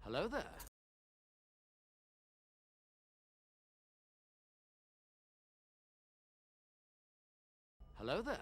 Hello there. Hello there.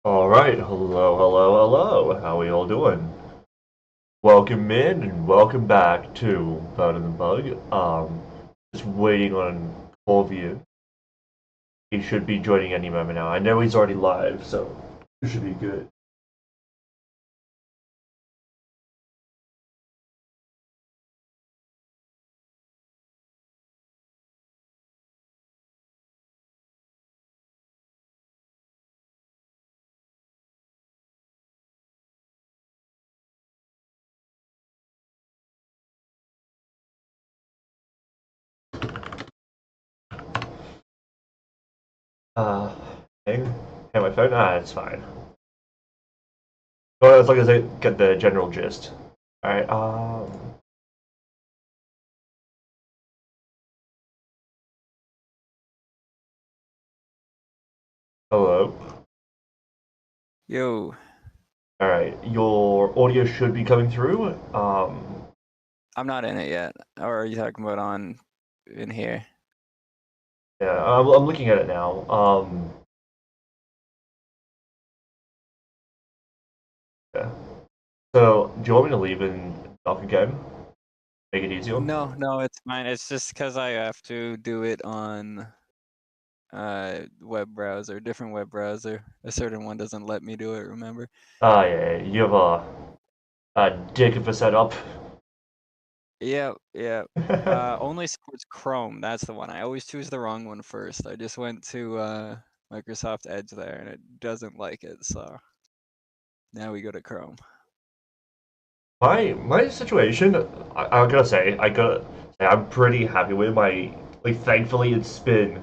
Alright, hello. How are we all doing? Welcome in and welcome back to Bird and the Bug. Just waiting on Corvian. He should be joining any moment now. I know he's already live, so it should be good. Uh, hang my phone? Ah, it's fine. Well, as long as I get the general gist. Alright, hello. Yo, Alright, your audio should be coming through. I'm not in it yet. Or are you talking about on in here? Yeah, I'm looking at it now. Yeah. So, do you want me to leave and talk again? Make it easier? No, it's fine. It's just because I have to do it on web browser, different web browser. A certain one doesn't let me do it, remember? Ah, yeah, you have a dick of a setup. Yeah. Only supports Chrome. That's the one. I always choose the wrong one first. I just went to Microsoft Edge there and it doesn't like it, so now we go to Chrome. My situation, I gotta say, I'm pretty happy with my, like, thankfully it's been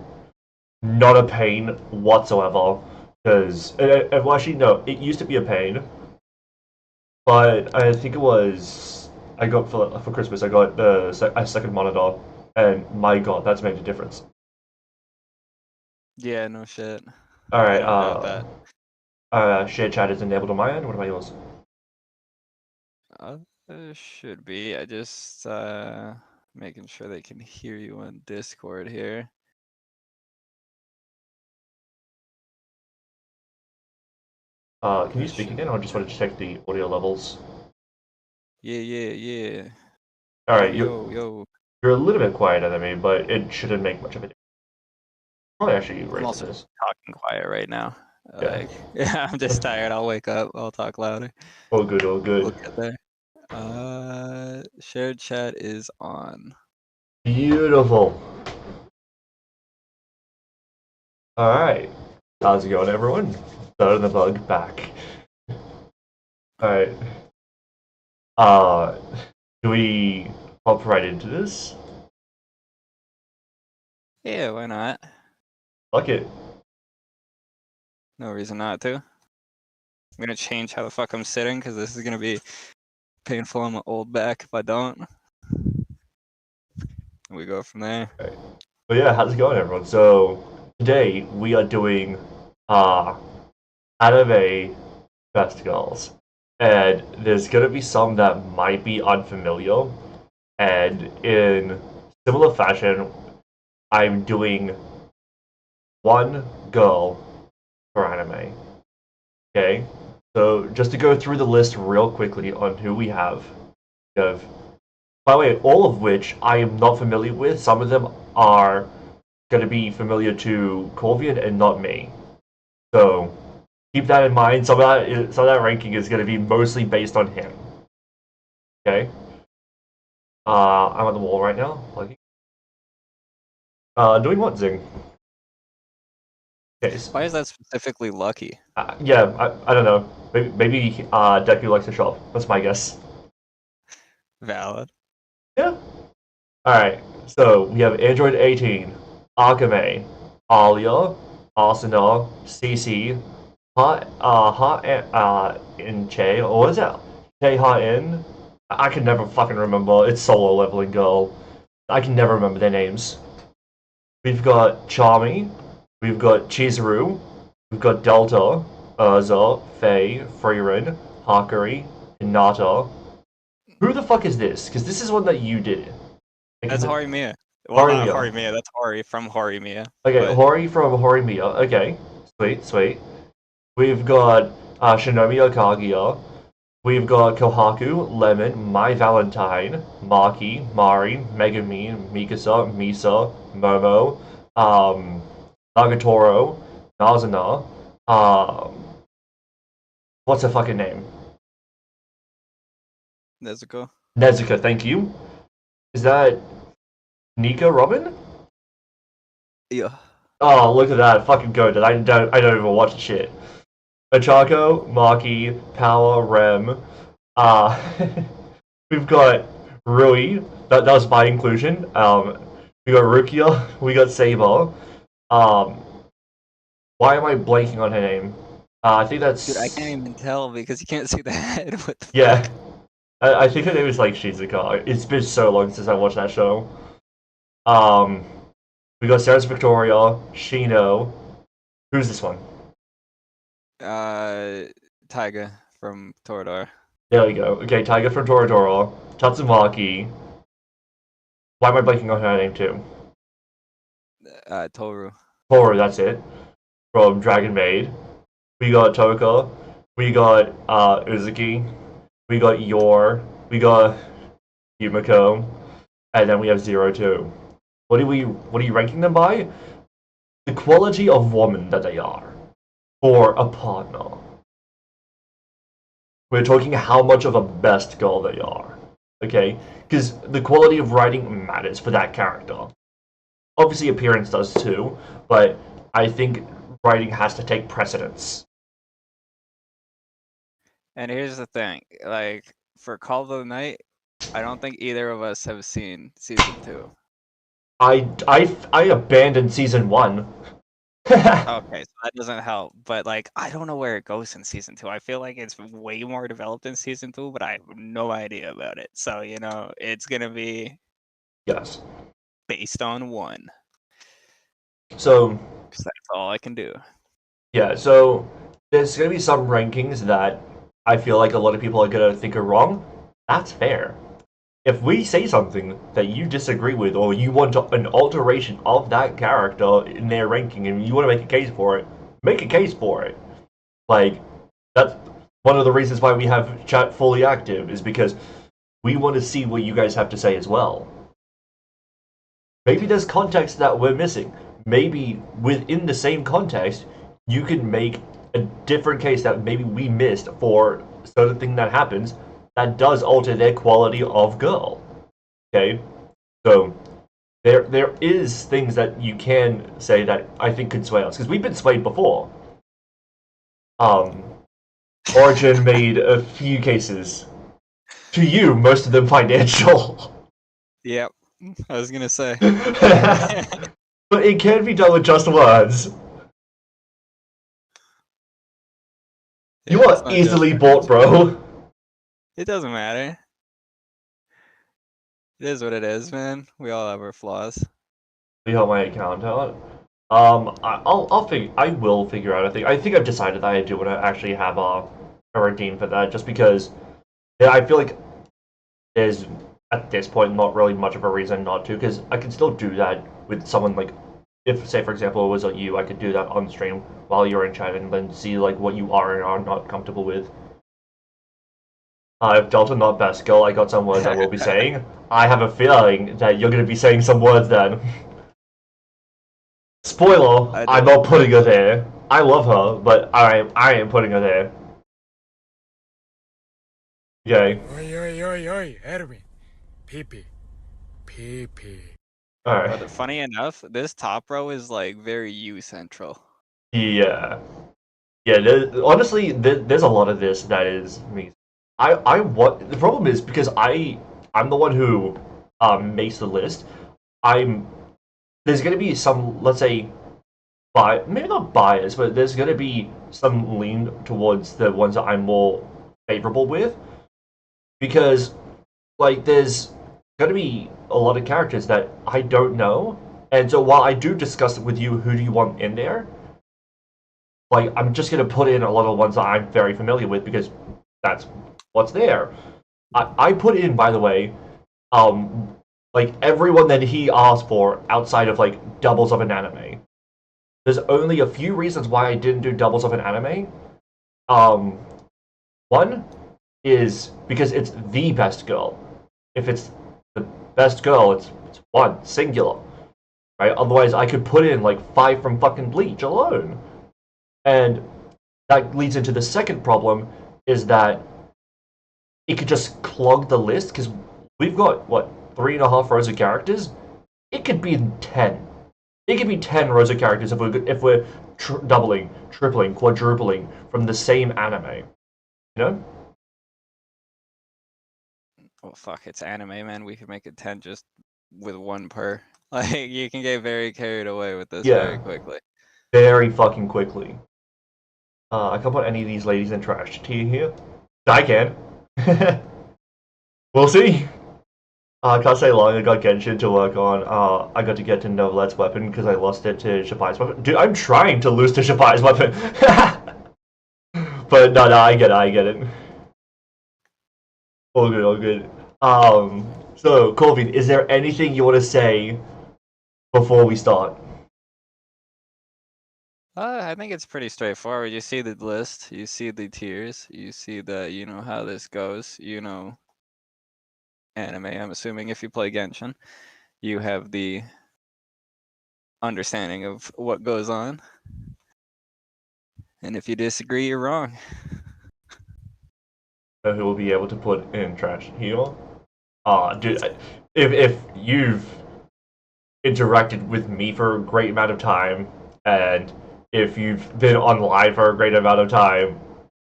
not a pain whatsoever. Because, well, actually, no, it used to be a pain, but I think it was, I got for Christmas, I got a second monitor, and my god, that's made a difference. Yeah, no shit. I Alright, don't doubt that. share chat is enabled on my end. What about yours? Uh, should be. I just making sure they can hear you on Discord here. Can you speak again? I just wanted to check the audio levels. Yeah. All right, Yo. you're a little bit quieter than me, but it shouldn't make much of a difference. Probably actually I'm raise also this. talking quiet right now. Yeah. Yeah, I'm just tired. I'll wake up. I'll talk louder. All good, all We'll good. get there. Shared chat is on. Beautiful. All right. How's it going, everyone? Third the bug back. All right. Uh, do we hop right into this? Yeah, why not? Fuck it. No reason not to. I'm gonna change how the fuck I'm sitting because this is gonna be painful on my old back if I don't. We go from there. All right. But yeah, how's it going, everyone? So today we are doing anime festivals, and there's gonna be some that might be unfamiliar, and in similar fashion, I'm doing one girl for anime. Okay, so just to go through the list real quickly on who we have. By the way, all of which I am not familiar with. Some of them are going to be familiar to Corvian and not me. So keep that in mind. Some of that ranking is going to be mostly based on him. Okay. I'm on the wall right now. Doing what, Zing? Okay. Why is that specifically lucky? Yeah, I don't know. Maybe Deku likes to shop. That's my guess. Valid. Yeah. Alright, so we have Android 18, Akame, Alia, Asuna, CC, in Che, or what is that? Che Ha In? I can never fucking remember. It's solo leveling girl. I can never remember their names. We've got Charmy, we've got Chizuru, we've got Delta, Urza, Faye, Frieren, Hakari, Hinata. Who the fuck is this? Because this is one that you did. That's Horimiya. Well, not Horimiya. Horimiya. That's Hori from Horimiya. Okay, But Hori from Horimiya. Okay, sweet. We've got Shinomiya Kaguya. We've got Kohaku, Lemon, My Valentine, Maki, Mari, Megumin, Mikasa, Misa, Momo, Nagatoro, Nazuna. What's her fucking name? Nezuko. Nezuka, thank you. Is that Nika Robin? Yeah. Oh, look at that. Fucking good. I don't even watch the shit. Ochako, Maki, Power, Rem. Uh, we've got Rui. That was by inclusion. We got Rukia. We got Saber. Um, why am I blanking on her name? I think that's Dude, I can't even tell because you can't see the head. What the yeah. fuck? I think her name is like Shizuka. It's been so long since I watched that show. Um, we got Sarah's Victoria, Shino. Who's this one? Taiga from Toradora. There we go. Okay, Taiga from Toradora, Tatsumaki. Why am I blanking on her name too? Toru. Toru, that's it. From Dragon Maid. We got Toka. We got Uzuki. We got Yor. We got Yumiko. And then we have Zero Two. What are you ranking them by? The quality of woman that they are for a partner. We're talking how much of a best girl they are. Okay? Because the quality of writing matters for that character. Obviously appearance does too, but I think writing has to take precedence. And here's the thing, like for Call of the Night, I don't think either of us have seen season 2. I abandoned season 1. Okay, so that doesn't help. But like, I don't know where it goes in season 2. I feel like it's way more developed in season 2, but I have no idea about it. So it's gonna be Yes. based on 1. So, Because that's all I can do. yeah, so there's going to be some rankings that I feel like a lot of people are going to think are wrong. That's fair. If we say something that you disagree with, or you want an alteration of that character in their ranking, and you want to make a case for it, make a case for it. Like, That's one of the reasons why we have chat fully active, is because we want to see what you guys have to say as well. Maybe there's context that we're missing. Maybe within the same context, you can make a different case that maybe we missed for a certain thing that happens that does alter their quality of girl. Okay? So there is things that you can say that I think could sway us, because we've been swayed before. Origin made a few cases. To you, most of them financial. Yep, I was gonna say. But it can be done with just words. You Yeah, it's are not just easily bought, financial. bro. It doesn't matter. It is what it is, man. We all have our flaws. See how my account out. I will figure out a thing. I think I've decided that I do want to actually have a redeem for that, just because yeah, I feel like there's at this point not really much of a reason not to, because I can still do that with someone like, if say for example it was like you, I could do that on stream while you're in chat and then see like what you are and are not comfortable with. If Delta not best girl, I got some words I will be saying. I have a feeling that you're gonna be saying some words then. Spoiler, I I'm did. not putting her there. I love her, but I am putting her there. Okay. Oi, oi, oi, oi, Erwin. Pee-pee. Pee-pee. Alright. But funny enough, this top row is like very you central. Yeah. Yeah, honestly, there's a lot of this that is me. I want the problem is because I'm the one who makes the list. I'm There's gonna be some, let's say, maybe not bias, but there's gonna be some lean towards the ones that I'm more favorable with, because like there's gonna be a lot of characters that I don't know, and so while I do discuss with you who do you want in there, like I'm just gonna put in a lot of ones that I'm very familiar with because that's what's there. I put in, by the way, like everyone that he asked for outside of like doubles of an anime. There's only a few reasons why I didn't do doubles of an anime. Um, One is because it's the best girl. If it's the best girl, it's one singular, right? Otherwise, I could put in like 5 from fucking Bleach alone, and that leads into the second problem is that it could just clog the list because we've got what 3.5 rows of characters. It could be 10. It could be 10 rows of characters if we're doubling, tripling, quadrupling from the same anime. You know? Well, fuck, it's anime, man. We could make it 10 just with one per. Like, you can get very carried away with this very Yeah, quickly. very fucking quickly. I can't put any of these ladies in trash tier here. I can. We'll see. I can't say long. I got Genshin to work on. I got to get to Novelette's weapon because I lost it to Shapai's weapon. Dude, I'm trying to lose to Shapai's weapon. But no, I get it. I get it. All good, all good. So Corvin, is there anything you want to say before we start? I think it's pretty straightforward. You see the list, you see the tiers, you see the, you know, how this goes, you know, anime. I'm assuming if you play Genshin, you have the understanding of what goes on. And if you disagree, you're wrong. Who will be able to put in trash here? Dude, if you've interacted with me for a great amount of time, and if you've been online for a great amount of time,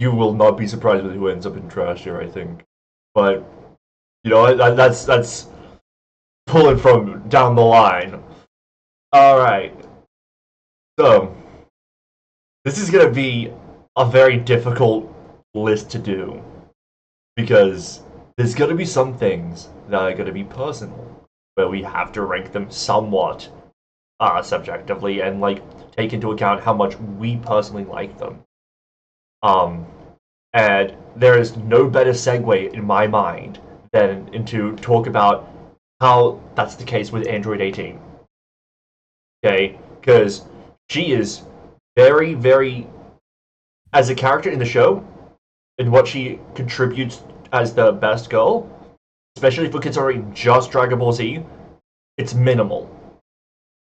you will not be surprised with who ends up in trash here, I think. But you know, that's pulling from down the line. All right, so this is gonna be a very difficult list to do because there's gonna be some things that are gonna be personal, where we have to rank them somewhat subjectively and like take into account how much we personally like them. Um, and there is no better segue in my mind than into talk about how that's the case with Android 18. Okay, because she is very, very, as a character in the show, and what she contributes as the best girl, especially if we're considering just Dragon Ball Z, it's minimal.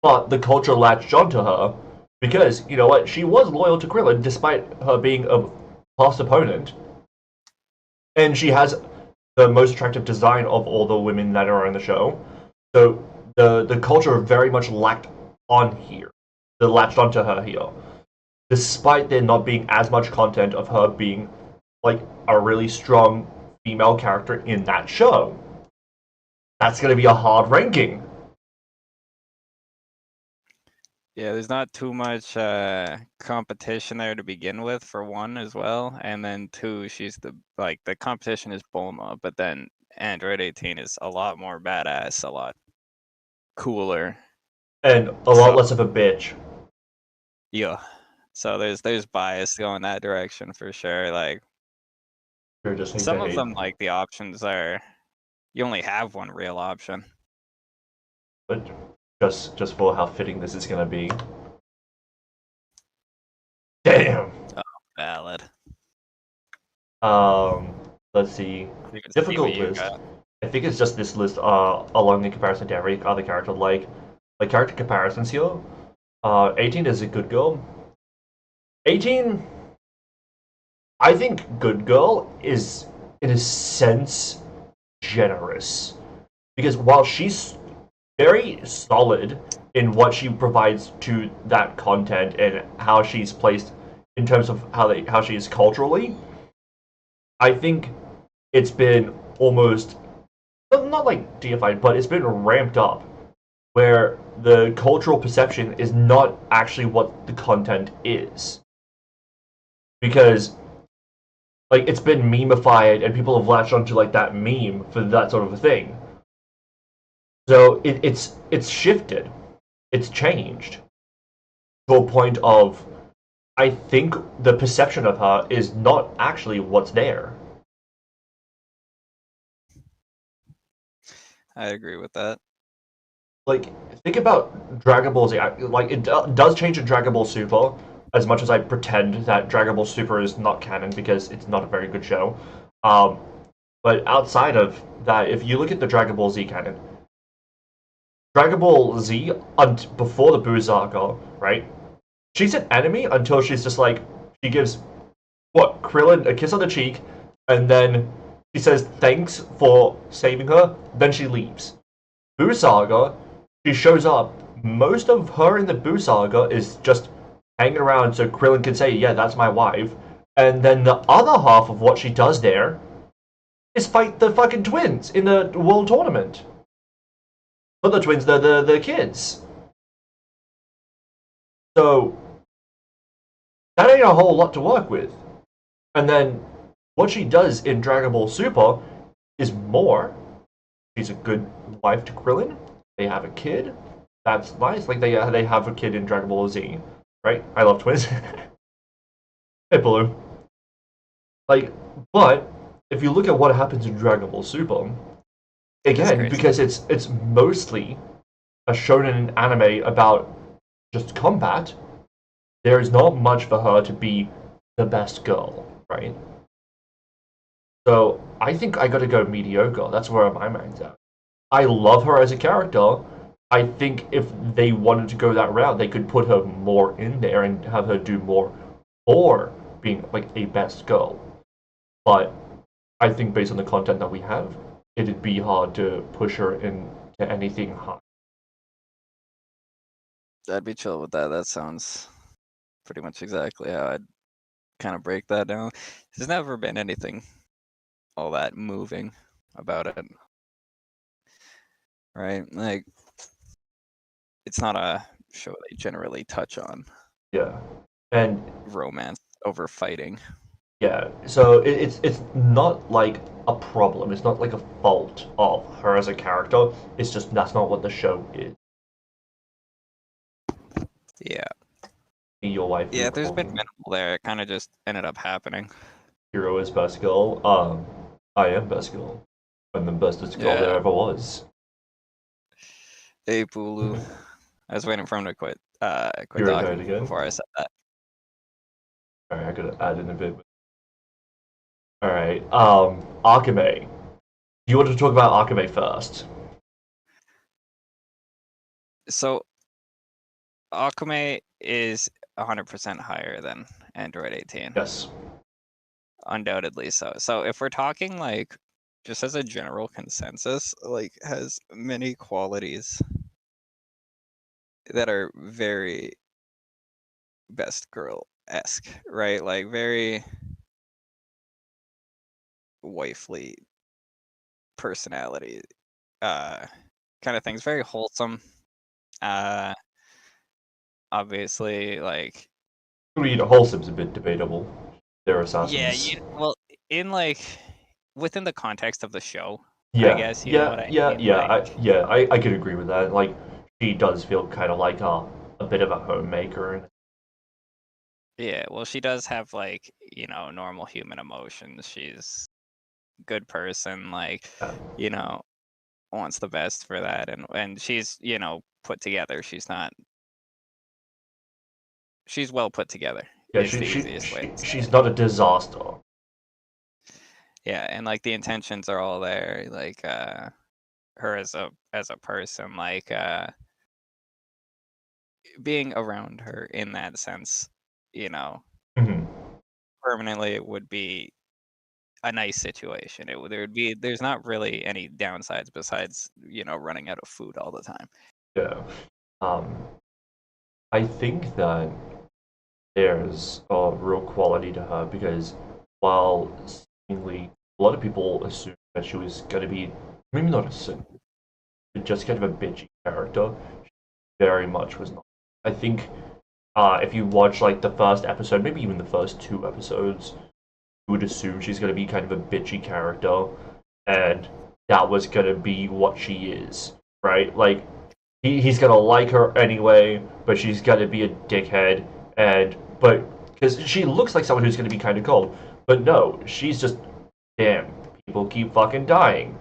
But the culture latched onto her because, you know what, she was loyal to Krillin despite her being a past opponent. And she has the most attractive design of all the women that are in the show. So the culture very much lacked on here. They latched onto her here. Despite there not being as much content of her being like a really strong female character in that show. That's gonna be a hard ranking. Yeah, there's not too much competition there to begin with, for one, as well, and then two, she's the competition is Bulma, but then Android 18 is a lot more badass, a lot cooler. And a lot less of a bitch. Yeah. So there's bias going that direction for sure. Like Just some of hate. them, like the options are, you only have one real option. But just for how fitting this is gonna be. Damn. Oh, valid. Let's see. Even Difficult see what you list. got. I think it's just this list along in comparison to every other character. Like character comparisons here. 18 is a good girl. 18, I think good girl is in a sense generous because while she's very solid in what she provides to that content and how she's placed in terms of how she is culturally, I think it's been almost not like deified, but it's been ramped up where the cultural perception is not actually what the content is. Because like it's been memeified and people have latched onto like that meme for that sort of a thing. So it's shifted. It's changed to a point of I think the perception of her is not actually what's there. I agree with that. Like, think about Dragon Ball Z. Like, it does change in Dragon Ball Super, as much as I pretend that Dragon Ball Super is not canon because it's not a very good show. But outside of that, if you look at the Dragon Ball Z canon, Dragon Ball Z, before the Buu Saga, right? She's an enemy until she's just like, she gives, what, Krillin a kiss on the cheek, and then she says thanks for saving her, then she leaves. Buu Saga, she shows up. Most of her in the Buu Saga is just hanging around so Krillin can say, yeah, that's my wife. And then the other half of what she does there is fight the fucking twins in the world tournament. Not the twins, the kids. So, that ain't a whole lot to work with. And then, what she does in Dragon Ball Super is more. She's a good wife to Krillin. They have a kid. That's nice. Like they have a kid in Dragon Ball Z, right? I love twins. Hey, Baloo. Like, but if you look at what happens in Dragon Ball Super, again, because it's mostly a shonen anime about just combat, there is not much for her to be the best girl, right? So I think I gotta go mediocre. That's where my mind's at. I love her as a character. I think if they wanted to go that route, they could put her more in there and have her do more for being like a best girl. But I think based on the content that we have, it'd be hard to push her into anything high. I'd be chill with that. That sounds pretty much exactly how I'd kind of break that down. There's never been anything all that moving about it. Right? Like, it's not a show they generally touch on Yeah, and romance over fighting. yeah, so it's not like a problem. It's not like a fault of her as a character. It's just that's not what the show is. Yeah. Be your wife. Yeah, there's been minimal there. It kind of just ended up happening. Hero is best girl. I am best girl. I'm the bestest girl there ever was. Hey, Bulu. I was waiting for him to quit You're talking again? before I said that. Alright, I gotta add in a bit. Alright, Akame. Do you want to talk about Akame first? So Akame is 100% higher than Android 18. Yes. Undoubtedly so. So if we're talking like just as a general consensus, like has many qualities that are very best girl-esque, right? Like very wifely personality kind of things. Very wholesome. Uh obviously like I mean, wholesome's a bit debatable. They're yeah, assassins. well in like within the context of the show, I Yeah, guess, you know what I mean? I could agree with that. Like, she does feel kind of like a bit of a homemaker. And Yeah, well, she does have like, you know, normal human emotions. She's a good person, like, you know, wants the best for that, and she's, you know, put together. She's well put together yeah, is the easiest way to say she's it. not a disaster. Yeah, and like the intentions are all there. Like her as a person, like being around her in that sense, you know, Hmm. permanently it would be a nice situation. There's not really any downsides besides, you know, running out of food all the time. Yeah. Um, I think that there's a real quality to her because while seemingly a lot of people assumed that she was going to be, maybe not assume, but just kind of a bitchy character, she very much was not. I think if you watch like the first episode, maybe even the first two episodes, you would assume she's going to be kind of a bitchy character, and that was going to be what she is, right? Like, he's going to like her anyway, but she's going to be a dickhead, but because she looks like someone who's going to be kind of cold, but no, she's just, damn, people keep fucking dying.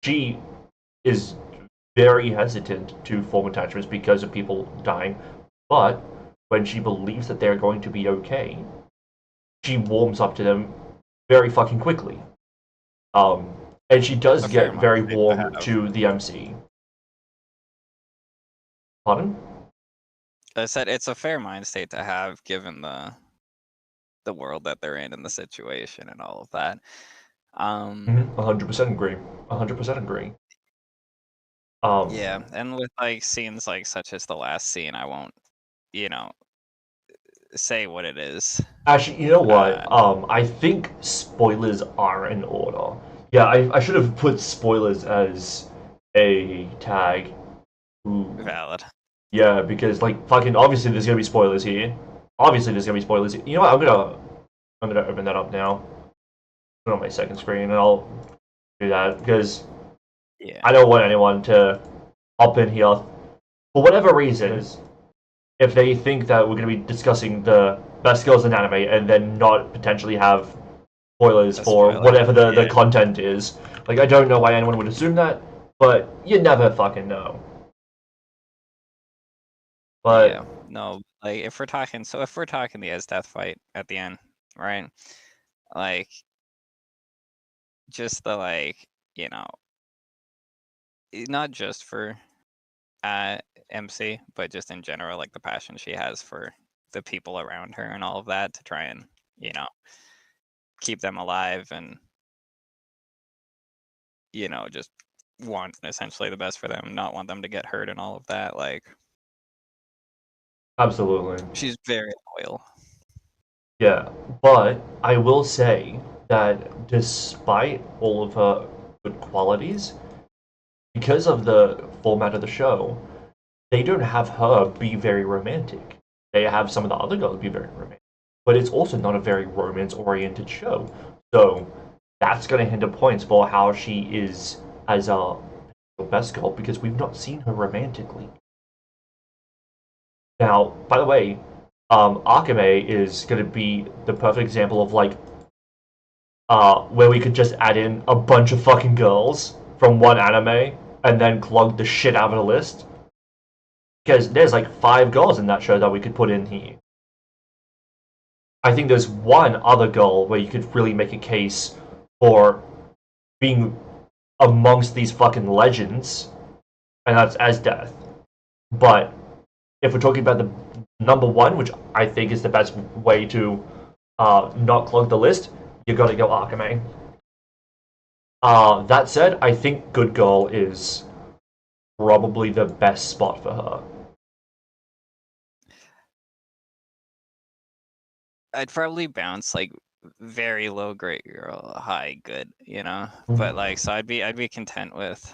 She is very hesitant to form attachments because of people dying, but when she believes that they're going to be okay, she warms up to them very fucking quickly. Um, and she It's does a fair get mind very state to warm have. to the MC. Pardon? I said it's a fair mind state to have given the world that they're in and the situation and all of that. 100% agree. 100% agree. Um, Yeah, and with like scenes like such as the last scene, I won't, you know, say what it is. Actually, you know what? Uh, I think spoilers are in order. Yeah, I should have put spoilers as a tag. Ooh. Valid. Yeah, because like fucking obviously there's gonna be spoilers here. Obviously there's gonna be spoilers. You know what? I'm gonna open that up now. Put it on my second screen, and I'll do that because Yeah. I don't want anyone to hop in here for whatever reasons. If they think that we're gonna be discussing the best girls in anime and then not potentially have spoilers A for spoiler. whatever the Yeah. content is, like I don't know why anyone would assume that, but you never fucking know. But Yeah. No, like if we're talking the Death fight at the end, right? Like just the like, you know, not just for MC, but just in general, like the passion she has for the people around her and all of that to try and, you know, keep them alive and, you know, just want essentially the best for them, not want them to get hurt and all of that. Like absolutely. she's very loyal. Yeah, but I will say that despite all of her good qualities, because of the format of the show, they don't have her be very romantic. They have some of the other girls be very romantic, but it's also not a very romance-oriented show. So that's going to hinder points for how she is as a best girl because we've not seen her romantically. Now, by the way, Akame is going to be the perfect example of like where we could just add in a bunch of fucking girls from one anime and then clog the shit out of the list. Because there's like 5 girls in that show that we could put in here. I think there's one other girl where you could really make a case for being amongst these fucking legends, and that's Esdeath. But if we're talking about the number one, which I think is the best way to not clog the list, you gotta go Akame. That said, I think Good Girl is probably the best spot for her. I'd probably bounce like very low great girl, high good, you know. But like, so I'd be content with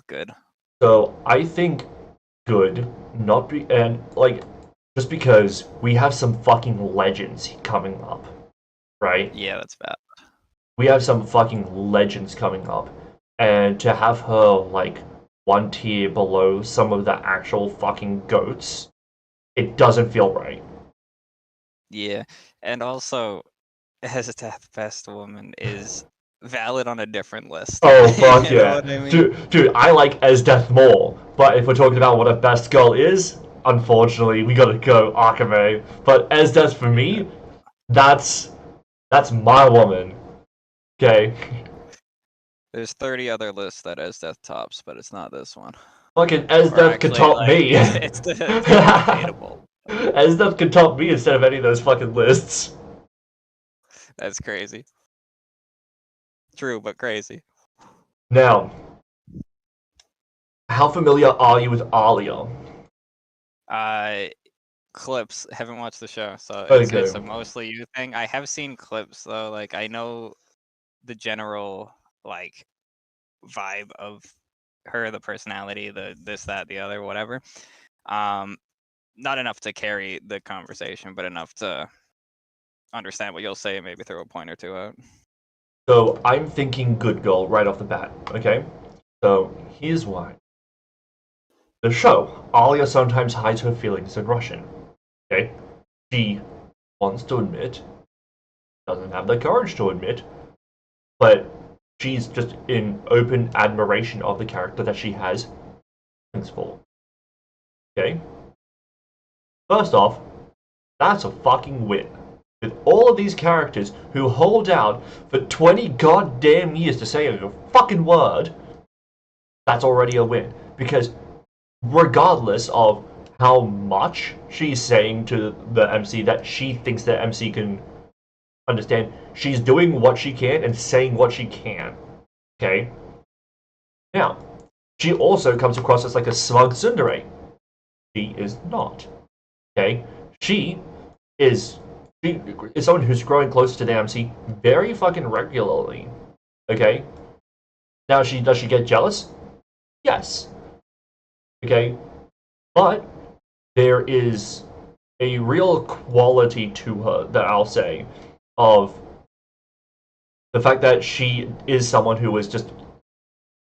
good. So I think good, not be and like just because we have some fucking legends coming up, right? Yeah, that's bad. We have some fucking legends coming up, and to have her like one tier below some of the actual fucking goats, it doesn't feel right. Yeah, and also, as a death best woman is valid on a different list. Oh fuck You know yeah, what I mean? dude! I like Esdeath more, but if we're talking about what a best girl is, unfortunately, we gotta go Akame. But Esdeath for me, that's my woman. Okay. There's 30 other lists that has death tops, but it's not this one. Fucking Or Esdeath could actually, top like, me. it's debatable. Esdeath could top me instead of any of those fucking lists. That's crazy. True, but crazy. Now, how familiar are you with Alia? Clips. Haven't watched the show, so Okay. it's a mostly you thing. I have seen clips though. Like I know the general like vibe of her, the personality, the this, that, the other, whatever. Not enough to carry the conversation, but enough to understand what you'll say and maybe throw a point or two out. So I'm thinking good girl right off the bat, okay? So here's why. The show, Alia sometimes hides her feelings in Russian. Okay? She wants to admit, doesn't have the courage to admit, but she's just in open admiration of the character that she has feelings for. Okay? First off, that's a fucking win. With all of these characters who hold out for 20 goddamn years to say a fucking word, that's already a win. Because regardless of how much she's saying to the MC that she thinks the MC can understand, she's doing what she can and saying what she can. Okay? Now, she also comes across as like a smug tsundere. She is not. Okay? She is someone who's growing closer to the MC very fucking regularly. Okay? Now does she get jealous? Yes. Okay? But there is a real quality to her that I'll say of the fact that she is someone who is just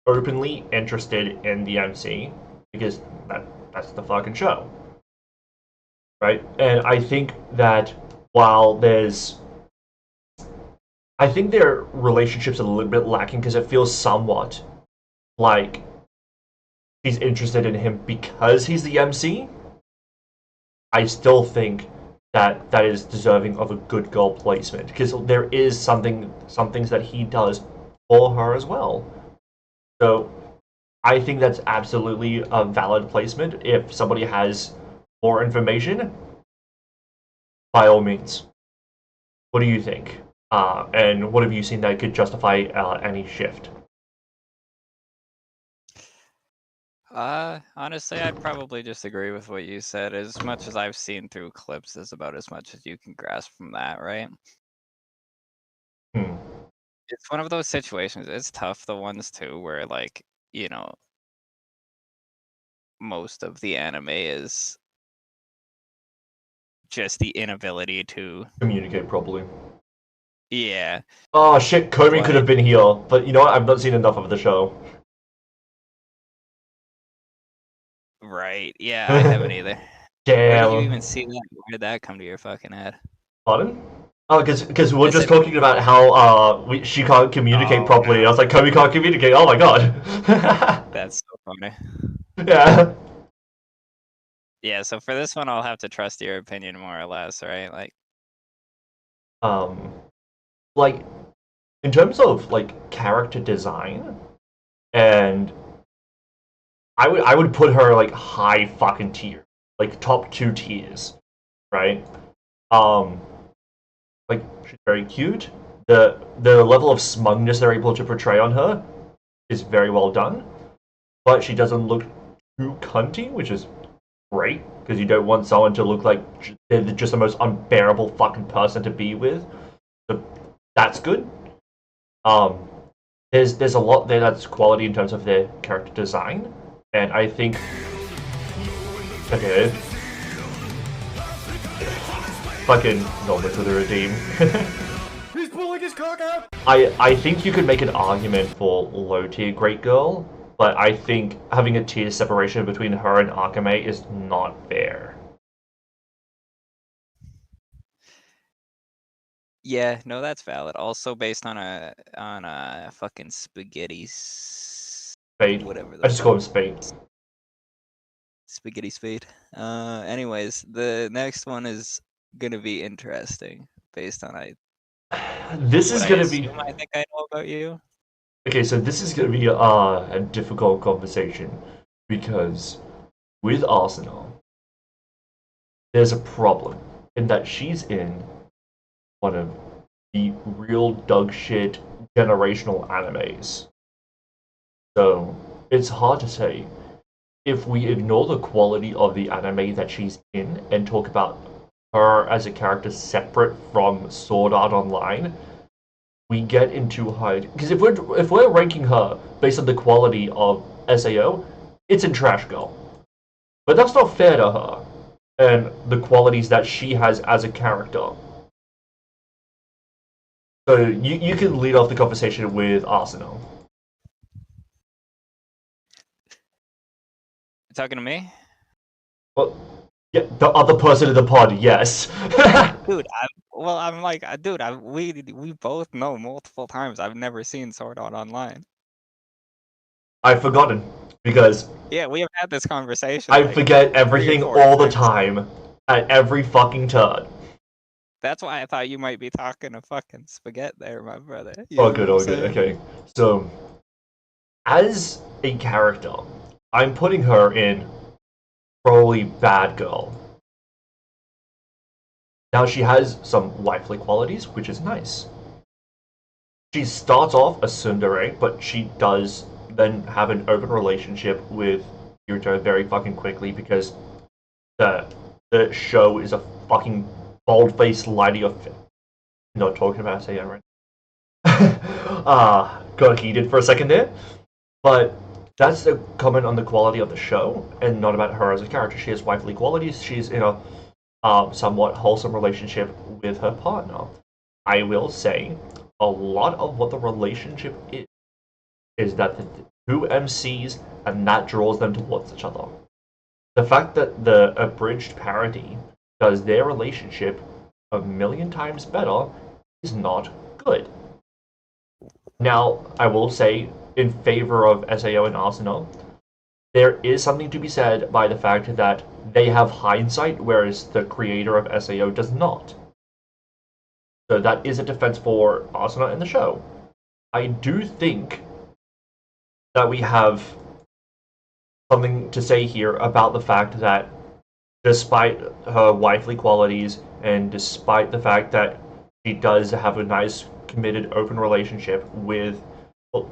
openly interested in the MC because that's the fucking show. Right? And I think that while I think their relationship's a little bit lacking because it feels somewhat like she's interested in him because he's the MC. I still think that that is deserving of a good girl placement because there is some things that he does for her as well. So I think that's absolutely a valid placement. If somebody has more information, by all means. What do you think? And what have you seen that could justify any shift? Honestly, I'd probably just agree with what you said. As much as I've seen through clips is about as much as you can grasp from that, right? Hmm. It's one of those situations. It's tough, the ones too, where like, you know, most of the anime is just the inability to Communicate properly. yeah. Oh shit, Komi could But have been here, but you know what? I've not seen enough of the show. right. Yeah, I haven't either. Where did you even Damn. see that? Where did that come to your fucking head? Pardon? Oh, because we're Is just it talking about how she can't communicate oh properly. I was like, Komi can't communicate. Oh my god. that's so funny. Yeah. Yeah, so for this one, I'll have to trust your opinion more or less, right? Like, Like in terms of like character design, and I would put her like high fucking tier, like top 2 tiers, right? Um, like she's very cute. The level of smugness they're able to portray on her is very well done, but she doesn't look too cunty, which is great because you don't want someone to look like they're just the most unbearable fucking person to be with. So that's good. Um, there's a lot there that's quality in terms of their character design, and I think okay, fucking normal to the redeem. He's pulling his cock out! I think you could make an argument for low tier Great Girl, but I think having a tier separation between her and Akame is not fair. yeah, no, that's valid. Also based on a fucking Spade. whatever the I just call him fuck. Spade. Spaghetti spade. Anyways, the next one is gonna be interesting based on This what is I gonna be assume I think I know about you. okay. So this is gonna be a difficult conversation because with Arsenal, there's a problem in that she's in one of the real dog shit generational animes. So it's hard to say. If we ignore the quality of the anime that she's in and talk about her as a character separate from Sword Art Online, we get into high because if we're ranking her based on the quality of SAO, it's in Trash Girl. But that's not fair to her and the qualities that she has as a character. So you can lead off the conversation with Arsenal. You talking to me? Well, yeah, the other person in the pod, yes. Dude, I'm like, dude, we both know multiple times I've never seen Sword Art Online. I've forgotten because Yeah, we have had this conversation I like forget 3 or everything 4 all the times. time at every fucking turn. That's why I thought you might be talking to fucking spaghetti there, my brother. You Oh, know good, what I'm oh, good. saying? Okay, so as a character, I'm putting her in probably bad girl. Now she has some wifely qualities, which is nice. She starts off a tsundere, but she does then have an open relationship with Yuto very fucking quickly because the the show is a fucking bald-faced lady of not talking about say right. Got heated for a second there. But that's a comment on the quality of the show and not about her as a character. She has wifely qualities. She's in a somewhat wholesome relationship with her partner. I will say a lot of what the relationship is that the two MCs and that draws them towards each other. The fact that the abridged parody does their relationship a million times better is not good. Now, I will say in favor of SAO and Arsenal, there is something to be said by the fact that they have hindsight, whereas the creator of SAO does not. So that is a defense for Arsenal in the show. I do think that we have something to say here about the fact that despite her wifely qualities and despite the fact that she does have a nice, committed, open relationship with, well,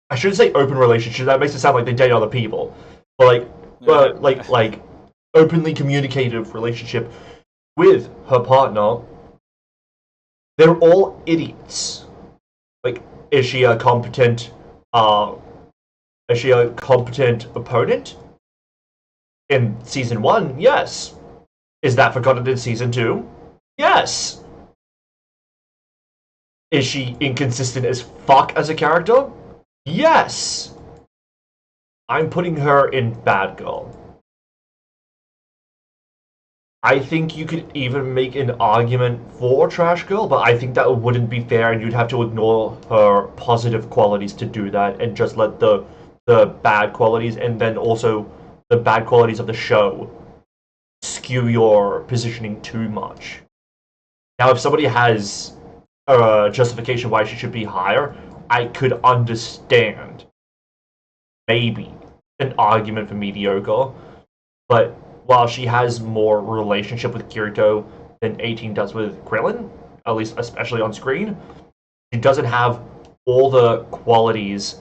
I shouldn't say open relationship. That makes it sound like they date other people, but like openly communicative relationship with her partner. They're all idiots. Like, is she a competent? Uh, is she a competent opponent? In season 1, yes. Is that forgotten in season 2? Yes. Is she inconsistent as fuck as a character? Yes. I'm putting her in bad girl. I think you could even make an argument for Trash Girl, but I think that wouldn't be fair, and you'd have to ignore her positive qualities to do that, and just let the bad qualities, and then also the bad qualities of the show skew your positioning too much. Now, if somebody has a justification why she should be higher, I could understand maybe an argument for mediocre, but while she has more relationship with Kirito than 18 does with Krillin, at least especially on screen, she doesn't have all the qualities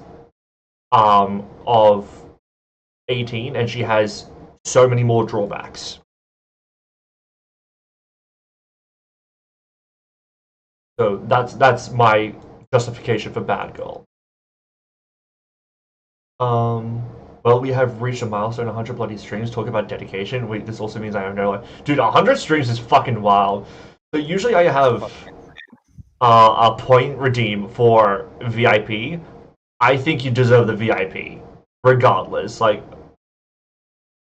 of 18, and she has so many more drawbacks. So that's my justification for Bad Girl. Well, we have reached a milestone, 100 bloody streams. Talk about dedication. Wait, this also means I have no life. Dude, 100 streams is fucking wild. So usually I have a point redeem for VIP. I think you deserve the VIP, regardless. Like,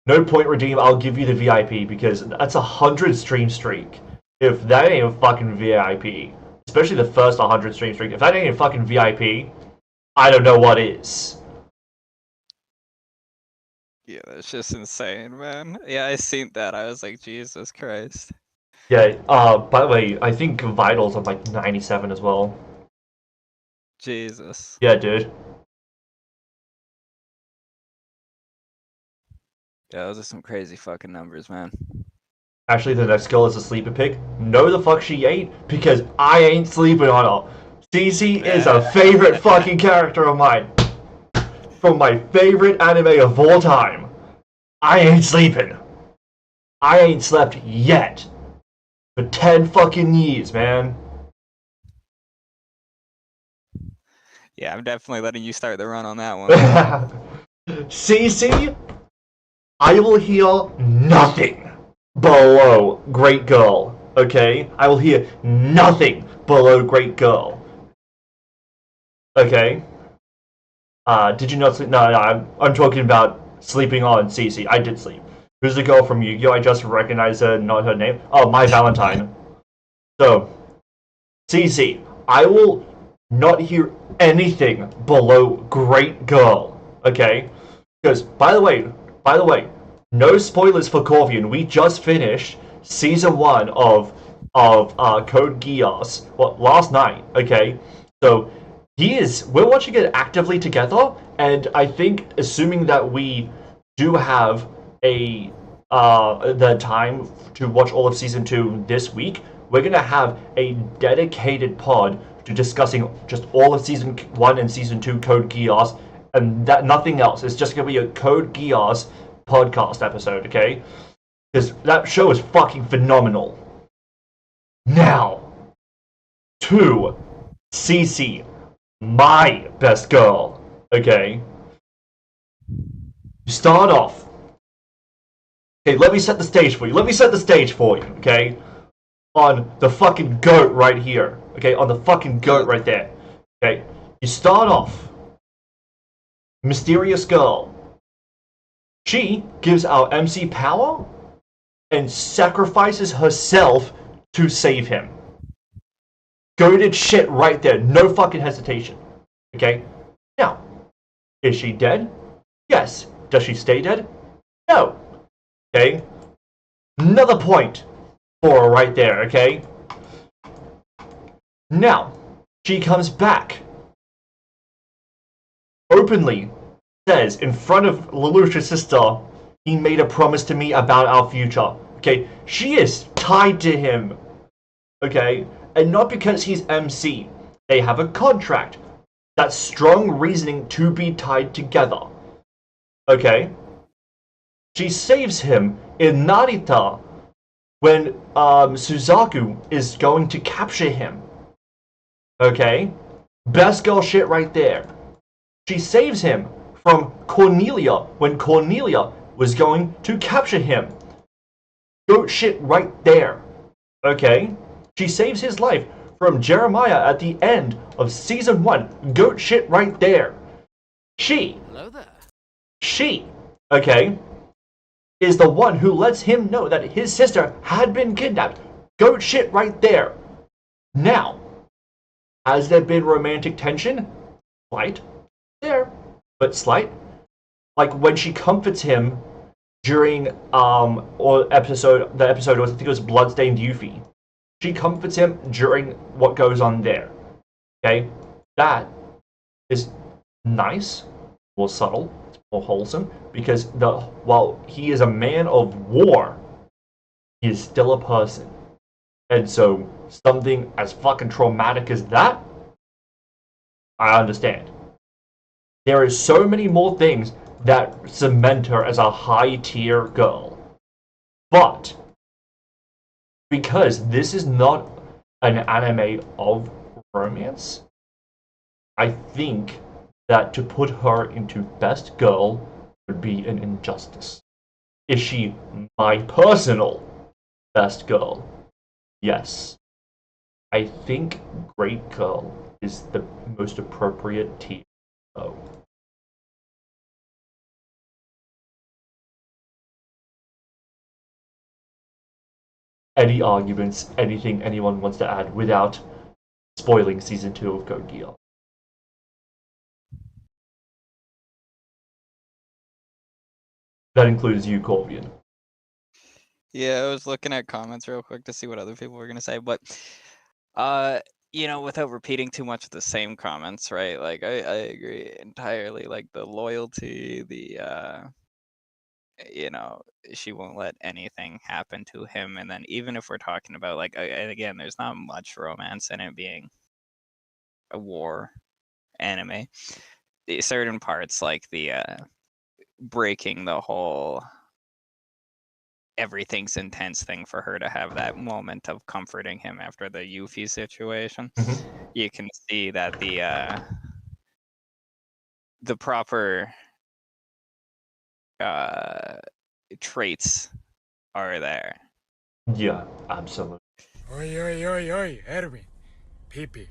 no point redeem, I'll give you the VIP because that's 100 stream streak. If that ain't a fucking VIP, especially the first 100 stream streak, if that ain't a fucking VIP, I don't know what is. Yeah, that's just insane, man. Yeah, I seen that. I was like, Jesus Christ. Yeah, by the way, I think Vital's on like 97 as well. Jesus. Yeah, dude. Yeah, those are some crazy fucking numbers, man. Actually, the next girl is a sleeper pick. No, the fuck she ain't, because I ain't sleeping on her. Cece is a favorite fucking character of mine. From my favorite anime of all time. I ain't sleeping. I ain't slept yet. For 10 fucking years, man. Yeah, I'm definitely letting you start the run on that one. Cece, I will hear nothing below Great Girl, okay? I will hear nothing below Great Girl. Okay? Did you not sleep? No, I'm talking about sleeping on Cece. I did sleep. Who's the girl from Yu-Gi-Oh? I just recognize her, not her name. Oh, My Valentine. So, Cece, I will not hear anything below Great Girl, okay? Because, by the way, no spoilers for Corvian. We just finished season 1 of Code Geass, last night, okay? So, we're watching it actively together, and I think, assuming that we do have the time to watch all of season 2 this week, we're gonna have a dedicated pod to discussing just all of season 1 and season 2 Code Geass, and that nothing else. It's just gonna be a Code Geass podcast episode, okay? Because that show is fucking phenomenal. Now, to Cece, my best girl, okay? Start off. Okay, let me set the stage for you. Okay? On the fucking goat right here. Okay, on the fucking goat right there. Okay? You start off. Mysterious girl. She gives our MC power and sacrifices herself to save him. Goated shit right there. No fucking hesitation. Okay? Now, is she dead? Yes. Does she stay dead? No. Okay? Another point for her right there, okay? Now, she comes back. Openly says in front of Lelouch's sister, he made a promise to me about our future. Okay? She is tied to him. Okay? And not because he's MC. They have a contract. That's strong reasoning to be tied together. Okay? She saves him in Narita when Suzaku is going to capture him. Okay? Best girl shit right there. She saves him from Cornelia when Cornelia was going to capture him. Goat shit right there. Okay? She saves his life from Jeremiah at the end of season 1. Goat shit right there. Hello there. She, okay, is the one who lets him know that his sister had been kidnapped. Goat shit right there. Now, has there been romantic tension? Slight. There. But slight. Like when she comforts him during or the episode was, I think it was Bloodstained Yuffie. She comforts him during what goes on there. Okay, that is nice, more subtle, it's more wholesome, because while he is a man of war, he is still a person. And so something as fucking traumatic as that, I understand. There is so many more things that cement her as a high tier girl. But because this is not an anime of romance, I think that to put her into best girl would be an injustice. Is she my personal best girl? Yes. I think great girl is the most appropriate tier. Oh. Any arguments, anything anyone wants to add without spoiling season 2 of Code Geass? That includes you, Corvian. Yeah, I was looking at comments real quick to see what other people were gonna say, but without repeating too much of the same comments, right? Like I agree entirely. Like the loyalty, she won't let anything happen to him. And then even if we're talking about like, and again, there's not much romance in it being a war anime. Certain parts like the breaking the whole everything's intense thing for her to have that moment of comforting him after the Yuffie situation. You can see that the proper traits are there. Yeah, absolutely. Oi, oi, oi, oi, Edwin. Pee-pee.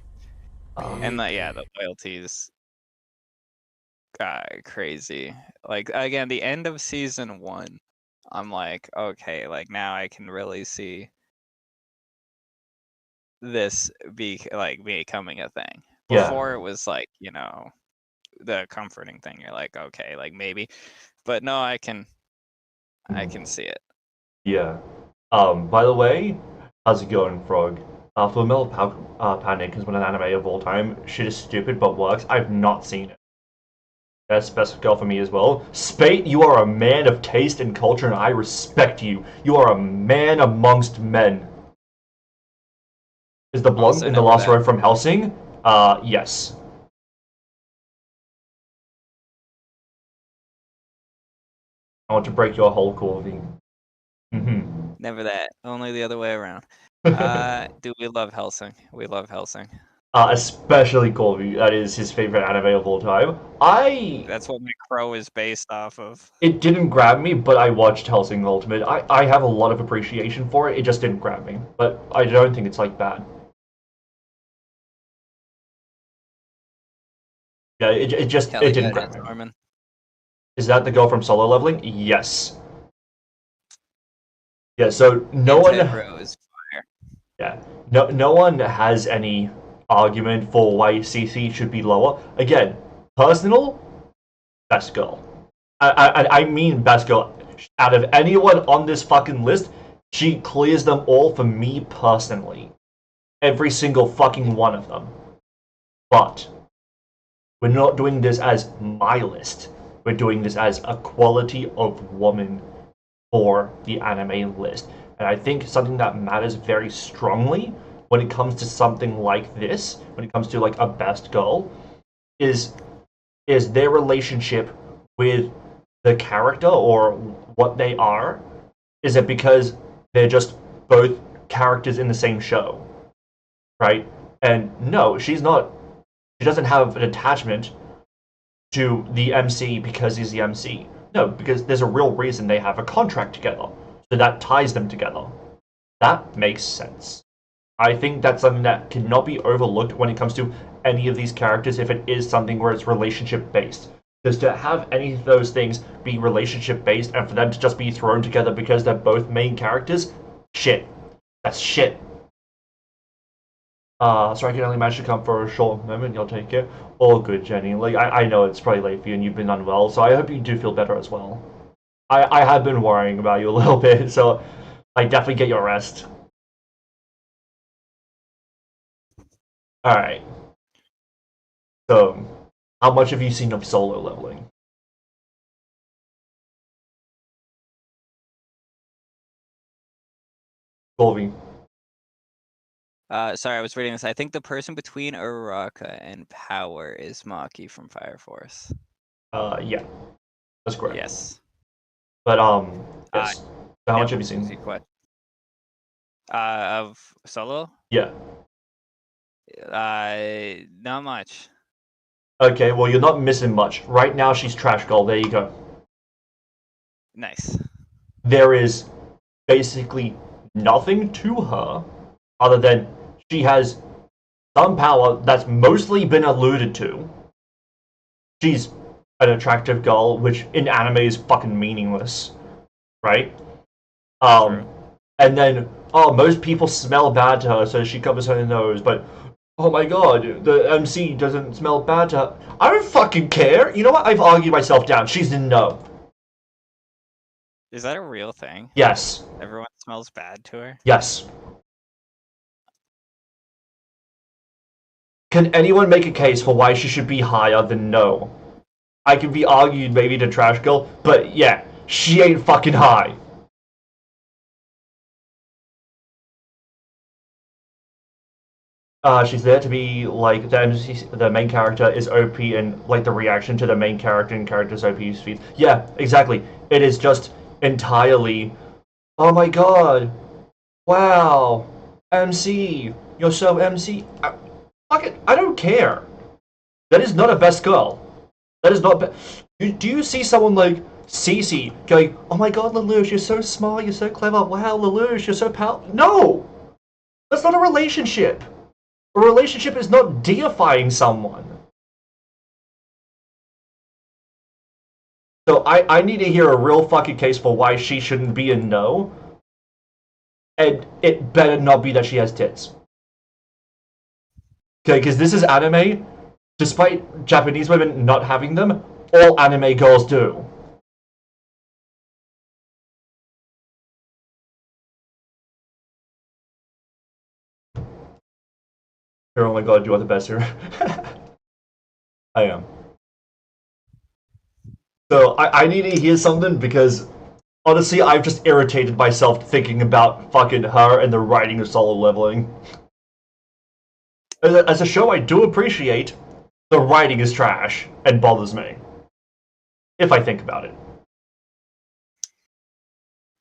And the loyalty is crazy. Like again, the end of season 1, I'm like, okay, like now I can really see this becoming a thing. Yeah. Before it was like, the comforting thing. You're like, okay, like maybe, but no, I can see it. Yeah. By the way, how's it going, Frog? Full Metal Panic is one of the anime of all time. Shit is stupid but works. I've not seen it. That's best girl for me as well. Spate, you are a man of taste and culture, and I respect you. You are a man amongst men. Is the blonde Also, in the never last that. row from Helsing? Yes. I want to break your whole Corby. Never that. Only the other way around. Do we love Helsing? We love Helsing. Especially Corby. That is his favorite anime of all time. That's what my crow is based off of. It didn't grab me, but I watched Hellsing Ultimate. I have a lot of appreciation for it. It just didn't grab me. But I don't think it's like bad. Yeah, it just Kelly it didn't grab Guidance, me. Norman. Is that the girl from Solo Leveling? Yes. Yeah, so no one Integro is fire. Yeah. No one has any argument for why CC should be lower. Again, personal, best girl. I mean best girl. Out of anyone on this fucking list, she clears them all for me personally. Every single fucking one of them. But we're not doing this as my list. We're doing this as a quality of woman for the anime list. And I think something that matters very strongly when it comes to something like this, when it comes to like a best girl, is their relationship with the character or what they are. Is it because they're just both characters in the same show? Right? And no, she's not. She doesn't have an attachment to the MC because he's the MC. No, because there's a real reason they have a contract together. So that ties them together. That makes sense. I think that's something that cannot be overlooked when it comes to any of these characters if it is something where it's relationship based. Because to have any of those things be relationship based and for them to just be thrown together because they're both main characters, shit. That's shit. Sorry, I can only manage to come for a short moment. You'll take it. All good, Jenny. Like I know it's probably late for you and you've been unwell, so I hope you do feel better as well. I have been worrying about you a little bit, so I definitely get your rest. Alright. So, how much have you seen of Solo Leveling? Golvy. Sorry, I was reading this. I think the person between Uraraka and Power is Maki from Fire Force. Yeah. That's correct. Yes. But, yes. So how much have you Easy seen? question. Of Solo? Yeah. Not much. Okay, well, you're not missing much. Right now, she's trash gold. There you go. Nice. There is basically nothing to her other than she has some power that's mostly been alluded to. She's an attractive girl, which in anime is fucking meaningless, right? True. And then, oh, most people smell bad to her, so she covers her nose, but oh my god, the MC doesn't smell bad to her. I don't fucking care. You know what? I've argued myself down. She's in no. Is that a real thing? Yes. Everyone smells bad to her? Yes. Can anyone make a case for why she should be higher than no? I can be argued maybe to Trash Girl, but yeah, she ain't fucking high. She's there to be like the main character is OP and like the reaction to the main character and character's OP feeds. Yeah, exactly. It is just entirely, oh my god, wow, MC, you're so MC. Fuck it, I don't care. That is not a best girl. That is not. Do you see someone like Cece going, "Oh my God, Lelouch, you're so smart, you're so clever. Wow, Lelouch, you're so powerful." No, that's not a relationship. A relationship is not deifying someone. So I need to hear a real fucking case for why she shouldn't be a no. And it better not be that she has tits. Okay, because this is anime. Despite Japanese women not having them, all anime girls do. Oh my god, you are the best here. I am. So I need to hear something because honestly, I've just irritated myself thinking about fucking her and the writing of Solo Leveling. As a show I do appreciate, the writing is trash and bothers me. If I think about it.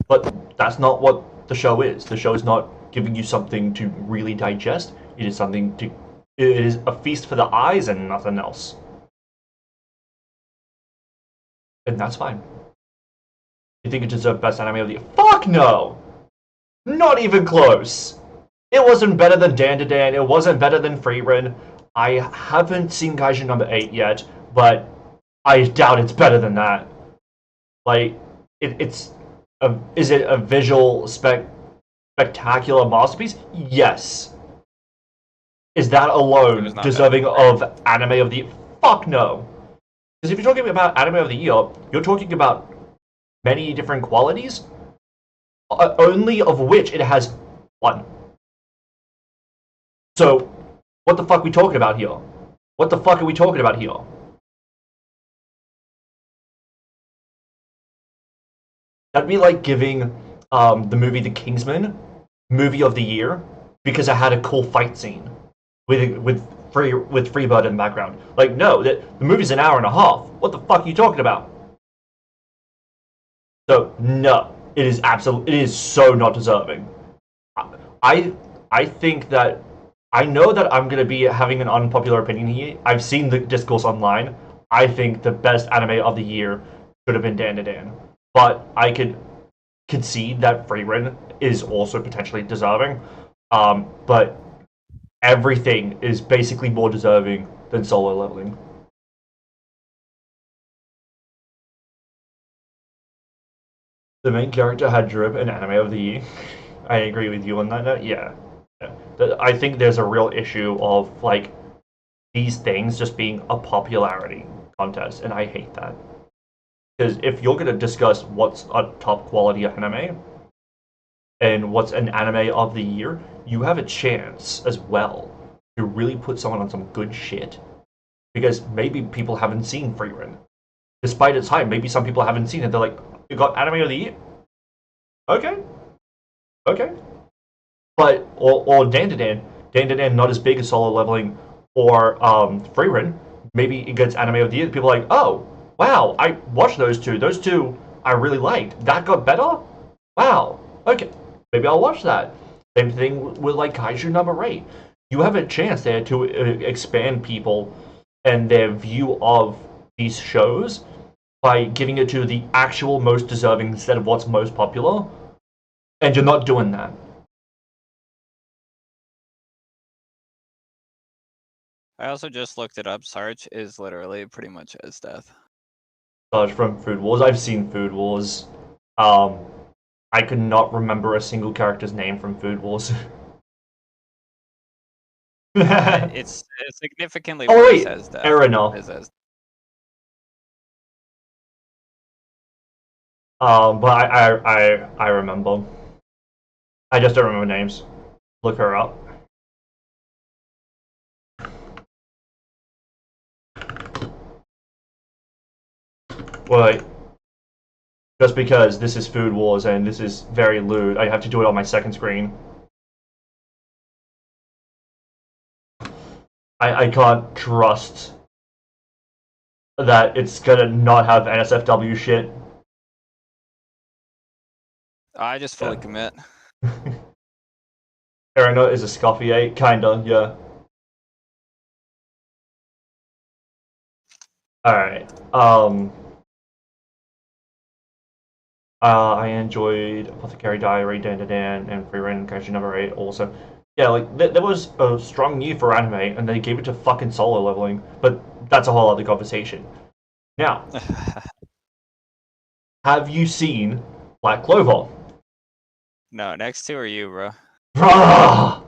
But that's not what the show is. The show is not giving you something to really digest. It is something to. It is a feast for the eyes and nothing else. And that's fine. You think it deserved best anime of the year? Fuck no! Not even close. It wasn't better than Dan. It wasn't better than Freerun. I haven't seen Gaijin number 8 yet, but I doubt it's better than that. Like, it's is it a visual spectacular masterpiece? Yes. Is that alone deserving of anime of the year? Fuck no. Because if you're talking about anime of the year, you're talking about many different qualities, only of which it has one. So, what the fuck are we talking about here? What the fuck are we talking about here? That'd be like giving the movie The Kingsman movie of the year because it had a cool fight scene with Freebird in the background. Like, no, the movie's an hour and a half. What the fuck are you talking about? So no, it is so not deserving. I think that I know that I'm gonna be having an unpopular opinion here. I've seen the discourse online. I think the best anime of the year should have been Dan, but I could concede that Freerun is also potentially deserving. But everything is basically more deserving than Solo Leveling. The main character had drip in anime of the year. I agree with you on that note. Yeah. I think there's a real issue of like these things just being a popularity contest, and I hate that. Because if you're gonna discuss what's a top quality anime and what's an anime of the year, you have a chance as well to really put someone on some good shit. Because maybe people haven't seen Frieren. Despite its hype, maybe some people haven't seen it. They're like, you got anime of the year? Okay. Okay. But, or Dan not as big as Solo Leveling or Frieren. Maybe it gets anime of the year. People are like, oh, wow, I watched those two. Those two I really liked. That got better? Wow. Okay. Maybe I'll watch that. Same thing with like Kaiju number 8. You have a chance there to expand people and their view of these shows by giving it to the actual most deserving instead of what's most popular. And you're not doing that. I also just looked it up. Sarge is literally pretty much as death. Sarge from Food Wars. I've seen Food Wars. I could not remember a single character's name from Food Wars. It's significantly Oh worse wait, as death. Erina. But I remember. I just don't remember names. Look her up. Wait. Just because this is Food Wars and this is very lewd, I have to do it on my second screen. I can't trust that it's gonna not have NSFW shit. I just fully commit. Erina is a Scoffier, kinda, yeah. Alright, I enjoyed Apothecary Diary, Dan and Frieren Kaiju number 8 also. Yeah, like, there was a strong year for anime, and they gave it to fucking Solo Leveling, but that's a whole other conversation. Now, have you seen Black Clover? No, next two are you, bro. Bruh!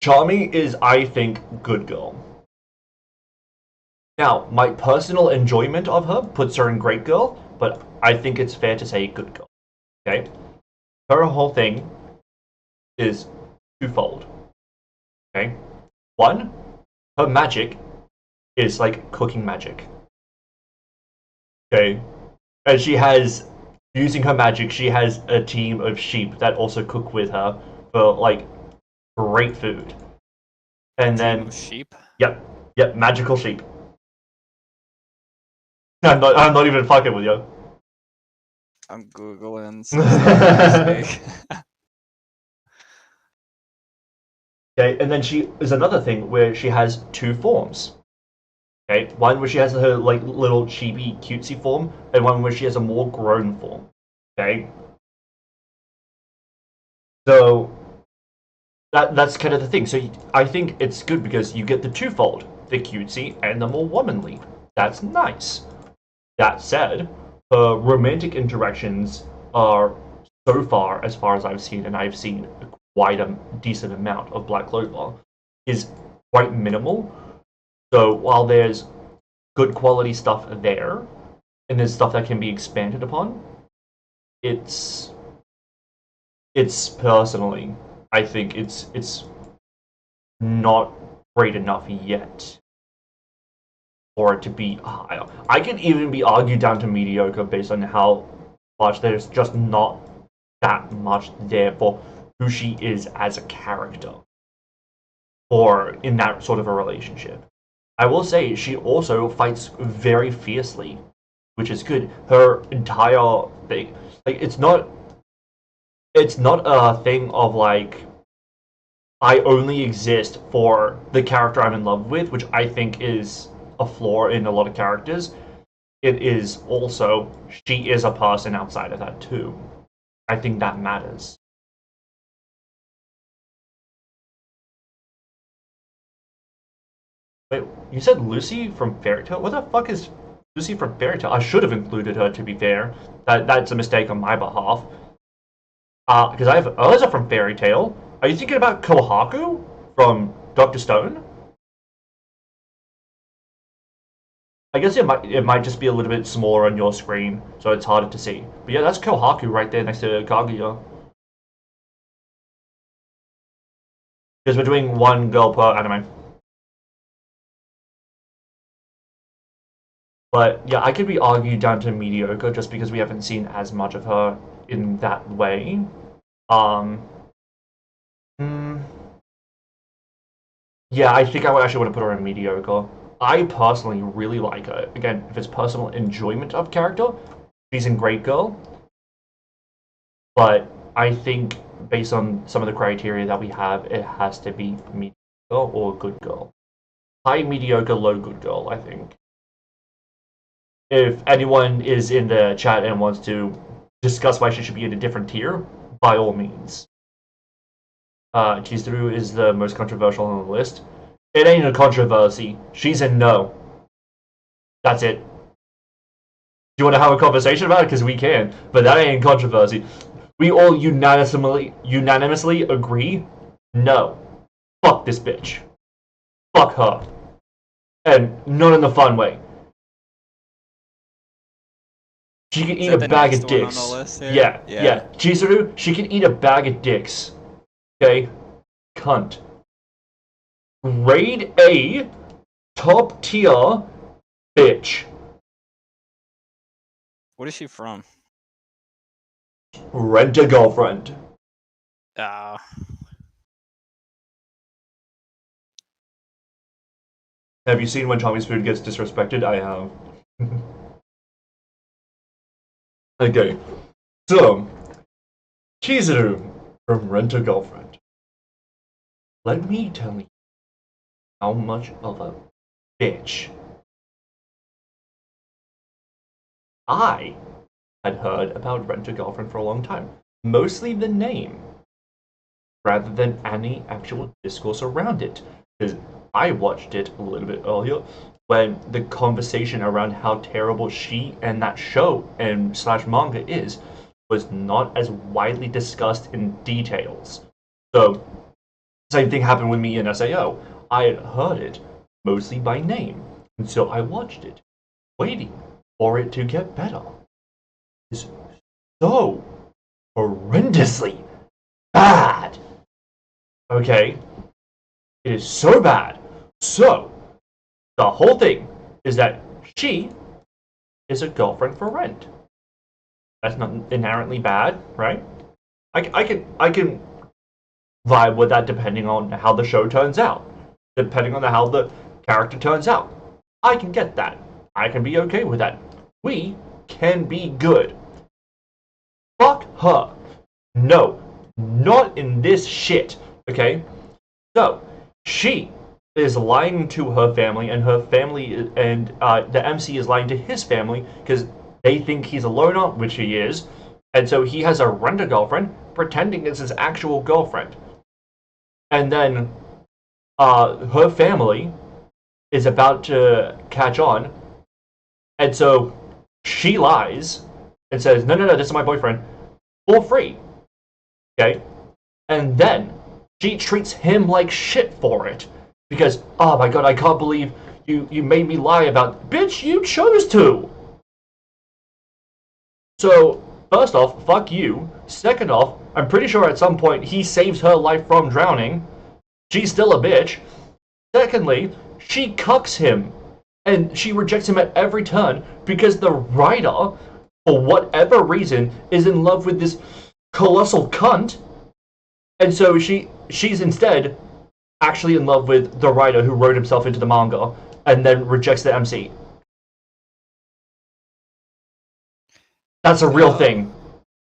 Charmy is, I think, good girl. Now, my personal enjoyment of her puts her in great girl, but I think it's fair to say good girl. Okay? Her whole thing is twofold. Okay? One, her magic is like cooking magic. Okay? And she has, using her magic, she has a team of sheep that also cook with her for like great food. And then sheep. Yep, magical sheep. I'm not even fucking with you. I'm googling. So Okay, and then she is another thing where she has two forms. Okay, one where she has her like little chibi cutesy form, and one where she has a more grown form. Okay, so that's kind of the thing. So I think it's good because you get the twofold, the cutesy and the more womanly. That's nice. That said, her romantic interactions are so far as I've seen, and I've seen quite a decent amount of Black Clover, is quite minimal. So while there's good quality stuff there, and there's stuff that can be expanded upon, it's personally, I think it's not great enough yet for it to be higher. I can even be argued down to mediocre based on how much there's just not that much there for who she is as a character or in that sort of a relationship. I will say she also fights very fiercely, which is good. Her entire thing, like, it's not a thing of like I only exist for the character I'm in love with, which I think is a flaw in a lot of characters. It is also she is a person outside of that too. I think that matters. Wait, you said Lucy from Fairy Tail? What the fuck is Lucy from Fairy Tail? I should have included her, to be fair. That's a mistake on my behalf. Because I have Eliza from Fairy Tail. Are you thinking about Kohaku from Dr. Stone? I guess it might just be a little bit smaller on your screen, so it's harder to see. But yeah, that's Kohaku right there next to Kaguya. Because we're doing one girl per anime. But yeah, I could be argued down to mediocre just because we haven't seen as much of her in that way. Hmm. Yeah, I think I would actually want to put her in mediocre. I personally really like her. Again, if it's personal enjoyment of character, she's in Great Girl. But I think based on some of the criteria that we have, it has to be mediocre or good girl. High mediocre, low good girl, I think. If anyone is in the chat and wants to discuss why she should be in a different tier, by all means. Chizuru is the most controversial on the list. It ain't a controversy. She's in no. That's it. Do you want to have a conversation about it? Because we can. But that ain't controversy. We all unanimously agree, no. Fuck this bitch. Fuck her. And not in the fun way. She can eat a bag of dicks. Yeah. Chizuru, she can eat a bag of dicks. Okay? Cunt. Grade A, top tier, bitch. What is she from? Rent-A-Girlfriend. Ah. Have you seen when Tommy's food gets disrespected? I have. Okay. So, Chizuru from Rent-A-Girlfriend. Let me tell you how much of a bitch I had heard about Rent-A-Girlfriend for a long time. Mostly the name, rather than any actual discourse around it. Because I watched it a little bit earlier when the conversation around how terrible she and that show and slash manga is was not as widely discussed in details. So, same thing happened with me in SAO. I had heard it mostly by name, and so I watched it, waiting for it to get better. It's so horrendously bad. Okay? It is so bad. So, the whole thing is that she is a girlfriend for rent. That's not inherently bad, right? I can vibe with that depending on how the show turns out. Depending on how the character turns out. I can get that. I can be okay with that. We can be good. Fuck her. No. Not in this shit. Okay? So, she is lying to her family, and her family and the MC is lying to his family because they think he's a loner, which he is, and so he has a rent-a-girlfriend pretending it's his actual girlfriend. And then her family is about to catch on, and so she lies and says, no, this is my boyfriend, for free. Okay? And then she treats him like shit for it. Because, oh my god, I can't believe you made me lie about... Bitch, you chose to! So, first off, fuck you. Second off, I'm pretty sure at some point he saves her life from drowning. She's still a bitch. Secondly, she cucks him. And she rejects him at every turn because the writer, for whatever reason, is in love with this colossal cunt. And so she's instead actually in love with the writer who wrote himself into the manga and then rejects the MC. That's a real thing.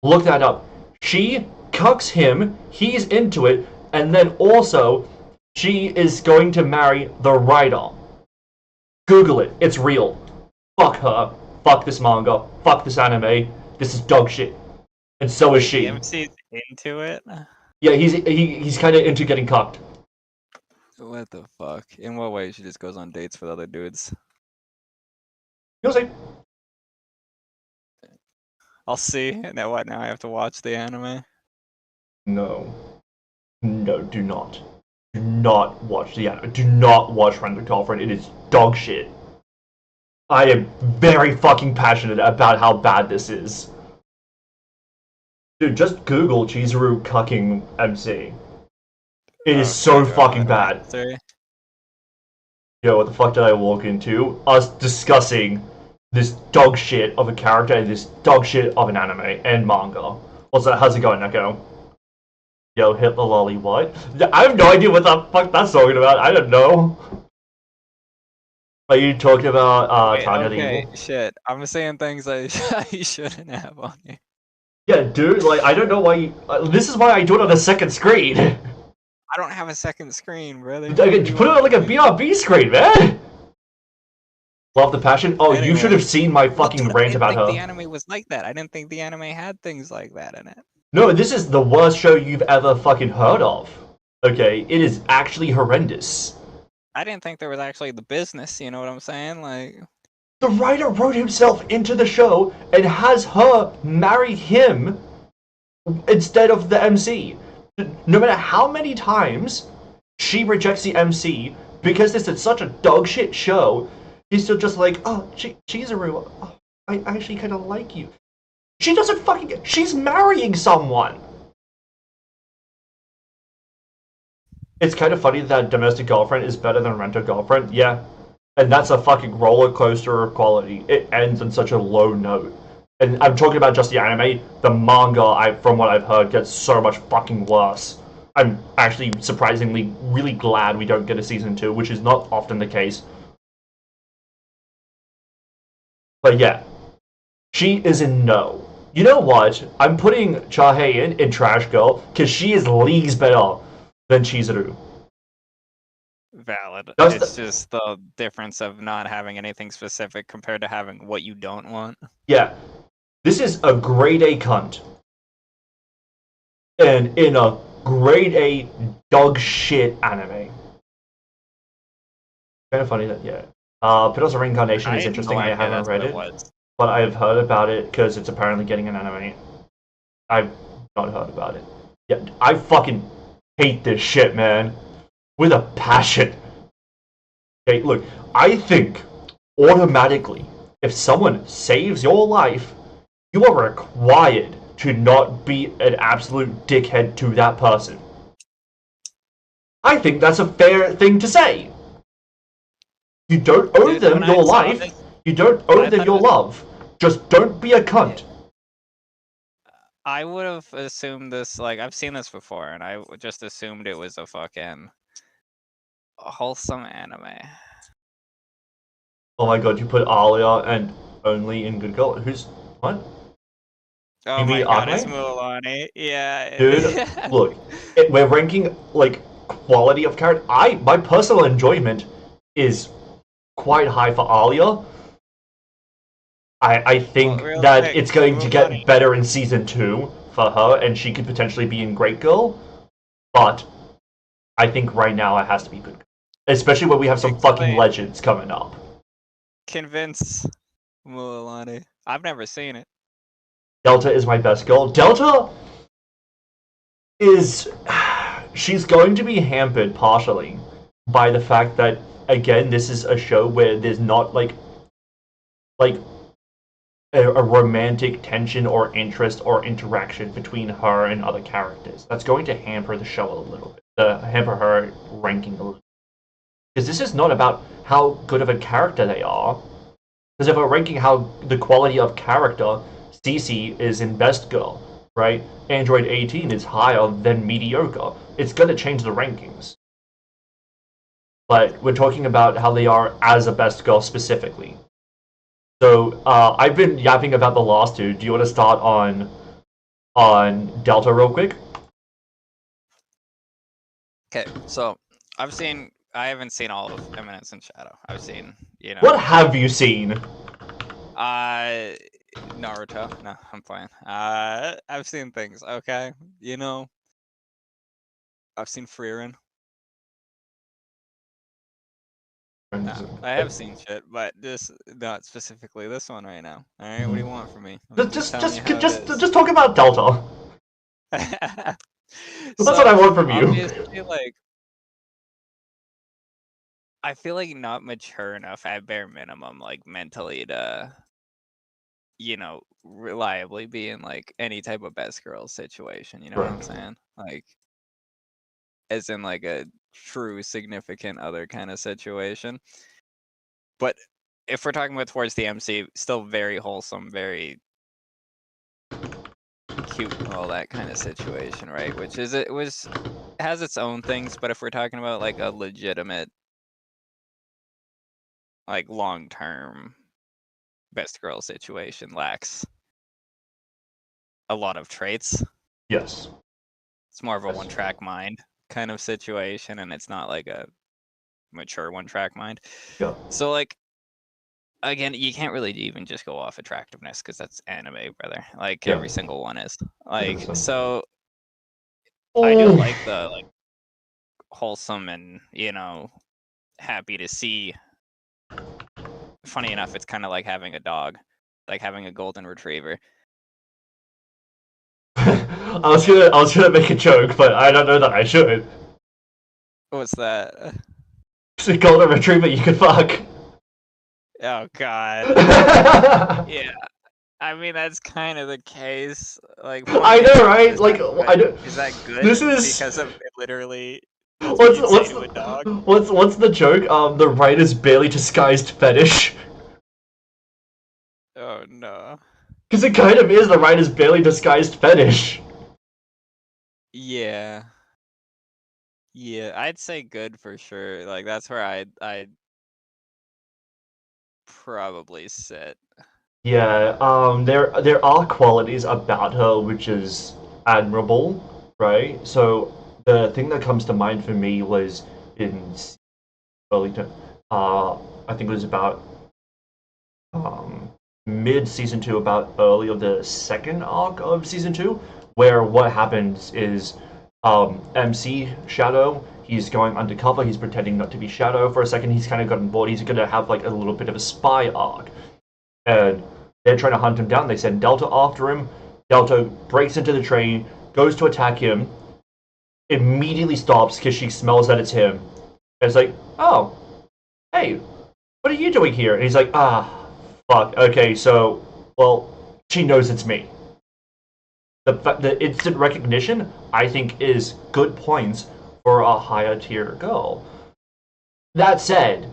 Look that up. She cucks him, he's into it, and then also she is going to marry the writer. Google it. It's real. Fuck her. Fuck this manga. Fuck this anime. This is dog shit. And so is she. The MC's into it? Yeah, he's kind of into getting cucked. What the fuck? In what way? She just goes on dates with other dudes. You'll see. I'll see. Now what? Now I have to watch the anime? No. No, do not. Do not watch the anime. Do not watch Rent a Girlfriend. It is dog shit. I am very fucking passionate about how bad this is. Dude, just Google Chizuru cucking MC. It is so fucking bad. Yo, what the fuck did I walk into? Us discussing this dog shit of a character and this dog shit of an anime and manga. What's that? How's it going, Neko? Yo, hit the lolly what? I have no idea what the fuck that's talking about. I don't know. Are you talking about Tanya the okay, Evil? shit. I'm saying things I shouldn't have on here. Yeah, dude, like, I don't know why you... this is why I do it on a second screen. I don't have a second screen, brother. Put it on like a BRB screen, man! Love the passion? Oh, Anyway. you should have seen my fucking rant about I didn't think her. the anime was like that. I didn't think the anime had things like that in it. No, this is the worst show you've ever fucking heard of. Okay, it is actually horrendous. I didn't think there was actually the business, you know what I'm saying? Like, The writer wrote himself into the show and has her marry him instead of the MC. No matter how many times she rejects the MC because this is such a dog shit show, he's still just like, oh, Chizuru, oh, I actually kind of like you. She doesn't fucking... She's marrying someone! It's kind of funny that Domestic Girlfriend is better than Rent a Girlfriend, yeah. And that's a fucking roller coaster of quality. It ends on such a low note. And I'm talking about just the anime. The manga, from what I've heard, gets so much fucking worse. I'm actually surprisingly really glad we don't get a season 2, which is not often the case. But yeah, she is in no. You know what? I'm putting Chahae in Trash Girl, because she is leagues better than Chizuru. valid. That's It's just the difference of not having anything specific compared to having what you don't want. Yeah. This is a grade A cunt. And in a grade A dog shit anime. Kind of funny that, yeah. Petals of Reincarnation is interesting. I haven't read it, but I've heard about it because it's apparently getting an anime. I've not heard about it. Yeah, I fucking hate this shit, man. With a passion. Okay, look, I think automatically, if someone saves your life, you are required to not be an absolute dickhead to that person. I think that's a fair thing to say. You don't owe them your life. You don't owe them your love. Just don't be a cunt. I would have assumed this, like, I've seen this before, and I just assumed it was a fucking wholesome anime. Oh my god, you put Alia and Only in Good Girl. Who's... what? Oh You my mean god, Agme? it's Mulan. Yeah. Dude, look, we're ranking, like, quality of character. My personal enjoyment is quite high for Alia. I think that it's going to get better in Season 2 for her, and she could potentially be in Great Girl. But I think right now it has to be Good Girl. Especially when we have some fucking legends coming up. Convince Mulan. I've never seen it. Delta is my best girl. Delta is... she's going to be hampered partially by the fact that, again, this is a show where there's not, like a romantic tension or interest or interaction between her and other characters. That's going to hamper the show a little bit. Hamper her ranking a little bit. Because this is not about how good of a character they are. Because if we're ranking how the quality of character, Cece is in Best Girl, right? Android 18 is higher than Mediocre. It's going to change the rankings. But we're talking about how they are as a Best Girl specifically. So, I've been yapping about the last two. Do you want to start on Delta real quick? Okay, so I haven't seen all of Eminence in Shadow. I've seen, you know. What have you seen? Naruto. No, I'm fine. I've seen things, okay? You know. I've seen Frieren. No, I have seen shit, but not specifically this one right now. All right, what do you want from me? Just talk about Delta. That's what I want from you. Obviously, like, I feel like not mature enough at bare minimum, like mentally to, reliably be in like any type of best girl situation. You know what I'm Right. saying? Like, as in like a true significant other kind of situation. But if we're talking about towards the MC, still very wholesome, very cute, and all that kind of situation, right? Which is has its own things, but if we're talking about like a legitimate, like long term best girl situation, lacks a lot of traits. Yes. It's more of a Yes. one-track mind kind of situation, and it's not like a mature one-track mind. Yeah. So like, again, you can't really even just go off attractiveness because that's anime, brother. Like Yeah. every single one is. Like 100%. so, I do Oh. like the like wholesome and happy to see. Funny enough, it's kind of like having a dog, like having a golden retriever. I was gonna make a joke, but I don't know that I should. What's that? It's a golden retriever you can fuck. Oh God. Yeah. I mean, that's kind of the case. Like, I know, right? Like, I don't. Is that good? This is because of it literally. what's you'd what's say to a dog? what's the joke? The writer's barely disguised fetish. Oh no. Because it kind of is the writer's barely disguised fetish. Yeah. Yeah, I'd say good for sure. Like that's where I'd probably sit. Yeah, there are qualities about her which is admirable, right? So the thing that comes to mind for me was in early, I think it was about mid season two, about early of the second arc of season two, where what happens is MC Shadow, he's going undercover, he's pretending not to be Shadow for a second, he's kind of gotten bored, he's gonna have like a little bit of a spy arc. And they're trying to hunt him down. They send Delta after him. Delta breaks into the train, goes to attack him, immediately stops because she smells that it's him. And it's like, oh, hey, what are you doing here? And he's like, ah, fuck. Okay, so, well, she knows it's me. The instant recognition, I think, is good points for a higher tier girl. That said,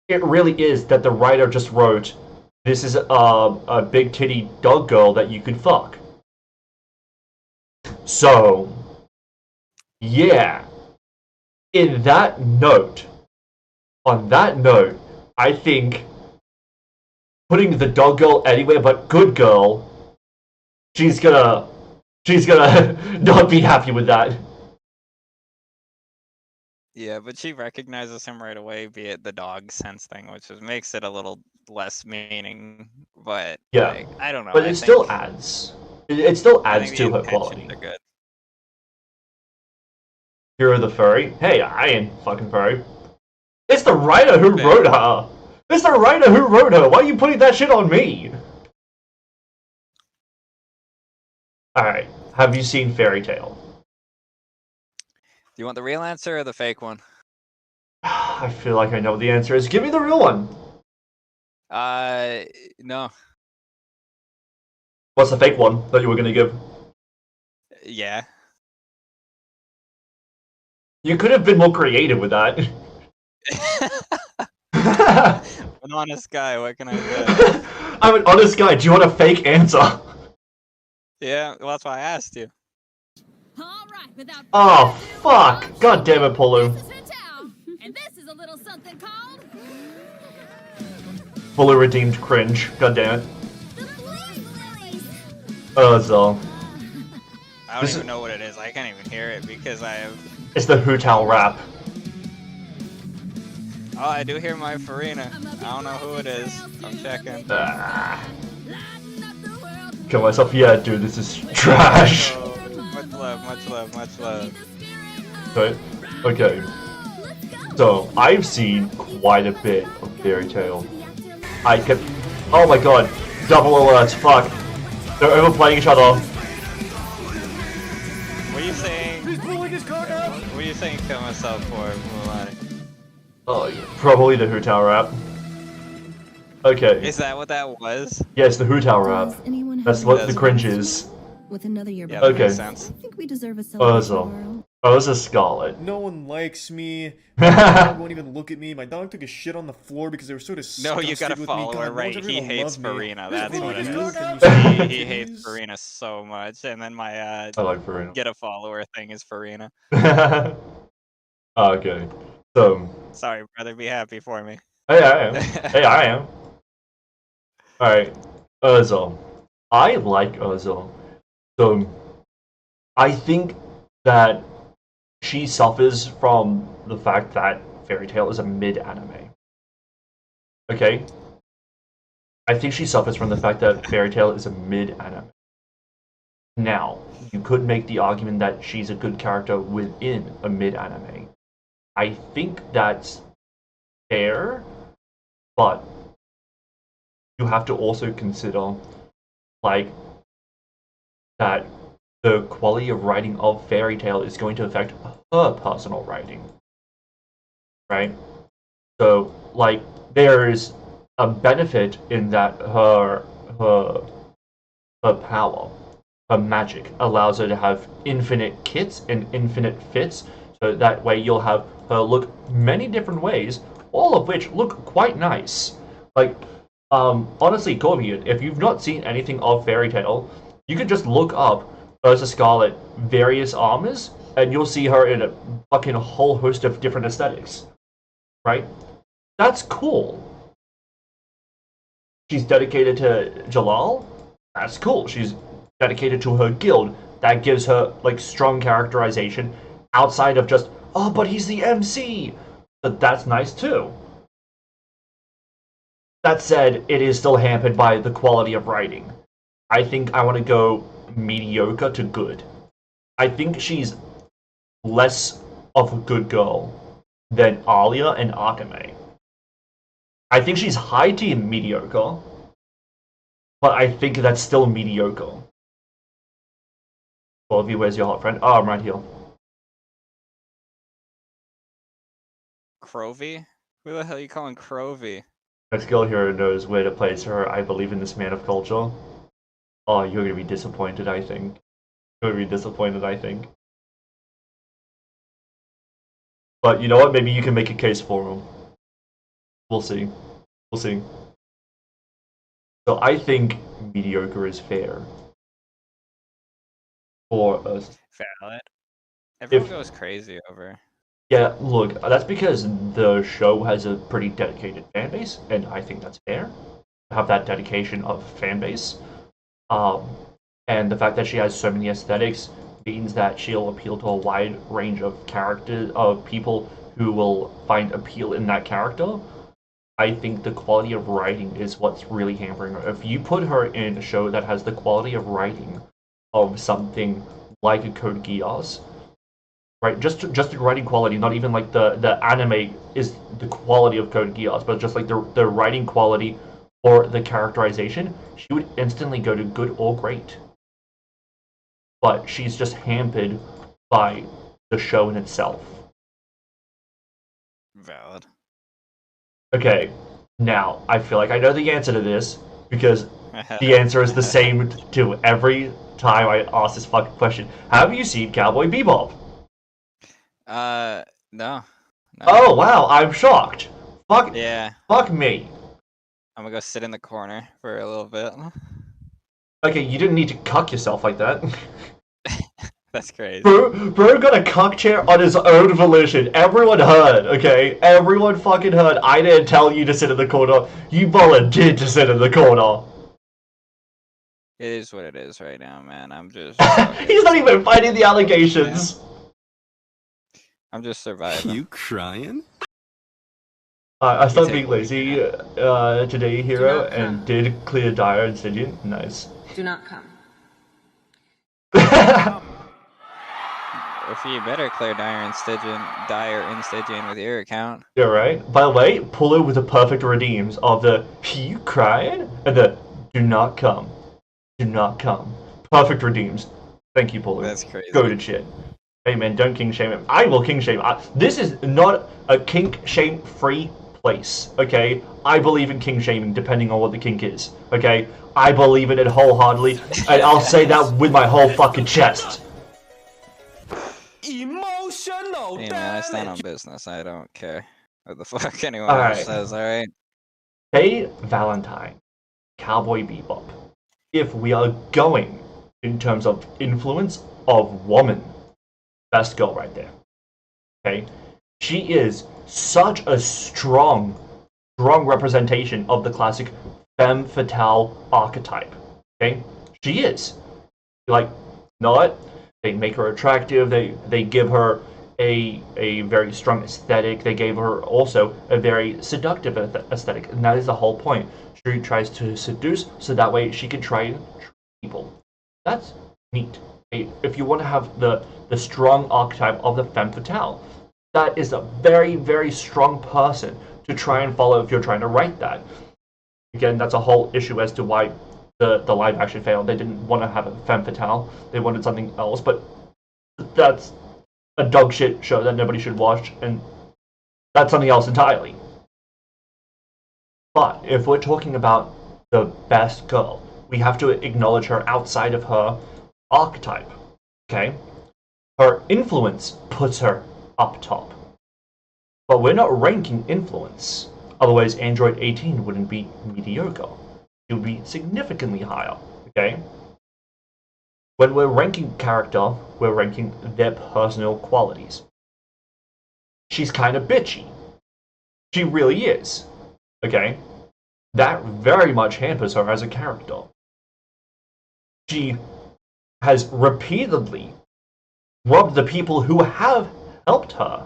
it really is that the writer just wrote, this is a big titty dog girl that you could fuck. So, yeah. On that note, I think putting the dog girl anywhere but good girl, she's gonna not be happy with that. Yeah, but she recognizes him right away, be it the dog sense thing, which makes it a little less meaning. But Yeah. like, I don't know. But I it think, still adds. It still I adds think to the her quality. intentions are good. Hero the furry. Hey, I ain't fucking furry. It's the writer who Okay. wrote her. It's the writer who wrote her. Why are you putting that shit on me? Alright. Have you seen Fairy Tale? Do you want the real answer or the fake one? I feel like I know what the answer is. Give me the real one. No. What's the fake one that you were gonna give? Yeah. You could have been more creative with that. An honest guy. What can I say? I'm an honest guy. Do you want a fake answer? Yeah, well, that's why I asked you. All right, without Oh, further ado, fuck. God damn it, Polu. This is her town, and this is a little something called Fully redeemed cringe. God damn it. the Lilies. Oh, that's all. I don't This even is- know what it is. I can't even hear it because I have. It's the Hootal rap. Oh, I do hear my Farina. I don't know who it is. I'm checking. Ah. Lighten up the world. Kill myself. Yeah, dude, this is trash. Oh, much love, much love, much love. Right? Okay. So, I've seen quite a bit of Fairy Tale. I kept. Oh my god. Double alerts. Fuck. They're overplaying each other. What are you saying? He's pulling his coat up. What are you saying? Kill myself for, Mulani? Oh, yeah. Probably the Hootao rap. Okay. Is that what that was? Yeah, it's the Hootao Does rap. anyone have That's any what the That's cringe feelings is. for me? With another year Yeah, behind that makes Okay. us, sense. I think we deserve a celebration of Urza. our own. Urza Scarlet. No one likes me. My dog won't even look at me. My dog took a shit on the floor because they were so disgusted No, you gotta with me. follow God, her, no right? one's ever He gonna hates love me. Farina, This that's what it Farina, is. can you see my He hates titties? Farina so much, and then my I like Farina. get a follower thing is Farina. Okay. So, Sorry, brother, be happy for me. hey, I am. Hey, I am. Alright. Urza. I like Urza. So, I think that she suffers from the fact that Fairy Tail is a mid-anime. Okay? I think she suffers from the fact that Fairy Tail is a mid-anime. Now, you could make the argument that she's a good character within a mid-anime. I think that's fair, but you have to also consider, like, that the quality of writing of Fairy Tail is going to affect her personal writing. Right? So, like, there's a benefit in that her power, her magic, allows her to have infinite kits and infinite fits. So that way you'll have her look many different ways, all of which look quite nice. Like, honestly, Corby, if you've not seen anything of Fairy Tail, you could just look up Ursa Scarlet various armors, and you'll see her in a fucking whole host of different aesthetics. Right? That's cool. She's dedicated to Jalal. That's cool. She's dedicated to her guild. That gives her like strong characterization outside of just, oh, but he's the MC. But that's nice too. That said, it is still hampered by the quality of writing. I think I want to go mediocre to good. I think she's less of a good girl than Alia and Akame. I think she's high team mediocre, but I think that's still mediocre. All of you, where's your hot friend? Oh, I'm right here. Crovy? Who the hell are you calling Crovy? Next girl here knows where to place her. I believe in this man of culture. Oh, you're gonna be disappointed, I think. You're gonna be disappointed, I think. But you know what? Maybe you can make a case for him. We'll see. We'll see. So I think mediocre is fair for us. Valid. Everyone If- goes crazy over. Yeah, look, that's because the show has a pretty dedicated fan base, and I think that's fair. To have that dedication of fan base. And the fact that she has so many aesthetics means that she'll appeal to a wide range of characters, of people who will find appeal in that character. I think the quality of writing is what's really hampering her. If you put her in a show that has the quality of writing of something like a Code Geass, right? Just the writing quality, not even like the anime is the quality of Code Geass, but just like the writing quality or the characterization, she would instantly go to good or great. But she's just hampered by the show in itself. Valid. Okay, now I feel like I know the answer to this because the answer is the same to every time I ask this fucking question. Have you seen Cowboy Bebop? No. No. Oh wow, I'm shocked. Fuck, Yeah. fuck me. I'm gonna go sit in the corner for a little bit. Okay, you didn't need to cuck yourself like that. That's crazy. Bro got a cuck chair on his own volition. Everyone heard, okay? Everyone fucking heard. I didn't tell you to sit in the corner. You volunteered to sit in the corner. It is what it is right now, man. I'm just. He's not even fighting the allegations. I'm just surviving. You crying? I stopped take being what we lazy can. today, Hero, not and come. did clear Dire and Stygian. Nice. Do not come. If you better clear Dire and Stygian with your account. You're right. By the way, Pullo with the perfect redeems of the you crying and the do not come. Do not come. Perfect redeems. Thank you, Pullo. That's crazy. Goated shit. Hey man, don't king shame him. I will king shame. This is not a kink shame free place. Okay, I believe in king shaming depending on what the kink is. Okay, I believe in it wholeheartedly, and I'll say that with my whole fucking chest. Emotional Hey man, I stand on damage. business. I don't care what the fuck anyone All else right. says. All right. Hey Valentine, Cowboy Bebop. If we are going in terms of influence of woman, best girl right there. Okay, she is such a strong representation of the classic femme fatale archetype. Okay, she is like not. They make her attractive. They give her a very strong aesthetic. They gave her also a very seductive aesthetic, and that is the whole point. She tries to seduce so that way she can try and trick people. That's neat. If you want to have the strong archetype of the femme fatale, that is a very strong person to try and follow if you're trying to write that. Again, that's a whole issue as to why the live action failed. They didn't want to have a femme fatale. They wanted something else, but that's a dog shit show that nobody should watch, and that's something else entirely. But if we're talking about the best girl, we have to acknowledge her outside of her archetype. Okay? Her influence puts her up top. But we're not ranking influence. Otherwise, Android 18 wouldn't be mediocre. It would be significantly higher. Okay? When we're ranking character, we're ranking their personal qualities. She's kind of bitchy. She really is. Okay? That very much hampers her as a character. She has repeatedly robbed the people who have helped her.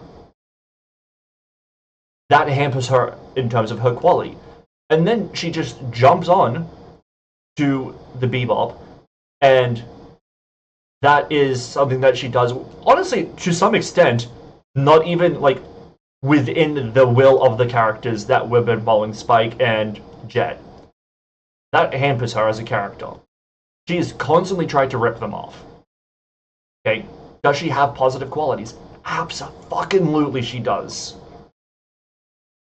That hampers her in terms of her quality. And then she just jumps on to the Bebop, and that is something that she does, honestly, to some extent, not even like within the will of the characters that we've been following, Spike and Jet. That hampers her as a character. She's constantly tried to rip them off. Okay, does she have positive qualities? Absolutely, she does.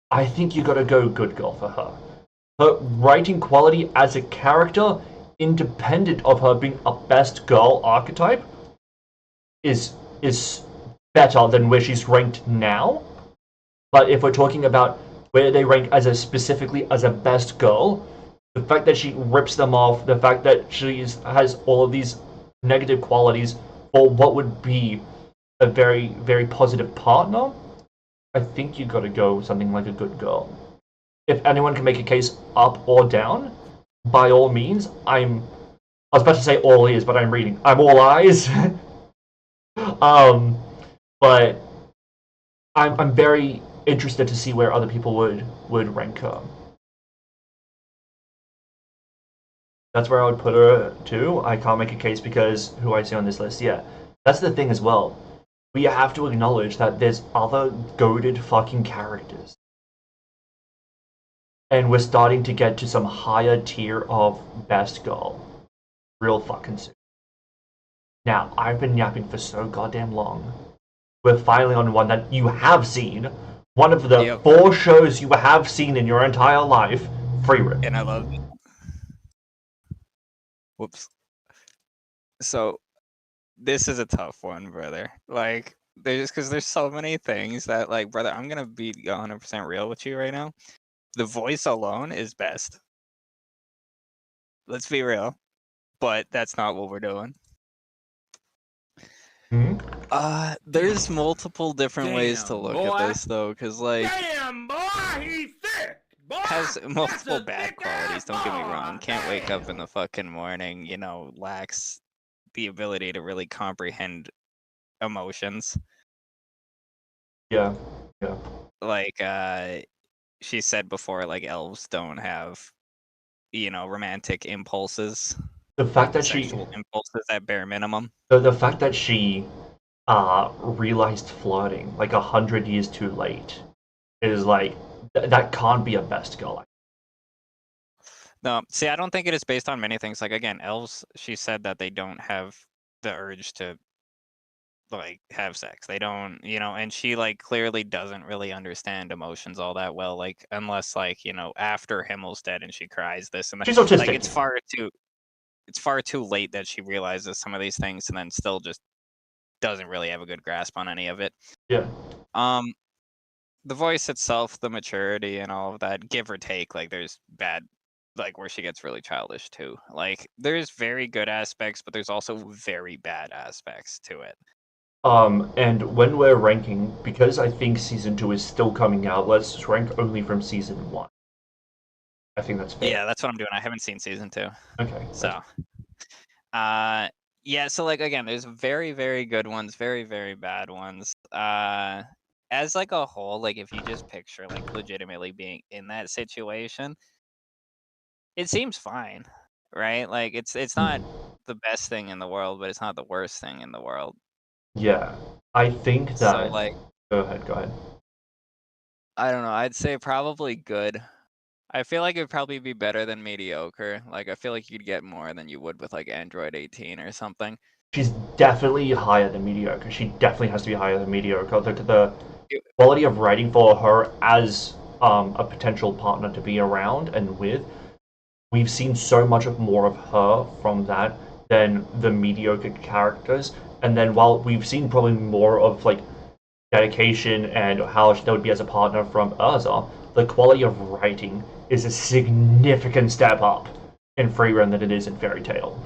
I think you gotta go good girl for her. Her writing quality as a character, independent of her being a best girl archetype, is better than where she's ranked now. But if we're talking about where they rank as a specifically as a best girl, the fact that she rips them off, the fact that she has all of these negative qualities for what would be a very positive partner, I think you got to go something like a good girl. If anyone can make a case up or down, by all means, I was about to say all ears, but I'm reading. I'm all eyes. But I'm very interested to see where other people would rank her. That's where I would put her too. I can't make a case because who I see on this list. Yeah, that's the thing as well. We have to acknowledge that there's other goated fucking characters. And we're starting to get to some higher tier of best girl. Real fucking soon. Now, I've been yapping for so goddamn long. We're finally on one that you have seen. One of the 4 shows you have seen in your entire life. Free Rip. And I love it. Whoops. So, this is a tough one, brother. Like, there's so many things that, like, brother, I'm gonna be 100% real with you right now. The voice alone is best. Let's be real. But that's not what we're doing. There's multiple different ways to look at this, though, because, like, Damn, boy, he's thick. Boy, has multiple that's a bad thick qualities, ass don't get me boy. wrong. Can't wake up in the fucking morning, lacks the ability to really comprehend emotions. Yeah. Like, she said before, like, elves don't have, romantic impulses. The fact that sexual impulses at bare minimum. the fact that she realized flirting like 100 years too late is like that can't be a best girl. No, see, I don't think it is based on many things. Like, again, elves, she said that they don't have the urge to like have sex. They don't, and she like clearly doesn't really understand emotions all that well, like unless like, after Himmel's dead and she cries this and that. She's autistic. Like it's far too late that she realizes some of these things and then still just doesn't really have a good grasp on any of it. Yeah. The voice itself, the maturity and all of that, give or take, like there's bad, like where she gets really childish too. Like there's very good aspects, but there's also very bad aspects to it. And when we're ranking, because I think season 2 is still coming out, let's rank only from season 1. I think that's fair. Yeah, that's what I'm doing. I haven't seen season 2. Okay. So, yeah, so like again, there's very, very good ones, very, very bad ones. As like a whole, like if you just picture like legitimately being in that situation, it seems fine, right? Like it's not the best thing in the world, but it's not the worst thing in the world. Yeah. I think that. So like, Go ahead. I don't know. I'd say probably good. I feel like it'd probably be better than mediocre. Like I feel like you'd get more than you would with like Android 18 or something. She's definitely higher than mediocre. She definitely has to be higher than mediocre. The quality of writing for her as a potential partner to be around and with, we've seen so much more of her from that than the mediocre characters. And then while we've seen probably more of like dedication and how that would be as a partner from Urza, the quality of writing is a significant step up in Free Run than it is in Fairy Tail.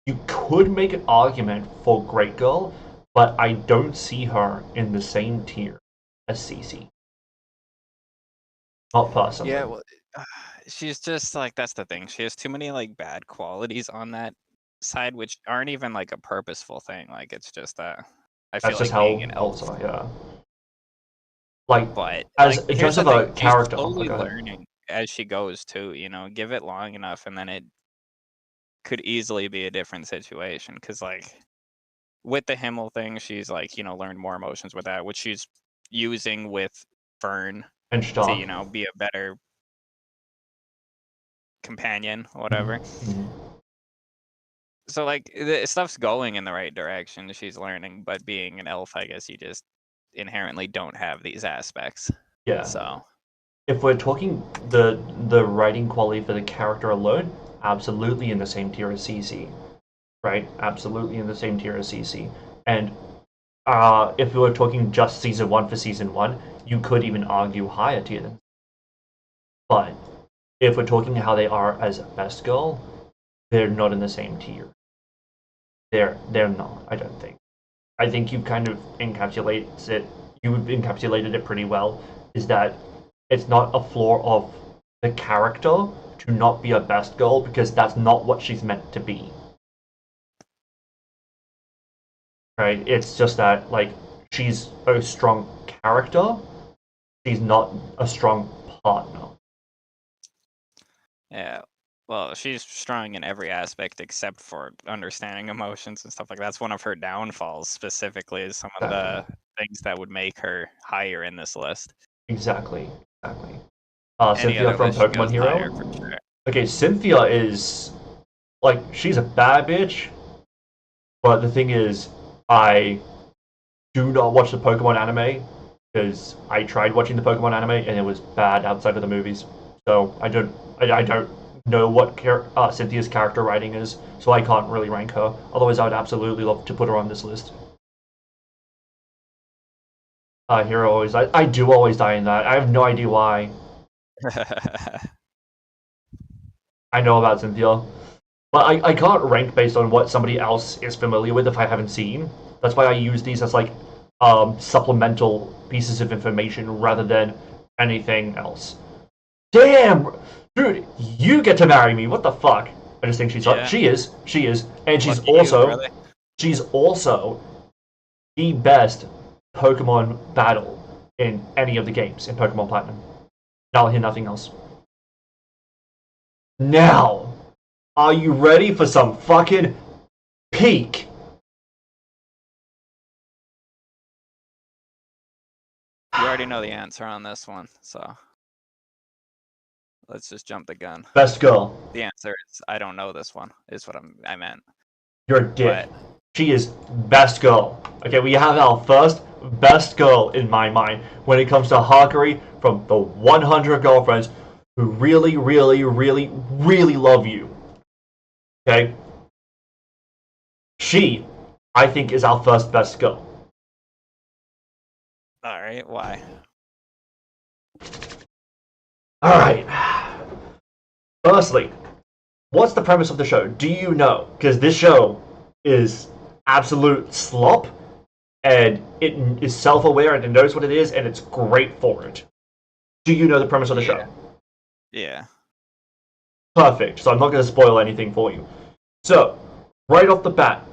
You could make an argument for Great Girl, but I don't see her in the same tier as Cece. Not personally. Yeah, well, she's just like, that's the thing. She has too many like bad qualities on that side, which aren't even like a purposeful thing. Like it's just I feel That's just like being an how elf. elves are, yeah. Like, But as like, in here's terms the of a thing, she's character, slowly go ahead. learning as she goes too. Give it long enough, and then it could easily be a different situation. Because like with the Himmel thing, she's like learned more emotions with that, which she's using with Fern And to stuff. be a better companion, whatever. Mhm. So like the stuff's going in the right direction. She's learning, but being an elf, I guess you just inherently don't have these aspects. Yeah. So If we're talking the writing quality for the character alone, absolutely in the same tier as CC, right? Absolutely in the same tier as CC. And if we were talking just season 1 for season 1, you could even argue higher tier than. But if we're talking how they are as a best girl, they're not in the same tier. They're not. I don't think. I think you've kind of encapsulated it. You've encapsulated it pretty well. Is that it's not a flaw of the character to not be a best girl because that's not what she's meant to be. Right? It's just that like she's a strong character. She's not a strong partner. yeah. Well, she's strong in every aspect except for understanding emotions and stuff like that. That's one of her downfalls specifically, is some of the things that would make her higher in this list. Exactly. Any Cynthia other from list, she Pokemon goes Hero. higher for sure. Okay, Cynthia is like she's a bad bitch, but the thing is, I do not watch the Pokemon anime because I tried watching the Pokemon anime and it was bad outside of the movies. So I don't know what Cynthia's character writing is, so I can't really rank her. Otherwise, I would absolutely love to put her on this list. Hero always I do always die in that. I have no idea why. I know about Cynthia. But I can't rank based on what somebody else is familiar with if I haven't seen. That's why I use these as like supplemental pieces of information rather than anything else. Damn, dude, you get to marry me. What the fuck? I just think she's Yeah. she is, and she's Lucky you, also brother. she's also the best Pokemon battle in any of the games in Pokemon Platinum. I'll hear nothing else. Now, are you ready for some fucking peak? You already know the answer on this one, so let's just jump the gun. Best girl. The answer is I don't know this one. Is what I meant. You're a dick. But she is best girl. Okay, we have our first best girl in my mind when it comes to Hakari from the 100 girlfriends who really, really, really, really love you. Okay? She, I think, is our first best girl. Alright, why? Alright. Firstly, what's the premise of the show? Do you know? Because this show is absolute slop, and it is self-aware and it knows what it is, and it's great for it. Do you know the premise of the show? Yeah. Perfect. So I'm not going to spoil anything for you. So, right off the bat,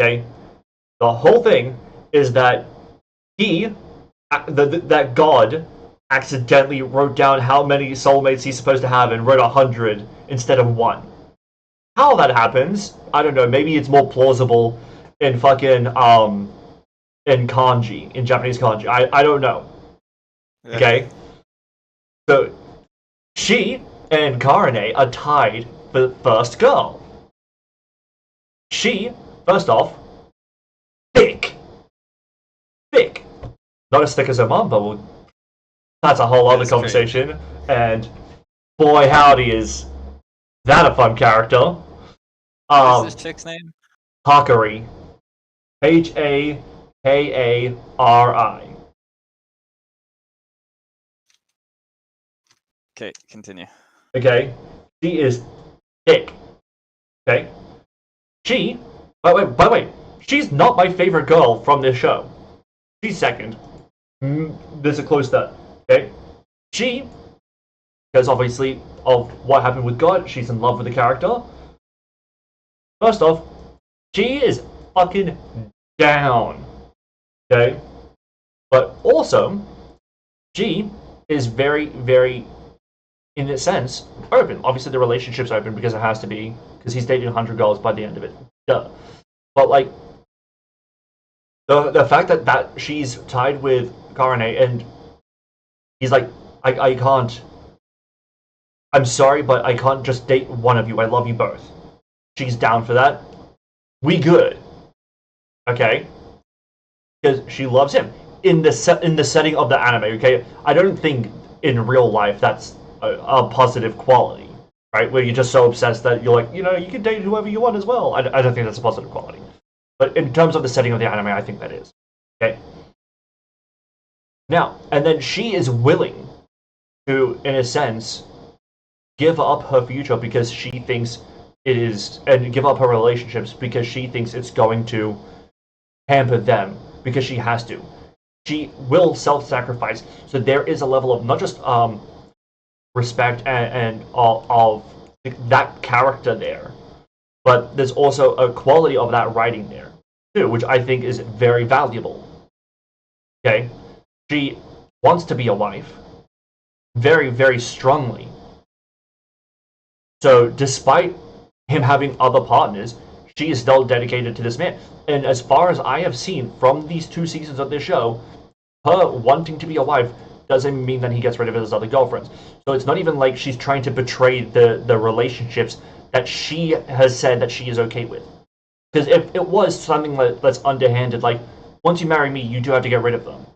okay, the whole thing is that that God accidentally wrote down how many soulmates he's supposed to have and wrote 100 instead of 1. How that happens, I don't know. Maybe it's more plausible in fucking in kanji, in Japanese kanji. I don't know. Okay, so she and Karane are tied for first girl. She, first off, thick, not as thick as her mom, but that's a whole other conversation. And boy, howdy, is that a fun character. What's this chick's name? Hakari. Hakari. Okay, continue. Okay? She is thick. Okay? By the way, she's not my favorite girl from this show. She's second. There's a close third. Okay? She, because obviously of what happened with God, she's in love with the character. First off, she is fucking down. Okay? But also, she is very, very, in a sense, open. Obviously, the relationship's open because it has to be, because he's dating 100 girls by the end of it. Duh. But, like, the fact that she's tied with Karane and he's like, I can't. I'm sorry, but I can't just date one of you. I love you both. She's down for that. We good. Okay? Because she loves him. In the setting of the anime, okay? I don't think in real life that's a positive quality, right? Where you're just so obsessed that you're like, you know, you can date whoever you want as well. I don't think that's a positive quality. But in terms of the setting of the anime, I think that is. Okay? Now, and then she is willing to, in a sense, give up her future because she thinks it is, and give up her relationships because she thinks it's going to hamper them, because she has to. She will self-sacrifice. So there is a level of not just respect and of that character there, but there's also a quality of that writing there too, which I think is very valuable. Okay, she wants to be a wife very, very strongly. So despite him having other partners, she is still dedicated to this man. And as far as I have seen from these 2 seasons of this show, her wanting to be a wife doesn't mean that he gets rid of his other girlfriends. So it's not even like she's trying to betray the relationships that she has said that she is okay with. Because if it was something that's underhanded, like, once you marry me, you do have to get rid of them.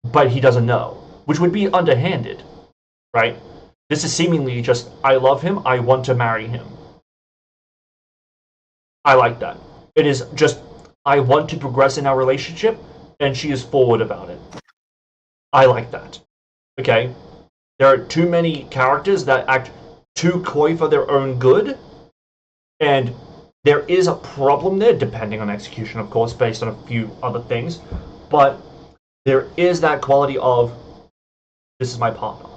But he doesn't know, which would be underhanded, right? This is seemingly just, I love him, I want to marry him. I like that. It is just, I want to progress in our relationship, and she is forward about it. I like that. Okay? There are too many characters that act too coy for their own good, and there is a problem there, depending on execution, of course, based on a few other things, but there is that quality of, this is my partner.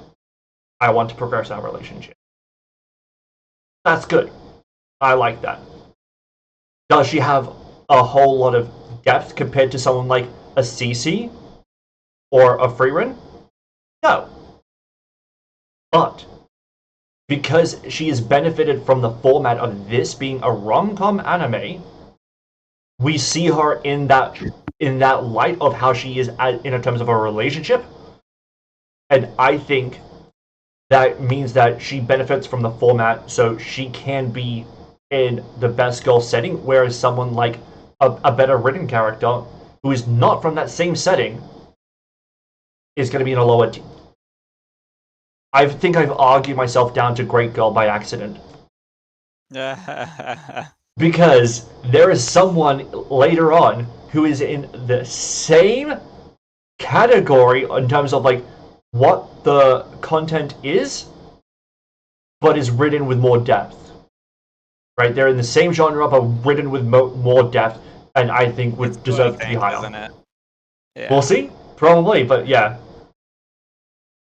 I want to progress our relationship. That's good. I like that. Does she have a whole lot of depth compared to someone like a CC or a Freerun? No. But because she has benefited from the format of this being a rom-com anime, we see her in that light of how she is in terms of a relationship, and I think that means that she benefits from the format, so she can be in the best girl setting, whereas someone like a better written character who is not from that same setting is going to be in a lower tier. I think I've argued myself down to great girl by accident. Because there is someone later on who is in the same category in terms of like what the content is, but is written with more depth. Right? They're in the same genre, but written with more depth, and I think would deserve to be higher. Isn't it? Yeah. We'll see, probably, but yeah.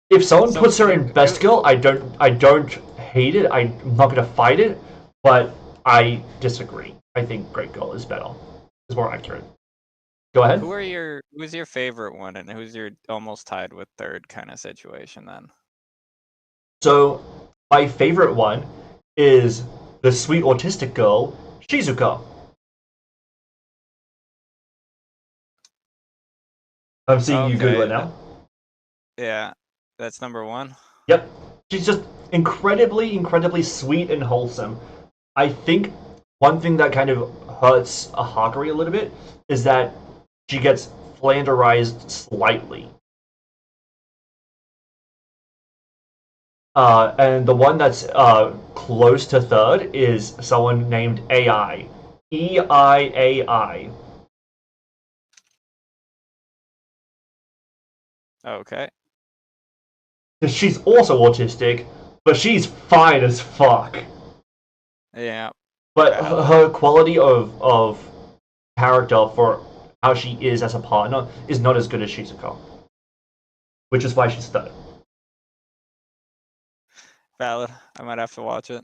If someone puts her in best girl, I don't hate it. I'm not gonna fight it, but I disagree. I think great girl is better. It's more accurate. Go ahead. Who's your favorite one, and who's your almost tied with third kind of situation then? So my favorite one is the sweet autistic girl, Shizuka. I'm seeing you Google it now. Yeah, that's number one. Yep. She's just incredibly sweet and wholesome. I think one thing that kind of hurts a Hakari a little bit is that she gets flanderized slightly. And the one that's close to third is someone named AI. EIAI. Okay. Because she's also autistic, but she's fine as fuck. Yeah. But her quality of character for how she is as a partner is not as good as Shizuka. Which is why she's third. Valid. I might have to watch it.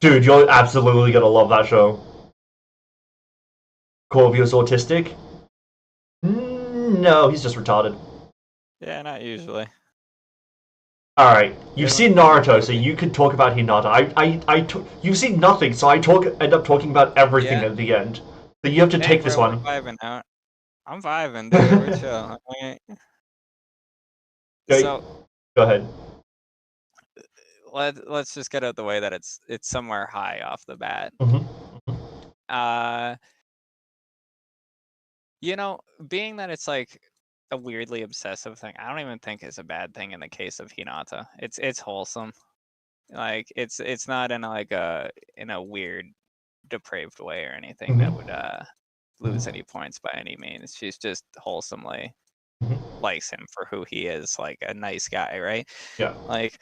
Dude, you're absolutely gonna love that show. Corvio's autistic? No, he's just retarded. Yeah, not usually. Alright, you've seen Naruto, so you can talk about Hinata. You've seen nothing, so I end up talking about everything at the end. So you have to take this one. I'm vibing, dude. We're chill. So, go ahead. Let's just get out the way that it's somewhere high off the bat. You know, being that it's like a weirdly obsessive thing, I don't even think it's a bad thing in the case of Hinata. It's wholesome. Like it's not in like a weird depraved way or anything that would lose any points by any means. She's just wholesomely likes him for who he is, like a nice guy, right? Yeah. Like,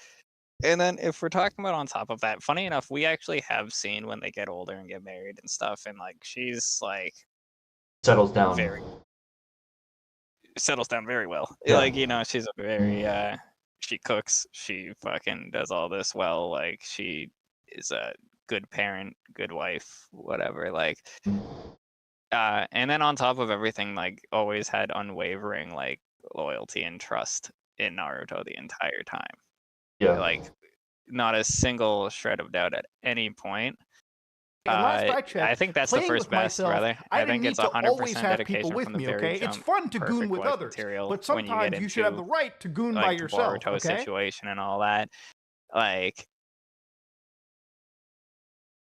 and then if we're talking about on top of that, funny enough, we actually have seen when they get older and get married and stuff, and like she's like settles down very well. Yeah. Like, you know, she's a very she cooks, she fucking does all this well, like she is a good parent, good wife, whatever, like and then on top of everything, like always had unwavering like loyalty and trust in Naruto the entire time. Yeah. Like not a single shred of doubt at any point. I think that's the first best, rather. I think it's 100% dedication from the very jump. It's fun to goon with others, but sometimes you should have the right to goon by yourself. The Boruto situation and all that. Like,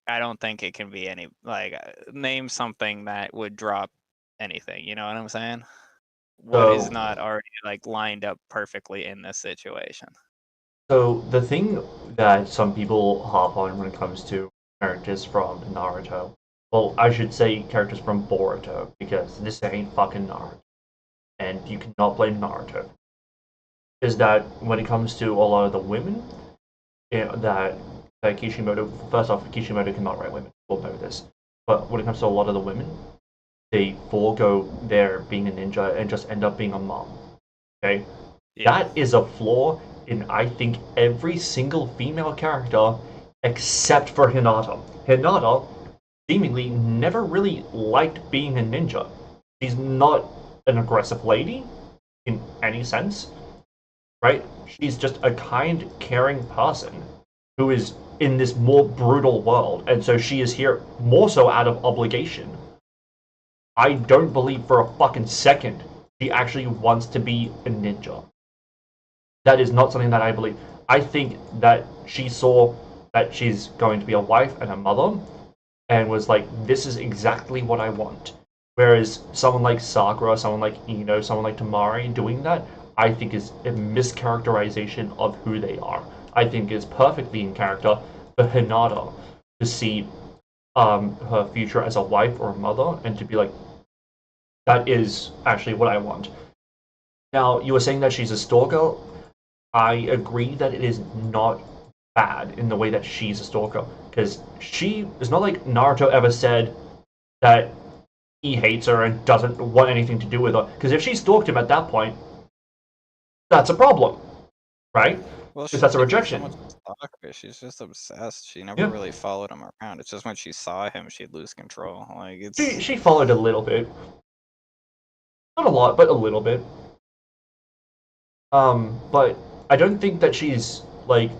I don't think it can be any like name something that would drop anything. You know what I'm saying? What is not already like lined up perfectly in this situation? So the thing that some people harp on when it comes to characters from Naruto, well, I should say characters from Boruto, because this ain't fucking Naruto, and you cannot blame Naruto, is that when it comes to a lot of the women, that Kishimoto, first off, Kishimoto cannot write women, we'll know this, but when it comes to a lot of the women, they forego their being a ninja and just end up being a mom, okay? Yeah. That is a flaw in, I think, every single female character except for Hinata. Hinata seemingly never really liked being a ninja. She's not an aggressive lady in any sense, right? She's just a kind, caring person who is in this more brutal world, and so she is here more so out of obligation. I don't believe for a fucking second she actually wants to be a ninja. That is not something that I believe. I think that she saw that she's going to be a wife and a mother, and was like, this is exactly what I want. Whereas someone like Sakura, someone like Ino, someone like Tamari doing that, I think is a mischaracterization of who they are. I think it's perfectly in character for Hinata to see her future as a wife or a mother and to be like, that is actually what I want. Now, you were saying that she's a stalker. I agree that it is not bad in the way that she's a stalker. Because it's not like Naruto ever said that he hates her and doesn't want anything to do with her. Because if she stalked him at that point, that's a problem. Right? Well, Because that's a so rejection. much stalker. She's just obsessed. She never Yeah. really followed him around. It's just when she saw him, she'd lose control. Like it's She followed a little bit. Not a lot, but a little bit. But I don't think that she's like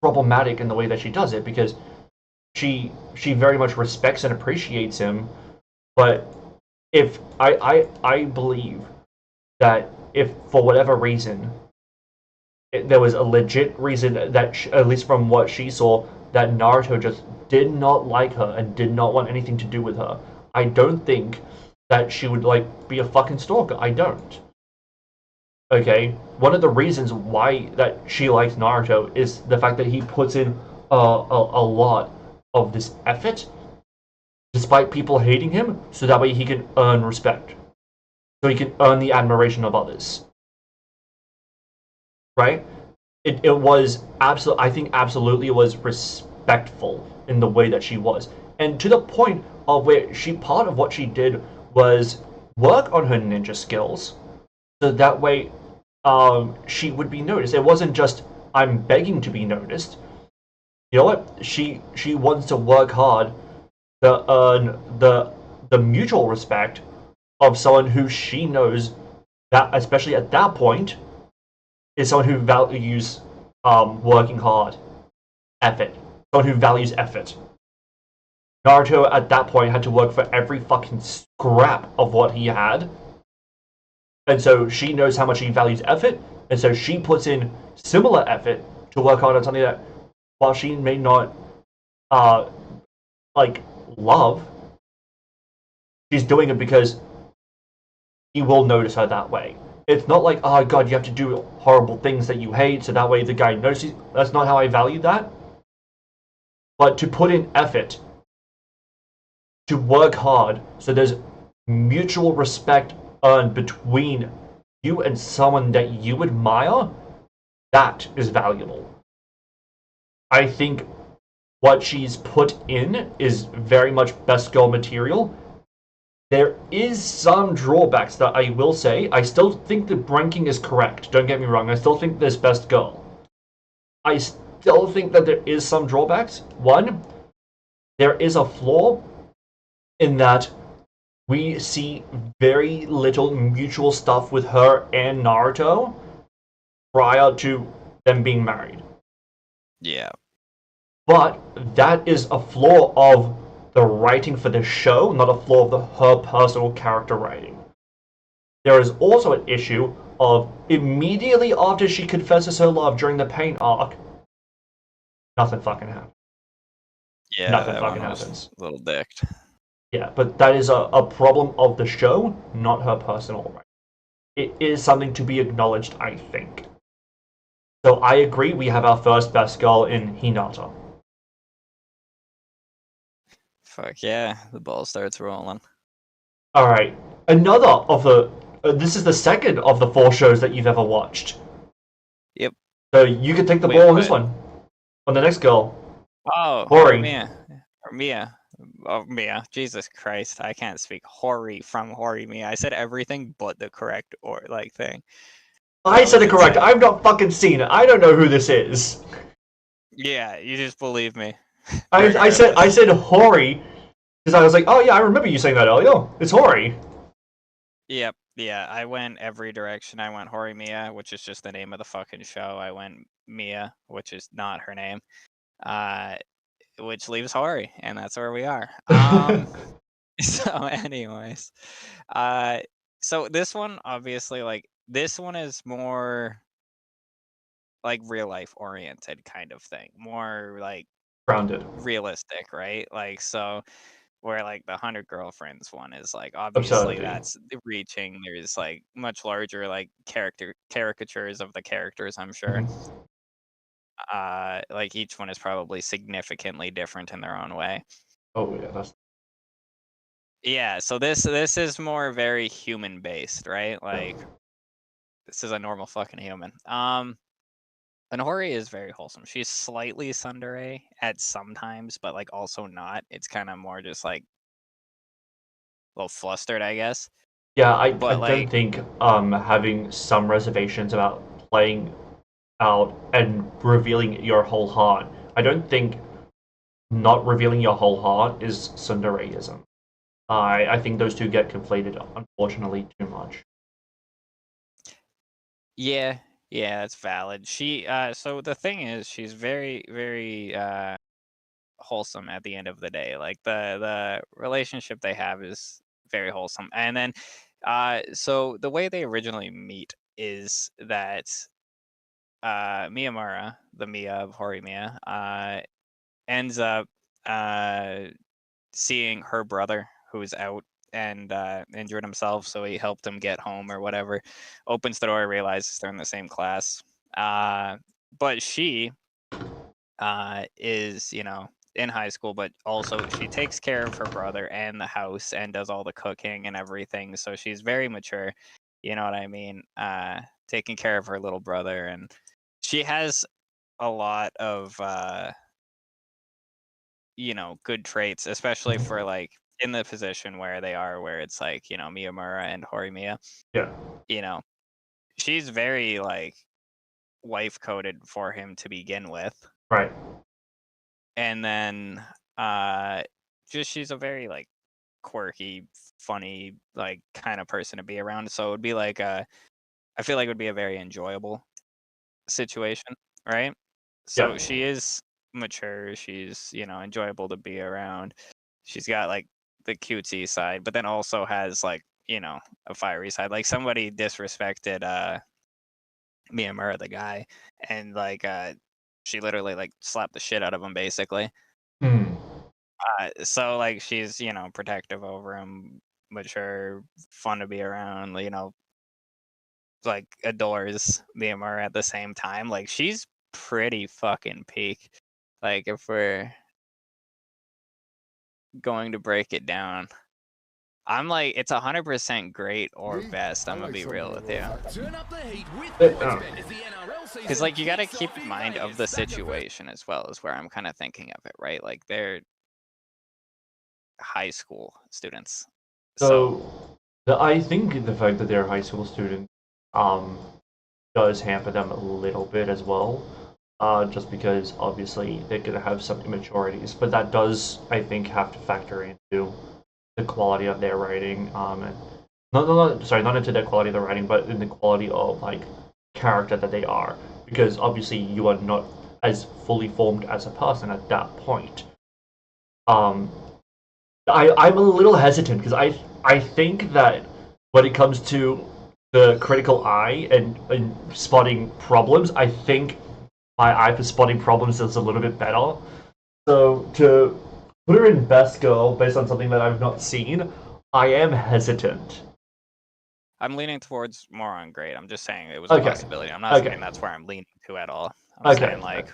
problematic in the way that she does it because she very much respects and appreciates him. But if I believe that if for whatever reason there was a legit reason that at least from what she saw that Naruto just did not like her and did not want anything to do with her, I don't think that she would like be a fucking stalker. I don't. Okay, one of the reasons why that she likes Naruto is the fact that he puts in a lot of this effort, despite people hating him, so that way he can earn respect, so he can earn the admiration of others. Right? It was absolutely, I think absolutely it was respectful in the way that she was, and to the point of where part of what she did was work on her ninja skills, so that way she would be noticed. It wasn't just I'm begging to be noticed. You know what? She wants to work hard to earn the mutual respect of someone who she knows that, especially at that point, is someone who values working hard, effort, someone who values effort. Naruto at that point had to work for every fucking scrap of what he had, and so she knows how much he values effort, and so she puts in similar effort to work hard on something that, while she may not uh like love, she's doing it because he will notice her that way. It's not like, oh god, you have to do horrible things that you hate so that way the guy notices. That's not how I value that. But to put in effort, to work hard, so there's mutual respect earned between you and someone that you admire, that is valuable. I think what she's put in is very much best girl material. There is some drawbacks that I will say. I still think the ranking is correct. Don't get me wrong. I still think there's best girl. I still think that there is some drawbacks. One, there is a flaw in that we see very little mutual stuff with her and Naruto prior to them being married. yeah. But that is a flaw of the writing for the show, not a flaw of her personal character writing. There is also an issue of immediately after she confesses her love during the pain arc, nothing fucking happens. Yeah, Nothing that fucking one was happens. a little dicked. Yeah, but that is a problem of the show, not her personal writing. It is something to be acknowledged, I think. So I agree, we have our first best girl in Hinata. Fuck yeah, the ball starts rolling. Alright, another of the... this is the second of the 4 shows that you've ever watched. Yep. So you can take the Wait, ball on this what? one. On the next girl. Oh, Hori. Mia. Oh, Mia. Jesus Christ, I can't speak. Hori from Hori Mia. I said everything but the correct thing. I That said was it correct. insane. I've not fucking seen it. I don't know who this is. Yeah, you just believe me. I said Hori because I was like, oh yeah, I remember you saying that earlier. It's Hori. Yep, yeah, I went every direction. I went Hori Mia, which is just the name of the fucking show. I went Mia, which is not her name. Which leaves Hori, and that's where we are. So anyways, so this one obviously this one is more like real life oriented kind of thing. More like Grounded. realistic, right? Like, so where like the 100 Girlfriends one is like obviously Absurdity. that's reaching. There's like much larger like caricatures of the characters, I'm sure. Like each one is probably significantly different in their own way. Oh yeah, that's Yeah, so this is more very human based, right? Like this is a normal fucking human. And Hori is very wholesome. She's slightly tsundere at some times, but like also not. It's kind of more just like a little flustered, I guess. yeah. I But don't like, think having some reservations about playing out and revealing your whole heart. I don't think not revealing your whole heart is tsundereism. I think those two get conflated, unfortunately, too much. yeah, that's valid. She so the thing is she's very, very wholesome at the end of the day. Like the relationship they have is very wholesome. And then so the way they originally meet is that Miyamura, the Mia of Horimiya, ends up seeing her brother who's out and injured himself, so he helped him get home or whatever. Opens the door, realizes they're in the same class. But she is, in high school, but also she takes care of her brother and the house and does all the cooking and everything. So she's very mature. You know what I mean? Taking care of her little brother, and she has a lot of good traits, especially for like in the position where they are, where it's like, Miyamura and Horimiya. Yeah. She's very like wife coded for him to begin with. Right. And then just she's a very like quirky, funny, like kind of person to be around. So it would be like I feel like it would be a very enjoyable situation, right? So Yeah. she is mature, she's, enjoyable to be around. She's got like the cutesy side, but then also has like, a fiery side. Like somebody disrespected Miyamura, the guy, and like she literally like slapped the shit out of him basically. So like she's, protective over him, mature, fun to be around, like adores Miyamura at the same time. Like she's pretty fucking peak. Like if we're going to break it down, I'm like it's 100% great or best. I'm gonna be real with you. Because like you got to keep in mind of the situation as well as where I'm kind of thinking of it, right? Like they're high school students. So I think the fact that they're high school students does hamper them a little bit as well. Just because obviously they're gonna have some immaturities, but that does, I think, have to factor into the quality of their writing. And not into the quality of the writing, but in the quality of like character that they are, because obviously you are not as fully formed as a person at that point. I'm a little hesitant because I think that when it comes to the critical eye and spotting problems, I think my eye for spotting problems is a little bit better. So to put her in best girl based on something that I've not seen, I am hesitant. I'm leaning towards more on great. I'm just saying it was a possibility. I'm not saying that's where I'm leaning to at all. I'm saying like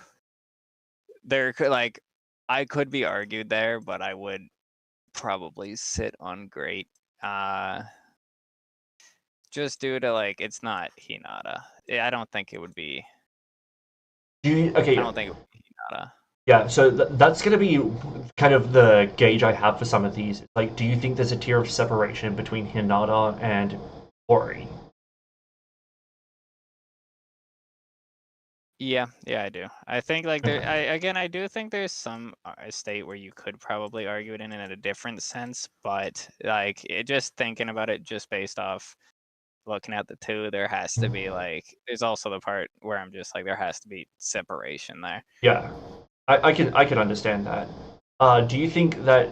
there could like I could be argued there, but I would probably sit on great. Just due to like it's not Hinata. I don't think it would be. I don't think it would be Hinata. Yeah, so that's going to be kind of the gauge I have for some of these. Like, do you think there's a tier of separation between Hinata and Hori? Yeah, I do. I think like there. I do think there's some state where you could probably argue it in a different sense, but like just thinking about it, just based off looking at the two, there has to be like. There's also the part where I'm just like there has to be separation there. Yeah, I can understand that. Do you think that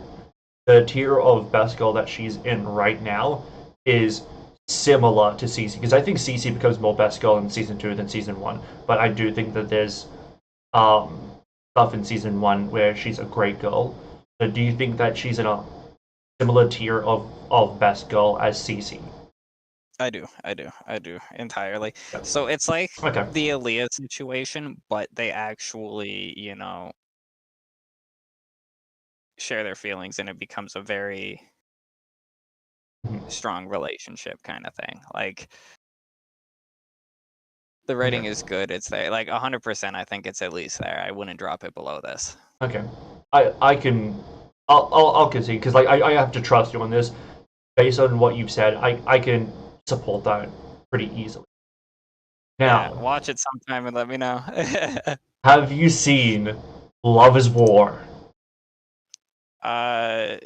the tier of best girl that she's in right now is similar to Cece? Because I think Cece becomes more best girl in season 2 than season 1, but I do think that there's stuff in season 1 where she's a great girl. So do you think that she's in a similar tier of best girl as Cece? I do entirely. So it's like the Aaliyah situation, but they actually, share their feelings, and it becomes a very strong relationship kind of thing. Like, the writing is good. It's there, like 100%. I think it's at least there. I wouldn't drop it below this. Okay, I'll concede because like I have to trust you on this. Based on what you've said, I can support that pretty easily. Now, watch it sometime and let me know. Have you seen Love is War? No.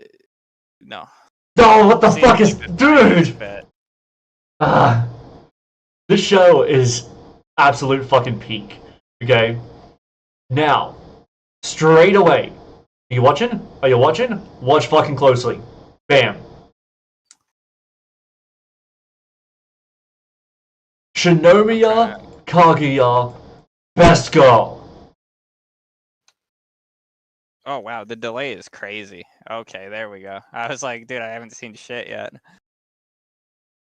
No, what the fuck is, dude? This show is absolute fucking peak. Okay, now straight away, are you watching? Are you watching? Watch fucking closely. Bam. Shinomiya Kaguya, best girl. Oh wow, the delay is crazy. Okay, there we go. I was like, dude, I haven't seen shit yet.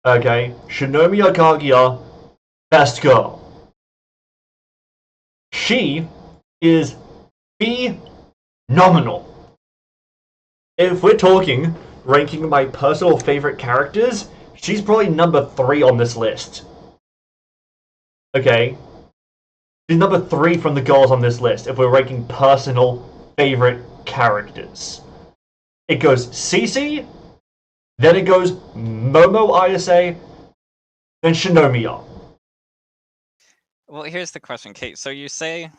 Okay, Shinomiya Kaguya, best girl. She is phenomenal. If we're talking ranking my personal favorite characters, she's probably number 3 on this list. Okay, she's number 3 from the girls on this list if we're ranking personal favorite characters. It goes Cece, then it goes Momo Ayase, then Shinomiya. Well, here's the question, Kate. So you say,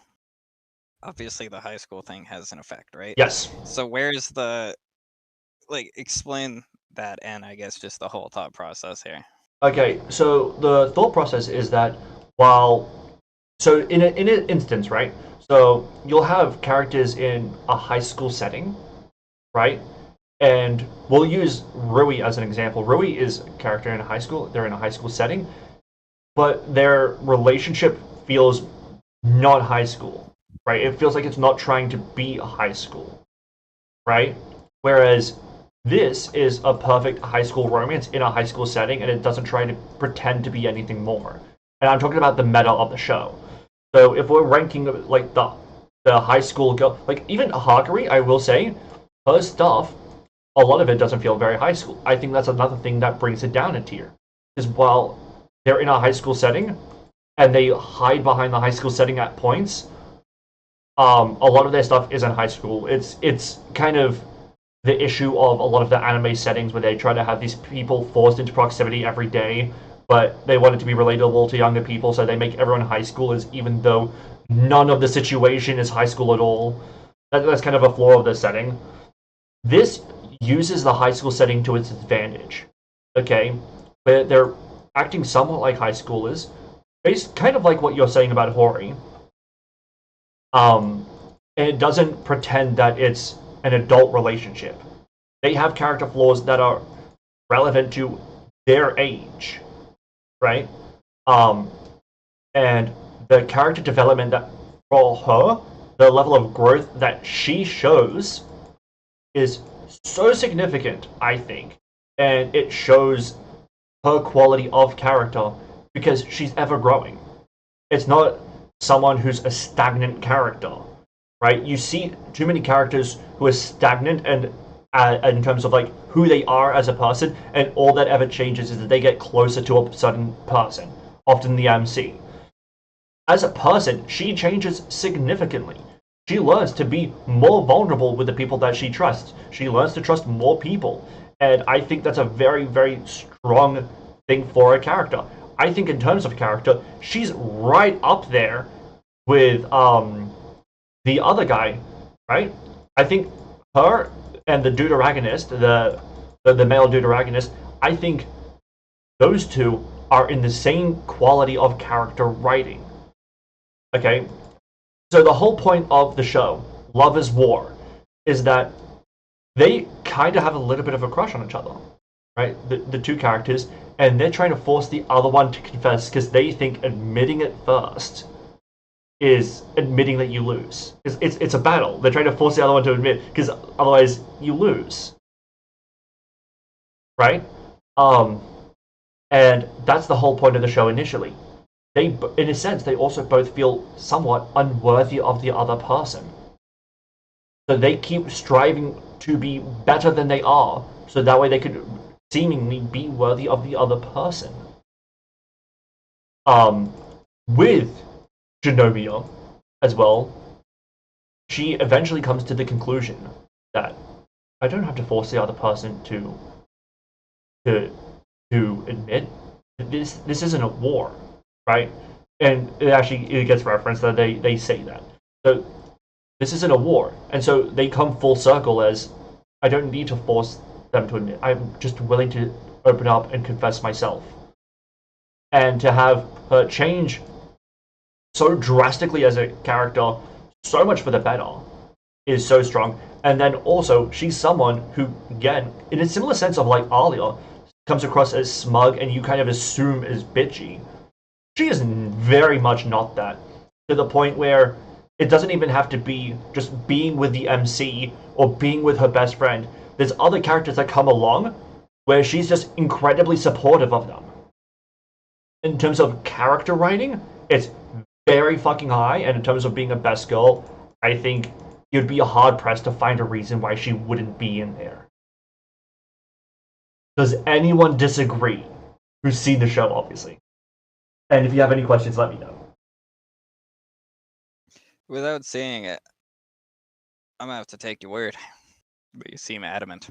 obviously, the high school thing has an effect, right? Yes. So where's the, like, explain that, and I guess just the whole thought process here. Okay, so the thought process is that so in an instance, right? So you'll have characters in a high school setting, right? And we'll use Rui as an example. Rui is a character in a high school. They're in a high school setting, but their relationship feels not high school, right? It feels like it's not trying to be a high school, right? Whereas this is a perfect high school romance in a high school setting, and it doesn't try to pretend to be anything more. And I'm talking about the meta of the show. So if we're ranking like the high school girl, like even Hagari, I will say, her stuff, a lot of it doesn't feel very high school. I think that's another thing that brings it down a tier. Is while they're in a high school setting, and they hide behind the high school setting at points, a lot of their stuff isn't high school. It's kind of the issue of a lot of the anime settings where they try to have these people forced into proximity every day, but they want it to be relatable to younger people, so they make everyone high schoolers, even though none of the situation is high school at all. That's kind of a flaw of the setting. This uses the high school setting to its advantage. Okay? But they're acting somewhat like high schoolers, based kind of like what you're saying about Hori. And it doesn't pretend that it's an adult relationship. They have character flaws that are relevant to their age, right? And the character development that for her, the level of growth that she shows is so significant, I think, and it shows her quality of character because she's ever growing. It's not someone who's a stagnant character, right? You see too many characters who are stagnant and in terms of like who they are as a person, and all that ever changes is that they get closer to a certain person, often the MC. As a person, she changes significantly. She learns to be more vulnerable with the people that she trusts. She learns to trust more people. And I think that's a very, very strong thing for a character. I think in terms of character, she's right up there with the other guy, right? I think her and the deuteragonist, the male deuteragonist, I think those two are in the same quality of character writing. Okay? So the whole point of the show, Love is War, is that they kind of have a little bit of a crush on each other, right? The two characters, and they're trying to force the other one to confess because they think admitting it first is admitting that you lose. It's a battle. They're trying to force the other one to admit, because otherwise you lose. Right? And that's the whole point of the show initially. They, in a sense, they also both feel somewhat unworthy of the other person. So they keep striving to be better than they are, so that way they could seemingly be worthy of the other person. With Genovia as well, she eventually comes to the conclusion that I don't have to force the other person to admit this isn't a war, right? And it gets referenced that they say that. So this isn't a war, and so they come full circle as I don't need to force them to admit. I'm just willing to open up and confess myself, and to have her change so drastically as a character, so much for the better, is so strong. And then also, she's someone who, again, in a similar sense of like Alia, comes across as smug and you kind of assume is bitchy. She is very much not that. To the point where it doesn't even have to be just being with the MC or being with her best friend. There's other characters that come along where she's just incredibly supportive of them. In terms of character writing, it's very fucking high, and in terms of being a best girl, I think you'd be hard pressed to find a reason why she wouldn't be in there. Does anyone disagree? Who's seen the show, obviously. And if you have any questions, let me know. Without seeing it, I'm gonna have to take your word. But you seem adamant.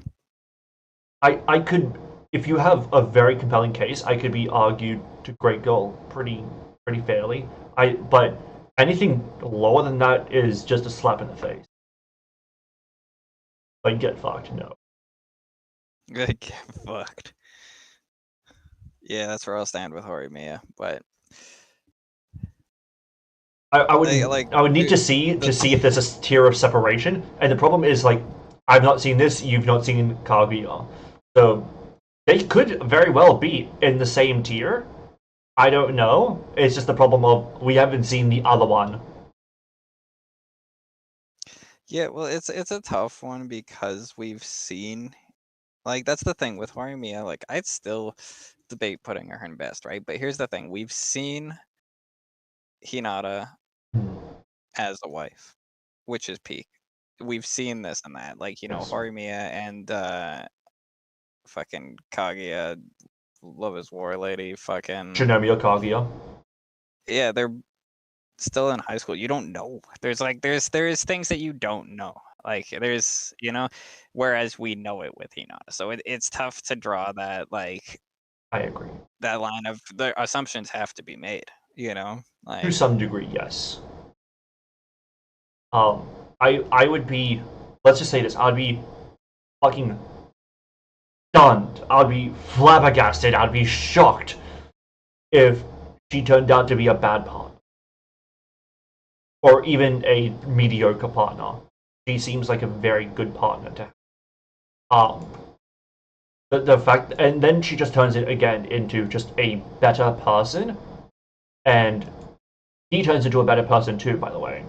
I could, if you have a very compelling case, I could be argued to great goal pretty fairly. But anything lower than that is just a slap in the face. Like, get fucked, no. Get fucked. Yeah, that's where I'll stand with Horimiya, but I would need to see if there's a tier of separation, and the problem is like I've not seen this, you've not seen Kaguya, so they could very well be in the same tier. I don't know. It's just the problem of we haven't seen the other one. Yeah, well, it's a tough one because we've seen, like, that's the thing with Horimiya. Like, I'd still debate putting her in best, right? But here's the thing: we've seen Hinata as a wife, which is peak. We've seen this and that, like, you know, Yes. Horimiya and fucking Kaguya, Love is War lady, fucking Shinomiya Kaguya. yeah, they're still in high school. You don't know. There's things that you don't know. Like there's, you know, whereas we know it with Hinata. So it's tough to draw that, like, I agree. that line of the assumptions have to be made, you know? To Like some degree, yes. I would be, let's just say this, I'd be fucking stunned. I'd be flabbergasted. I'd be shocked if she turned out to be a bad partner. Or even a mediocre partner. She seems like a very good partner to have. The fact, and then she just turns it again into just a better person, and he turns into a better person too, by the way.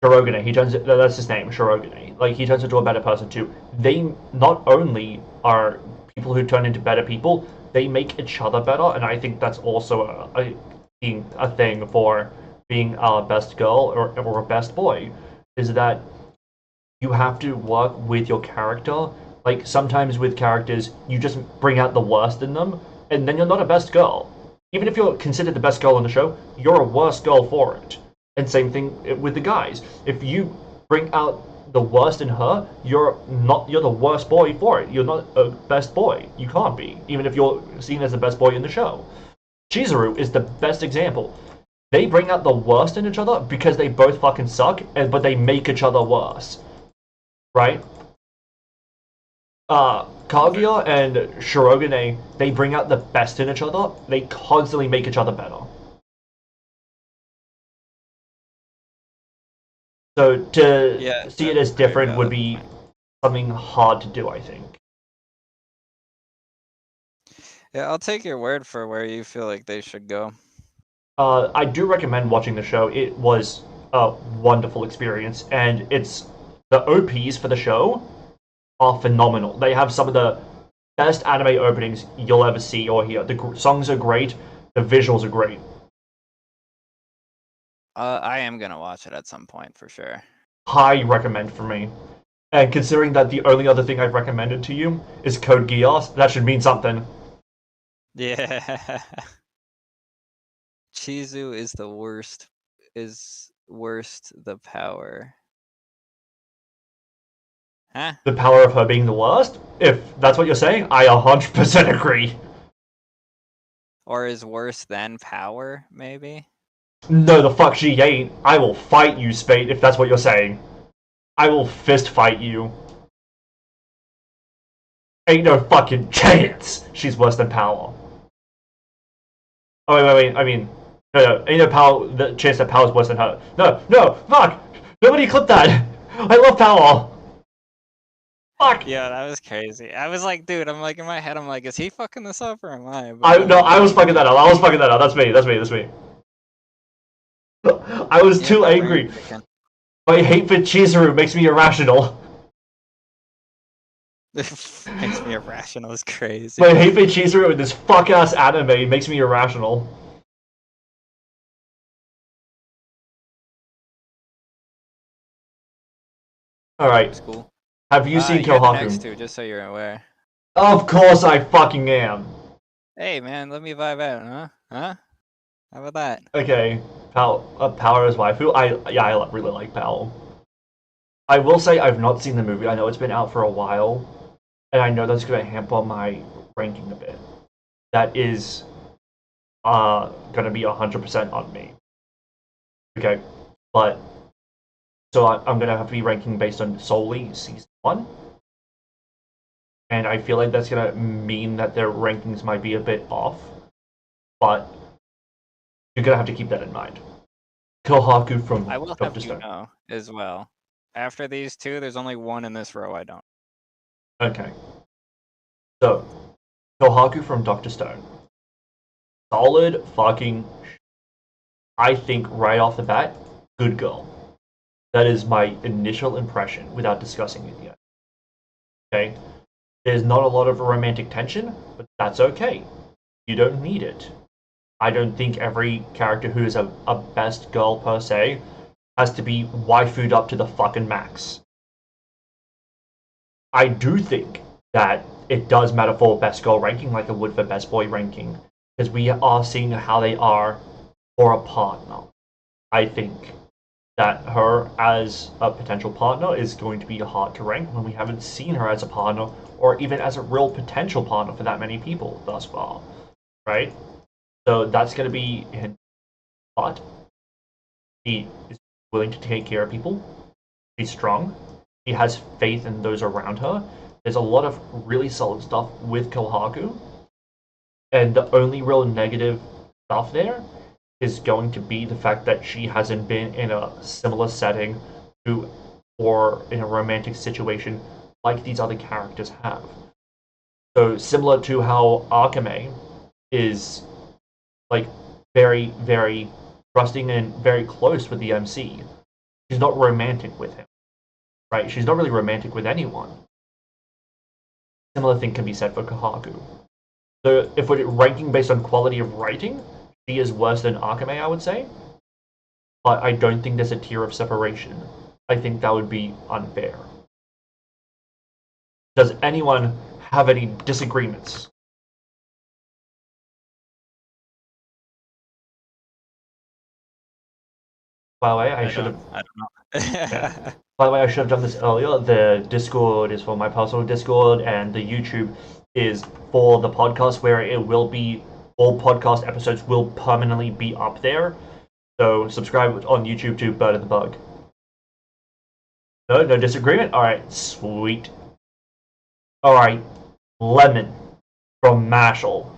Shirogane, that's his name, Shirogane. Like, he turns into a better person too. They not only are people who turn into better people, they make each other better, and I think that's also a thing for being a best girl or a best boy, is that you have to work with your character. Like, sometimes with characters, you just bring out the worst in them, and then you're not a best girl. Even if you're considered the best girl on the show, you're a worse girl for it. And same thing with the guys. If you bring out the worst in her, you're the worst boy for it. You're not a best boy. You can't be, even if you're seen as the best boy in the show. Chizuru is the best example. They bring out the worst in each other because they both fucking suck, but they make each other worse. Right? Kaguya and Shirogane, they bring out the best in each other. They constantly make each other better. So to see it as different would be something hard to do, I think. yeah, I'll take your word for where you feel like they should go. I do recommend watching the show. It was a wonderful experience, and the OPs for the show are phenomenal. They have some of the best anime openings you'll ever see or hear. The songs are great, the visuals are great. I am gonna watch it at some point for sure. High recommend for me. And considering that the only other thing I've recommended to you is Code Geass, that should mean something. Yeah. Chizu is the worst. Is worst the power. Huh? The power of her being the worst? If that's what you're saying, I 100% agree. Or is worse than power, maybe? No, the fuck she ain't. I will fight you, Spade, if that's what you're saying. I will fist fight you. Ain't no fucking chance she's worse than Power. Oh, wait, I mean, no, ain't no power, the chance that Power's worse than her. No, fuck! Nobody clip that! I love Power! Fuck! Yeah, that was crazy. I was like, dude, I'm like, in my head, I'm like, is he fucking this up or am I? No, I was fucking that up. That's me. I was too angry. My hate for Chizuru makes me irrational. Makes me irrational. It's crazy. My hate for Chizuru in this fuck-ass anime makes me irrational. Alright. Cool. Have you seen you're the Kohaku? next two, just so you're aware. Of course I fucking am. Hey, man, let me vibe out, huh? Huh? How about that? Okay, Power as waifu. I really like Power. I will say I've not seen the movie. I know it's been out for a while, and I know that's going to hamper my ranking a bit. That is going to be 100% on me. Okay, but so I'm going to have to be ranking based on solely season 1. And I feel like that's going to mean that their rankings might be a bit off, but you're going to have to keep that in mind. Kohaku from I will Dr. have you Stone. know as well. After these two, there's only one in this row I don't. Okay. So, Kohaku from Dr. Stone. Solid fucking. I think right off the bat, good girl. That is my initial impression without discussing it yet. Okay? There's not a lot of romantic tension, but that's okay. You don't need it. I don't think every character who is a best girl per se has to be waifu'd up to the fucking max. I do think that it does matter for best girl ranking like it would for best boy ranking, because we are seeing how they are for a partner. I think that her as a potential partner is going to be hard to rank when we haven't seen her as a partner or even as a real potential partner for that many people thus far, right? So that's going to be his but he is willing to take care of people. She's strong. She has faith in those around her. There's a lot of really solid stuff with Kohaku. And the only real negative stuff there is going to be the fact that she hasn't been in a similar setting to or in a romantic situation like these other characters have. So similar to how Akame is like very, very trusting and very close with the MC. She's not romantic with him. Right? She's not really romantic with anyone. Similar thing can be said for Kohaku. So if we're ranking based on quality of writing, she is worse than Akame, I would say. But I don't think there's a tier of separation. I think that would be unfair. Does anyone have any disagreements? By the way, I should have. I don't know. Yeah. By the way, I should have done this earlier. The Discord is for my personal Discord, and the YouTube is for the podcast, where it will be all podcast episodes will permanently be up there. So subscribe on YouTube to Bird and the Bug. No disagreement. All right, sweet. All right, Lemon from Mashal,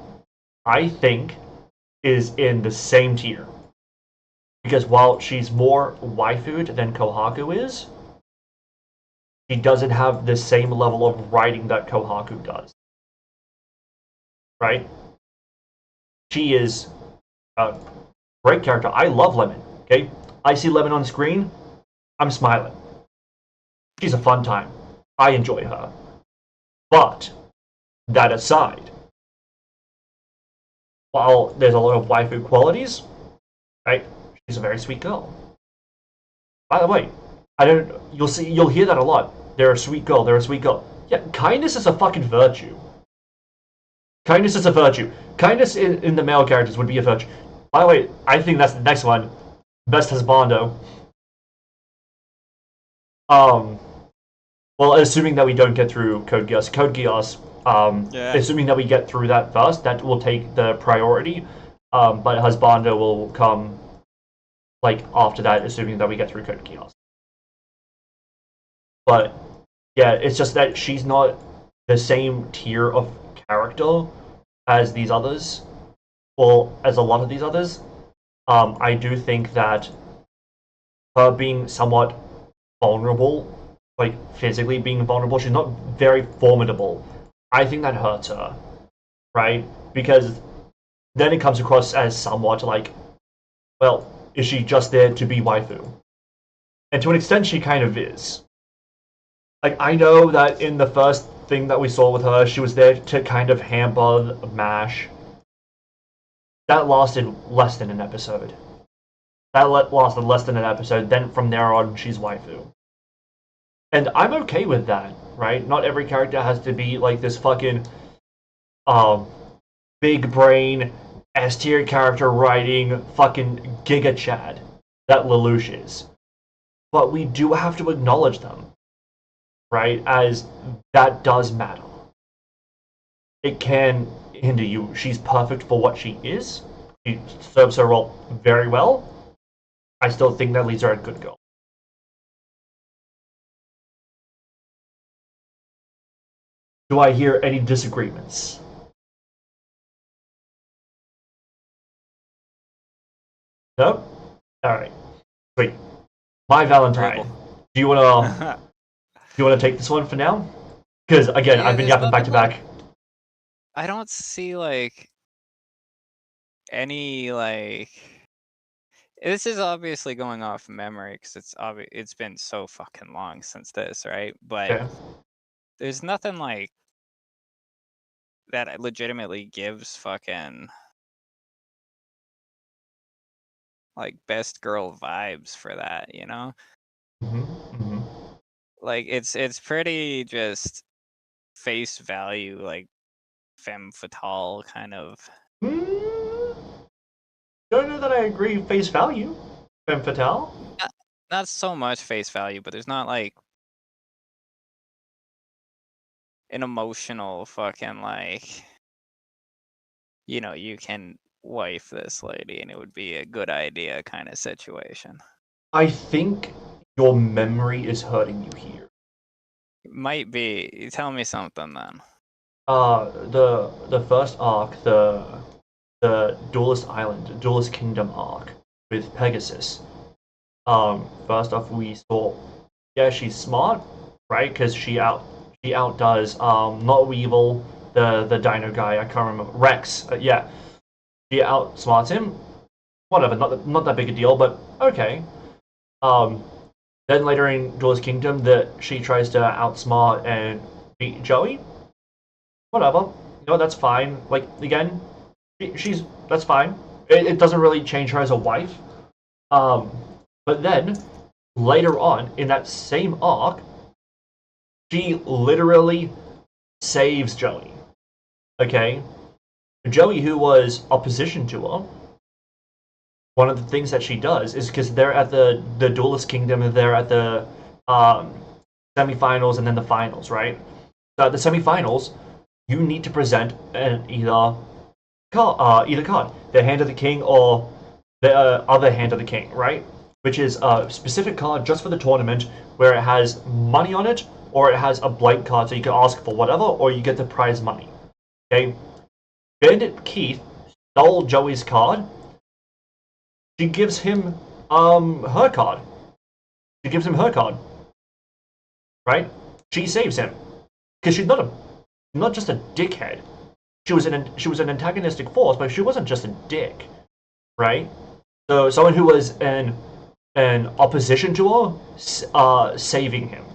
I think, is in the same tier. Because while she's more waifu'd than Kohaku is, she doesn't have the same level of writing that Kohaku does. Right? She is Great character. I love Lemon. Okay, I see Lemon on screen, I'm smiling. She's a fun time. I enjoy her. But that aside, while there's a lot of waifu qualities, right? She's a very sweet girl. By the way, you'll hear that a lot. They're a sweet girl, they're a sweet girl. Yeah, kindness is a fucking virtue. Kindness is a virtue. Kindness in the male characters would be a virtue. By the way, I think that's the next one. Best husbando. Well, assuming that we don't get through Code Geass. Code Geass, assuming that we get through that first, that will take the priority. But husbando will come, like, after that, assuming that we get through Code Geass. But, yeah, it's just that she's not the same tier of character as these others, or as a lot of these others. I do think that her being somewhat vulnerable, like physically being vulnerable, she's not very formidable. I think that hurts her, right? Because then it comes across as somewhat like, well, is she just there to be waifu? And to an extent, she kind of is. Like, I know that in the first thing that we saw with her, she was there to kind of hamper MASH. That lasted less than an episode. Lasted less than an episode, then from there on, she's waifu. And I'm okay with that, right? Not every character has to be like this fucking big brain, S-tier character writing fucking Giga Chad that Lelouch is. But we do have to acknowledge them, right? As that does matter. It can hinder you. She's perfect for what she is. She serves her role very well. I still think that leaves her a good girl. Do I hear any disagreements? No? Alright. Sweet. My Valentine. Do you wanna take this one for now? Because again, I've been yapping back to back. I don't see like any like. This is obviously going off memory because it's been so fucking long since this, right? But there's nothing like that legitimately gives fucking like best girl vibes for that, you know? Like it's pretty just face value, like femme fatale kind of. Don't know that I agree face value. Femme fatale? Not so much face value, but there's not like an emotional fucking like, you know, you can wife this lady and it would be a good idea kind of situation. I think your memory is hurting you here. It might be. Tell me something then. The first arc, the Duelist Island, Duelist Kingdom arc with Pegasus. First off, we saw, yeah, she's smart, right? Because she outdoes not Weevil, the Dino guy. I can't remember, Rex. Yeah, she outsmarts him. Whatever, not that big a deal, but okay. Then later in Duelist Kingdom, that she tries to outsmart and beat Joey. Whatever, you know, that's fine. Like again, that's fine. It doesn't really change her as a wife. But then later on in that same arc, she literally saves Joey. Okay, Joey, who was opposition to her. One of the things that she does is because they're at the Duelist Kingdom, and they're at the semifinals and then the finals, right? So at the semifinals, you need to present either card, the Hand of the King or the other Hand of the King, right? Which is a specific card just for the tournament where it has money on it, or it has a blank card so you can ask for whatever, or you get the prize money. Okay? Bandit Keith stole Joey's card. She gives him her card. She gives him her card. Right? She saves him. Because she's not just a dickhead. She was an antagonistic force, but she wasn't just a dick. Right? So someone who was in opposition to her, saving him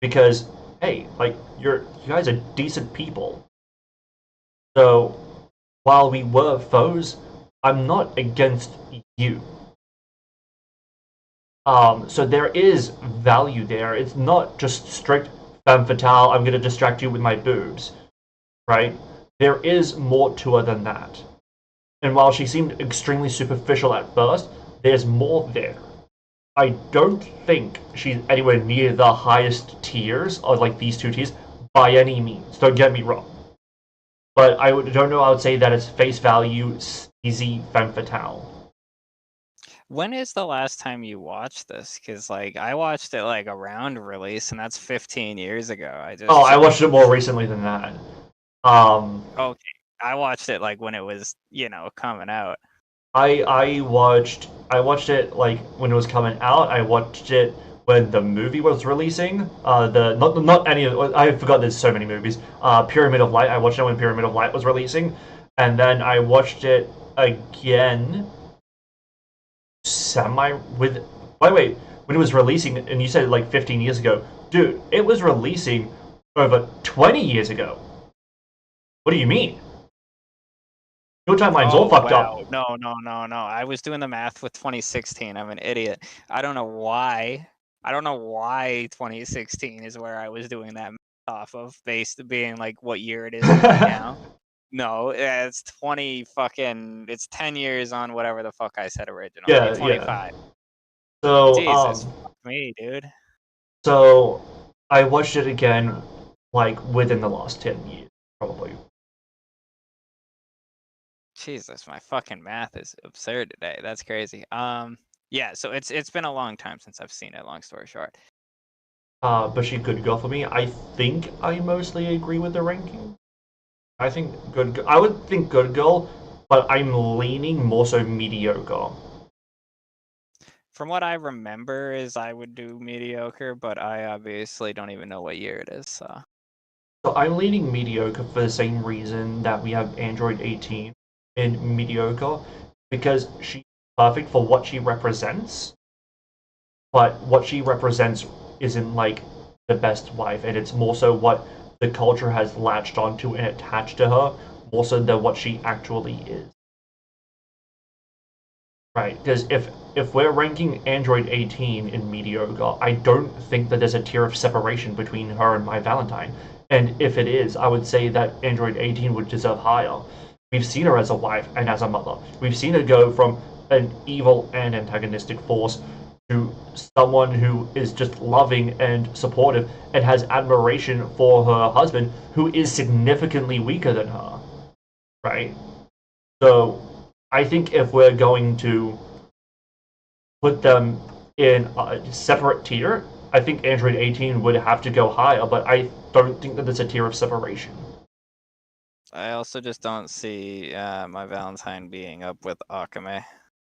because hey, like you guys are decent people. So while we were foes, I'm not against you. So there is value there. It's not just strict femme fatale. I'm gonna distract you with my boobs, right? There is more to her than that. And while she seemed extremely superficial at first, there's more there. I don't think she's anywhere near the highest tiers of like these two tiers by any means. Don't get me wrong. But don't know. I would say that it's face value, easy femme fatale. When is the last time you watched this? Because like I watched it like around release, and that's 15 years ago. I watched it more recently than that. Okay, I watched it like when it was coming out. I watched it like when it was coming out. I watched it when the movie was releasing. The not any of I forgot there's so many movies. Pyramid of Light. I watched it when Pyramid of Light was releasing, and then I watched it again. With by the way, when it was releasing, and you said like 15 years ago, dude, it was releasing over 20 years ago. What do you mean? Your timeline's all fucked up. No. I was doing the math with 2016. I'm an idiot. I don't know why 2016 is where I was doing that math off of, based being like what year it is right now. No, it's it's 10 years on whatever the fuck I said originally. Yeah, 25. yeah. So, Jesus, fuck me, dude. So, I watched it again, like, within the last 10 years, probably. Jesus, my fucking math is absurd today. That's crazy. Yeah, so it's been a long time since I've seen it, long story short. But she Good Girl for me. I think I mostly agree with the ranking. I would think Good Girl, but I'm leaning more so mediocre. From what I remember is I would do mediocre, but I obviously don't even know what year it is, so. So I'm leaning mediocre for the same reason that we have Android 18 in mediocre, because she's perfect for what she represents, but what she represents isn't like the best wife, and it's more so what the culture has latched onto and attached to her, more so than what she actually is. Right, because if we're ranking Android 18 in mediocre, I don't think that there's a tier of separation between her and My Valentine. And if it is, I would say that Android 18 would deserve higher. We've seen her as a wife and as a mother. We've seen her go from an evil and antagonistic force to someone who is just loving and supportive and has admiration for her husband, who is significantly weaker than her. Right? So I think if we're going to put them in a separate tier, I think Android 18 would have to go higher, but I don't think that there's a tier of separation. I also just don't see My Valentine being up with Akame.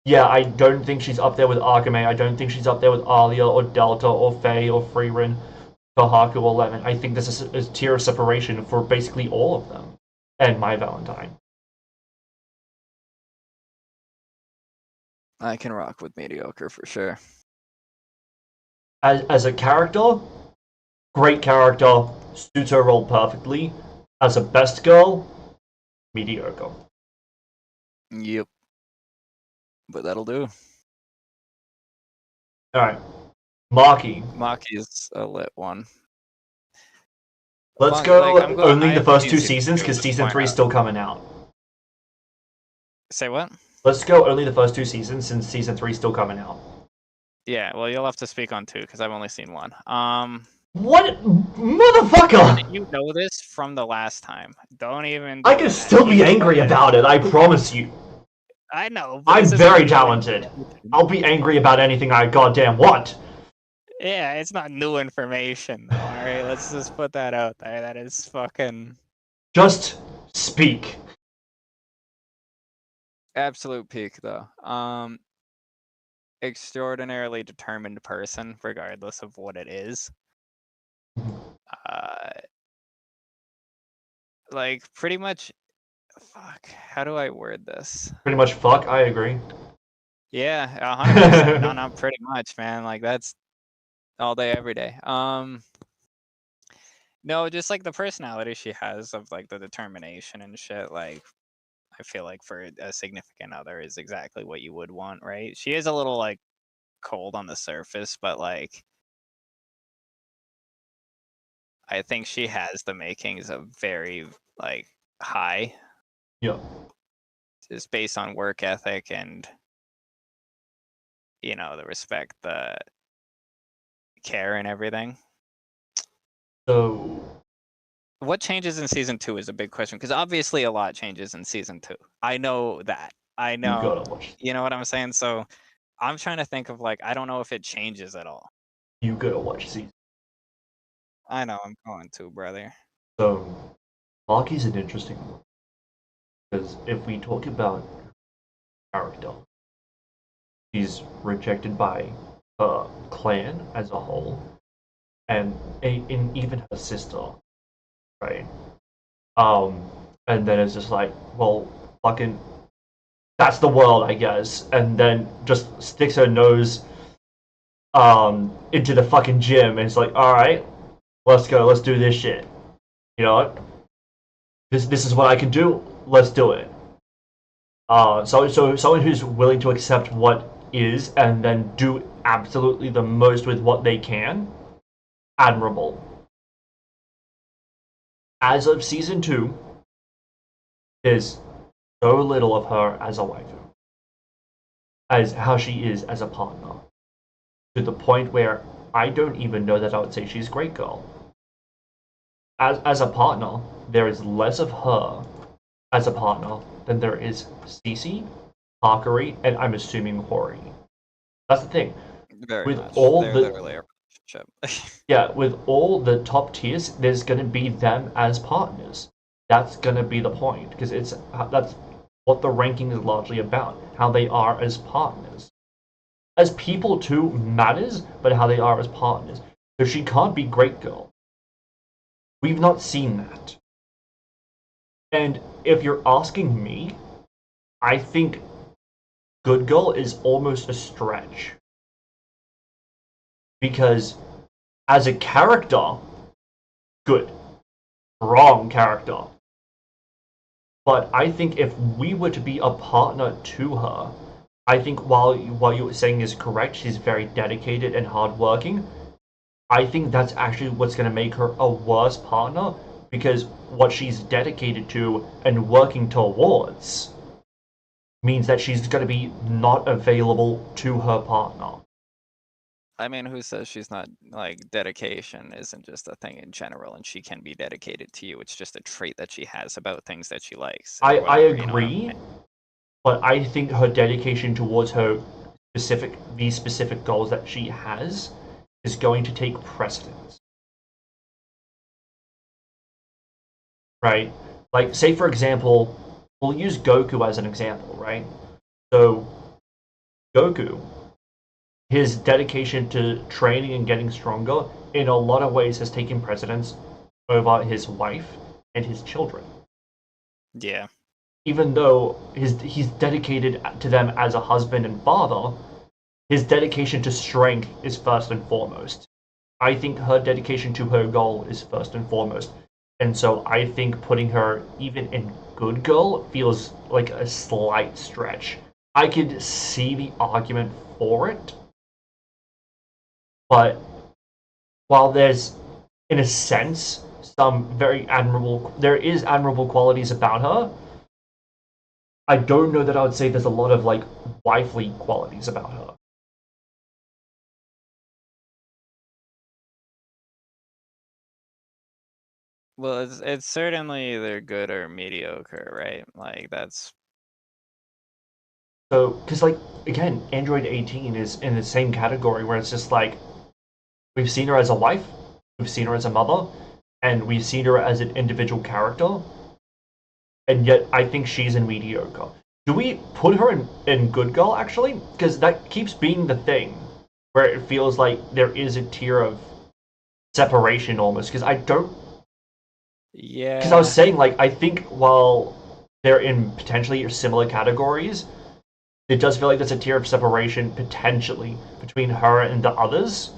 Yeah, I don't think she's up there with Akame. I don't think she's up there with Alia or Delta or Faye or Freerin, Kohaku or Lemon. I think this is a tier of separation for basically all of them and My Valentine. I can rock with mediocre for sure. As a character, great character, suits her role perfectly. As a best girl, mediocre. Yep. But that'll do. Alright. Maki. Maki's a lit one. Let's go only the first two seasons, because season 3 is still coming out. Say what? Let's go only the first two seasons, since season 3 is still coming out. Yeah, well, you'll have to speak on 2, because I've only seen 1. What? Motherfucker! You know this from the last time. Don't even... I can still be angry about it, I promise you. I know. I'm very talented. I'll be angry about anything I goddamn want. Yeah, it's not new information, though, alright? Let's just put that out there. That is fucking... Just speak. Absolute peak, though. Extraordinarily determined person, regardless of what it is. Like, pretty much... Fuck, how do I word this? Pretty much fuck, I agree. Yeah, 100%. No, pretty much, man. Like that's all day, every day. No, just like the personality she has of like the determination and shit. Like, I feel like for a significant other is exactly what you would want, right? She is a little like cold on the surface, but like, I think she has the makings of very like high. Yeah. Just based on work ethic and the respect, the care, and everything. So, what changes in season 2 is a big question because obviously a lot changes in season 2. I know that. I know. You gotta watch. You know what I'm saying? So I'm trying to think of like I don't know if it changes at all. You gotta watch season. I know I'm going to, brother. So, Maki's an interesting one because if we talk about character, she's rejected by her clan as a whole, and even her sister, right? And then it's just like, well, fucking, that's the world, I guess. And then just sticks her nose, into the fucking gym, and it's like, all right, let's go, let's do this shit. You know what? This is what I can do. Let's do it. So someone who's willing to accept what is and then do absolutely the most with what they can, admirable. As of season 2, there's so little of her as a waifu, as how she is as a partner, to the point where I don't even know that I would say she's great girl. As a partner, there is less of her as a partner than there is Cece, Hakari, and I'm assuming Hori. That's the thing. Very with much. all They're the literally a relationship. yeah, with all the top tiers, there's gonna be them as partners. That's gonna be the point because that's what the ranking is largely about. How they are as partners. As people too matters, but how they are as partners. So she can't be great girl. We've not seen that. And if you're asking me, I think good girl is almost a stretch. Because as a character, good. Wrong character. But I think if we were to be a partner to her, I think while you're saying is correct, she's very dedicated and hardworking. I think that's actually what's going to make her a worse partner because what she's dedicated to and working towards means that she's going to be not available to her partner. I mean, who says she's not, like, dedication isn't just a thing in general, and she can be dedicated to you. It's just a trait that she has about things that she likes. I whatever, agree, but I think her dedication towards these specific goals that she has is going to take precedence. Right? Like, say for example, we'll use Goku as an example, right? So, Goku, his dedication to training and getting stronger, in a lot of ways has taken precedence over his wife and his children. Yeah. Even though he's dedicated to them as a husband and father, his dedication to strength is first and foremost. I think her dedication to her goal is first and foremost. And so I think putting her even in good girl feels like a slight stretch. I could see the argument for it, but while there's, in a sense, there is admirable qualities about her, I don't know that I would say there's a lot of, like, wifely qualities about her. Well, it's certainly either good or mediocre, right? Like, that's... So, because, like, again, Android 18 is in the same category where it's just like, we've seen her as a wife, we've seen her as a mother, and we've seen her as an individual character, and yet I think she's in mediocre. Do we put her in good girl, actually? Because that keeps being the thing, where it feels like there is a tier of separation almost, because I don't... Yeah. Because I was saying, like, I think while they're in potentially similar categories, it does feel like there's a tier of separation potentially between her and the others.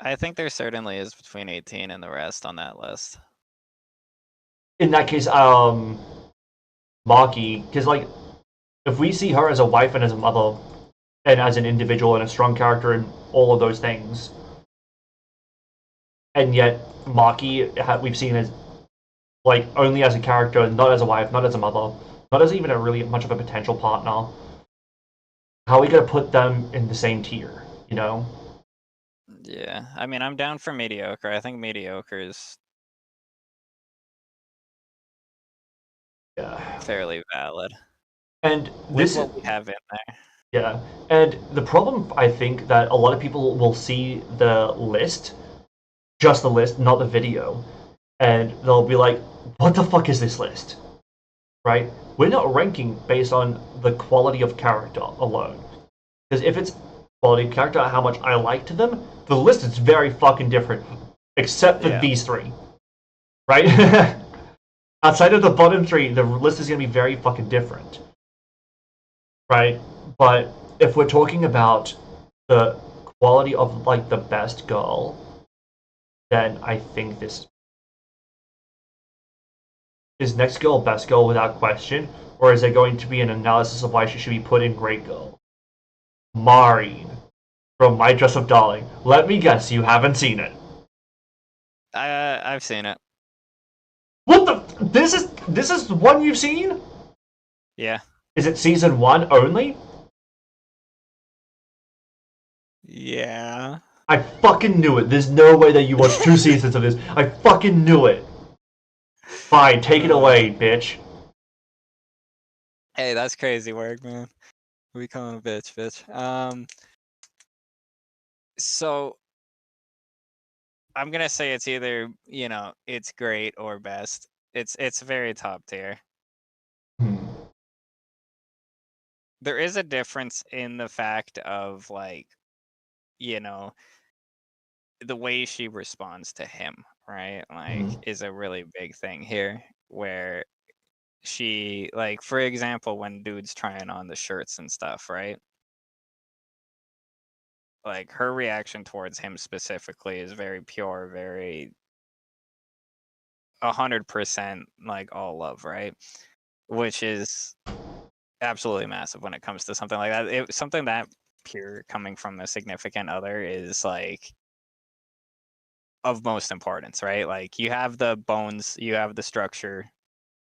I think there certainly is between 18 and the rest on that list. In that case, Maki, because like, if we see her as a wife and as a mother, and as an individual and a strong character and all of those things, and yet Maki we've seen as like only as a character, not as a wife, not as a mother, not as even a really much of a potential partner. How are we gonna put them in the same tier? You know? Yeah, I mean, I'm down for mediocre. I think mediocre is fairly valid. And with what we have in there. Yeah, and the problem I think that a lot of people will see the list, just the list, not the video, and they'll be like, "What the fuck is this list?" Right? We're not ranking based on the quality of character alone, because if it's quality of character, how much I liked them, the list is very fucking different, except for these three, right? Outside of the bottom three, the list is gonna be very fucking different, right? But if we're talking about the quality of like the best girl, then I think this is next girl best girl without question, or is there going to be an analysis of why she should be put in great girl? Maureen from My Dress Up Darling. Let me guess, you haven't seen it. I've seen it. What the? This is the one you've seen? Yeah. Is it season 1 only? Yeah. I fucking knew it. There's no way that you watched 2 seasons of this. I fucking knew it. Fine, take it away, bitch. Hey, that's crazy work, man. We call him a bitch. So I'm gonna say it's either, you know, it's great or best. It's very top tier. There is a difference in the fact of like, you know, the way she responds to him, right? Like, is a really big thing here, where she, like, for example, when dude's trying on the shirts and stuff, right? Like, her reaction towards him specifically is very pure, very 100% like all love, right? Which is absolutely massive when it comes to something like that. Something that pure coming from a significant other is like of most importance, right? Like, you have the bones, you have the structure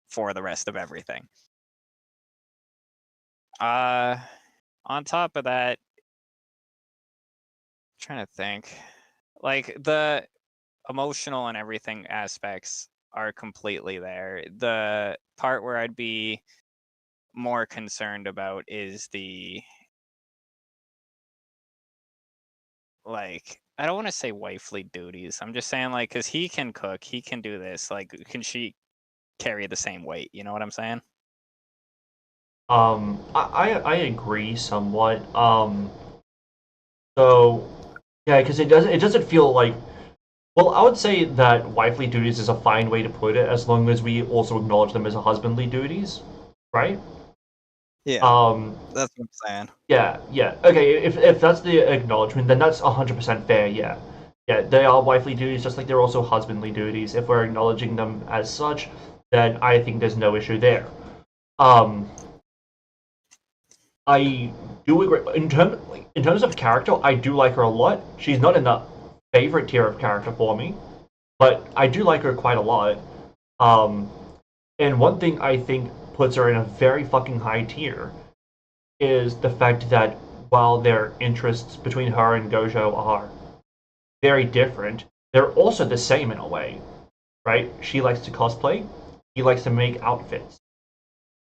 for the rest of everything. On top of that, I'm trying to think, like, the emotional and everything aspects are completely there. The part where I'd be more concerned about is the, like, I don't want to say wifely duties. I'm just saying, like, because he can cook, he can do this. Like, can she carry the same weight? You know what I'm saying? I agree somewhat. So yeah, because it doesn't feel like. Well, I would say that wifely duties is a fine way to put it, as long as we also acknowledge them as a husbandly duties, right? Yeah. That's what I'm saying. Yeah. Okay, if that's the acknowledgement, then that's 100% fair. Yeah. They are wifely duties, just like they're also husbandly duties. If we're acknowledging them as such, then I think there's no issue there. I do agree in terms of character. I do like her a lot. She's not in the favorite tier of character for me, but I do like her quite a lot. And one thing I think puts her in a very fucking high tier is the fact that while their interests between her and Gojo are very different, they're also the same in a way, right? She likes to cosplay, he likes to make outfits,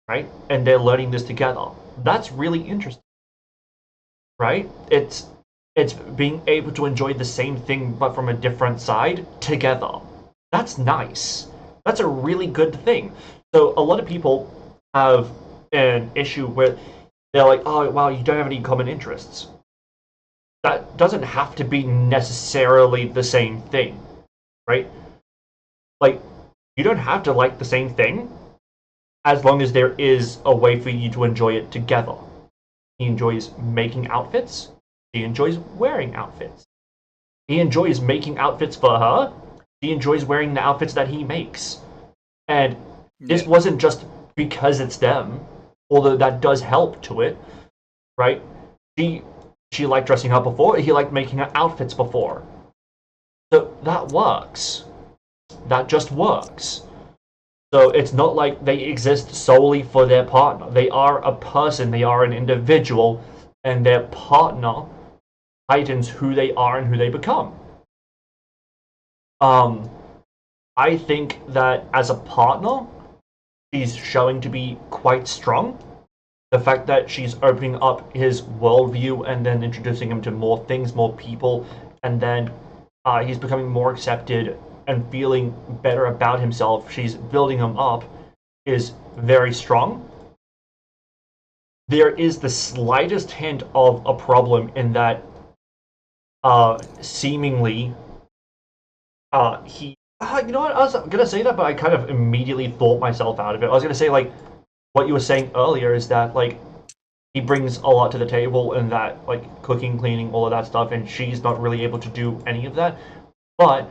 right? And they're learning this together. That's really interesting, right? It's being able to enjoy the same thing but from a different side together. That's nice. That's a really good thing. So a lot of people have an issue where they're like, oh, wow, you don't have any common interests. That doesn't have to be necessarily the same thing, right? Like, you don't have to like the same thing as long as there is a way for you to enjoy it together. He enjoys making outfits. He enjoys wearing outfits. He enjoys making outfits for her. He enjoys wearing the outfits that he makes. And this wasn't just because it's them, although that does help to it, right? She liked dressing up before. He liked making outfits before. So that works. That just works. So it's not like they exist solely for their partner. They are a person, they are an individual, and their partner heightens who they are and who they become. I think that as a partner, she's showing to be quite strong. The fact that she's opening up his worldview and then introducing him to more things, more people, and then he's becoming more accepted and feeling better about himself, she's building him up, is very strong. There is the slightest hint of a problem in that seemingly he you know what, I was gonna say that, but I kind of immediately thought myself out of it. I was gonna say, like, what you were saying earlier is that, like, he brings a lot to the table and that, like, cooking, cleaning, all of that stuff, and she's not really able to do any of that. But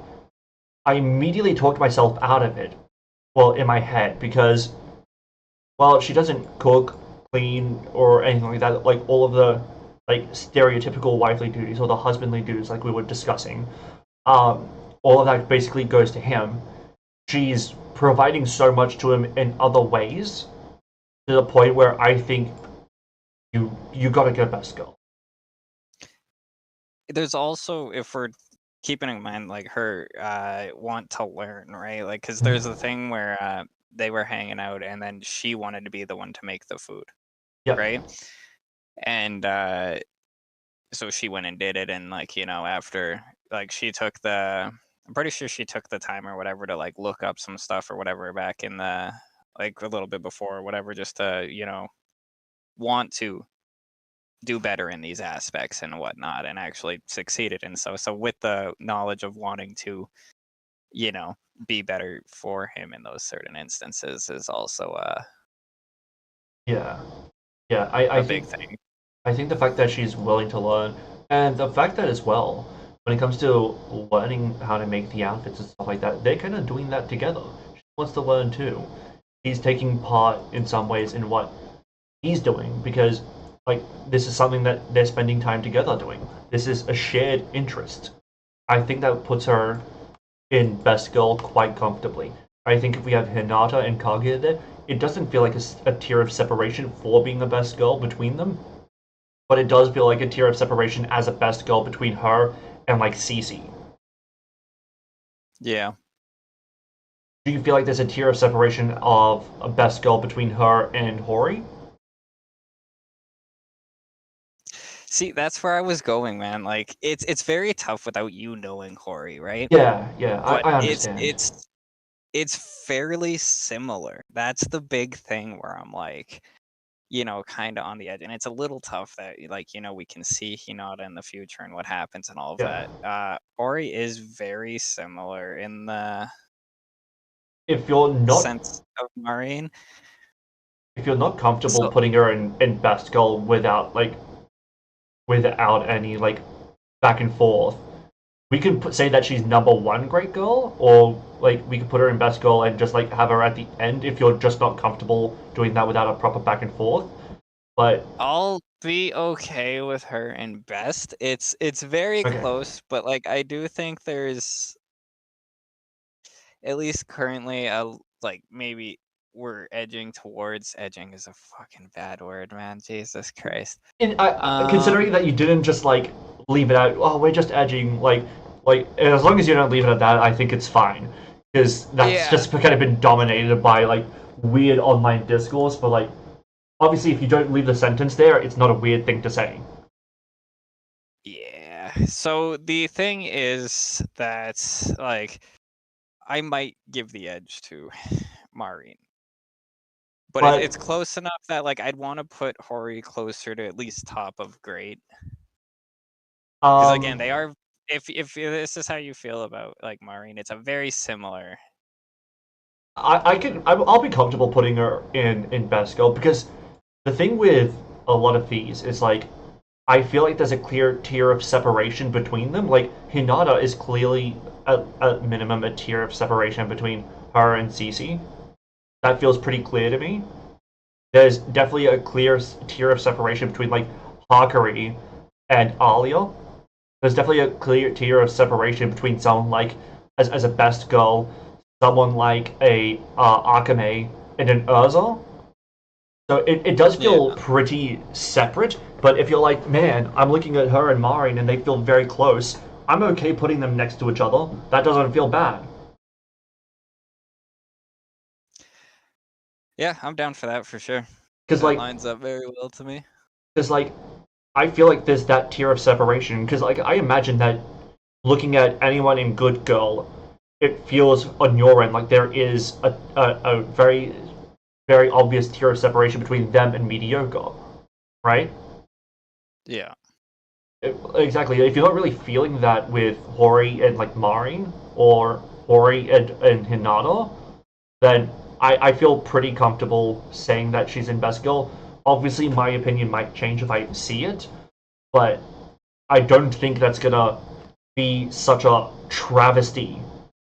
I immediately talked myself out of it, well, in my head, because, well, she doesn't cook, clean, or anything like that, like, all of the, like, stereotypical wifely duties or the husbandly duties like we were discussing. All of that basically goes to him. She's providing so much to him in other ways, to the point where I think you gotta get best girl. There's also, if we're keeping in mind like her want to learn, right? Like, because there's a thing where they were hanging out and then she wanted to be the one to make the food, right? And so she went and did it, and, like, you know, after, like, she took the, I'm pretty sure she took the time or whatever to, like, look up some stuff or whatever back in the, like, a little bit before or whatever, just to, you know, want to do better in these aspects and whatnot, and actually succeeded in so with the knowledge of wanting to, you know, be better for him in those certain instances is also Yeah, I a think big thing. I think the fact that she's willing to learn, and the fact that as well, when it comes to learning how to make the outfits and stuff like that, they're kind of doing that together. She wants to learn too. He's taking part in some ways in what he's doing because, like, this is something that they're spending time together doing. This is a shared interest. I think that puts her in best girl quite comfortably. I think if we have Hinata and Kaguya there, it doesn't feel like a tier of separation for being the best girl between them, but it does feel like a tier of separation as a best girl between her and, like, Cece. Yeah. Do you feel like there's a tier of separation of a best girl between her and Hori? See, that's where I was going, man. Like, it's very tough without you knowing Hori, right? Yeah, But I understand. it's fairly similar. That's the big thing where I'm like, you know, kind of on the edge, and it's a little tough that, like, you know, we can see Hinata in the future and what happens and all of that. Ori is very similar in the If you're not sense of Marine. if you're not comfortable So putting her in best girl without any, like, back and forth, we can say that she's number one great girl, or, like, we could put her in best girl and just, like, have her at the end if you're just not comfortable doing that without a proper back and forth. But I'll be okay with her in best. It's very close, but, like, I do think there's, at least currently, like, maybe we're edging towards, edging is a fucking bad word, man. Jesus Christ. Considering that you didn't just, like, leave it out, oh, we're just edging, like as long as you don't leave it at that, I think it's fine, because that's just kind of been dominated by, like, weird online discourse. But, like, obviously, if you don't leave the sentence there, it's not a weird thing to say. Yeah. So the thing is that, like, I might give the edge to Marine. But it's close enough that, like, I'd want to put Hori closer to at least top of great. Because, again, they are, if this is how you feel about, like, Marine, it's a very similar. I'll be comfortable putting her in best girl, because the thing with a lot of these is like I feel like there's a clear tier of separation between them. Like Hinata is clearly at minimum a tier of separation between her and Cece. That feels pretty clear to me. There's definitely a clear tier of separation between like Hakari and Alia. There's definitely a clear tier of separation between someone like as a best girl, someone like a Akame and an Urza. So it does feel pretty separate, but if you're like, man, I'm looking at her and Marin and they feel very close, I'm okay putting them next to each other. That doesn't feel bad. Yeah, I'm down for that for sure. Because that like lines up very well to me. Because like I feel like there's that tier of separation. Because like I imagine that looking at anyone in Good Girl, it feels on your end like there is a very very obvious tier of separation between them and mediocre, right? Yeah. Exactly. If you're not really feeling that with Hori and like Marin or Hori and Hinata, then I feel pretty comfortable saying that she's in best girl. Obviously, my opinion might change if I see it, but I don't think that's gonna be such a travesty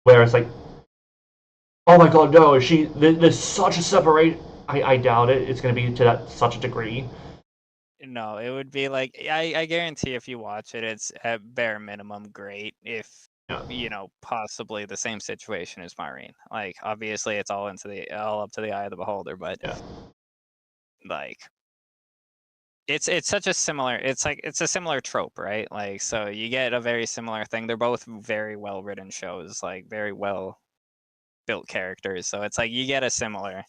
where it's like, oh my god, no, there's such a separate. I doubt it. It's gonna be to that such a degree. No, it would be like I guarantee if you watch it, it's at bare minimum great. If you know, possibly the same situation as Maureen. Like, obviously, it's all up to the eye of the beholder, but like, it's such a similar. It's a similar trope, right? Like, so you get a very similar thing. They're both very well written shows, like very well built characters. So it's like you get a similar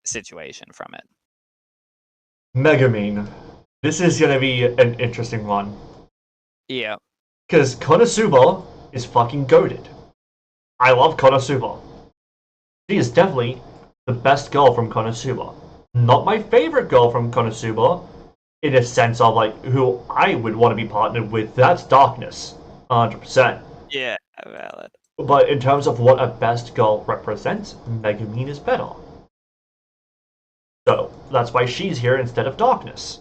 situation from it. Megumin. This is gonna be an interesting one. Yeah. Because Konosuba is fucking goated. I love Konosuba. She is definitely the best girl from Konosuba. Not my favorite girl from Konosuba, in a sense of like who I would want to be partnered with. That's Darkness, 100%. Yeah, valid. But in terms of what a best girl represents, Megumin is better. So that's why she's here instead of Darkness.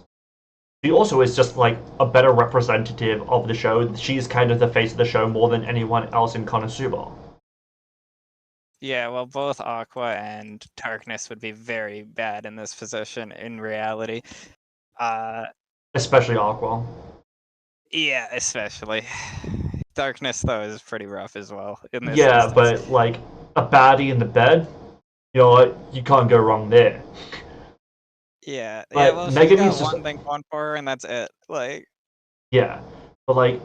She also is just like a better representative of the show. She's kind of the face of the show more than anyone else in Konosuba. Yeah, well, both Aqua and Darkness would be very bad in this position in reality. Especially Aqua. Yeah, especially. Darkness, though, is pretty rough as well in this Yeah, instance. but like a baddie in the bed, you know what? You can't go wrong there. Yeah, But well, she's Megumin's got just one thing going for her, and that's it. Like, yeah, but like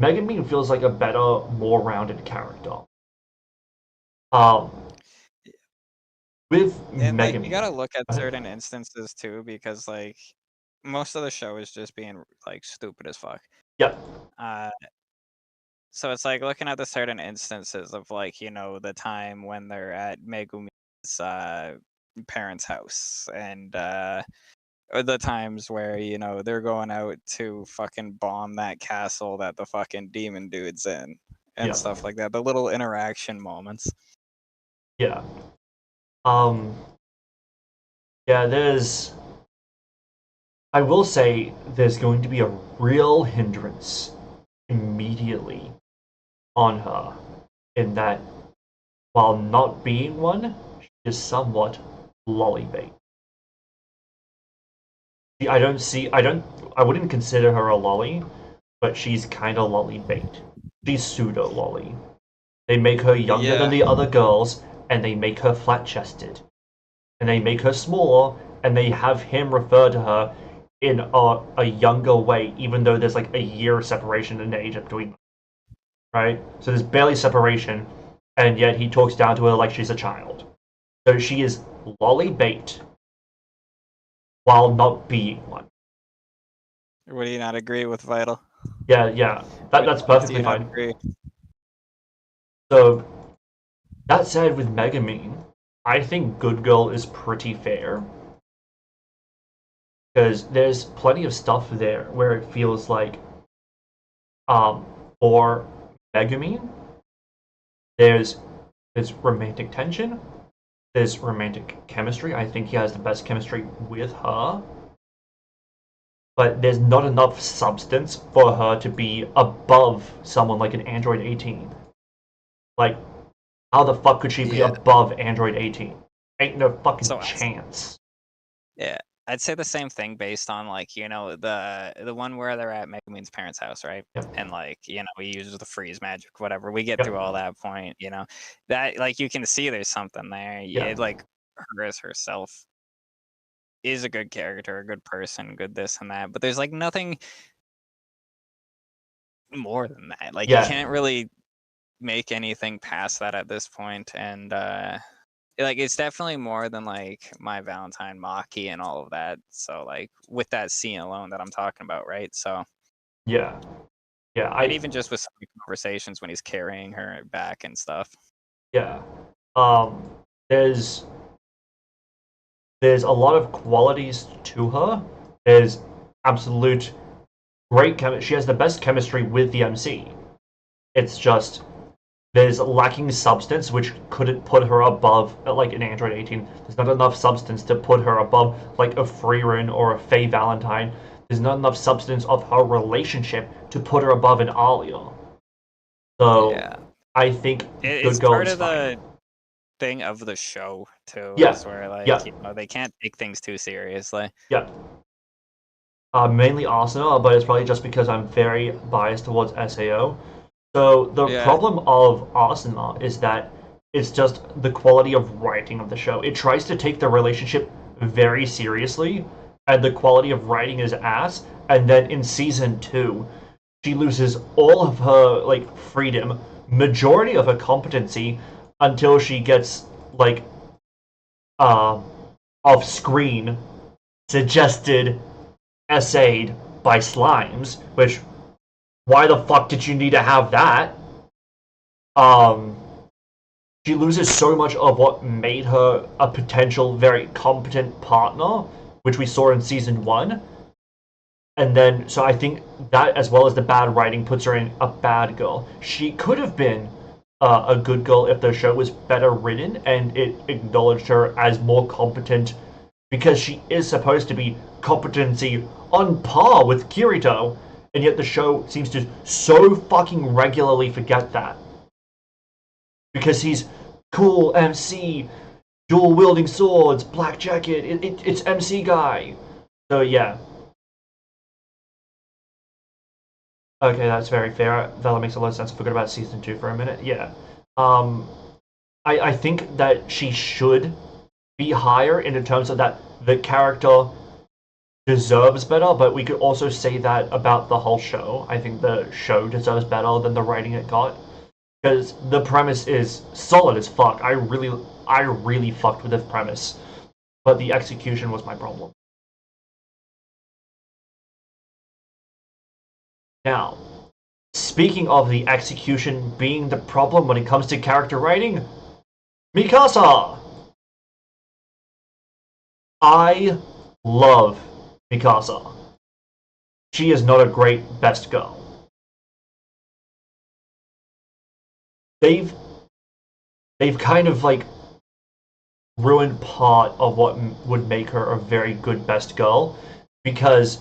Megumin feels like a better, more rounded character. With and like you Megumin, gotta look at certain instances too, because like most of the show is just being like stupid as fuck. Yeah. So it's like looking at the certain instances of like, you know, the time when they're at Megumi's parents' house and or the times where, you know, they're going out to fucking bomb that castle that the fucking demon dude's in and stuff like that. The little interaction moments. Yeah. Yeah, I will say there's going to be a real hindrance immediately on her in that while not being one, she is somewhat lolly bait. I wouldn't consider her a lolly, but she's kinda lolly bait. She's pseudo lolly. They make her younger than the other girls, and they make her flat chested. And they make her smaller, and they have him refer to her in a younger way, even though there's like a year separation in age between them. Right? So there's barely separation, and yet he talks down to her like she's a child. So she is lolly bait while not being one. Would you not agree with Vital? Yeah. That's perfectly fine. Agree? So that said, with Megumin, I think Good Girl is pretty fair. Because there's plenty of stuff there where it feels like for Megumin, there's romantic tension, there's romantic chemistry. I think he has the best chemistry with her. but there's not enough substance for her to be above someone like an Android 18. Like, how the fuck could she be above Android 18? Ain't no fucking chance. Yeah, I'd say the same thing based on like the one where they're at Megumin's parents' house, right? Yep. And like he uses the freeze magic, whatever. We get through all that point, that like you can see there's something there. Yeah, like her as herself is a good character, a good person, good this and that. But there's like nothing more than that. Like you can't really make anything past that at this point, and like it's definitely more than like My Valentine, Maki, and all of that. So like with that scene alone that I'm talking about, right? So and even just with some conversations when he's carrying her back and stuff. Yeah, there's a lot of qualities to her. There's absolute great chemistry. She has the best chemistry with the MC. It's just there's lacking substance, which couldn't put her above like an Android 18. There's not enough substance to put her above like a Freerin or a Faye Valentine. There's not enough substance of her relationship to put her above an Alia. So I think it's part of the thing of the show too. Is where like they can't take things too seriously. Yeah. Mainly Asuna, but it's probably just because I'm very biased towards SAO. So the problem of Asuna is that it's just the quality of writing of the show. It tries to take the relationship very seriously, and the quality of writing is ass. And then in season 2, she loses all of her like freedom, majority of her competency, until she gets like off screen suggested essayed by slimes, which why the fuck did you need to have that? She loses so much of what made her a potential very competent partner, which we saw in season 1. And then, so I think that, as well as the bad writing, puts her in a bad girl. She could have been a good girl if the show was better written and it acknowledged her as more competent, because she is supposed to be competency on par with Kirito, and yet the show seems to so fucking regularly forget that. Because he's cool MC, dual wielding swords, black jacket, it's MC guy. So yeah. Okay, that's very fair. That makes a lot of sense. I forgot about season 2 for a minute. Yeah. I think that she should be higher in terms of that the character deserves better, but we could also say that about the whole show. I think the show deserves better than the writing it got, because the premise is solid as fuck. I really fucked with the premise, but the execution was my problem. Now, speaking of the execution being the problem when it comes to character writing, Mikasa! I love Mikasa. She is not a great best girl. They've kind of like ruined part of what would make her a very good best girl, because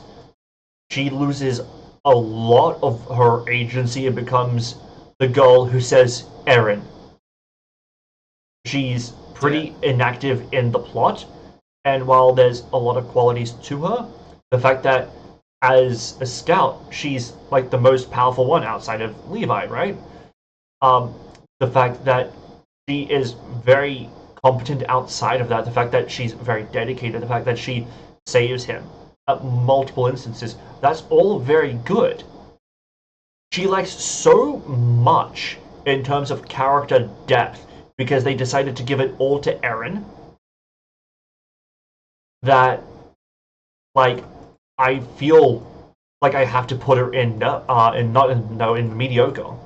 she loses a lot of her agency and becomes the girl who says Eren. She's pretty inactive in the plot, and while there's a lot of qualities to her, the fact that as a scout, she's like the most powerful one outside of Levi, right? The fact that she is very competent outside of that, the fact that she's very dedicated, the fact that she saves him at multiple instances, that's all very good. She lacks so much in terms of character depth because they decided to give it all to Eren that, like, I feel like I have to put her in mediocre.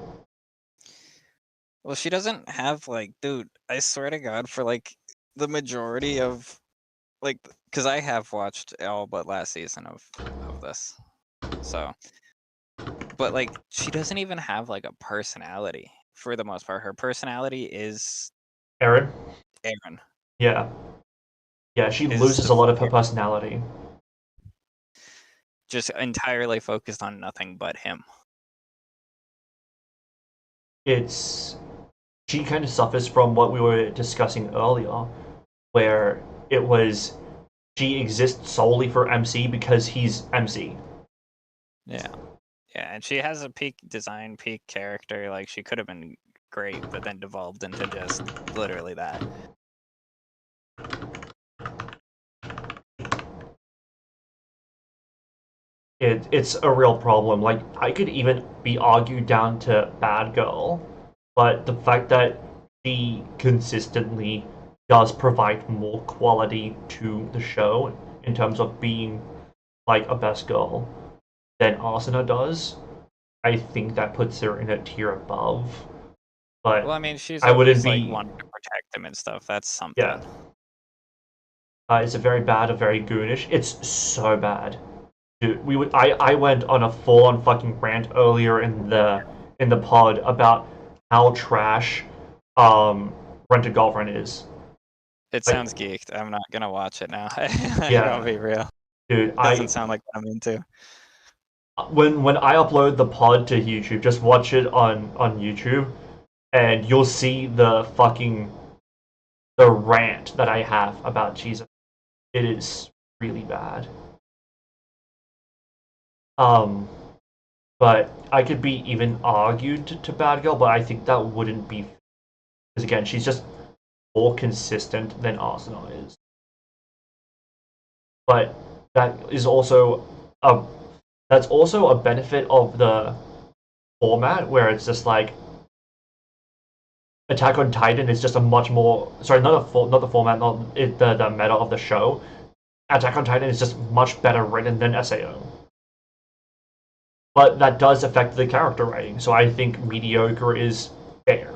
Well, she doesn't have like, dude, I swear to God, for like the majority of like, because I have watched all but last season of this, so, but like she doesn't even have like a personality for the most part. Her personality is Eren. Yeah, she loses a lot of her personality. just entirely focused on nothing but him. She kind of suffers from what we were discussing earlier, where it was she exists solely for MC because he's MC. Yeah, and she has a peak design, peak character. Like, she could have been great, but then devolved into just literally that. It's a real problem. Like, I could even be argued down to bad girl, but the fact that she consistently does provide more quality to the show in terms of being like a best girl than Asuna does, I think that puts her in a tier above. But Well, I mean, she's I wouldn't always like be wanting to protect him and stuff. That's something. yeah. It's a very bad, a very goonish. It's so bad. Dude, I went on a full-on fucking rant earlier in the pod about how trash Rent a Girlfriend is. It Like, sounds geeked. I'm not gonna watch it now. Yeah. I'll be real. dude, Doesn't sound like what I'm into. when I upload the pod to YouTube, just watch it on YouTube, and you'll see the rant that I have about Jesus. It is really bad. But I could be even argued to Bad Girl, but I think that wouldn't be because again, she's just more consistent than Arsenal is. But that is also a that's also a benefit of the format where it's just like Attack on Titan is just a much more not the format, not the meta of the show. Attack on Titan is just much better written than SAO. But that does affect the character writing, so I think mediocre is fair.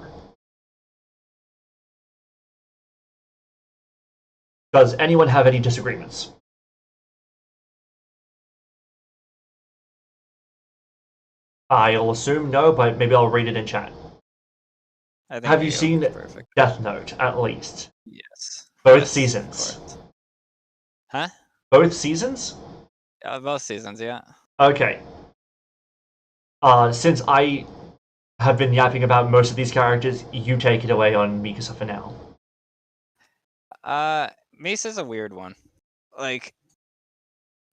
Does anyone have any disagreements? I'll assume no, but maybe I'll read it in chat. Have you seen perfect. Death Note, at least? Yes. Both Yes, seasons? Huh? Both seasons? Both seasons, yeah. Okay. Since I have been yapping about most of these characters, you take it away on Mikasa for now. Misa's a weird one. Like,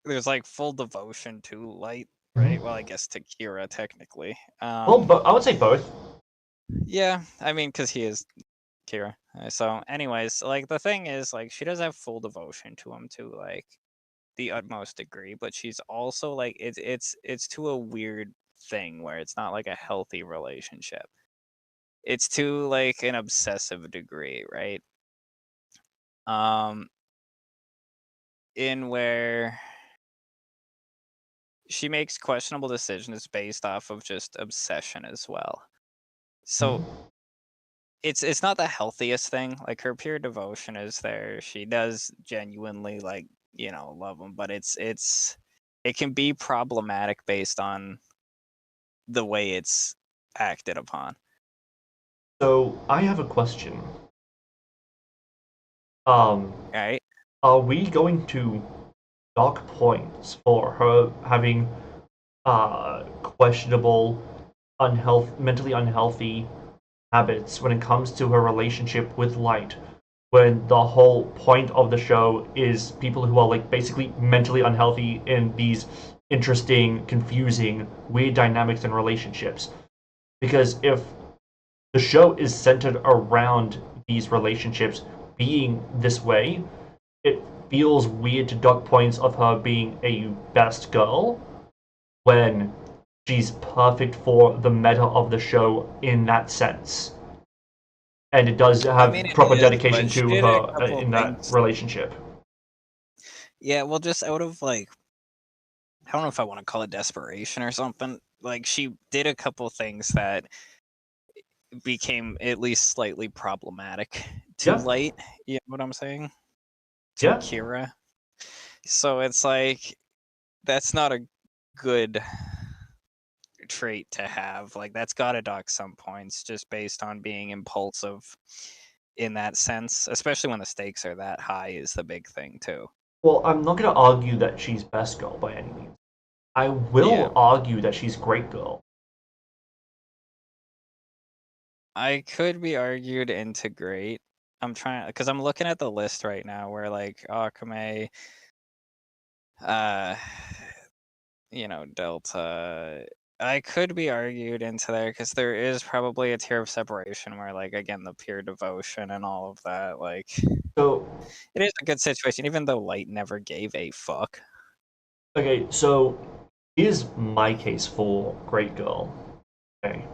there's like full devotion to Light, right? Well, I guess to Kira technically. Well, I would say both. Yeah, I mean, because he is Kira. So, anyways, like the thing is, like, she does have full devotion to him to like the utmost degree, but she's also like it's to a weird thing where it's not like a healthy relationship. It's to like an obsessive degree, right? In where she makes questionable decisions based off of just obsession as well. So it's not the healthiest thing. Like, her pure devotion is there. She does genuinely like, love him, but it can be problematic based on the way it's acted upon. So I have a question. Right? Are we going to dock points for her having questionable, mentally unhealthy habits when it comes to her relationship with Light? When the whole point of the show is people who are like basically mentally unhealthy in these interesting, confusing, weird dynamics and relationships. Because if the show is centered around these relationships being this way, it feels weird to dock points of her being a best girl when she's perfect for the meta of the show in that sense. And it does have proper dedication to her in that relationship. Yeah, well, just out of like, I don't know if I want to call it desperation or something. Like, she did a couple things that became at least slightly problematic to Light. You know what I'm saying? To Kira. So it's like, that's not a good trait to have. Like, that's got to dock some points just based on being impulsive in that sense, especially when the stakes are that high is the big thing too. Well, I'm not going to argue that she's best girl by any means. I will Yeah. argue that she's great girl. I could be argued into great. I'm trying because I'm looking at the list right now where like Akame, uh, Delta. I could be argued into there because there is probably a tier of separation where, like, again, the pure devotion and all of that. Like, So it is a good situation, even though Light never gave a fuck. okay, so here's my case for great girl. Okay,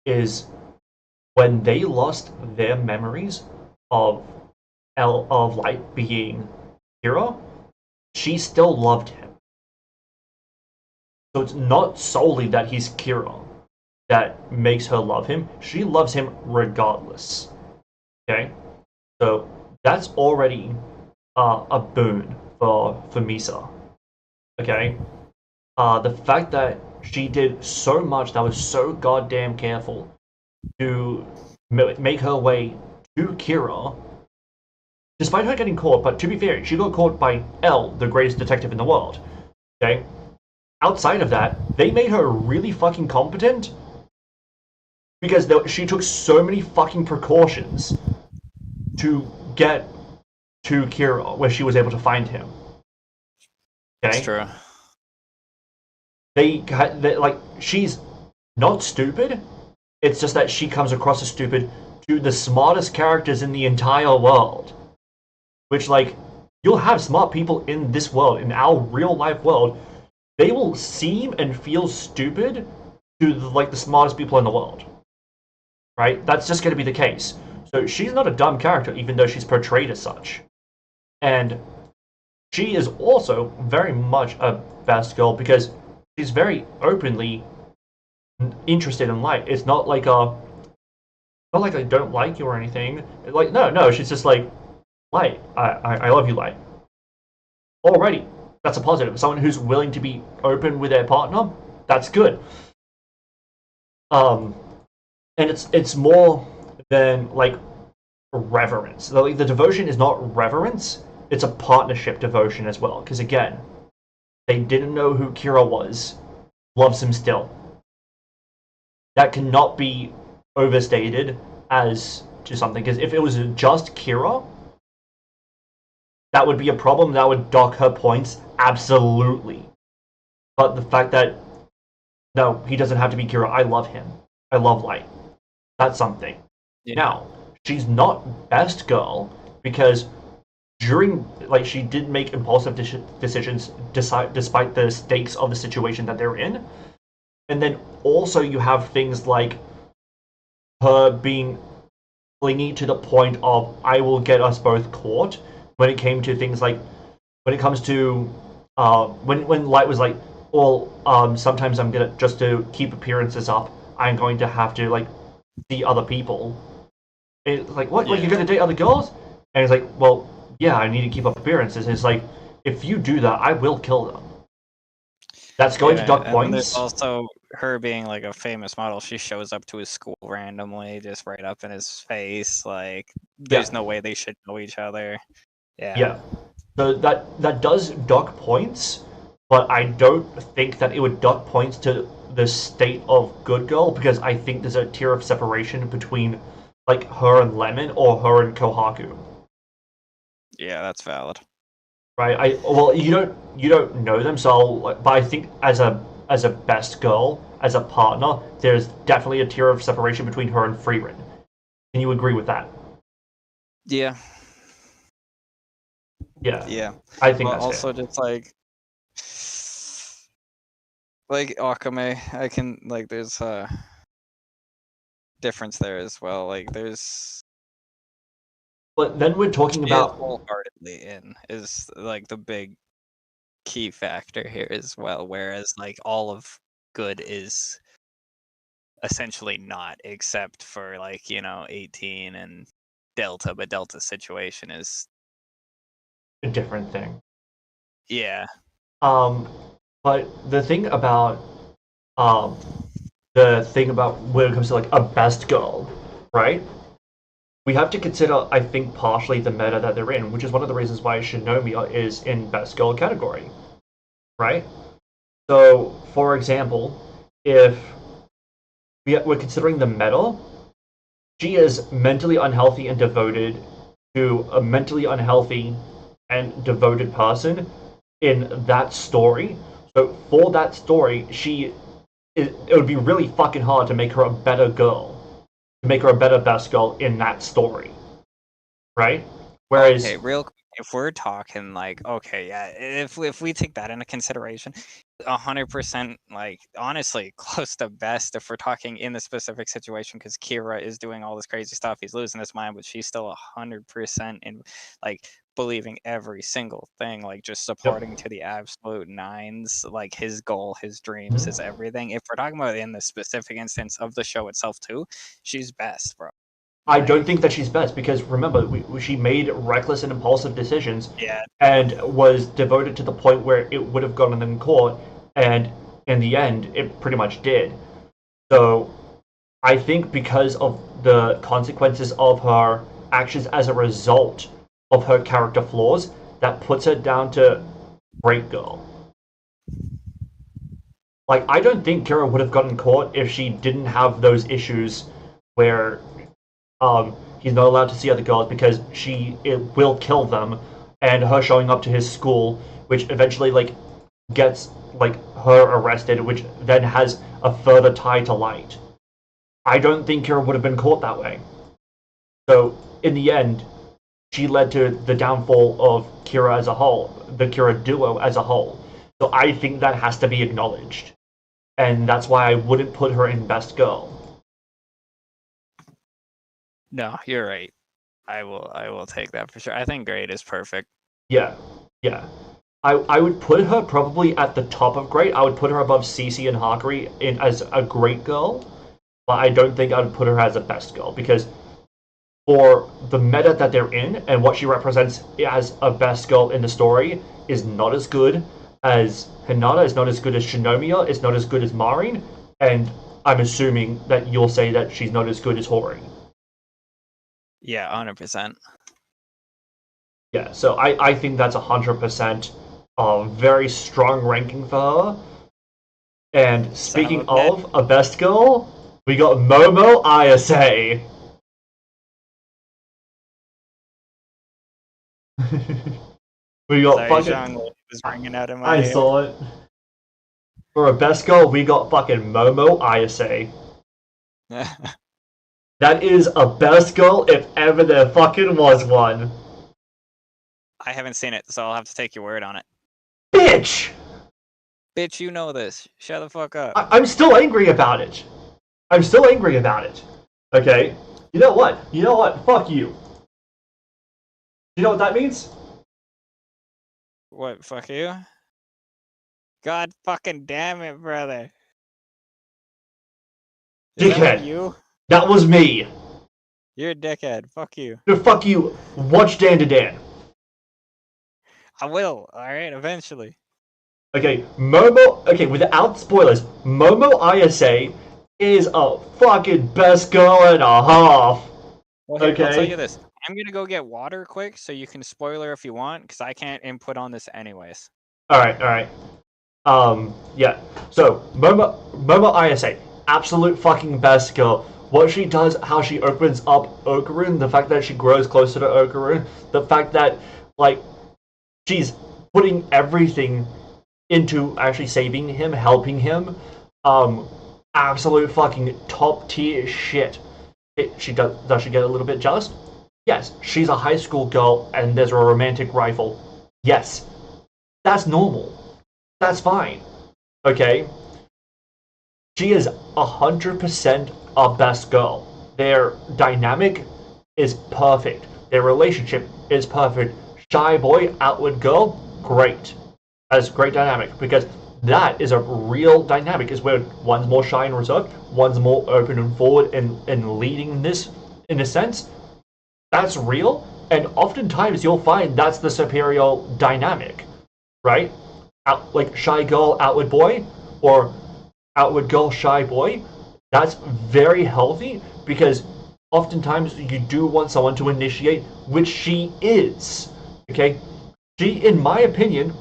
is when they lost their memories of of Light being Kira, she still loved him. So it's not solely that he's Kira that makes her love him. She loves him regardless. Okay, so that's already a boon for Misa. Okay, the fact that she did so much that was so goddamn careful to make her way to Kira, despite her getting caught. But to be fair, she got caught by L, the greatest detective in the world. Okay, outside of that, they made her really fucking competent because she took so many fucking precautions to get to Kira, where she was able to find him. Okay, That's true. They like she's not stupid. It's just that she comes across as stupid to the smartest characters in the entire world. Which, like, you'll have smart people in this world, in our real life world. They will seem and feel stupid to like the smartest people in the world. Right? That's just going to be the case. So she's not a dumb character, even though she's portrayed as such. And she is also very much a best girl because she's very openly interested in Light. It's not like I don't like you or anything. Like no, she's just like Light. I love you, Light. Already, that's a positive. Someone who's willing to be open with their partner, that's good. And it's more than like reverence. Like the devotion is not reverence; it's a partnership devotion as well. Because again, they didn't know who Kira was, loves him still. That cannot be overstated as to something. Because if it was just Kira, that would be a problem. That would dock her points absolutely. But the fact that no, he doesn't have to be Kira. I love him. I love Light. That's something. Yeah. Now, she's not best girl because during like she did make impulsive decisions despite the stakes of the situation that they're in. And then also you have things like her being clingy to the point of I will get us both caught when it came to things like when it comes to when Light was like, well, sometimes I'm gonna just to keep appearances up, I'm going to have to like see other people. It's like what? Yeah. Like you're gonna date other girls? And it's like, well, yeah, I need to keep up appearances. It's like if you do that, I will kill them. That's going to dock and points. there's also her being like a famous model. She shows up to his school randomly, just right up in his face. Like, there's no way they should know each other. Yeah. So that does dock points, but I don't think that it would dock points to the state of good girl because I think there's a tier of separation between like her and Lemon or her and Kohaku. Yeah, that's valid. Right? You don't know them, so but I think as a best girl, as a partner, there's definitely a tier of separation between her and Freerin. Can you agree with that? Yeah. Yeah. Yeah. I think But that's also fair. just like Akame, I can like there's a difference there as well. Like there's But then we're talking she is about wholeheartedly in is like the big key factor here as well. Whereas like all of good is essentially not, except for like 18 and Delta. But Delta's situation is a different thing. yeah. But the thing about um when it comes to like a best girl, right? We have to consider, I think, partially the meta that they're in, which is one of the reasons why Shinomiya is in best girl category, right? So, for example, if we're considering the meta, she is mentally unhealthy and devoted to a mentally unhealthy and devoted person in that story. So for that story, it would be really fucking hard to make her a better girl, to make her a better best girl in that story, right? Whereas, Okay, real quick, if we're talking like, okay, yeah, if we take that into consideration, 100%, like honestly, close to best if we're talking in the specific situation, because Kira is doing all this crazy stuff, he's losing his mind, but she's still 100% in like believing every single thing, like just supporting to the absolute nines, like his goal, his dreams, his everything. If we're talking about in the specific instance of the show itself too, she's best, bro. I don't think that she's best because remember, she made reckless and impulsive decisions and was devoted to the point where it would have gone in court, and in the end, it pretty much did. So I think because of the consequences of her actions as a result of her character flaws, that puts her down to great girl. Like, I don't think Kira would have gotten caught if she didn't have those issues where he's not allowed to see other girls because it will kill them, and her showing up to his school, which eventually like gets like her arrested, which then has a further tie to Light. I don't think Kira would have been caught that way. So in the end, she led to the downfall of Kira as a whole, the Kira duo as a whole. So I think that has to be acknowledged, and that's why I wouldn't put her in best girl. No, you're right. I will take that for sure. I think great is perfect. Yeah. I would put her probably at the top of great. I would put her above Cece and Hakari as a great girl, but I don't think I would put her as a best girl because for the meta that they're in and what she represents as a best girl in the story is not as good as Hinata, is not as good as Shinomiya, is not as good as Marin, and I'm assuming that you'll say that she's not as good as Hori. Yeah, 100%. Yeah, so I think that's 100% a very strong ranking for her. And speaking of a best girl, we got Momo Ayase. We got fucking. Was ringing out in my I saw it. For a best girl, we got fucking Momo Ayase. That is a best girl if ever there fucking was one. I haven't seen it, so I'll have to take your word on it. Bitch! Bitch, you know this. Shut the fuck up. I'm still angry about it. I'm still angry about it. Okay? You know what? You know what? Fuck you. You know what that means? What, fuck you? God fucking damn it, brother. Is Dickhead. that you? That was me. You're a dickhead. Fuck you. No, fuck you. Watch Dan to Dan. I will, alright, eventually. Okay, Momo... Okay, without spoilers, Momo Ayase is a fucking best girl and a half. Well, here, I'll tell you this. I'm gonna go get water quick, so you can spoiler if you want, because I can't input on this anyways. Alright. Yeah. So, Momo Ayase, absolute fucking best girl. What she does, how she opens up Okarun, the fact that she grows closer to Okarun, the fact that, like, she's putting everything into actually saving him, helping him. Absolute fucking top tier shit. Does she get a little bit jealous? Yes. She's a high school girl and there's a romantic rival. Yes. That's normal. That's fine. Okay? She is 100% a best girl. Their dynamic is perfect. Their relationship is perfect. Shy boy, outward girl, great. That's great dynamic because that is a real dynamic. Is where one's more shy and reserved, one's more open and forward and leading this in a sense. That's real, and oftentimes you'll find that's the superior dynamic, right? Like shy girl, outward boy, or outward girl, shy boy. That's very healthy because oftentimes you do want someone to initiate, which she is. Okay, she, in my opinion,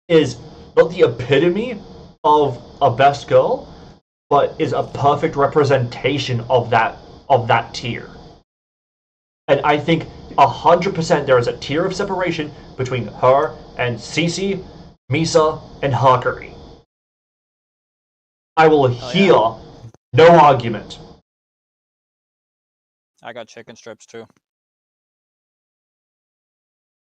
is not the epitome of a best girl, but is a perfect representation of that tier. And I think 100% there is a tier of separation between her and Cece, Misa, and Hakari. I will hear no argument. I got chicken strips too.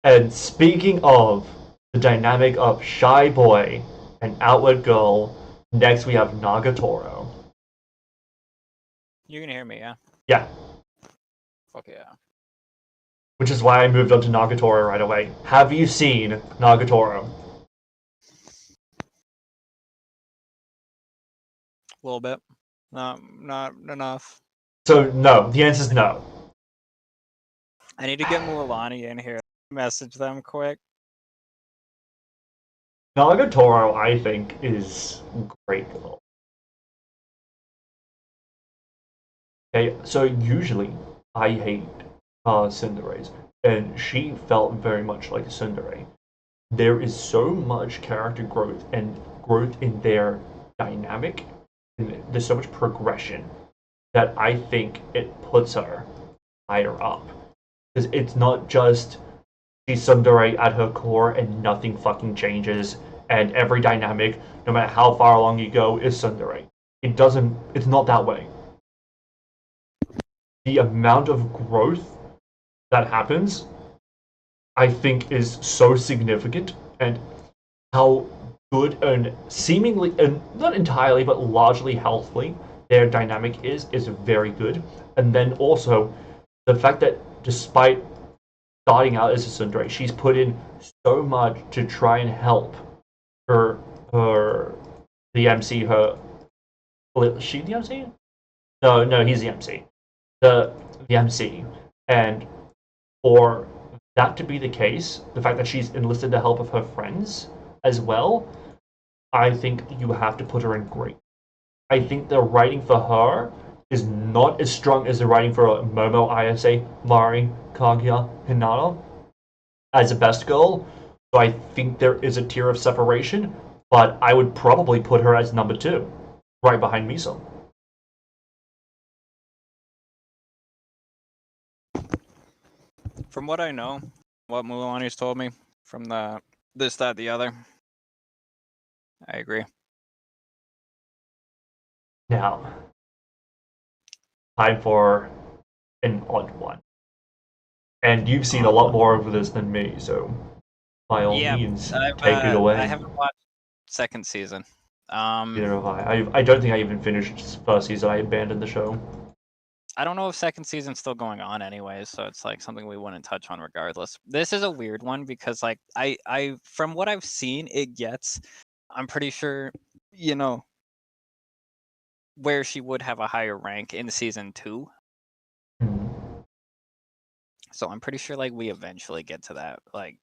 And speaking of the dynamic of Shy Boy and Outward Girl, next we have Nagatoro. You can hear me, yeah? Yeah. Fuck yeah. Which is why I moved on to Nagatoro right away. Have you seen Nagatoro? A little bit. Not enough. So, no. The answer is no. I need to get Mualani in here. Message them quick. Nagatoro, I think, is great. Okay, so usually I hate Cindere's, and she felt very much like a Tsundere. There is so much character growth and growth in their dynamic, and there's so much progression that I think it puts her higher up. Because it's not just she's Tsundere at her core and nothing fucking changes, and every dynamic, no matter how far along you go, is Tsundere. It's not that way. The amount of growth that happens, I think, is so significant, and how good and seemingly, and not entirely, but largely healthily, their dynamic is very good. And then also the fact that despite starting out as a tsundere, she's put in so much to try and help her the MC. Is she the MC? No, he's the MC. The MC, and for that to be the case, the fact that she's enlisted the help of her friends as well, I think you have to put her in great. I think the writing for her is not as strong as the writing for Momo, Ayase, Mari, Kaguya, Hinata as a best girl. So I think there is a tier of separation, but I would probably put her as number 2, right behind Miso. From what I know, what Mualani's told me, from the this, that, the other, I agree. Now, time for an odd one. And you've seen a lot more of this than me, so by all means, take it away. I haven't watched second season. Neither have I. I don't think I even finished first season. I abandoned the show. I don't know if second season's still going on anyways, so it's like something we wouldn't touch on regardless. This is a weird one because like I from what I've seen, it gets, I'm pretty sure, you know, where she would have a higher rank in season 2. So I'm pretty sure like we eventually get to that. Like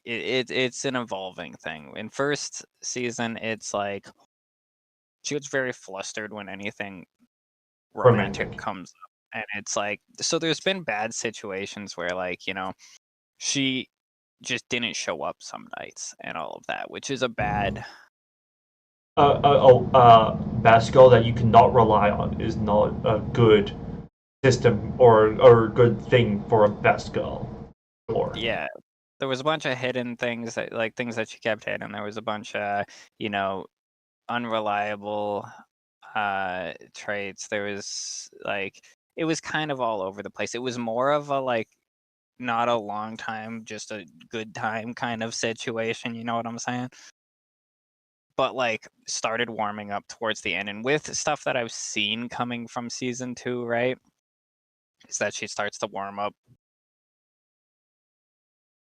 it's an evolving thing. In first season, it's like she gets very flustered when anything romantic comes up. And it's like, so there's been bad situations where like, you know, she just didn't show up some nights and all of that, which is a bad best girl that you cannot rely on is not a good system or good thing for a best girl. Sure. Yeah. There was a bunch of hidden things that like things that she kept hidden. There was a bunch of, you know, unreliable traits. There was like, it was kind of all over the place. It was more of a like not a long time, just a good time kind of situation, you know what I'm saying? But like started warming up towards the end, and with stuff that I've seen coming from season 2, right, is that she starts to warm up a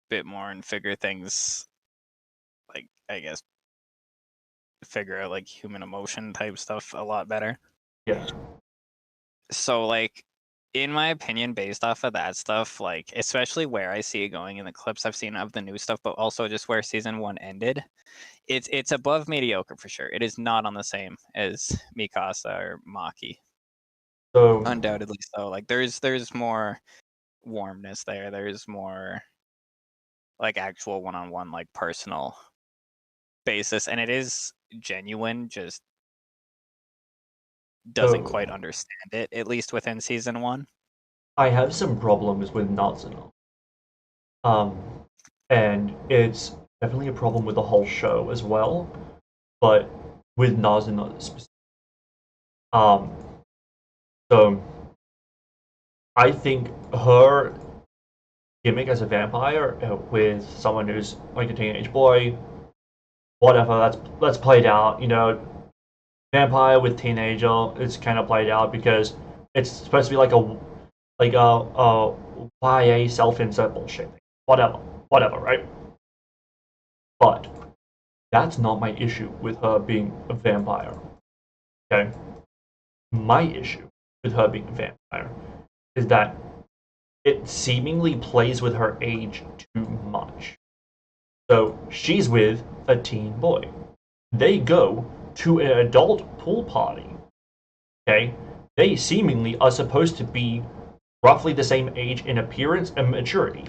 bit more and figure things, like, I guess, figure out like human emotion type stuff a lot better. Yeah. So like, in my opinion, based off of that stuff, like especially where I see it going in the clips I've seen of the new stuff, but also just where season 1 ended, it's above mediocre for sure. It is not on the same as Mikasa or Maki. So undoubtedly so. Like there's more warmness there. There's more like actual one-on-one, like personal basis, and it is genuine, just doesn't So, quite understand it, at least within season 1. I have some problems with Natsuno. And it's definitely a problem with the whole show as well, but with Natsuno specifically. So I think her gimmick as a vampire with someone who's like a teenage boy, whatever, let's play it out. Vampire with teenager, it's kind of played out because it's supposed to be like a YA self-insert bullshit thing. Whatever, right? But that's not my issue with her being a vampire. Okay? My issue with her being a vampire is that it seemingly plays with her age too much. So she's with a teen boy. They go to an adult pool party. Okay? They seemingly are supposed to be roughly the same age in appearance and maturity.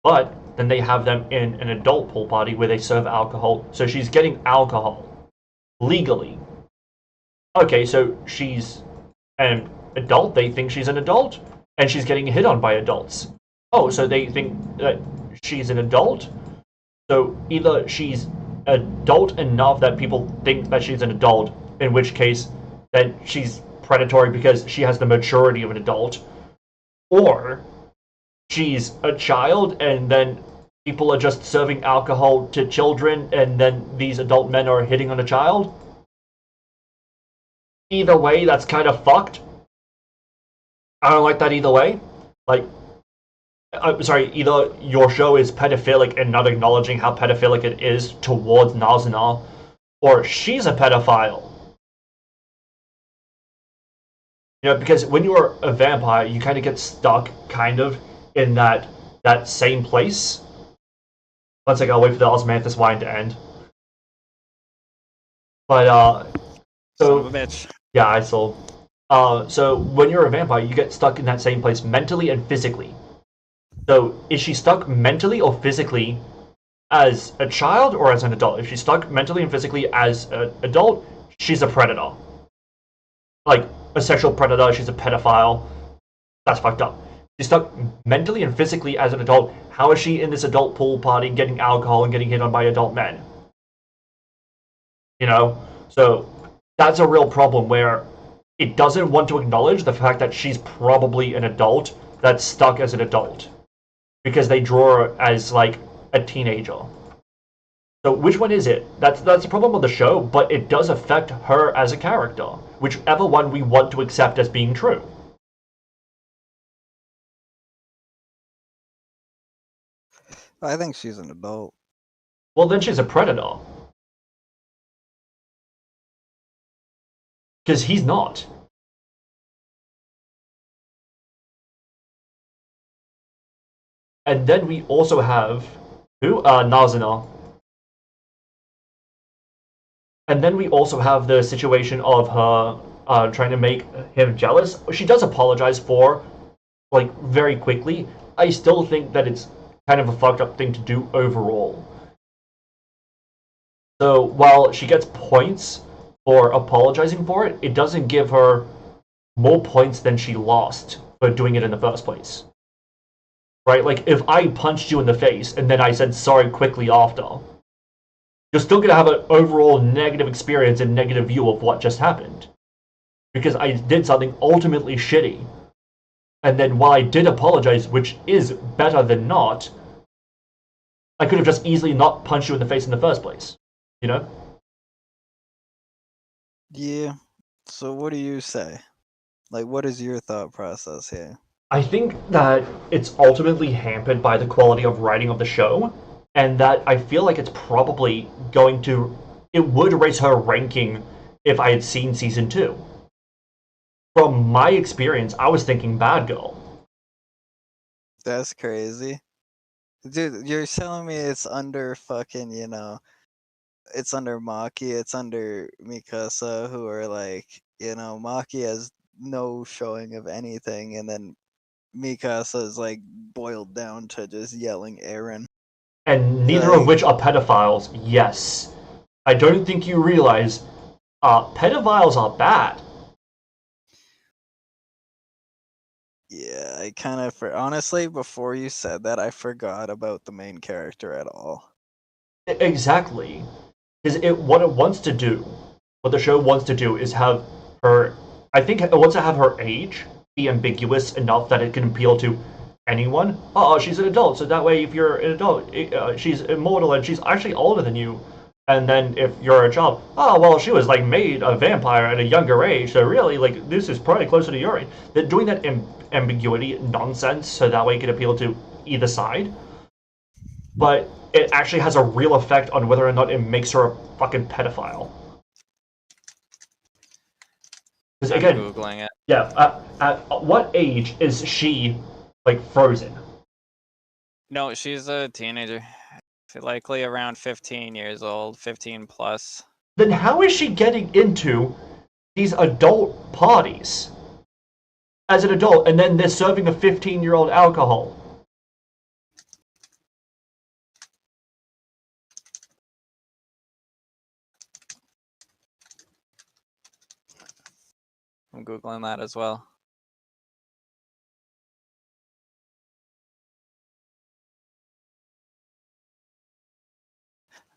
But then they have them in an adult pool party where they serve alcohol. So she's getting alcohol legally. Okay, so she's an adult. They think she's an adult, and she's getting hit on by adults. Oh, so they think that she's an adult. So either she's adult enough that people think that she's an adult, in which case then she's predatory because she has the maturity of an adult, or she's a child and then people are just serving alcohol to children and then these adult men are hitting on a child. Either way, that's kind of fucked. I don't like that either way. Like, I'm sorry, either your show is pedophilic and not acknowledging how pedophilic it is towards Nazuna, or she's a pedophile. Because when you're a vampire, you kind of get stuck, kind of, in that same place. One second, I'll wait for the osmanthus wine to end. But, Son of a bitch. yeah, I saw. So when you're a vampire, you get stuck in that same place mentally and physically. So is she stuck mentally or physically as a child or as an adult? If she's stuck mentally and physically as an adult, she's a predator. Like, a sexual predator, she's a pedophile. That's fucked up. She's stuck mentally and physically as an adult. How is she in this adult pool party getting alcohol and getting hit on by adult men? So that's a real problem where it doesn't want to acknowledge the fact that she's probably an adult that's stuck as an adult. Because they draw her as, like, a teenager. So which one is it? That's the problem with the show, but it does affect her as a character. Whichever one we want to accept as being true. I think she's an adult. Well, then she's a predator. Because he's not. And then we also have... Who? Nazuna. And then we also have the situation of her trying to make him jealous. She does apologize for, like, very quickly. I still think that it's kind of a fucked up thing to do overall. So while she gets points for apologizing for it, it doesn't give her more points than she lost for doing it in the first place. Right? Like, if I punched you in the face and then I said sorry quickly after, you're still going to have an overall negative experience and negative view of what just happened. Because I did something ultimately shitty. And then while I did apologize, which is better than not, I could have just easily not punched you in the face in the first place. Yeah. So what do you say? Like, what is your thought process here? I think that it's ultimately hampered by the quality of writing of the show, and that I feel like it's probably going to... It would raise her ranking if I had seen Season 2. From my experience, I was thinking Bad Girl. That's crazy. Dude, you're telling me it's under fucking, it's under Maki, it's under Mikasa, who are like, Maki has no showing of anything, and then Mikasa is like boiled down to just yelling Aaron. and neither of which are pedophiles. Yes, I don't think you realize pedophiles are bad. Yeah, I kind of honestly, before you said that, I forgot about the main character at all. Exactly, because what it wants to do, what the show wants to do, is have her. I think it wants to have her age be ambiguous enough that it can appeal to anyone. Oh, she's an adult, so that way, if you're an adult, she's immortal and she's actually older than you. And then if you're a child, oh well, she was like made a vampire at a younger age, so really, like this is probably closer to your age. They're doing that ambiguity nonsense, so that way it can appeal to either side. But it actually has a real effect on whether or not it makes her a fucking pedophile. Because again, Googling it. Yeah, at what age is she like frozen? No, she's a teenager. Likely around 15 years old, 15 plus. Then how is she getting into these adult parties as an adult, and then they're serving a 15-year-old alcohol? I'm Googling that as well.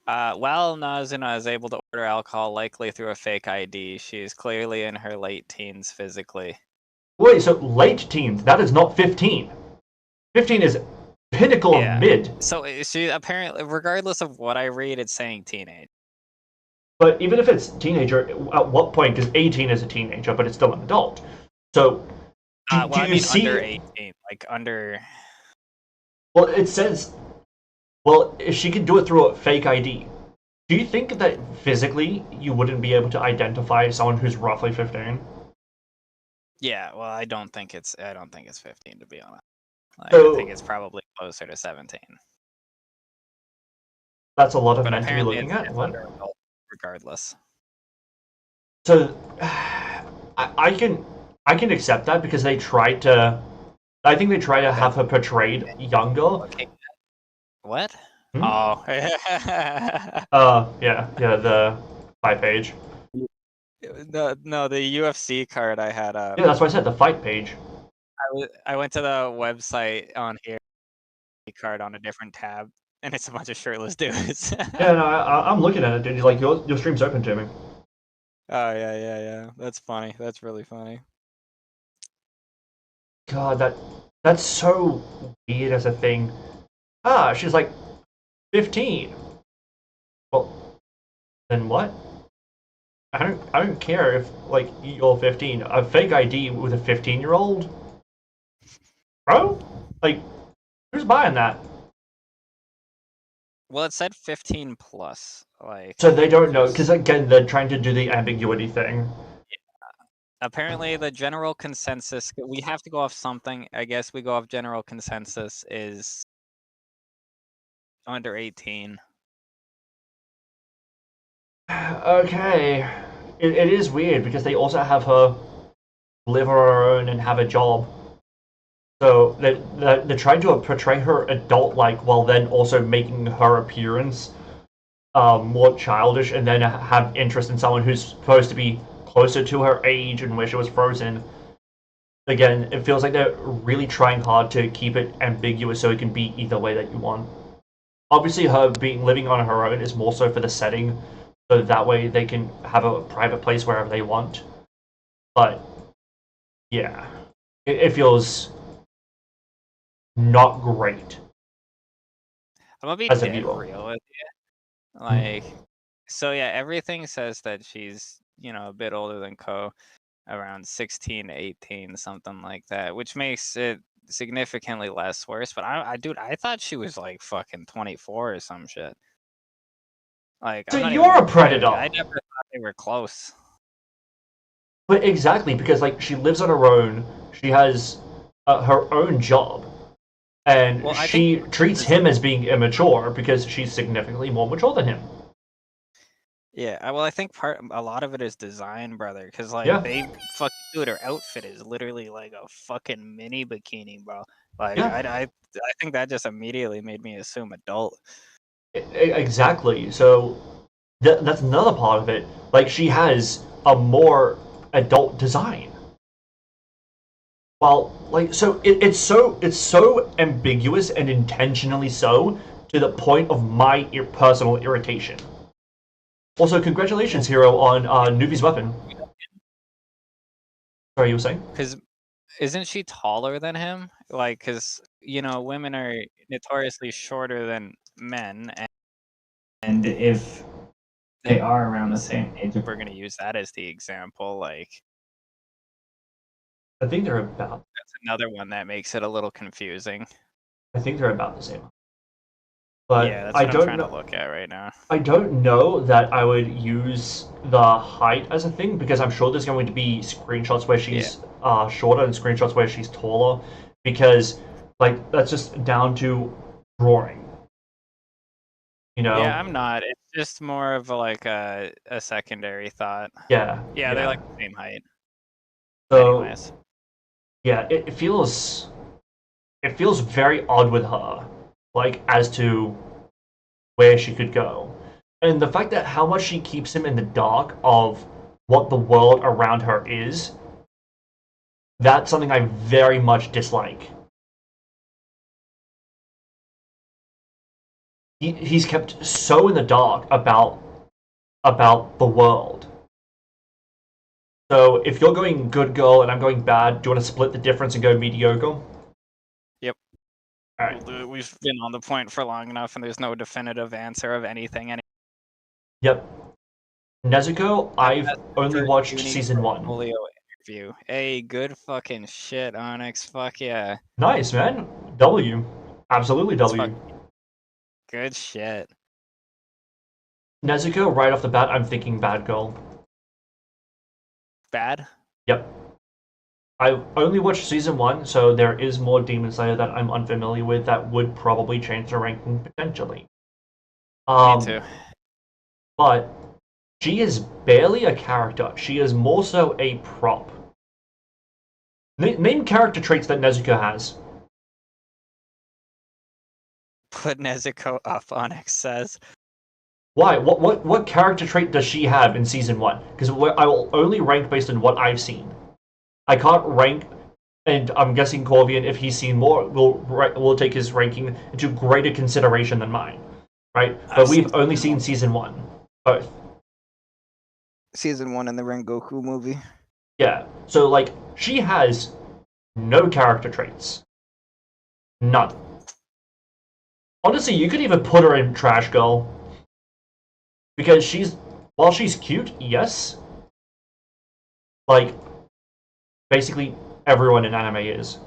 While Nazuna is able to order alcohol likely through a fake ID, she is clearly in her late teens physically. Wait, so late teens, that is not 15. 15 is pinnacle of mid. So she apparently, regardless of what I read, it's saying teenage. But even if it's teenager, at what point? Because 18 is a teenager, but it's still an adult. So, do you see under 18, like under? Well, it says, well, if she can do it through a fake ID, do you think that physically you wouldn't be able to identify someone who's roughly 15? Yeah, well, I don't think it's 15, to be honest. Like, So, I think it's probably closer to 17. That's a lot of But men to be looking apparently at. it's What? under adult, regardless. So, I can accept that because they tried to. I think they try to have her portrayed younger. Okay. What? Hmm? Oh. Yeah, the 5-page. No, the UFC card I had up. Yeah, that's what I said. The fight page. I went to the website on here, card on a different tab, and it's a bunch of shirtless dudes. Yeah, no, I'm looking at it, dude. He's like, your stream's open to me. Oh yeah. That's funny. That's really funny. God, that's so weird as a thing. She's like 15. Well, then what? I don't care if like you're 15. A fake ID with a 15-year-old, bro. Like, who's buying that? Well, it said 15 plus. Like. So they don't know because again they're trying to do the ambiguity thing. Apparently, the general consensus, we have to go off something. I guess we go off general consensus is under 18. Okay. It is weird because they also have her live on her own and have a job. So they're trying to portray her adult-like while then also making her appearance more childish, and then have interest in someone who's supposed to be closer to her age and where she was frozen. Again, it feels like they're really trying hard to keep it ambiguous so it can be either way that you want. Obviously, her living on her own is more so for the setting, so that way they can have a private place wherever they want. But yeah, it feels not great. I'm gonna be As a dead viewer. real with you. Like, so yeah, everything says that she's, a bit older than Ko, around 16 to 18, something like that, which makes it significantly less worse. But I thought she was like fucking 24 or some shit. Like, So I'm not you're even a predator. I never thought they were close. But exactly, because like she lives on her own, she has her own job, and Well, I she think treats him as being immature because she's significantly more mature than him. Yeah, well, I think a lot of it is design, brother, because like Yeah. they fucking dude, her outfit is literally like a fucking mini bikini, bro. Like Yeah. I think that just immediately made me assume adult. Exactly. So that's another part of it. Like she has a more adult design. Well, like so it's so ambiguous and intentionally so to the point of my personal irritation. Also, congratulations, Hero, on Nuvi's weapon. Sorry, you were saying? Because isn't she taller than him? Like, because you know, women are notoriously shorter than men, and if they are around the same age, if we're gonna use that as the example, like I think they're about. that's another one that makes it a little confusing. I think they're about the same. But Yeah, that's I what I'm don't trying know. to look at right now. I don't know that I would use the height as a thing because I'm sure there's going to be screenshots where she's shorter and screenshots where she's taller because like that's just down to drawing. You know? Yeah, I'm not. It's just more of like a secondary thought. Yeah. Yeah, they're like the same height. So Anyways. yeah, it feels very odd with her, like as to where she could go. And the fact that how much she keeps him in the dark of what the world around her is, that's something I very much dislike. He's kept so in the dark about the world. So if you're going good girl and I'm going bad, do you want to split the difference and go mediocre? Yep. All right. We've been on the point for long enough, and there's no definitive answer of anything. Yep. Nezuko, I've only watched season 1. Interview. Hey, good fucking shit, Onyx. Fuck yeah. Nice, man. W. Absolutely W. Good shit. Nezuko, right off the bat, I'm thinking bad girl. Bad? Yep. I've only watched season 1, so there is more Demon Slayer that I'm unfamiliar with that would probably change the ranking potentially. Me too. But she is barely a character. She is more so a prop. Name character traits that Nezuko has. Put Nezuko up, Onyx says. Why? What character trait does she have in season 1? Because I will only rank based on what I've seen. I can't rank, and I'm guessing Corvian, if he's seen more, will take his ranking into greater consideration than mine, right? But we've only seen season 1, both. Season 1 in the Rengoku movie. Yeah, so like she has no character traits, none. Honestly, you could even put her in Trash Girl because while she's cute, yes, like basically everyone in anime is.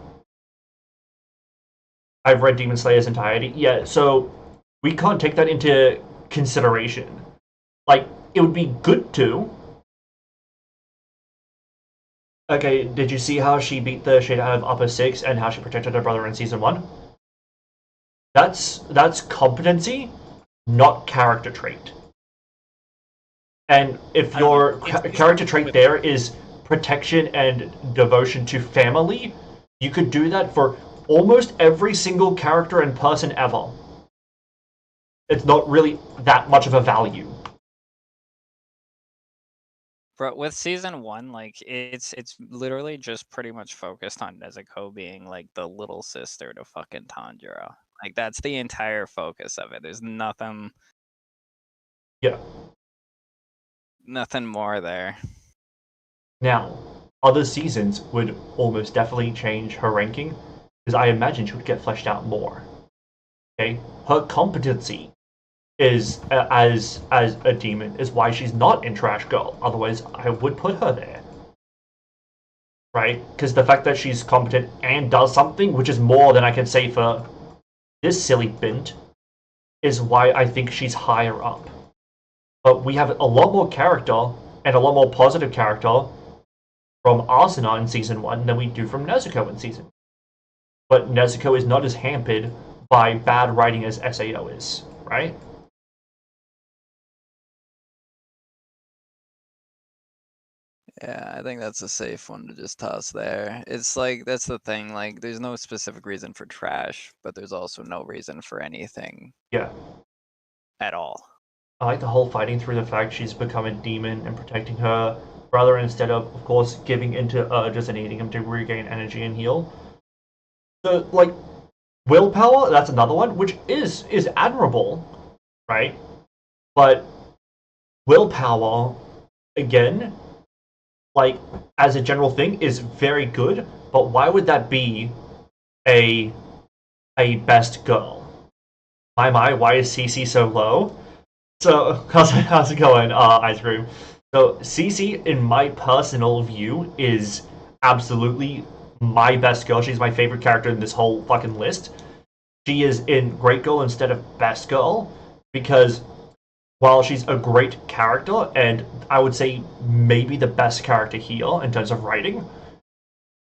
I've read Demon Slayer's entirety. Yeah, so we can't take that into consideration. Like, it would be good to. Okay, did you see how she beat the shit out of Upper 6 and how she protected her brother in season 1? That's competency, not character trait. And if your character trait there is protection and devotion to family, you could do that for almost every single character and person ever. It's not really that much of a value. Bro, with season 1, like it's literally just pretty much focused on Nezuko being like the little sister to fucking Tanjiro. Like that's the entire focus of it. There's nothing. Yeah. Nothing more there. Now, other seasons would almost definitely change her ranking, because I imagine she would get fleshed out more. Okay, her competency is as a demon is why she's not in Trash Girl. Otherwise, I would put her there. Right? Because the fact that she's competent and does something, which is more than I can say for this silly bint, is why I think she's higher up. But we have a lot more character and a lot more positive character from Asuna in season 1 than we do from Nezuko in season 1. But Nezuko is not as hampered by bad writing as SAO is, right? Yeah, I think that's a safe one to just toss there. It's like, that's the thing, like, there's no specific reason for trash, but there's also no reason for anything Yeah. at all. I like the whole fighting through the fact she's become a demon and protecting her brother instead of course, giving into urges and eating him to regain energy and heal. So, like, willpower, that's another one, which is admirable, right? But willpower, again, like, as a general thing, is very good, but why would that be a best girl? My, why is CC so low? So, how's it going, Ice Cream? So, CC, in my personal view, is absolutely my best girl. She's my favorite character in this whole fucking list. She is in Great Girl instead of Best Girl, because while she's a great character, and I would say maybe the best character here in terms of writing,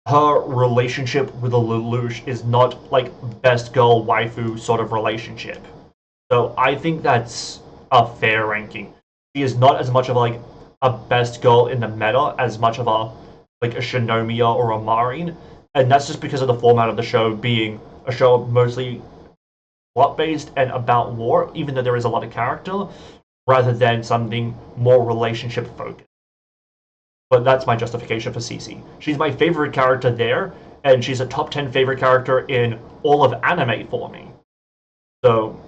her relationship with the Lelouch is not like best girl waifu sort of relationship. So I think that's a fair ranking. She is not as much of like a best girl in the meta as much of a like a Shinomiya or a Marin, and that's just because of the format of the show being a show mostly plot based and about war, even though there is a lot of character, rather than something more relationship focused. But that's my justification for CC. She's my favorite character there, and she's a top 10 favorite character in all of anime for me. So,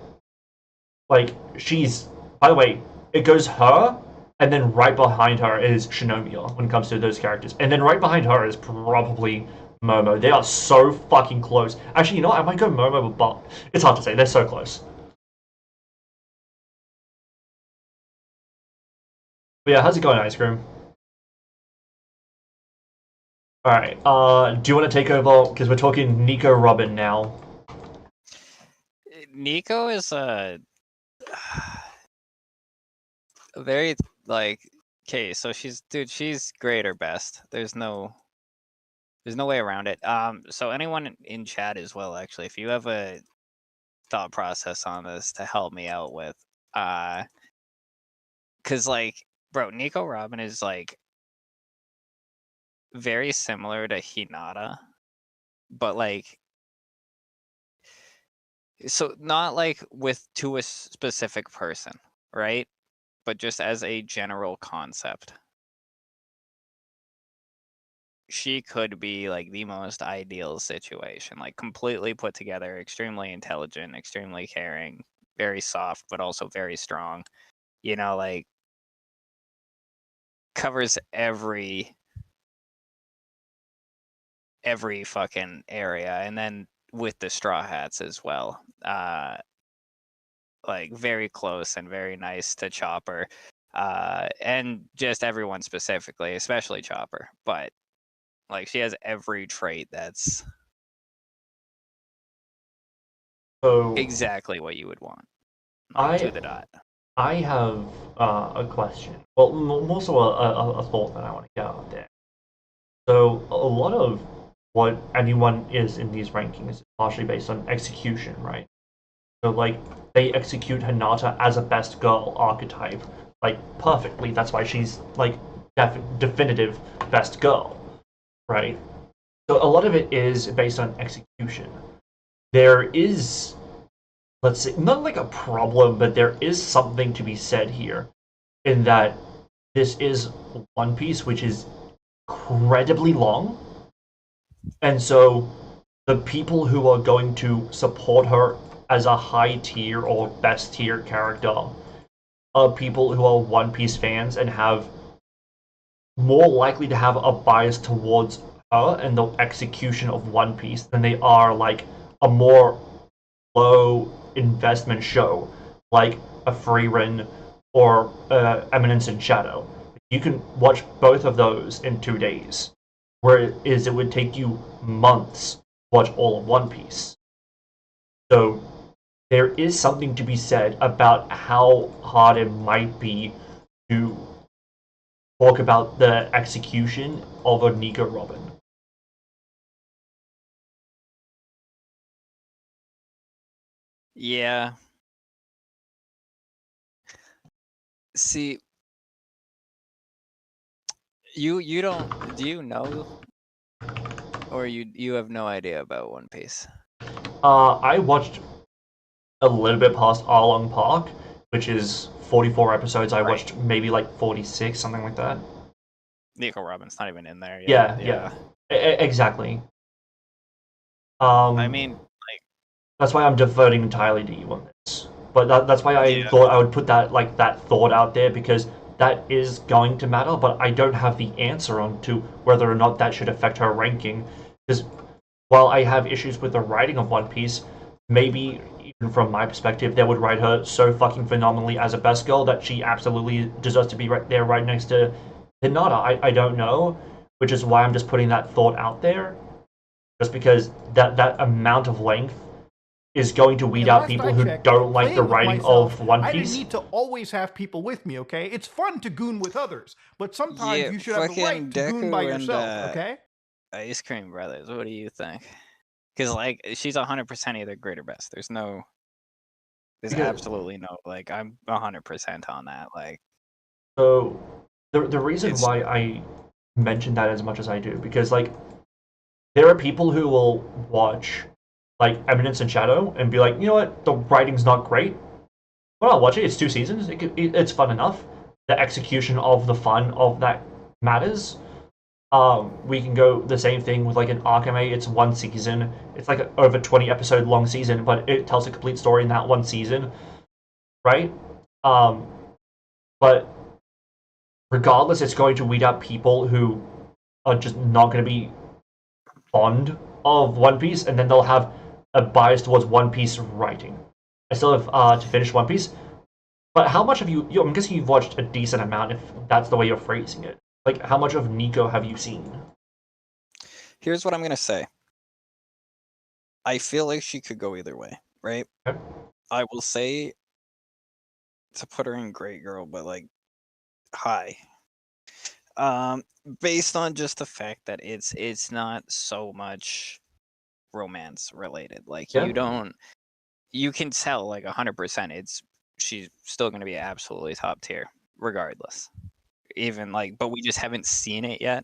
like, she's. By the way, it goes her, and then right behind her is Shinomiya when it comes to those characters. And then right behind her is probably Momo. They are so fucking close. Actually, you know what? I might go Momo, but it's hard to say. They're so close. But yeah, how's it going, Ice Cream? Alright, do you want to take over? Because we're talking Nico Robin now. Nico is a very, like, okay, so she's great or best. There's no way around it. So anyone in chat as well, actually, if you have a thought process on this to help me out with, because, like, bro, Nico Robin is, like, very similar to Hinata, but, like, so not like to a specific person, right? But just as a general concept. She could be like the most ideal situation, like completely put together, extremely intelligent, extremely caring, very soft, but also very strong. You know, like covers every fucking area. And then with the Straw Hats as well. Like very close and very nice to Chopper. And just everyone specifically, especially Chopper. But like she has every trait that's So exactly what you would want. I To the dot. I have a question. Well, more so a thought that I want to get out there. So a lot of what anyone is in these rankings is partially based on execution, right? So like they execute Hinata as a best girl archetype like perfectly. That's why she's like definitive best girl, right? So a lot of it is based on execution. There is, let's say, not like a problem, but there is something to be said here in that this is One Piece, which is incredibly long. And so the people who are going to support her as a high tier or best tier character are people who are One Piece fans and have more likely to have a bias towards her and the execution of One Piece than they are like a more low investment show like a Frieren or Eminence in Shadow. You can watch both of those in 2 days, whereas it would take you months to watch all of One Piece. So there is something to be said about how hard it might be to talk about the execution of a Nico Robin. Yeah. See, You don't. Do you know, or you have no idea about One Piece? I watched a little bit past Arlong Park, which is 44 episodes. I watched maybe like 46, something like that. Nico Robin's not even in there Yeah, yet. exactly. I mean, like, that's why I'm devoting entirely to you on this. But that's why I Yeah. thought I would put that that thought out there, because that is going to matter. But I don't have the answer on to whether or not that should affect her ranking. Because while I have issues with the writing of One Piece, maybe even from my perspective, they would write her so fucking phenomenally as a best girl that she absolutely deserves to be right there, right next to Hinata. I don't know, which is why I'm just putting that thought out there, just because that amount of length is going to weed And out last people I who checked, don't like the playing with writing myself, of One I didn't Piece. need to always have people with me, okay? It's fun to goon with others, but sometimes yeah, you should have the right fucking to goon by Deku and yourself, okay? Ice Cream Brothers. What do you think? Because like she's 100% either great or best. There's Because- absolutely no like I'm 100% on that. Like So the reason It's- why I mention that as much as I do, because like there are people who will watch like Eminence and Shadow and be like, you know what, the writing's not great, but I'll watch it. It's 2 seasons. It's fun enough. The execution of the fun of that matters. We can go the same thing with like an Arcame. It's 1 season. It's like an over 20 episode long season, but it tells a complete story in that 1 season, right? But regardless, it's going to weed out people who are just not going to be fond of One Piece, and then they'll have a bias towards One Piece writing. I still have to finish One Piece, but how much have you? I'm guessing you've watched a decent amount, if that's the way you're phrasing it. Like, how much of Nico have you seen? Here's what I'm gonna say. I feel like she could go either way, right? Okay. I will say to put her in Great Girl, but like high. Based on just the fact that it's not so much romance related. Like Yeah. you can tell like 100% she's still gonna be absolutely top tier, regardless. Even like, but we just haven't seen it yet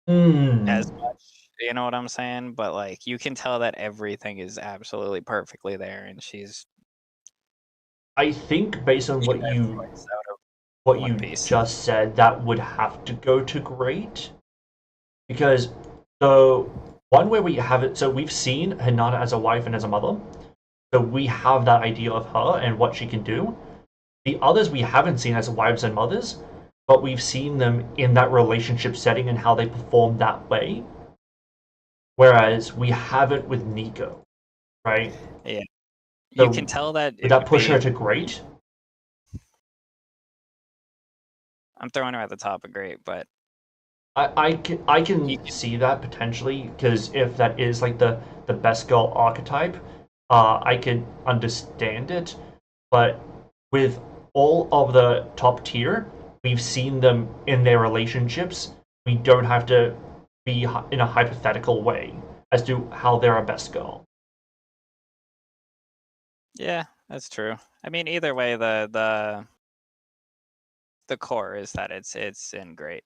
as much. You know what I'm saying? But like, you can tell that everything is absolutely perfectly there, and she's. I think based on what you One Piece. just said, that would have to go to great, because the one where we have it, so we've seen Hinata as a wife and as a mother, so we have that idea of her and what she can do. The others we haven't seen as wives and mothers, but we've seen them in that relationship setting and how they perform that way. Whereas we haven't with Nico, right? Yeah. So You can tell that. Would that push her to great? I'm throwing her at the top of great, but I can see that potentially, because if that is like the best girl archetype, I can understand it. But with all of the top tier, we've seen them in their relationships. We don't have to be in a hypothetical way as to how they're a best girl. yeah, that's true. I mean, either way, the core is that it's in great.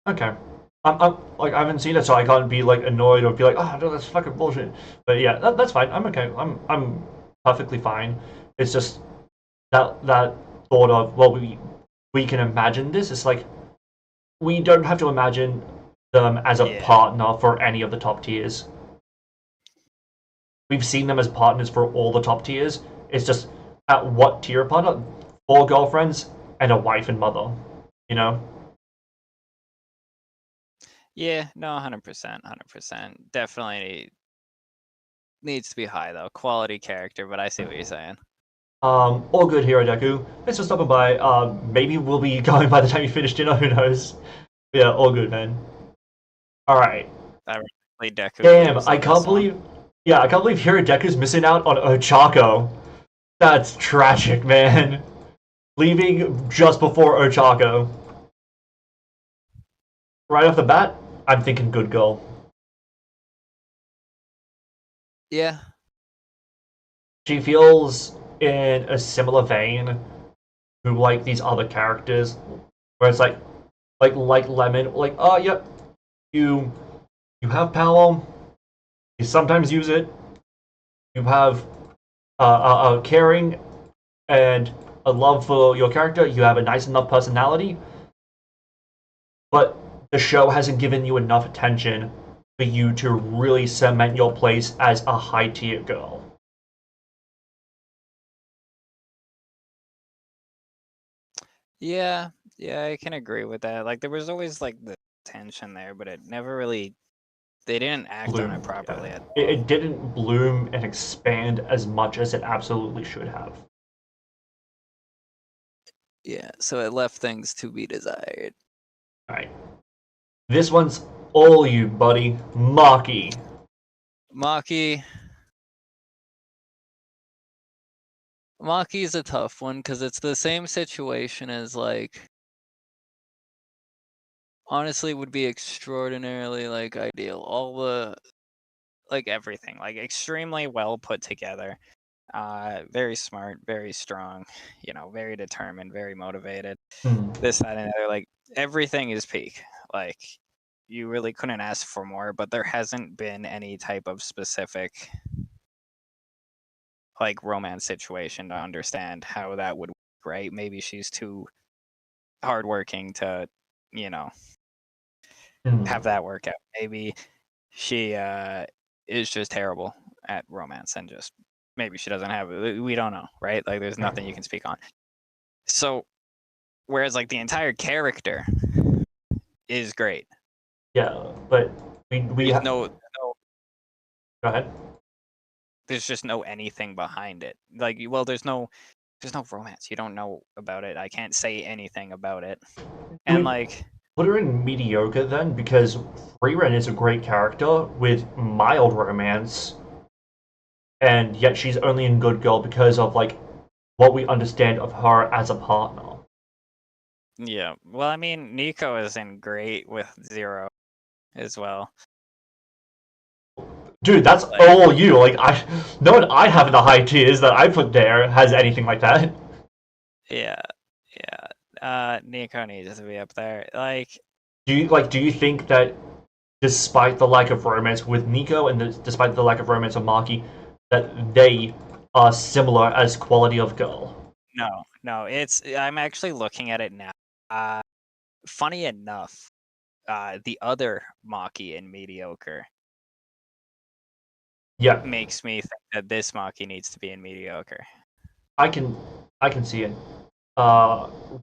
Okay. I'm like, I haven't seen it, so I can't be like annoyed or be like, oh no, that's fucking bullshit. But yeah, that's fine. I'm okay. I'm perfectly fine. It's just that thought of, well, we can imagine this. It's like we don't have to imagine them as a partner for any of the top tiers. We've seen them as partners for all the top tiers. It's just at what tier partner? 4 girlfriends and a wife and mother. You know. Yeah, no, 100%. Definitely needs to be high though. Quality character, but I see what you're saying. All good here, Deku. Thanks for stopping by. Maybe we'll be going by the time you finish dinner. Who knows? Yeah, all good, man. All right. I played Deku. Damn, I can't believe. Yeah, I can't believe Hirodeku's missing out on Ochako. That's tragic, man. Leaving just before Ochako. Right off the bat, I'm thinking good girl. Yeah. She feels in a similar vein to like these other characters, where it's like like Lemon, like, oh yep, you have power, you sometimes use it, you have caring and a love for your character, you have a nice enough personality, but the show hasn't given you enough attention for you to really cement your place as a high tier girl. Yeah, yeah, I can agree with that. Like there was always like the tension there, but it never really they didn't act on it properly Yeah. at It didn't bloom and expand as much as it absolutely should have. Yeah, so it left things to be desired. Alright. This one's all you, buddy. Maki. Maki Maki's a tough one because it's the same situation as like honestly would be extraordinarily like ideal. All the like everything, like extremely well put together. Very smart, very strong, you know, very determined, very motivated. This, that, and the other, like everything is peak. Like you really couldn't ask for more, but there hasn't been any type of specific like romance situation to understand how that would work, right? Maybe she's too hardworking to, you know, have that work out. Maybe she is just terrible at romance and just maybe she doesn't have it. We don't know, right? Like there's nothing you can speak on. So whereas like the entire character is great. Yeah, but we There's no Go ahead. there's just no anything behind it. Like well there's no romance. You don't know about it. I can't say anything about it. And like Put her in mediocre then, because Freeran is a great character with mild romance, and yet she's only in Good Girl because of like what we understand of her as a partner. yeah. Well, I mean, Nico is in great with Zero as well. Dude, that's Like- all you. Like no one I have in the high tiers that I put there has anything like that. Yeah, yeah. Nico needs to be up there. Like, Do you think that despite the lack of romance with Nico and despite the lack of romance of Maki, that they are similar as quality of girl? no. I'm actually looking at it now. Funny enough, the other Maki in Mediocre Yeah, makes me think that this Maki needs to be in Mediocre. I can see it.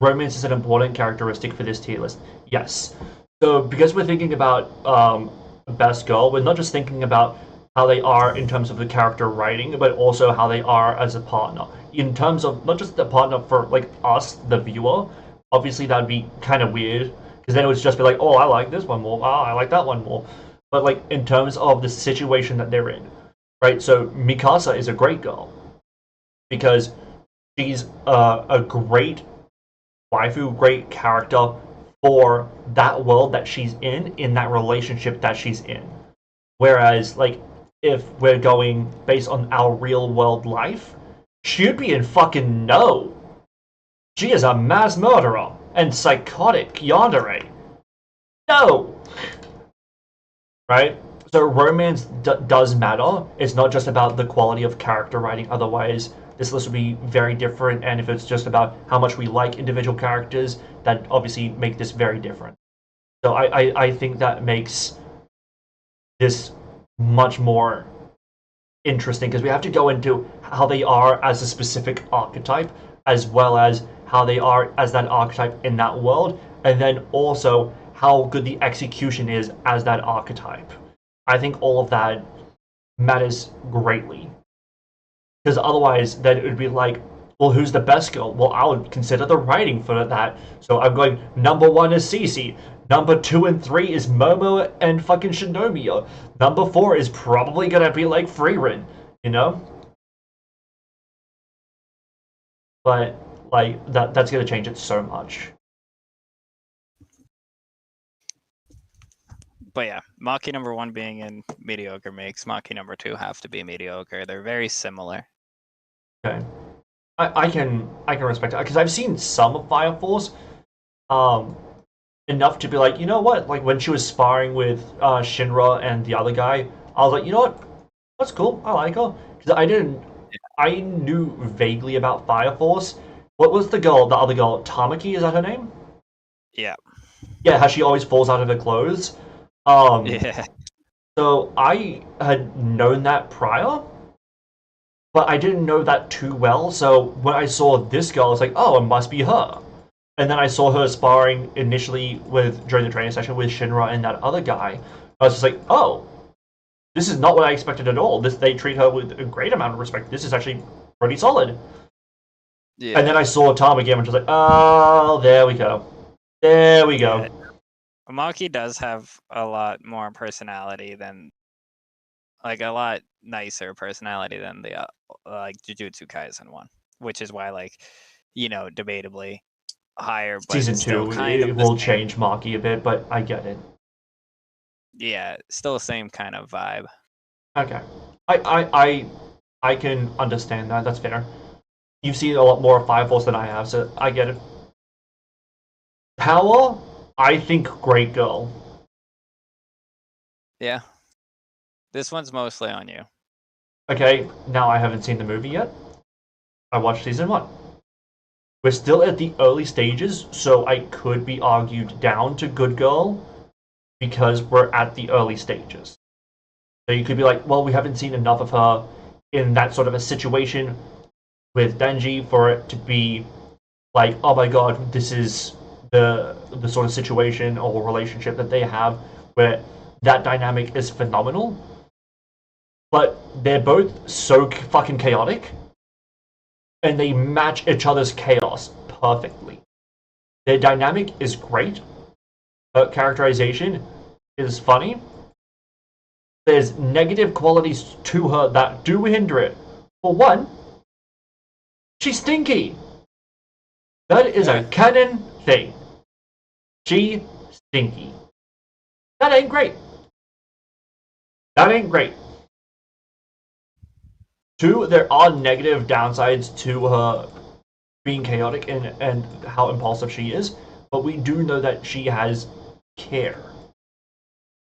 Romance is an important characteristic for this tier list. Yes. So because we're thinking about best girl, we're not just thinking about how they are in terms of the character writing, but also how they are as a partner. In terms of not just the partner for like us, the viewer. Obviously, that'd be kind of weird because then it would just be like, oh, I like this one more. Oh, I like that one more. But like in terms of the situation that they're in, right? So Mikasa is a great girl because she's a great waifu, great character for that world that she's in that relationship that she's in. Whereas, like, if we're going based on our real world life, she'd be in fucking no. She is a mass murderer and psychotic yandere. No! Right? So romance does matter. It's not just about the quality of character writing. Otherwise, this list would be very different. And if it's just about how much we like individual characters, that obviously make this very different. So I think that makes this much more interesting because we have to go into how they are as a specific archetype, as well as how they are as that archetype in that world, and then also how good the execution is as that archetype. I think all of that matters greatly. Because otherwise, then it would be like, well, who's the best girl? Well, I would consider the writing for that. So I'm going, number 1 is Cece. Number 2 and 3 is Momo and fucking Shinomiya. Number 4 is probably gonna be like Freerin, you know? But, like, that's gonna change it so much. But yeah, Maki number 1 being in Mediocre makes Maki number 2 have to be mediocre. They're very similar. Okay. I can respect it because I've seen some of Fire Force. enough to be like, you know what? Like when she was sparring with Shinra and the other guy, I was like, you know what? That's cool. I like her because I knew vaguely about Fire Force. What was the girl? The other girl, Tamaki, is that her name? Yeah. Yeah, how she always falls out of her clothes. Um, Yeah. so I had known that prior, but I didn't know that too well. So when I saw this girl, I was like, oh, it must be her. And then I saw her sparring initially during the training session with Shinra and that other guy. I was just like, oh, this is not what I expected at all. They treat her with a great amount of respect. This is actually pretty solid. Yeah. And then I saw Tom again, and was like, oh, there we go. There we go. Maki does have a lot more personality than, like, a lot nicer personality than the like Jujutsu Kaisen one, which is why, like, debatably higher, but Season still 2, kind it of the will same. change Maki a bit, but I get it. Yeah, still the same kind of vibe. Okay. I can understand that. That's fair. You've seen a lot more of Fire Force than I have, so I get it. Power, I think great girl. Yeah. This one's mostly on you. Okay, now I haven't seen the movie yet. I watched season 1. We're still at the early stages, so I could be argued down to good girl because we're at the early stages. So you could be like, well, we haven't seen enough of her in that sort of a situation with Denji for it to be like, oh my god, this is the sort of situation or relationship that they have where that dynamic is phenomenal. But they're both so fucking chaotic, and they match each other's chaos perfectly. Their dynamic is great. Her characterization is funny. There's negative qualities to her that do hinder it. For one, she's stinky. That is a canon thing. She stinky. That ain't great. That ain't great. 2, there are negative downsides to her being chaotic and how impulsive she is, but we do know that she has care.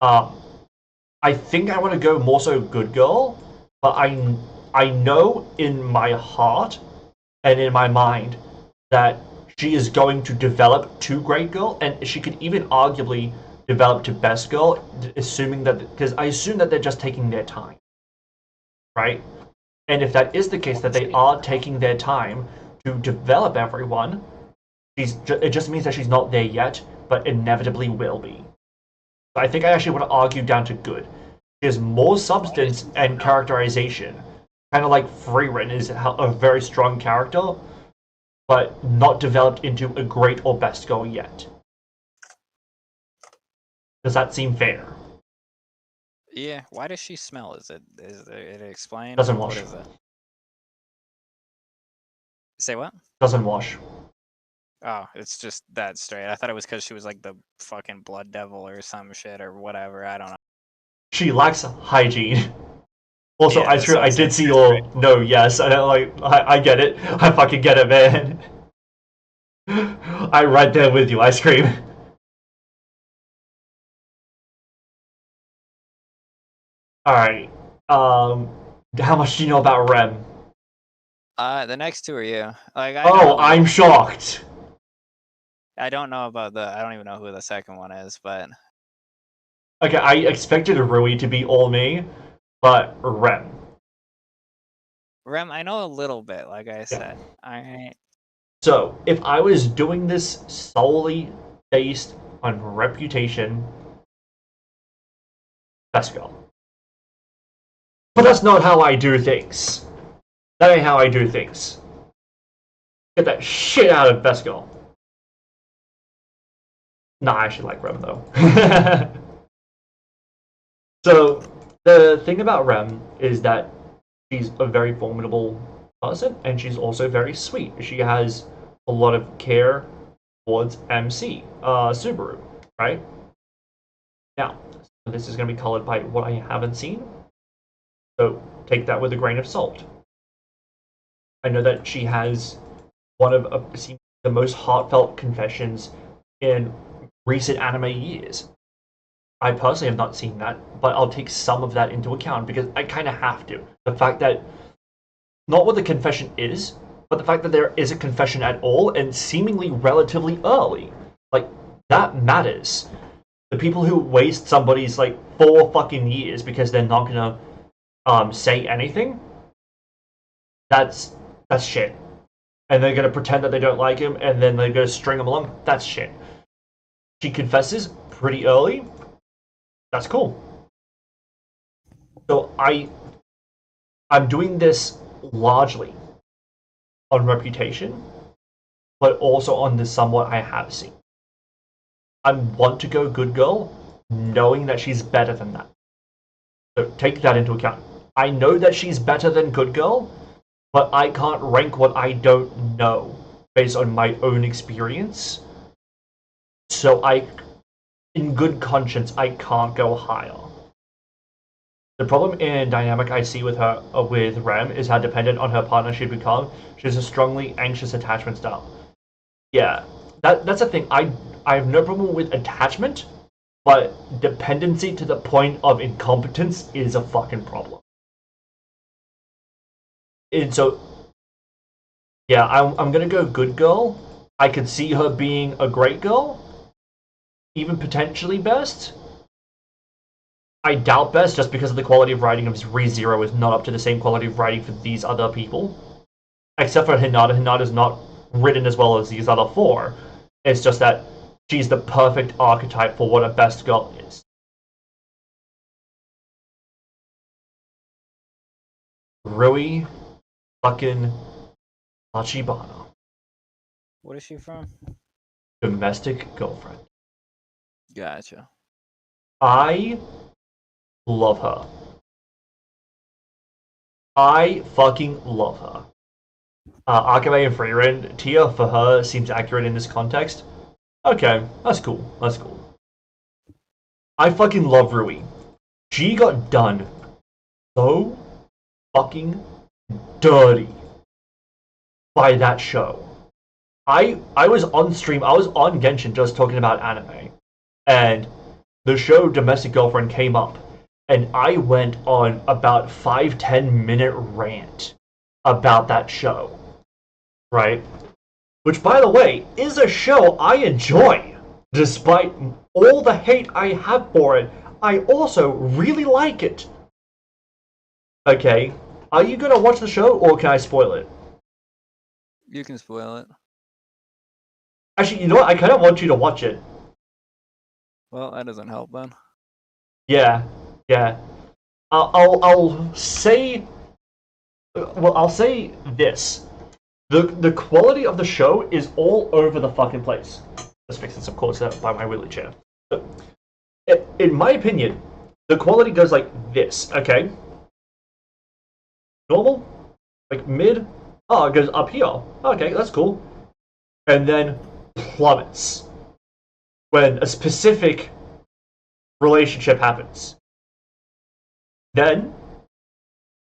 I think I want to go more so good girl, but I know in my heart and in my mind that she is going to develop to great girl, and she could even arguably develop to best girl, assuming that, because I assume that they're just taking their time, right? And if that is the case, that they are taking their time to develop everyone, it just means that she's not there yet, but inevitably will be. So I think I actually want to argue down to good. She has more substance and characterization. Kind of like Freerin is a very strong character, but not developed into a great or best girl yet. Does that seem fair? Yeah. Why does she smell? Is it explained? Doesn't wash. What is it? Say what? Doesn't wash. Oh, it's just that straight. I thought it was because she was like the fucking blood devil or some shit or whatever. I don't know. She lacks hygiene. Also, Yeah, that's what I I'm saying. did see your no, yes. I get it. I fucking get it, man. I'm right there with you. I scream. All right. How much do you know about Rem? The next two are you. Like, Oh, I'm shocked. I don't know about I don't even know who the second one is, but Okay, I expected Rui to be all me, but Rem. Rem, I know a little bit. Like I said, I So, if I was doing this solely based on reputation, best girl. But that's not how I do things. That ain't how I do things. Get that shit out of best girl. Nah, I actually like Rem though. So, the thing about Rem is that she's a very formidable person, and she's also very sweet. She has a lot of care towards MC, Subaru, right? Now, this is going to be colored by what I haven't seen, so take that with a grain of salt. I know that she has one of the most heartfelt confessions in recent anime years. I personally have not seen that, but I'll take some of that into account because I kind of have to. The fact that, not what the confession is, but the fact that there is a confession at all and seemingly relatively early. Like, that matters. The people who waste somebody's, like, 4 fucking years because they're not gonna say anything, that's shit. And they're gonna pretend that they don't like him, and then they're gonna string him along. That's shit. She confesses pretty early. That's cool. So I'm doing this largely on reputation, but also on the somewhat I have seen. I want to go good girl, knowing that she's better than that. So take that into account. I know that she's better than good girl, but I can't rank what I don't know based on my own experience. So in good conscience, I can't go higher. The problem and dynamic I see with her, with Rem, is how dependent on her partner she'd become. She has a strongly anxious attachment style. Yeah, that's the thing. I have no problem with attachment, but dependency to the point of incompetence is a fucking problem. And so, yeah, I'm gonna go good girl. I could see her being a great girl, even potentially best. I doubt best just because of the quality of writing of ReZero is not up to the same quality of writing for these other people. Except for Hinata. Hinata's not written as well as these other 4. It's just that she's the perfect archetype for what a best girl is. Rui fucking Tachibana. What is she from? Domestic girlfriend. Gotcha. I love her. I fucking love her. Akame and Frieren, Tia for her seems accurate in this context. Okay, that's cool. That's cool. I fucking love Rui. She got done so fucking dirty by that show. I was on stream, I was on Genshin just talking about anime, and the show Domestic Girlfriend came up, and I went on about 5-10 minute rant about that show, right? Which, by the way, is a show I enjoy. Despite all the hate I have for it, I also really like it. Okay, are you gonna watch the show, or can I spoil it? You can spoil it. Actually, you know what? I kind of want you to watch it. Well, that doesn't help then. Yeah, yeah. I'll say. Well, I'll say this: the quality of the show is all over the fucking place. Let's fix this, of course, by my wheelie chair. In my opinion, the quality goes like this. Okay, normal, like mid. Oh, it goes up here. Okay, that's cool. And then plummets when a specific relationship happens. Then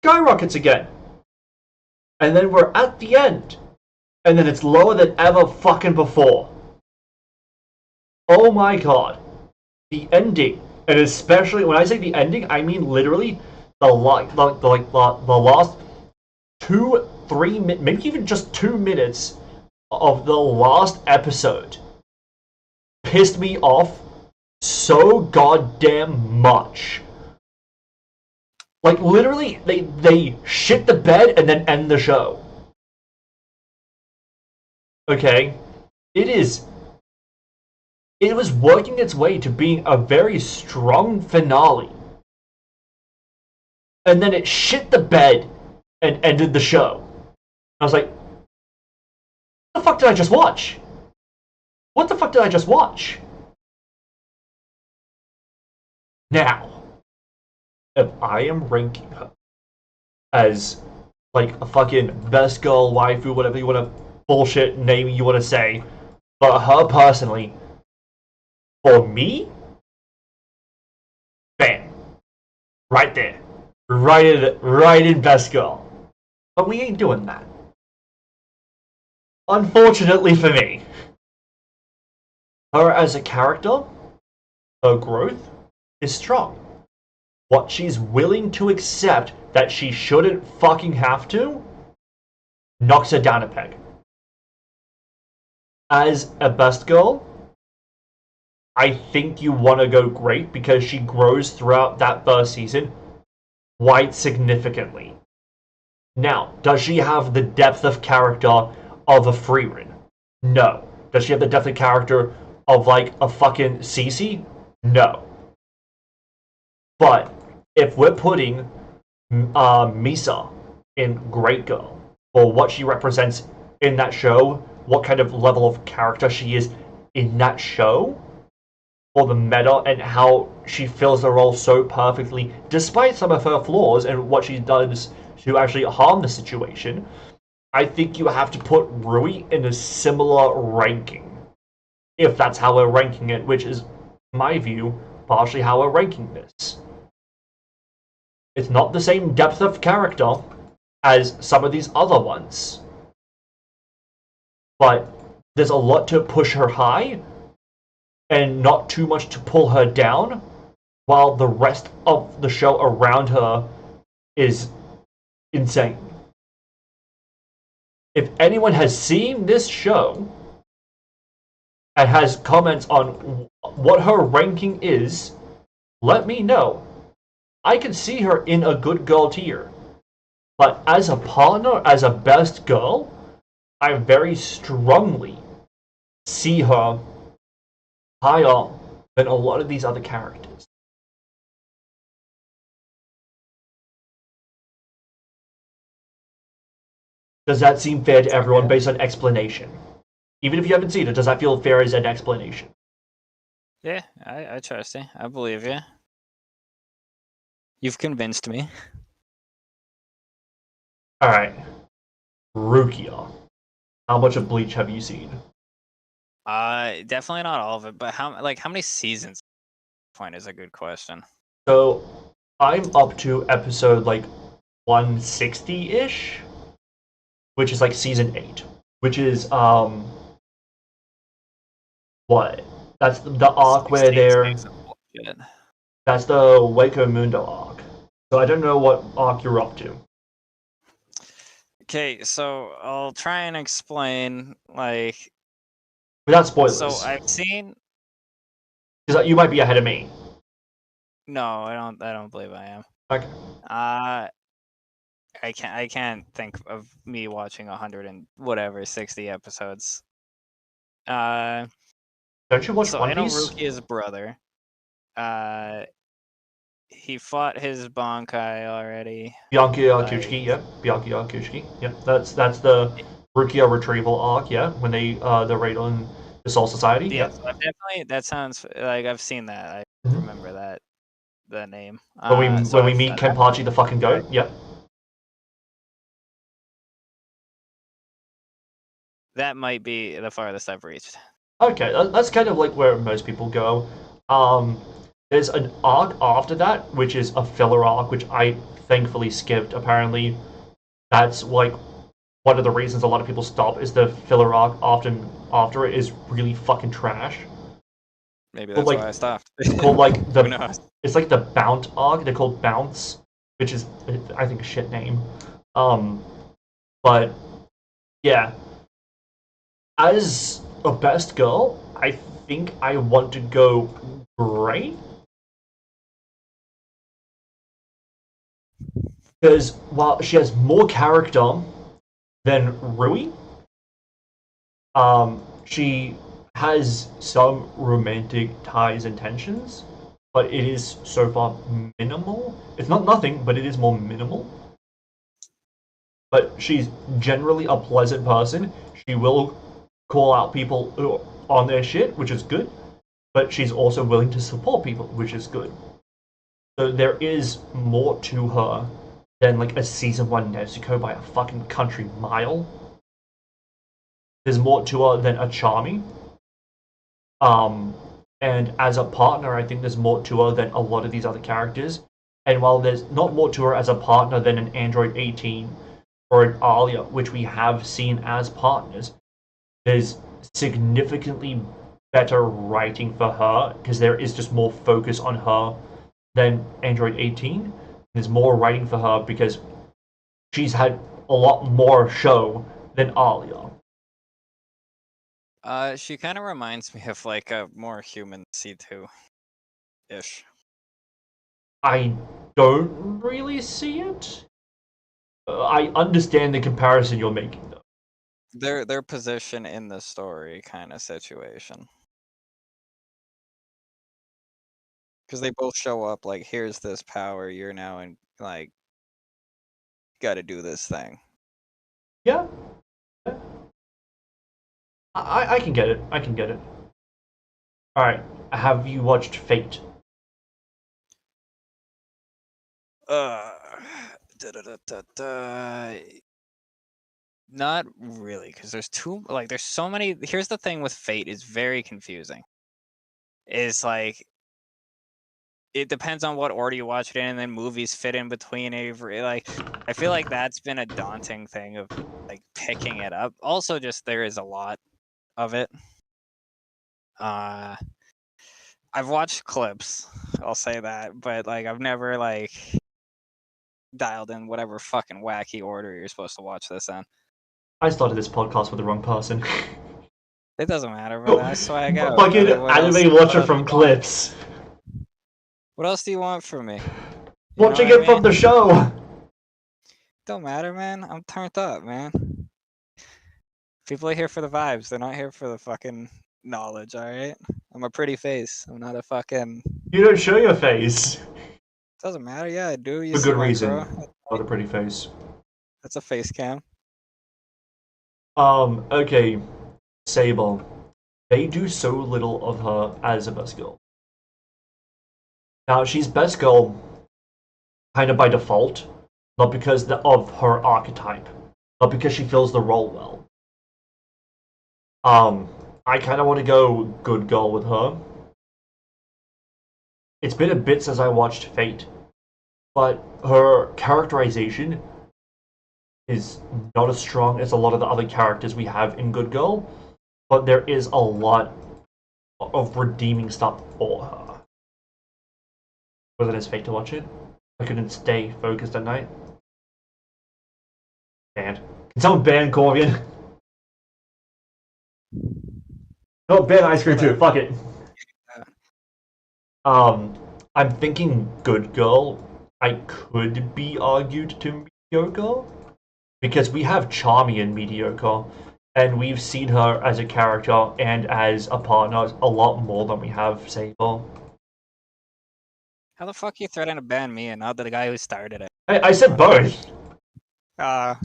skyrockets again. And then we're at the end. And then it's lower than ever fucking before. Oh my god. The ending. And especially when I say the ending, I mean literally the last 2-3 minutes, maybe even just 2 minutes of the last episode pissed me off so goddamn much. Like, literally, they shit the bed and then end the show. Okay? It was working its way to being a very strong finale. And then it shit the bed and ended the show. I was like, what the fuck did I just watch? What the fuck did I just watch? Now, if I am ranking her as like a fucking best girl, waifu, whatever you want to bullshit name you want to say, but her personally, for me, bam, right there, right in best girl. But we ain't doing that. Unfortunately for me. her as a character, her growth is strong. What she's willing to accept that she shouldn't fucking have to knocks her down a peg. As a best girl, I think you want to go great because she grows throughout that first season quite significantly. Now, does she have the depth of character of a Freerin? No. Does she have the depth of character of like a fucking Cece? No. But if we're putting Misa in Great Girl, or what she represents in that show, what kind of level of character she is in that show, or the meta and how she fills the role so perfectly, despite some of her flaws and what she does to actually harm the situation, I think you have to put Rui in a similar ranking. If that's how we're ranking it, which is, in my view, partially how we're ranking this. It's not the same depth of character as some of these other ones. But there's a lot to push her high, and not too much to pull her down, while the rest of the show around her is insane. If anyone has seen this show and has comments on what her ranking is, let me know. I can see her in a good girl tier. But as a partner, as a best girl, I very strongly see her higher than a lot of these other characters. Does that seem fair to everyone based on explanation? Even if you haven't seen it, does that feel fair as an explanation? Yeah, I trust you. I believe you. You've convinced me. Alright. Rukia. How much of Bleach have you seen? Definitely not all of it, but how many seasons? Point is a good question. So, I'm up to episode like 160-ish, which is like season 8, which is what? That's the arc where they're that's the Waco Mundo arc. So I don't know what arc you're up to. Okay, so I'll try and explain like Without spoilers. So I've seen Because you might be ahead of me. No, I don't believe I am. Okay. I can't think of me watching 60 episodes. Don't you watch So One I know Piece? Rukia's brother. He fought his Bankai already. Bianchi Kuchiki, yeah. Bianchi Kuchiki, yeah. That's the Rukia retrieval arc, yeah. When they the raid on the Soul Society, yeah. So I've definitely that sounds like I've seen that. I remember that name. When we meet Kenpachi the fucking goat, yep. That might be the farthest I've reached. Okay, that's kind of like where most people go. There's an arc after that, which is a filler arc, which I thankfully skipped. Apparently, that's like one of the reasons a lot of people stop is the filler arc after it is really fucking trash. Maybe that's why I stopped. Called like Who knows? It's like the Bounce arc. They're called Bounce, which is I think a shit name. But yeah, as a best girl, I think I want to go great. Because while she has more character than Rui, she has some romantic ties and tensions, but it is so far minimal. It's not nothing, but it is more minimal. But she's generally a pleasant person. She will call out people on their shit, which is good, but she's also willing to support people, which is good. So there is more to her than like a season 1 Nezuko by a fucking country mile. There's more to her than a Charmy. And as a partner, I think there's more to her than a lot of these other characters. And while there's not more to her as a partner than an Android 18 or an Alia, which we have seen as partners, there's significantly better writing for her because there is just more focus on her than Android 18. There's more writing for her because she's had a lot more show than Alia. She kind of reminds me of like a more human C2-ish. I don't really see it. I understand the comparison you're making, though. Their position in the story kind of situation. Because they both show up like, here's this power, you're now in, like, gotta do this thing. Yeah. I can get it. I can get it. Alright, have you watched Fate? Da-da-da-da-da. Not really, because there's there's so many. Here's the thing with Fate, is very confusing. It's like, it depends on what order you watch it in, and then movies fit in between every, like, I feel like that's been a daunting thing of like picking it up. Also, just there is a lot of it. I've watched clips, I'll say that, but like I've never like dialed in whatever fucking wacky order you're supposed to watch this in. I started this podcast with the wrong person. It doesn't matter, brother. I swag out. Fucking brother. What else- anime watcher what from else do you want? clips. What else do you want from me? You Watching know it what I from the mean? show. Don't matter, man. I'm turned up, man. People are here for the vibes. They're not here for the fucking knowledge, alright? I'm a pretty face. I'm not a fucking... You don't show your face. Doesn't matter. Yeah, I do. You For see good my reason. crow? Not a pretty face. That's a face cam. Okay. Sable. They do so little of her as a best girl. Now, she's best girl kind of by default, not because of her archetype, not because she fills the role well. I kind of want to go good girl with her. It's been a bit since I watched Fate, but her characterization is not as strong as a lot of the other characters we have in Good Girl, but there is a lot of redeeming stuff for her. Was it as Fate to watch it? I couldn't stay focused at night. Banned. Can someone ban Corvian? No, ban Ice Cream too. Fuck it. I'm thinking Good Girl. I could be argued to Mediocre because we have Charmy in Mediocre, and we've seen her as a character and as a partner a lot more than we have Sable. How the fuck you threatening to ban me and not the guy who started it? I said both. Fucking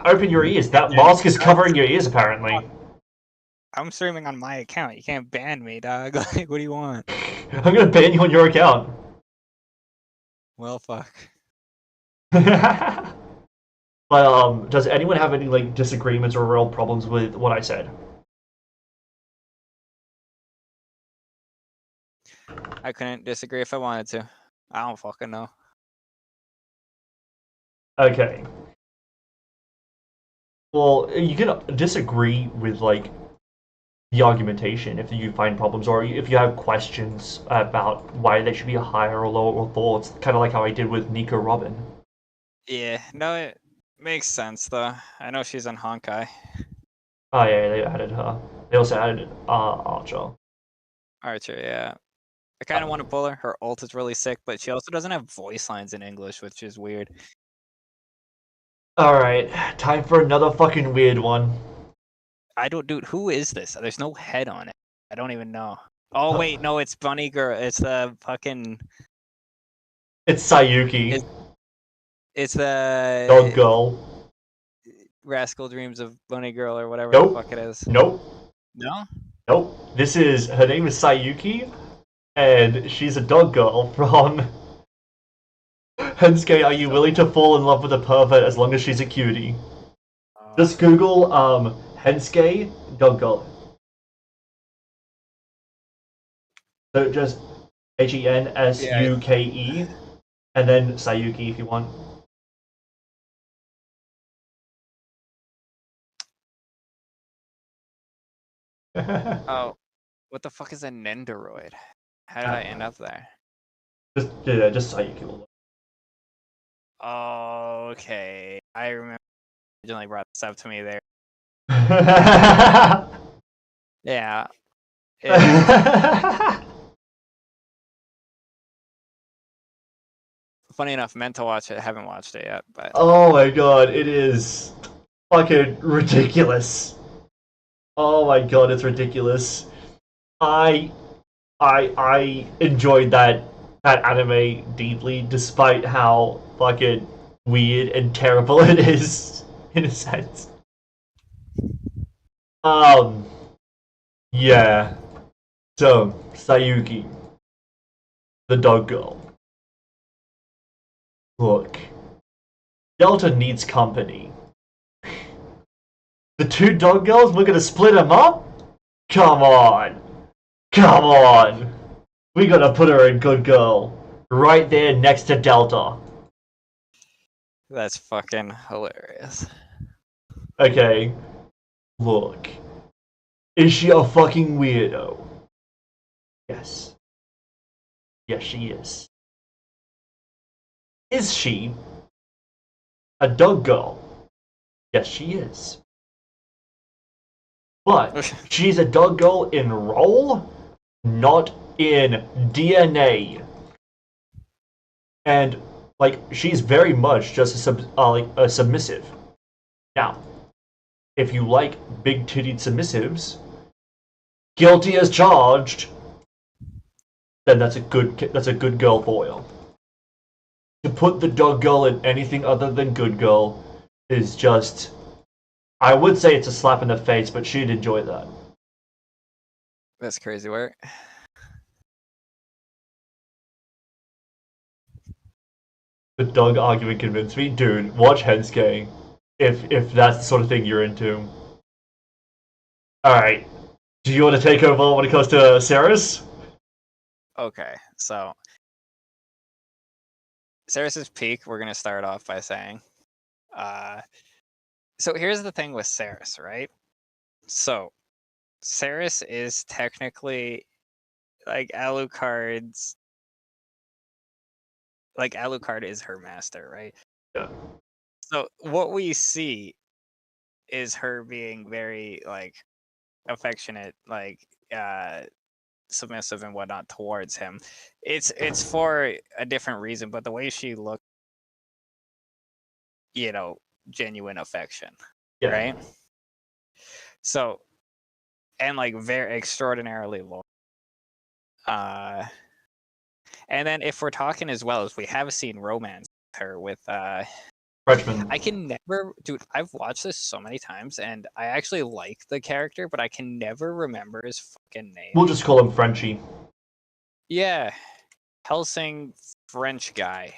open your ears. That mask is covering your ears, apparently. I'm streaming on my account. You can't ban me, dog. Like, what do you want? I'm gonna ban you on your account. Well, fuck. But does anyone have any like disagreements or real problems with what I said? I couldn't disagree if I wanted to. I don't fucking know. Okay. Well, you can disagree with like the argumentation if you find problems or if you have questions about why they should be higher or lower or thoughts, kind of like how I did with Nico Robin. Yeah, no, it makes sense though. I know she's on Honkai. Oh yeah, they added her. They also added Archer. Archer, yeah. I kind of want to pull her. Her ult is really sick, but she also doesn't have voice lines in English, which is weird. Alright, time for another fucking weird one. I don't, dude, who is this? There's no head on it. I don't even know. Oh, wait, no, it's Bunny Girl. It's the fucking... It's Sayuki. It's the... Dog Girl. Rascal Dreams of Bunny Girl or whatever Nope. the fuck it is. Nope. No? Nope. Her name is Sayuki, and she's a dog girl from Hensuke. Are you willing to fall in love with a pervert as long as she's a cutie? Just Google Hensuke dog girl. So just Hensuke, and then Sayuki if you want. Oh, what the fuck is a Nendoroid? How did I end up there? Just Sayuki will Okay, I remember you originally brought this up to me there. know. Yeah. It's funny enough, meant to watch it, haven't watched it yet, but Oh my god, it is fucking ridiculous. Oh my god, it's ridiculous. I I enjoyed that anime deeply, despite how fucking weird and terrible it is, in a sense. Um, yeah. So, Sayuki, the dog girl. Look, Delta needs company. The two dog girls, we're gonna split them up? Come on. Come on. We gotta put her in good girl. Right there next to Delta. that's fucking hilarious. Okay. Look. Is she a fucking weirdo? Yes. Yes, she is. Is she a dog girl? Yes, she is. But she's a dog girl in role, not in DNA. And like she's very much just a submissive. Now, if you like big titted submissives, guilty as charged, then that's a good girl for you. To put the dog girl in anything other than good girl is just, I would say it's a slap in the face, but she'd enjoy that. That's crazy work. The dog argument convinced me, dude. Watch Hensuke, if that's the sort of thing you're into. All right, do you want to take over when it comes to Sarah's? Okay, so Ceres's peak, we're gonna start off by saying, so here's the thing with Ceres, right? So Ceres is technically like Alucard's, like Alucard is her master, right? Yeah. So what we see is her being very like affectionate, like submissive and whatnot towards him. It's for a different reason, but the way she looked, you know, genuine affection, Yeah. right? So, and like very extraordinarily loyal. And then if we're talking as well as we have seen romance with her with Frenchman. I can never, dude, I've watched this so many times and I actually like the character, but I can never remember his fucking name. We'll just call him Frenchie. Yeah, Helsing French guy.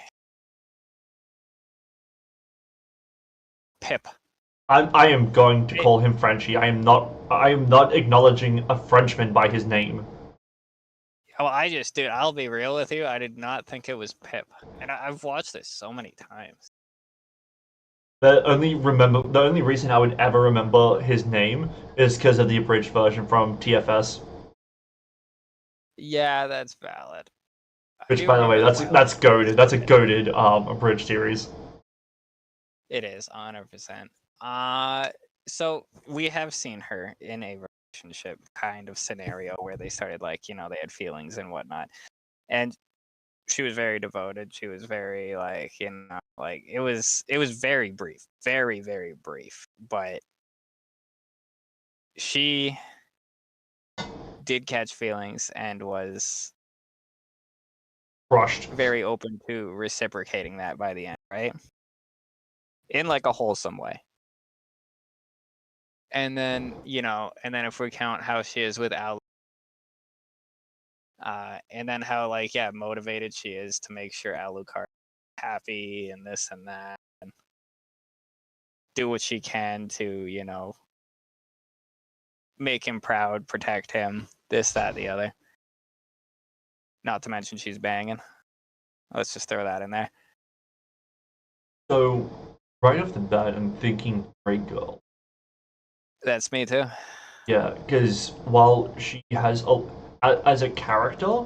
Pip. I am going to call him Frenchie. I am not acknowledging a Frenchman by his name. Oh, dude, I'll be real with you. I did not think it was Pip. And I've watched this so many times. The only reason I would ever remember his name is because of the abridged version from TFS. Yeah, that's valid. Which, by the way, that's goated. That's a goated abridged series. It is 100%. So we have seen her in a relationship kind of scenario where they started like, you know, they had feelings and whatnot. And she was very devoted. She was very like, you know, like it was very brief. Very, very brief. But she did catch feelings and was Crushed. very open to reciprocating that by the end, right? In like a wholesome way. And then, you know, and then if we count how she is with Al, and then how like, yeah, motivated she is to make sure Alucard happy and this and that, and do what she can to, you know, make him proud, protect him, this, that, the other. Not to mention she's banging. Let's just throw that in there. So, right off the bat, I'm thinking great girl. That's me too. Yeah, because while she has as a character,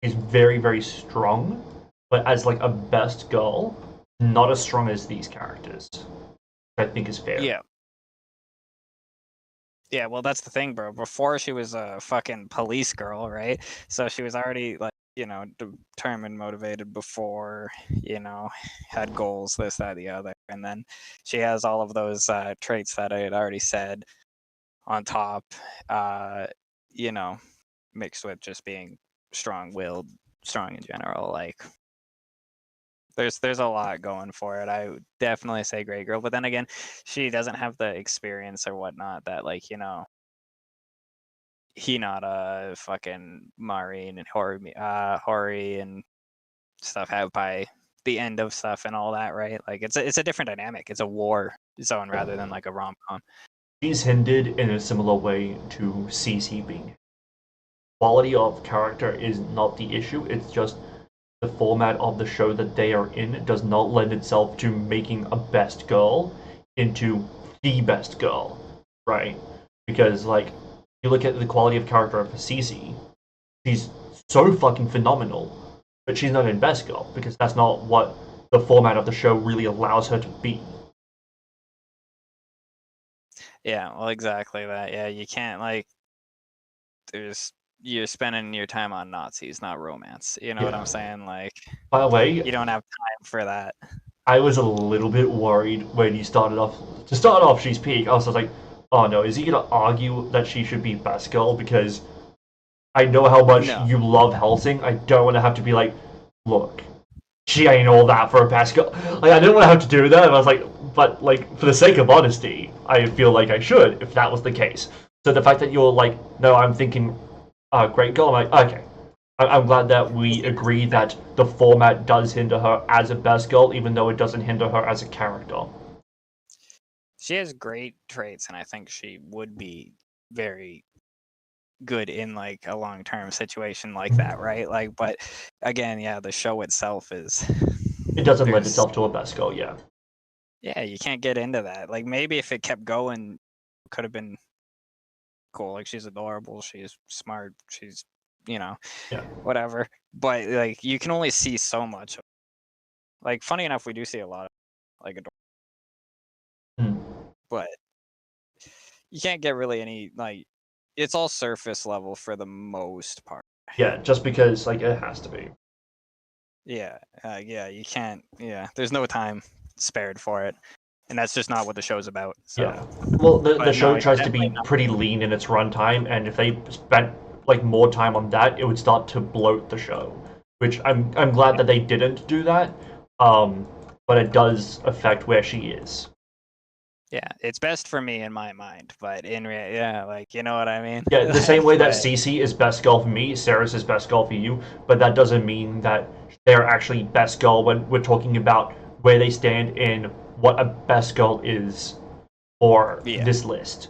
she's very very strong, but as like a best girl, not as strong as these characters. I think is fair. Yeah. Yeah, well, that's the thing, bro. Before she was a fucking police girl, right? So she was already like, determined, motivated before, had goals, this, that, the other. And then she has all of those traits that I had already said on top, you know, mixed with just being strong-willed, strong in general. Like, there's a lot going for it. I would definitely say great girl, but then again, she doesn't have the experience or whatnot that, like, Hinata, fucking Marin, and Hori and stuff have by the end of stuff and all that, right? Like, it's a different dynamic. It's a war zone rather than like a rom com. She's hindered in a similar way to CC being. Quality of character is not the issue. It's just the format of the show that they are in does not lend itself to making a best girl into the best girl, right? Because like you look at the quality of character of Cece, she's so fucking phenomenal, but she's not in best girl because that's not what the format of the show really allows her to be. Yeah, well, exactly that. Yeah, you can't like. You're spending your time on Nazis, not romance. You know what I'm saying? Like, by the way, you don't have time for that. I was a little bit worried when you started off. To start off, she's peak. I was like, oh no, is he gonna argue that she should be best girl? Because I know how much you love Helsing. I don't want to have to be like, look, she ain't all that for a best girl. Like, I didn't want to have to do that. And I was like, but like, for the sake of honesty, I feel like I should if that was the case. So the fact that you're like, no, I'm thinking, great girl. I'm like, okay. I'm glad that we agree that the format does hinder her as a best girl, even though it doesn't hinder her as a character. She has great traits, and I think she would be very good in like a long-term situation like that, right? Like, but again, yeah, the show itself is. It doesn't lend itself to a best girl, yeah. Yeah, you can't get into that. Like, maybe if it kept going, it could have been cool. Like, she's adorable, she's smart, she's whatever. But like, you can only see so much. Like, funny enough, we do see a lot of like adorable, but you can't get really any like. It's all surface level for the most part. Yeah, just because like it has to be. Yeah, yeah, you can't. Yeah, there's no time spared for it, and that's just not what the show's about. So. Yeah. Well, the show tries to be pretty lean in its runtime, and if they spent like more time on that, it would start to bloat the show. Which I'm glad that they didn't do that. But it does affect where she is. Yeah, it's best for me in my mind, but yeah, like, you know what I mean? Yeah, the same way that Cece is best girl for me, Sarah's is best girl for you, but that doesn't mean that they're actually best girl when we're talking about where they stand in what a best girl is for this list.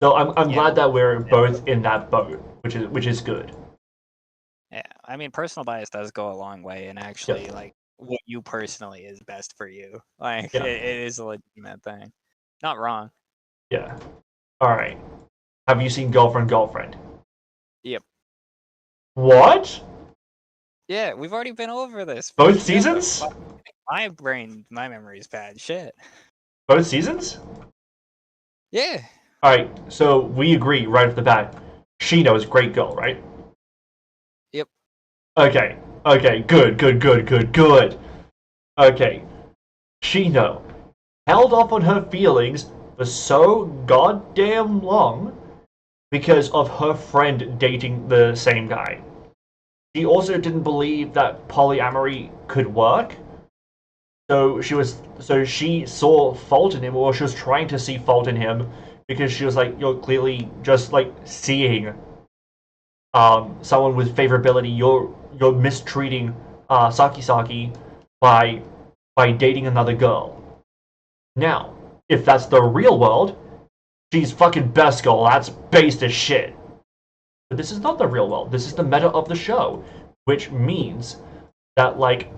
So I'm glad that we're both in that boat, which is good. Yeah, I mean, personal bias does go a long way, and actually, like, what you personally is best for you. Like, it is a legitimate thing. Not wrong. Yeah. All right. Have you seen Girlfriend? Yep. What? Yeah, we've already been over this. Both seasons? My memory is bad. Shit. Both seasons? Yeah. All right. So we agree right off the bat. Shino is great girl, right? Yep. Okay. Okay. Good. Okay. Shino held off on her feelings for so goddamn long because of her friend dating the same guy. She also didn't believe that polyamory could work. So she saw fault in him, or she was trying to see fault in him, because she was like, you're clearly just like seeing someone with favorability. You're mistreating Saki by dating another girl. Now, if that's the real world, she's fucking best girl. That's based as shit. But this is not the real world. This is the meta of the show, which means that like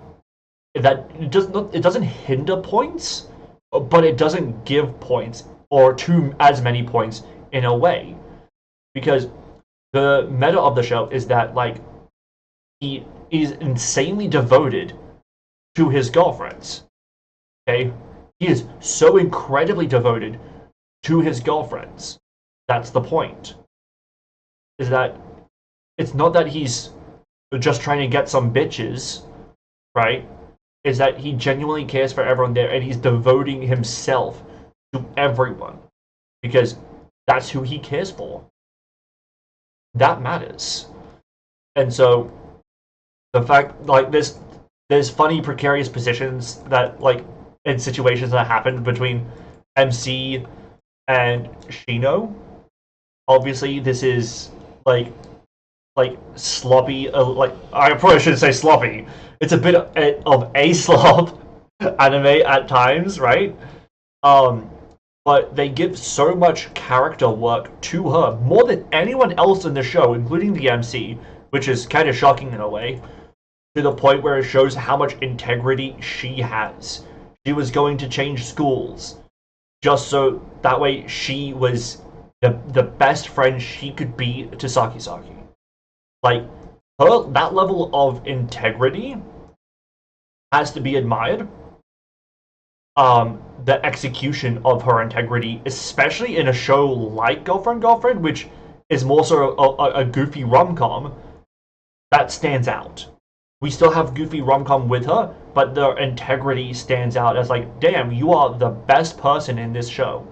that it doesn't hinder points, but it doesn't give points or as many points in a way, because the meta of the show is that like he is insanely devoted to his girlfriends. Okay, he is so incredibly devoted to his girlfriends. That's the point. Is that it's not that he's just trying to get some bitches, right? Is that he genuinely cares for everyone there and he's devoting himself to everyone because that's who he cares for. That matters. And so the fact like there's funny precarious positions that like in situations that happen between MC and Shino. Obviously this is like sloppy like I probably shouldn't say sloppy. It's a bit of a slop anime at times, right? Um but they give so much character work to her more than anyone else in the show, including the MC, which is kind of shocking in a way, to the point where it shows how much integrity she has. She was going to change schools just so that way she was the best friend she could be to Saki Saki. Like her that level of integrity has to be admired. The execution of her integrity, especially in a show like Girlfriend, which is more so a goofy rom-com, that stands out. We still have goofy rom-com with her, but the integrity stands out as like, damn, you are the best person in this show.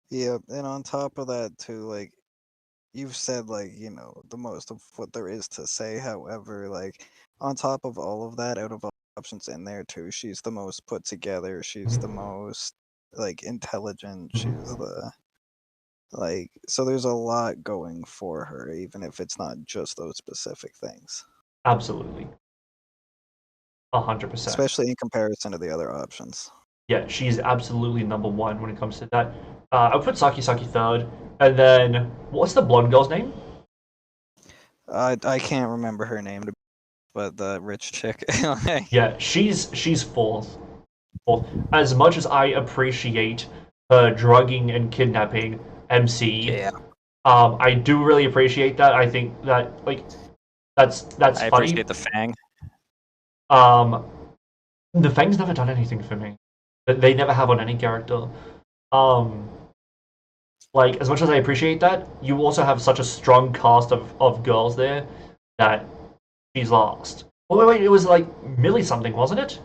Yeah, and on top of that too, like you've said, like, the most of what there is to say. However, like on top of all of that, out of all the options in there too, she's the most put together. She's the most like intelligent. She's the so there's a lot going for her, even if it's not just those specific things. Absolutely. 100%. Especially in comparison to the other options. Yeah, she's absolutely number one when it comes to that. I would put Saki Saki third, and then what's the blonde girl's name? I can't remember her name, but the rich chick. Yeah, she's fourth. As much as I appreciate her drugging and kidnapping MC, Yeah. I do really appreciate that. I think that like that's I funny. appreciate the Fang. The Fang's never done anything for me. They never have on any character. Like as much as I appreciate that, you also have such a strong cast of girls there that she's lost. Oh wait, it was like Millie something, wasn't it?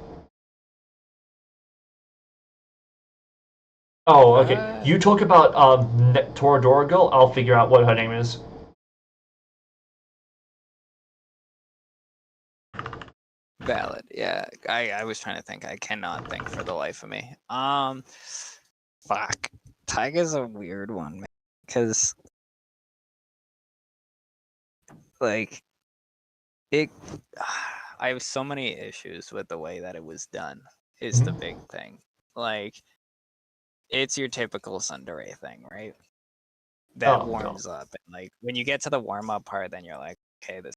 Oh, okay. You talk about Toradora girl. I'll figure out what her name is. Valid. Yeah. I was trying to think. I cannot think for the life of me. Fuck. Taiga's a weird one, man. Because like it I have so many issues with the way that it was done is the big thing. Like it's your typical tsundere thing, right? That warms up, and like when you get to the warm up part, then you're like, okay, this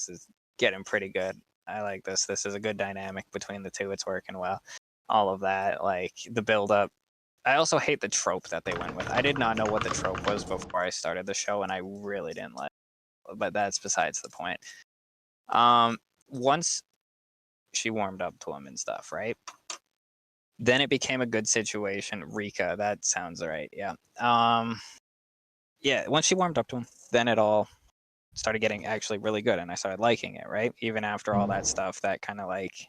is getting pretty good. I like this. This is a good dynamic between the two. It's working well. All of that, like the build up. I also hate the trope that they went with. I did not know what the trope was before I started the show, and I really didn't like it. But that's besides the point. Once she warmed up to him and stuff, right? Then it became a good situation. Rika, that sounds right. Yeah. Yeah, once she warmed up to him, then it all started getting actually really good, and I started liking it, right? Even after all that stuff that kind of like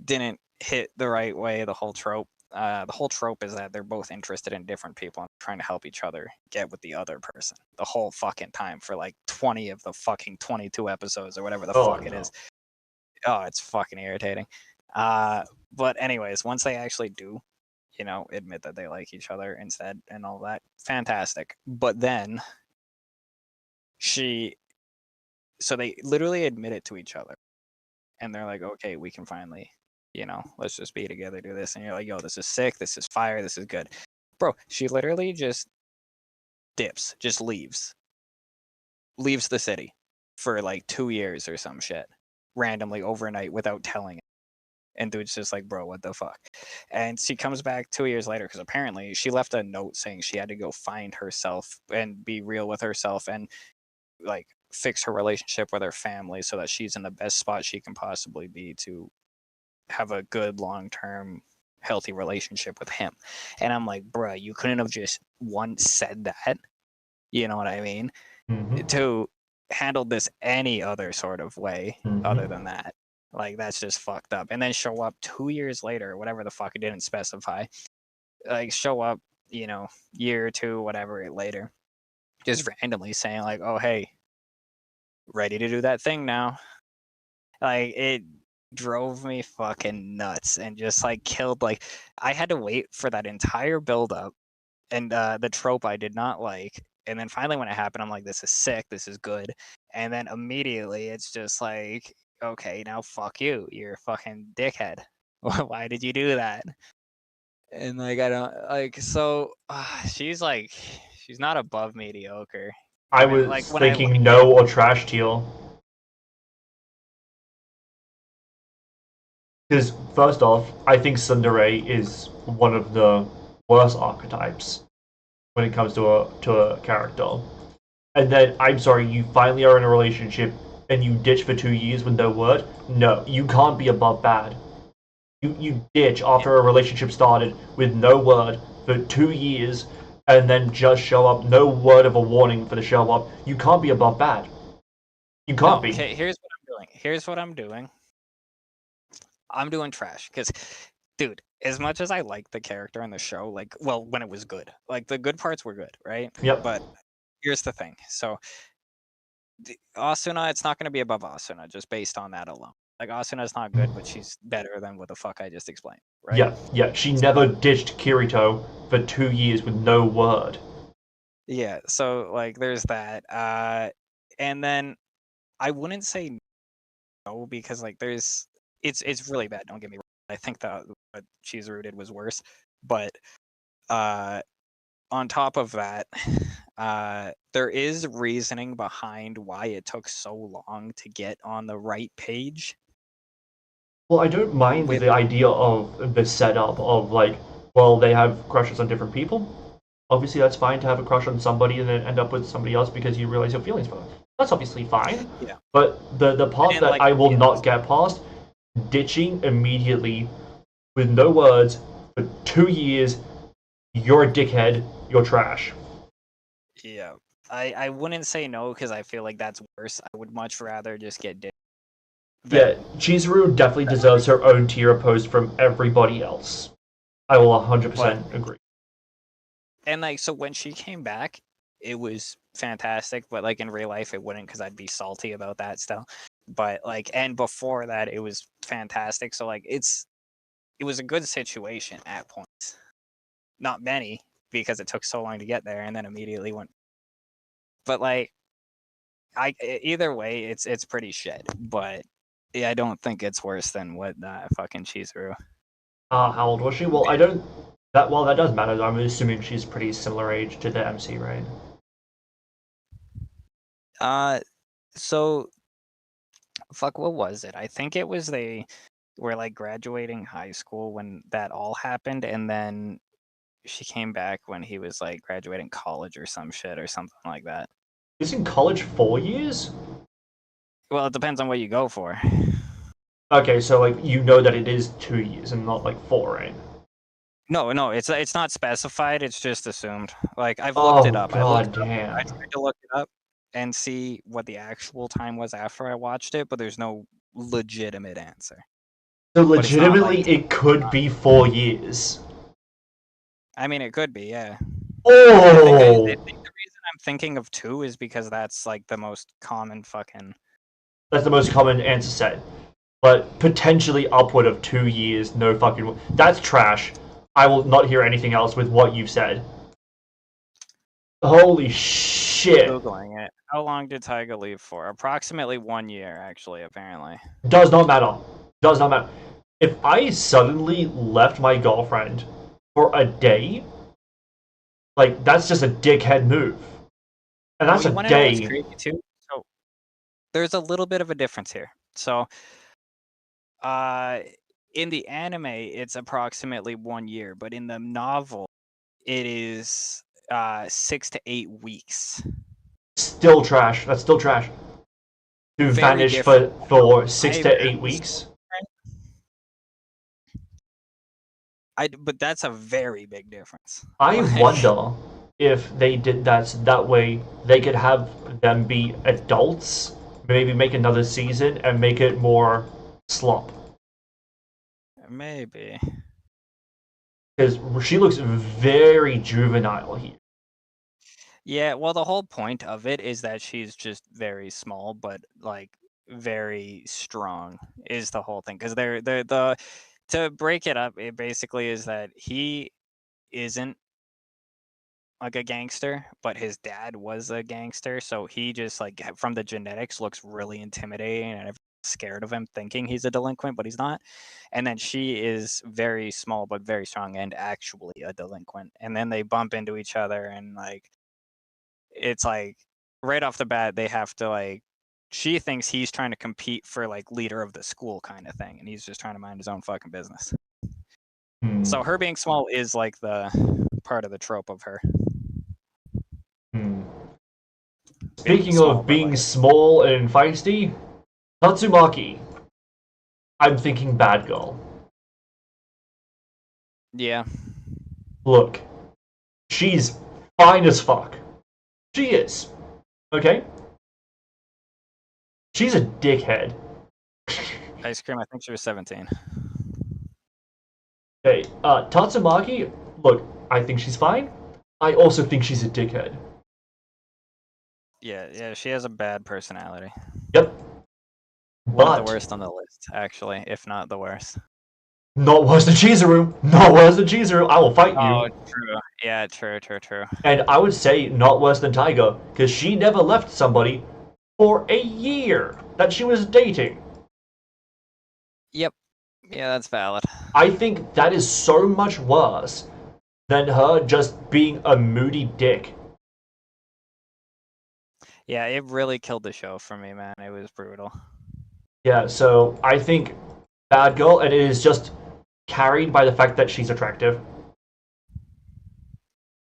didn't hit the right way, the whole trope. The whole trope is that they're both interested in different people and trying to help each other get with the other person the whole fucking time for like 20 of the fucking 22 episodes or whatever the fuck it is. Oh, it's fucking irritating. But anyways, once they actually do, admit that they like each other instead and all that, fantastic. But then so they literally admit it to each other, and they're like, okay, we can finally, let's just be together, do this. And you're like, yo, this is sick, this is fire, this is good. Bro, she literally just dips, just leaves the city for like 2 years or some shit, randomly overnight without telling it. And dude's just like, bro, what the fuck? And she comes back 2 years later because apparently she left a note saying she had to go find herself and be real with herself and like fix her relationship with her family so that she's in the best spot she can possibly be to have a good long-term healthy relationship with him. And I'm like, bruh, you couldn't have just once said that, you know what I mean, to handle this any other sort of way other than that. Like, that's just fucked up. And then show up 2 years later, whatever the fuck, it didn't specify, like show up, you know, year or two, whatever later, just randomly saying like, oh hey, ready to do that thing now. Like, it drove me fucking nuts and just like killed, like, I had to wait for that entire build up and the trope I did not like, and then finally when it happened I'm like, this is sick, this is good, and then immediately it's just like, okay, now fuck you, you're a fucking dickhead. Why did you do that? And like, I don't like, so she's like, she's not above mediocre. I Even, was like, when I thinking no or trash teal. Because first off, I think Tsundere is one of the worst archetypes when it comes to a character. And then, I'm sorry, you finally are in a relationship and you ditch for 2 years with no word? No, you can't be above bad. You ditch after a relationship started with no word for 2 years and then just show up, no word of a warning for the show up. You can't be above bad. You can't be. Okay, here's what I'm doing. Here's what I'm doing. I'm doing trash because, dude, as much as I like the character in the show, like, well, when it was good, like the good parts were good, right? Yep. But here's the thing. So Asuna, it's not going to be above Asuna just based on that alone. Like, Asuna's not good, but she's better than what the fuck I just explained, right? Yeah. She never ditched Kirito for 2 years with no word. Yeah, so like there's that. And then I wouldn't say no because like it's really bad, don't get me wrong. I think that what Chizuru did was worse. But on top of that, there is reasoning behind why it took so long to get on the right page. Well, I don't mind the idea of the setup of, like, well, they have crushes on different people. Obviously, that's fine to have a crush on somebody and then end up with somebody else because you realize your feelings for them. That's obviously fine. Yeah. But the part And, that like, I will not get past, ditching immediately with no words for 2 years, you're a dickhead, you're trash. Yeah. I wouldn't say no because I feel like that's worse. I would much rather just get dick. Yeah, Chizuru definitely deserves her own tier opposed from everybody else. I will 100% agree. And like, so when she came back, it was fantastic, but like in real life it wouldn't because I'd be salty about that still. But like, and before that it was fantastic. So like, it was a good situation at points. Not many because it took so long to get there and then immediately went. But like, either way it's pretty shit. But yeah, I don't think it's worse than what fucking Chizuru. How old was she? Well, that does matter. I'm assuming she's pretty similar age to the MC, right? So fuck, what was it? I think it was they were like graduating high school when that all happened, and then she came back when he was like graduating college or some shit or something like that. He's in college 4 years? Well, it depends on what you go for. Okay, so like you know that it is 2 years and not like 4, right? No, it's not specified. It's just assumed. Like, I've looked it up. God damn. I tried to look it up and see what the actual time was after I watched it, but there's no legitimate answer. So legitimately, it could be 4 years. I mean, it could be, yeah. Oh! I think the reason I'm thinking of 2 is because that's like the most common fucking. That's the most common answer set. But potentially upward of 2 years, no fucking. That's trash. I will not hear anything else with what you've said. Holy shit. Googling it. How long did Tiger leave for? Approximately 1 year, actually, apparently. Does not matter. Does not matter. If I suddenly left my girlfriend for a day, like, that's just a dickhead move. And that's a day. Crazy too? So, there's a little bit of a difference here. So, in the anime, it's approximately 1 year, but in the novel, it is 6 to 8 weeks. Still trash. That's still trash. To Very vanish different. for 6 I to 8 bet weeks. but that's a very big difference. I Like, wonder if they did that way they could have them be adults, maybe make another season and make it more slop. maybe. Because she looks very juvenile here. Yeah, well, the whole point of it is that she's just very small, but like very strong is the whole thing. Because they're the to break it up, it basically is that he isn't like a gangster, but his dad was a gangster, so he just like from the genetics looks really intimidating and everyone's scared of him, thinking he's a delinquent, but he's not. And then she is very small but very strong and actually a delinquent. And then they bump into each other, and like it's like right off the bat they have to like she thinks he's trying to compete for like leader of the school kind of thing, and he's just trying to mind his own fucking business. Hmm. So her being small is like the part of the trope of her. Hmm. Speaking Small, of but, being like, small and feisty, Tatsumaki. I'm thinking bad girl. yeah. Look, she's fine as fuck. She is. Okay? She's a dickhead. Ice cream, I think she was 17. Okay, Tatsumaki, look, I think she's fine. I also think she's a dickhead. Yeah, she has a bad personality. Yep. One of But the worst on the list, actually, if not the worst. not worse than Chizuru. Not worse than Chizuru. I will fight you. Oh, true. Yeah, true. And I would say not worse than Taiga, because she never left somebody for a year that she was dating. Yep. Yeah, that's valid. I think that is so much worse than her just being a moody dick. Yeah, it really killed the show for me, man. It was brutal. Yeah, so I think bad girl, and it is just carried by the fact that she's attractive.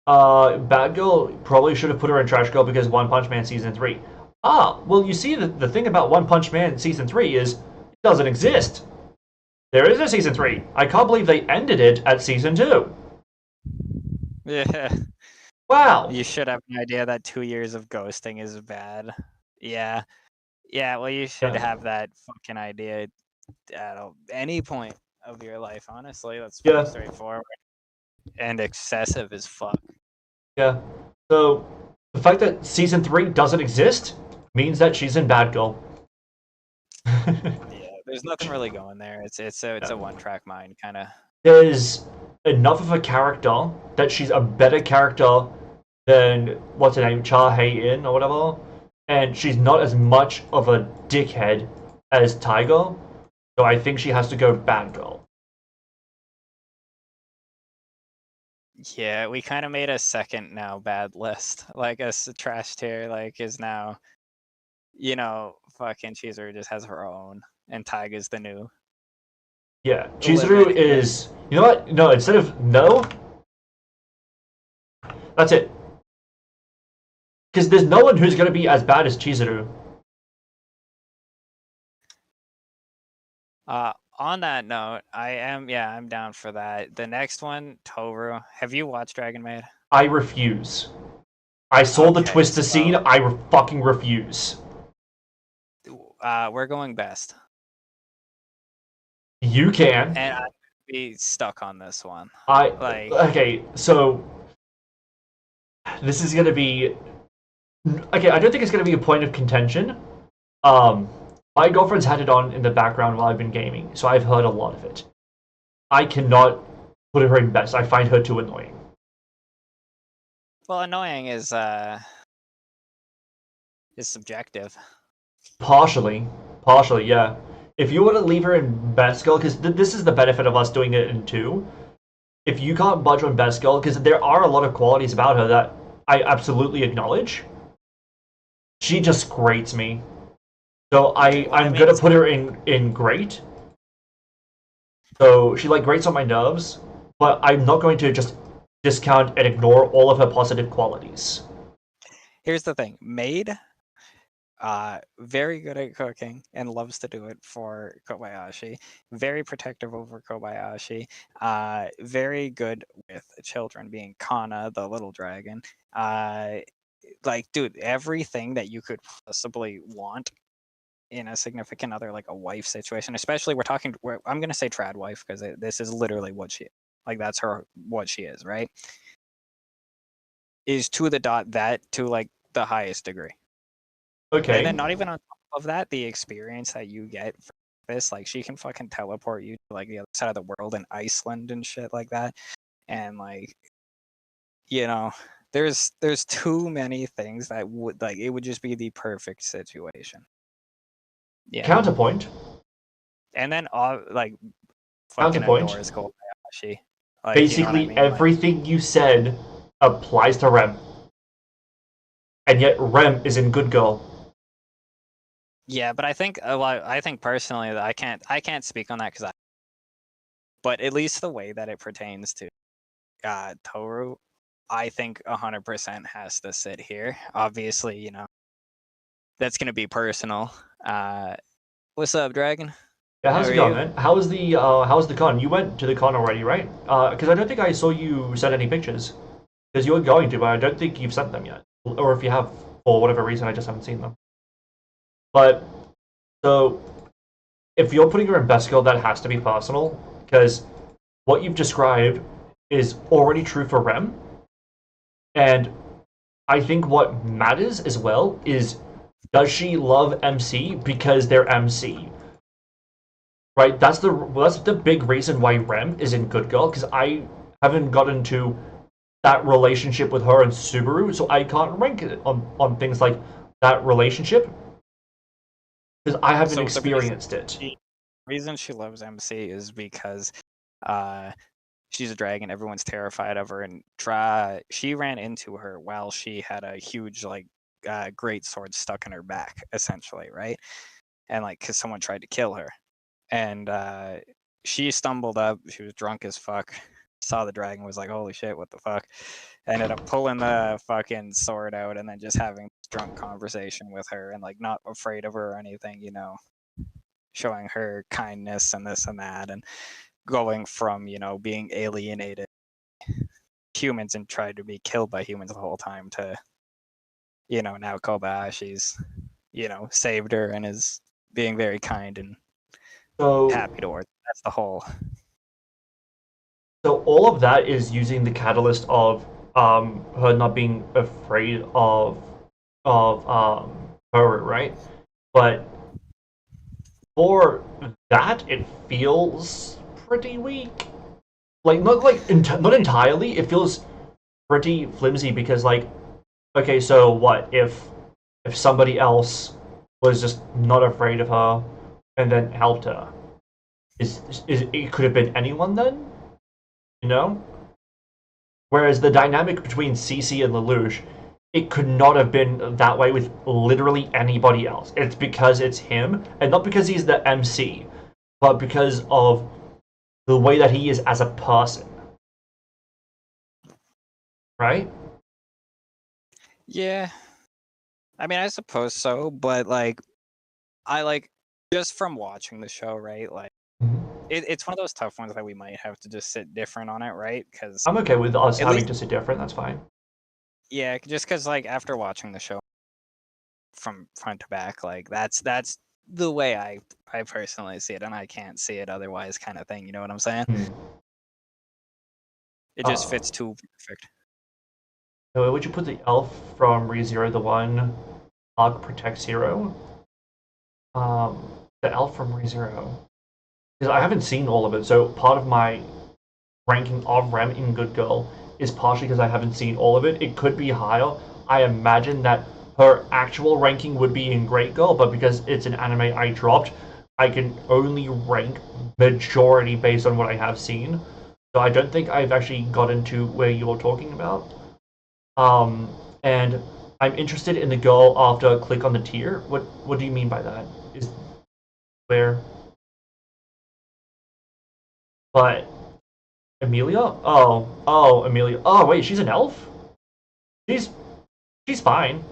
Bad girl probably should have put her in trash girl because One Punch Man season 3. Ah, well, you see, the thing about One Punch Man season 3 is it doesn't exist. There is a season 3. I can't believe they ended it at season 2. Yeah. Wow. You should have an idea that 2 years of ghosting is bad. Yeah. Yeah, well, you should Yeah. have that fucking idea at any point of your life, honestly. That's Yeah. pretty straightforward. And excessive as fuck. Yeah. So the fact that season 3 doesn't exist means that she's in bad girl. Yeah, there's nothing really going there. It's a one-track mind kind of. There's enough of a character that she's a better character than what's her name, Cha Hei-in or whatever, and she's not as much of a dickhead as Tiger, so I think she has to go bad girl. Yeah, we kind of made a second now bad list. Like a trash tier, like is now, fucking Chizuru just has her own, and Taiga's the new. Yeah, Chizuru Limit. is. You know what? No, instead of no, that's it. Because there's no one who's gonna be as bad as Chizuru. On that note, I'm down for that. The next one, Toru. Have you watched Dragon Maid? I refuse. I saw the Okay, twister scene. so- I fucking refuse. We're going best, You can. and I'd be stuck on this one. Okay, so this is gonna be okay. I don't think it's gonna be a point of contention. My girlfriend's had it on in the background while I've been gaming, so I've heard a lot of it. I cannot put her in best. I find her too annoying. Well, annoying is subjective. Partially, yeah. If you were to leave her in best girl, because this is the benefit of us doing it in two. If you can't budge on best girl, because there are a lot of qualities about her that I absolutely acknowledge, she just grates me. So I'm gonna put her in great. So she like grates on my nerves, but I'm not going to just discount and ignore all of her positive qualities. Here's the thing, maid, very good at cooking and loves to do it for Kobayashi. Very protective over Kobayashi. Very good with children, being Kana, the little dragon. Like, dude, everything that you could possibly want in a significant other, like a wife situation, especially I'm gonna say trad wife because this is literally what she, like that's what she is, right? Is to the dot that to like the highest degree. Okay. And then not even on top of that, the experience that you get from this, like she can fucking teleport you to like the other side of the world in Iceland and shit like that. And like, you know, there's too many things that would like it would just be the perfect situation. Yeah. Counterpoint. And then like fucking Counterpoint. adores Kobayashi. Like, Basically, you know what I mean? everything you said applies to Rem. And yet Rem is in Good Girl. Yeah, but I think I think personally that I can't speak on that because but at least the way that it pertains to Toru, I think 100% has to sit here. Obviously, you know, that's gonna be personal. What's up, Dragon? Yeah, how's How it are going, you? man? How's the con? You went to the con already, right? Because I don't think I saw you send any pictures. Because you're going to, but I don't think you've sent them yet. Or if you have, for whatever reason, I just haven't seen them. But, so, if you're putting her in best girl, that has to be personal. Because what you've described is already true for Rem. And I think what matters as well is, does she love MC because they're MC? Right? That's the big reason why Rem is in Good Girl, because I haven't gotten to that relationship with her and Subaru, so I can't rank it on things like that relationship because I haven't So experienced it. The reason she loves MC is because she's a dragon. Everyone's terrified of her, and she ran into her while she had a huge like great sword stuck in her back, essentially, right? And like, cause someone tried to kill her, and she stumbled up. She was drunk as fuck. Saw the dragon, was like, "Holy shit, what the fuck?" Ended up pulling the fucking sword out, and then just having this drunk conversation with her, and like not afraid of her or anything, you know, showing her kindness and this and that, and going from, you know, being alienated humans and tried to be killed by humans the whole time to, you know, now Kobayashi's, you know, saved her and is being very kind and happy towards her. That's the whole. So all of that is using the catalyst of her not being afraid of her, right? But for that, it feels pretty weak. Like not entirely. It feels pretty flimsy because like, okay, so what if somebody else was just not afraid of her and then helped her? Is it could have been anyone then? You know? Whereas the dynamic between Cece and Lelouch, it could not have been that way with literally anybody else. It's because it's him, and not because he's the MC, but because of the way that he is as a person. Right? Yeah. I mean, I suppose so, but like, I like, just from watching the show, right? Like, it's one of those tough ones that we might have to just sit different on it, right? Because I'm okay with us having to sit different, that's fine. yeah, just because like after watching the show from front to back, like that's the way I personally see it, and I can't see it otherwise, kind of thing. You know what I'm saying? It just fits too perfect. So would you put the elf from ReZero, the one Hog protects hero? The elf from ReZero. Because I haven't seen all of it, so part of my ranking of Rem in Good Girl is partially because I haven't seen all of it. It could be higher. I imagine that her actual ranking would be in Great Girl, but because it's an anime I dropped, I can only rank majority based on what I have seen. So I don't think I've actually gotten to where you're talking about. And I'm interested in the girl after click on the tier. What do you mean by that? Is where? But Amelia? Oh, Amelia. Oh, wait, she's an elf? She's she's fine.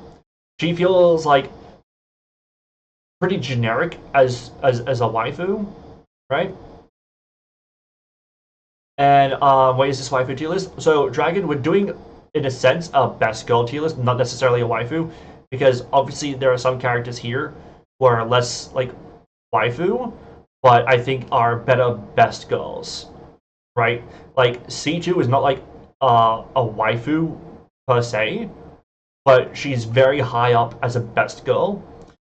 She feels like pretty generic as a waifu, right? And what is this waifu tier list? So Dragon, we're doing in a sense a best girl tier list, not necessarily a waifu, because obviously there are some characters here who are less like waifu, but I think are better best girls, right? Like C2 is not like a waifu per se, but she's very high up as a best girl,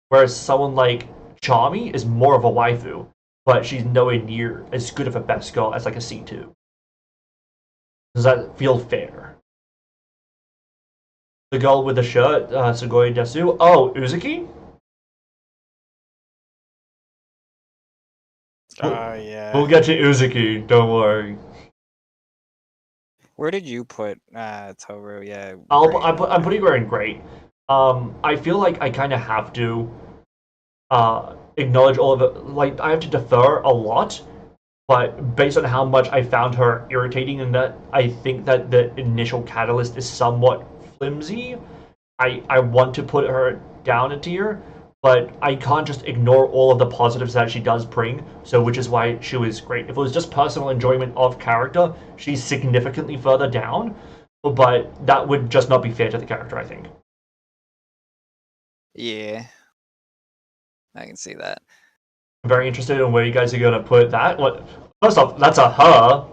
whereas someone like Charmy is more of a waifu, but she's nowhere near as good of a best girl as like a C2. Does that feel fair? The girl with the shirt, Sugoi Desu. Oh, Uzuki? Yeah. We'll get to Uzuki, don't worry. Where did you put Toru? Yeah. I'm putting her in great. I feel like I kind of have to acknowledge all of it. Like, I have to defer a lot, but based on how much I found her irritating and that I think that the initial catalyst is somewhat flimsy, I want to put her down a tier, but I can't just ignore all of the positives that she does bring, so which is why she was great. If it was just personal enjoyment of character, she's significantly further down, but that would just not be fair to the character, I think. Yeah. I can see that. I'm very interested in where you guys are going to put that. What? First off, that's a her.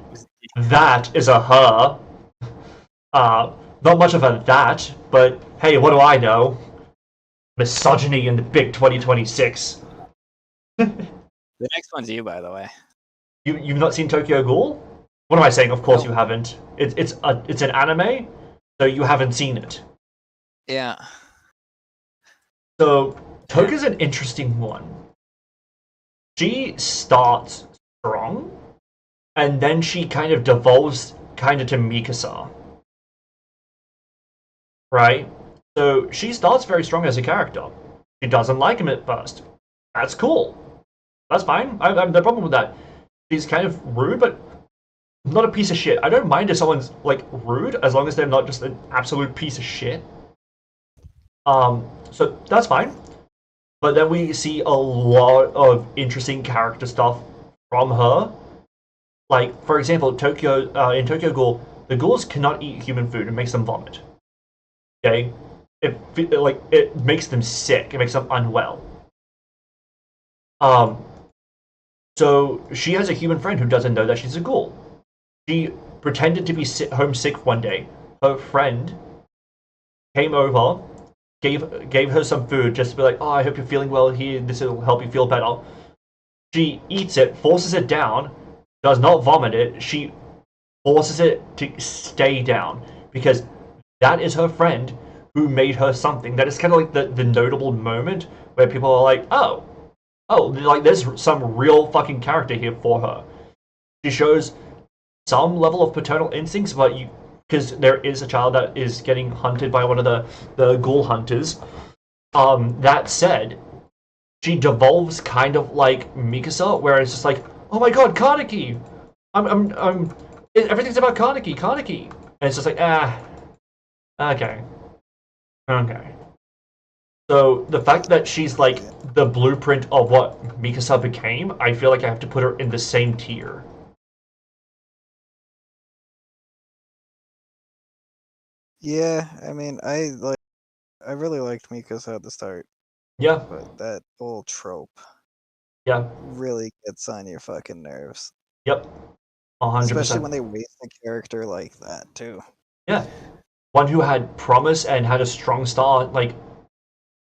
That is a her. Not much of a that, but hey, what do I know? Misogyny in the big 2026. The next one's you, by the way. You've not seen Tokyo Ghoul? What am I saying? Of course No. you haven't. It's an anime, so you haven't seen it. Yeah. So Toka's an interesting one. She starts strong, and then she kind of devolves kind of to Mikasa. Right? So she starts very strong as a character. She doesn't like him at first. That's cool. That's fine. I have no problem with that. She's kind of rude, but not a piece of shit. I don't mind if someone's like rude as long as they're not just an absolute piece of shit. So that's fine. But then we see a lot of interesting character stuff from her. Like, for example, in Tokyo Ghoul, the ghouls cannot eat human food. It makes them vomit. Okay? It makes them sick. It makes them unwell. So she has a human friend who doesn't know that she's a ghoul. She pretended to be homesick one day. Her friend came over, gave her some food just to be like, oh, I hope you're feeling well here. This will help you feel better. She eats it, forces it down, does not vomit it. She forces it to stay down because that is her friend who made her something. That is kind of like the notable moment where people are like, oh, like there's some real fucking character here for her. She shows some level of paternal instincts, but because there is a child that is getting hunted by one of the ghoul hunters. That said, she devolves kind of like Mikasa, where it's just like, oh my god, Kaneki! Everything's about Kaneki. And it's just like, okay. So the fact that she's like the blueprint of what Mikasa became, I feel like I have to put her in the same tier. Yeah, I mean, I really liked Mikasa at the start, Yeah, but that whole trope yeah, really gets on your fucking nerves. yep. 100%. Especially when they waste a character like that, too. Yeah. One who had promise and had a strong start, like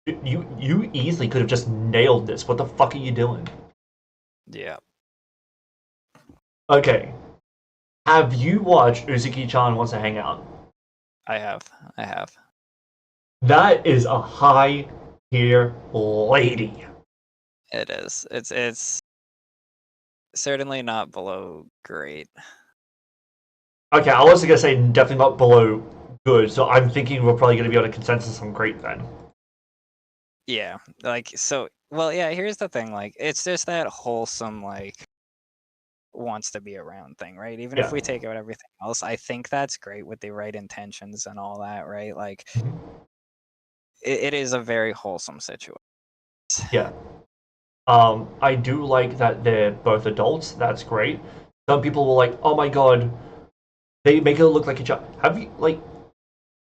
you easily could have just nailed this. What the fuck are you doing? Yeah. Okay. Have you watched Uzuki-chan Wants to Hang Out? I have. That is a high tier lady. It is. It's certainly not below great. Okay, I was gonna say definitely not below good, so I'm thinking we're probably gonna be on a consensus on great then. Yeah, like, so, well, yeah, here's the thing, like, it's just that wholesome, like, wants to be around thing, right? Even Yeah. if we take out everything else, I think that's great with the right intentions and all that, right? Like, it is a very wholesome situation. Yeah. I do like that they're both adults. That's great. Some people were like, "Oh my god, they make it look like a child." Have you like?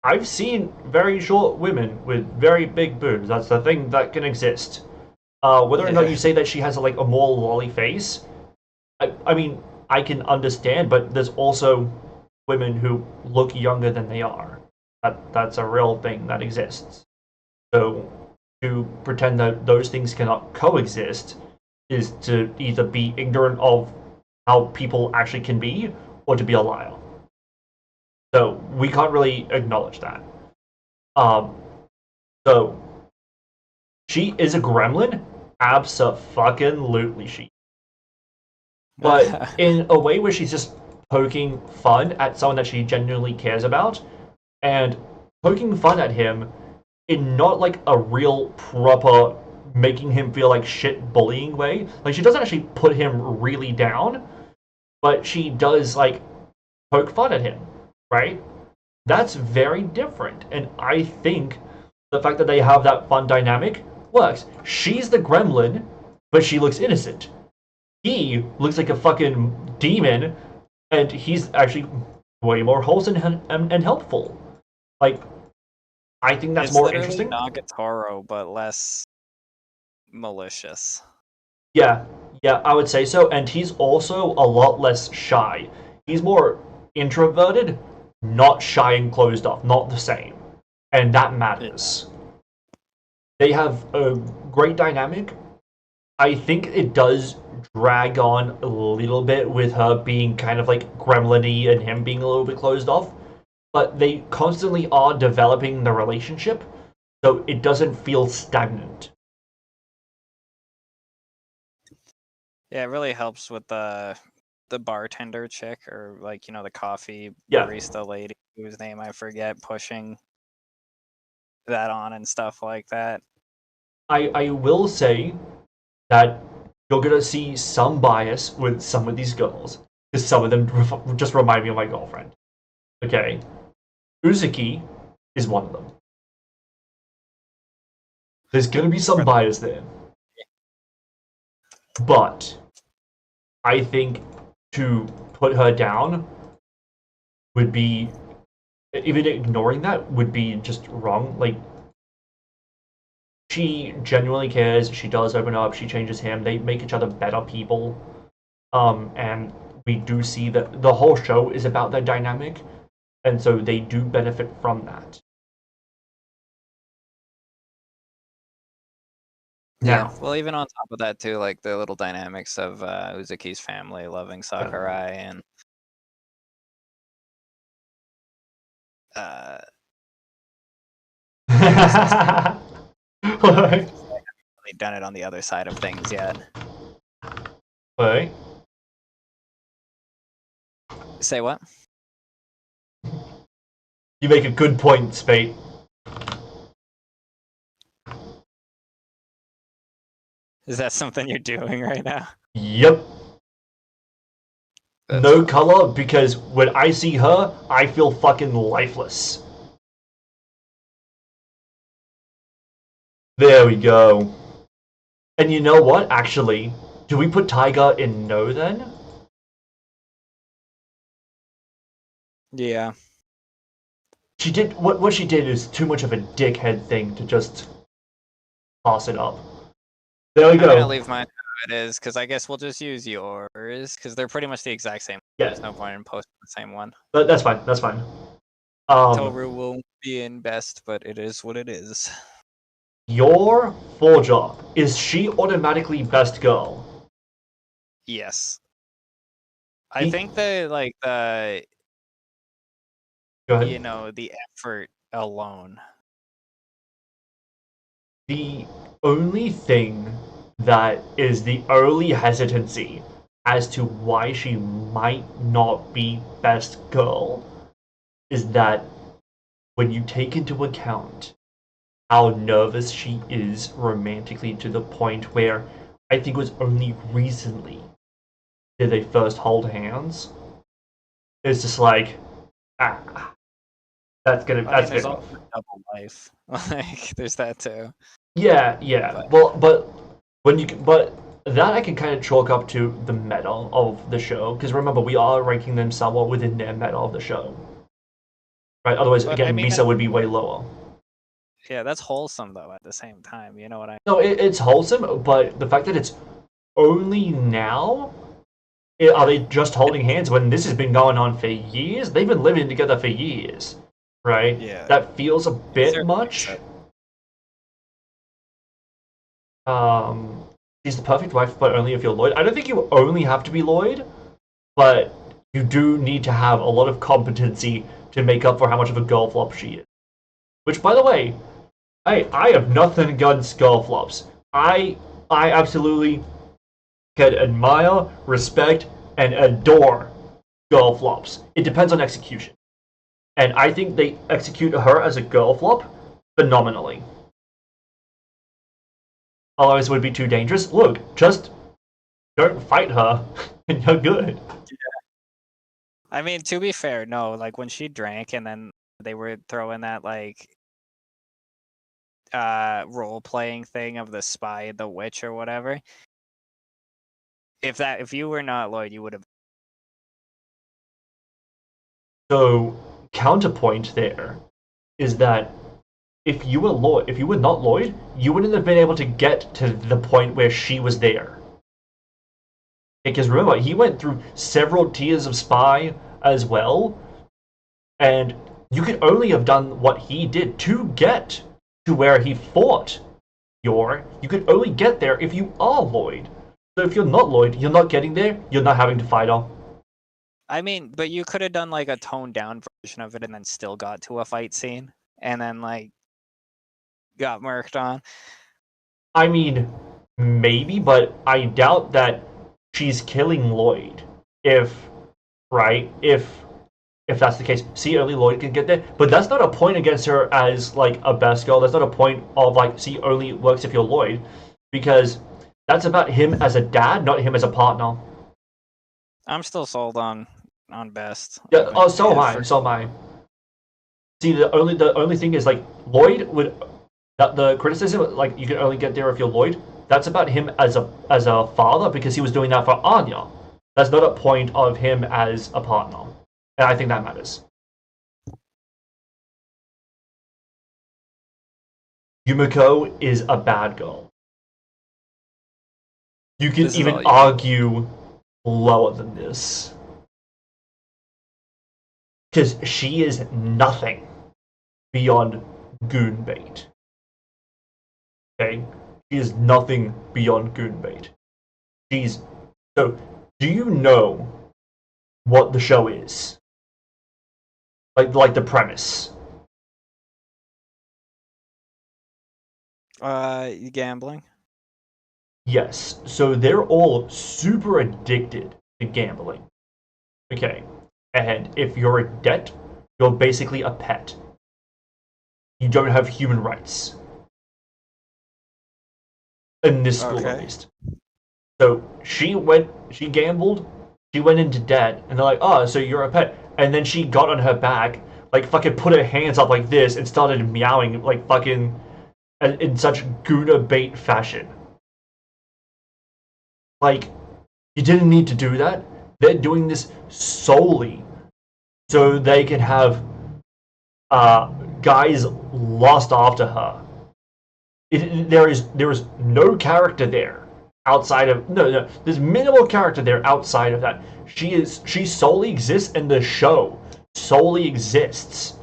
I've seen very short women with very big boobs. That's the thing that can exist. Whether or not you say that she has like a more lolly face, I mean, I can understand, but there's also women who look younger than they are. That's a real thing that exists. So to pretend that those things cannot coexist is to either be ignorant of how people actually can be or to be a liar. So we can't really acknowledge that. So she is a gremlin? Abso-fucking-lutely she. But in a way where she's just poking fun at someone that she genuinely cares about, and poking fun at him in not like a real proper making him feel like shit bullying way. Like she doesn't actually put him really down, but she does like poke fun at him, right? That's very different. And I think the fact that they have that fun dynamic works. She's the gremlin, but she looks innocent. He looks like a fucking demon, and he's actually way more wholesome and helpful. Like, I think that's It's more literally interesting. Nagatoro, but less malicious. Yeah, I would say so. And he's also a lot less shy. He's more introverted, not shy and closed off, not the same. And that matters. They have a great dynamic. I think it does drag on a little bit with her being kind of like gremlin-y and him being a little bit closed off. But they constantly are developing the relationship, so it doesn't feel stagnant. Yeah, it really helps with the bartender chick, or like, you know, the coffee Yeah. barista lady whose name I forget, pushing that on and stuff like that. I will say that you're gonna see some bias with some of these girls, because some of them just remind me of my girlfriend. Okay, Uzuki is one of them. There's gonna be some bias there, but I think to put her down would be, even ignoring that would be just wrong. Like, she genuinely cares. She does open up. She changes him. They make each other better people. And we do see that the whole show is about that dynamic, and so they do benefit from that. Yeah, Now, well, even on top of that too, like the little dynamics of Uzuki's family loving Sakurai and Wait. really done it on the other side of things yet. Wait. Say what? You make a good point, Spate. Is that something you're doing right now? Yep. That's no funny. color, because when I see her, I feel fucking lifeless. There we go. And you know what, actually? Do we put Tiger in no then? Yeah. She did what she did is too much of a dickhead thing to just toss it up. There we I'm gonna go. leave mine how it is, because I guess we'll just use yours, because they're pretty much the exact same. Yeah. There's no point in posting the same one. But that's fine. That's fine. Toru will be in best, but it is what it is. Your Forger, is she automatically best girl? Yes. I think that, like, the, Go ahead. you know, the effort alone. The only thing that is the only hesitancy as to why she might not be best girl is that when you take into account how nervous she is romantically, to the point where I think it was only recently did they first hold hands, it's just like, that's I mean, good there's enough. also double life. Like, there's that too. Yeah. But- Well, but that I can kind of chalk up to the meta of the show, because remember, we are ranking them somewhat within their meta of the show. Right? Otherwise, But, again, I mean, Misa would be way lower. Yeah, that's wholesome though. At the same time, you know what I? No, it's wholesome, but the fact that it's only now, are they just holding hands when this has been going on for years? They've been living together for years, right? Yeah. That feels a bit Certainly much. so. She's the perfect wife, but only if you're Lloyd. I don't think you only have to be Lloyd, but you do need to have a lot of competency to make up for how much of a girl flop she is. Which, by the way, I have nothing against girl flops. I absolutely can admire, respect, and adore girl flops. It depends on execution. And I think they execute her as a girl flop phenomenally. Otherwise it would be too dangerous. Look, just don't fight her and you're good. I mean, to be fair, no. Like when she drank, and then they were throwing that like role playing thing of the spy, the witch, or whatever. If you were not Lloyd, you would have. So counterpoint there is that if you were not Lloyd, you wouldn't have been able to get to the point where she was there. Because remember, he went through several tiers of spy as well, and you could only have done what he did to get to where he fought you could only get there if you are Lloyd. So if you're not Lloyd, you're not getting there, you're not having to fight her. I mean, but you could have done like a toned down version of it, and then still got to a fight scene, and then like got murked on. I mean, maybe, but I doubt that she's killing Lloyd. If that's the case. See, only Lloyd can get there, but that's not a point against her as like a best girl. That's not a point of like, see, only works if you're Lloyd, because that's about him as a dad, not him as a partner. I'm still sold on best. Yeah. Like, Oh, so am yeah, I. So am I. See, the only thing is like Lloyd would that the criticism like you can only get there if you're Lloyd. That's about him as a father because he was doing that for Anya. That's not a point of him as a partner. And I think that matters. Yumiko is a bad girl. You can This is even all you argue lower than this. Because she is nothing beyond goon bait. Okay? She is nothing beyond goon bait. So, do you know what the show is? Like the premise. Gambling. Yes. So they're all super addicted to gambling. Okay. And if you're in debt, you're basically a pet. You don't have human rights. In this school, at Okay. least. So she gambled, she went into debt, and they're like, oh, so you're a pet. And then she got on her back, like fucking put her hands up like this, and started meowing like fucking in such Guna bait fashion. Like, you didn't need to do that. They're doing this solely so they can have guys lust after her. There is no character there outside of no. There's minimal character there outside of that. She solely exists, and the show solely exists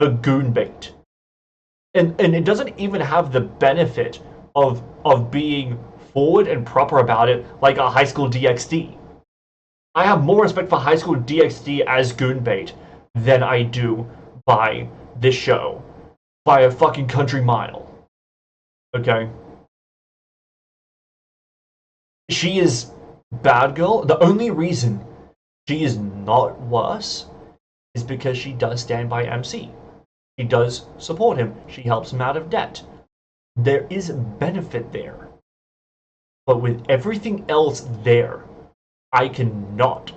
for goon bait, and it doesn't even have the benefit of being forward and proper about it like a High School DxD. I have more respect for High School DxD as goon bait than I do by this show by a fucking country mile. Okay. She is bad girl. The only reason she is not worse is because she does stand by MC. She does support him. She helps him out of debt. There is benefit there. But with everything else there, I cannot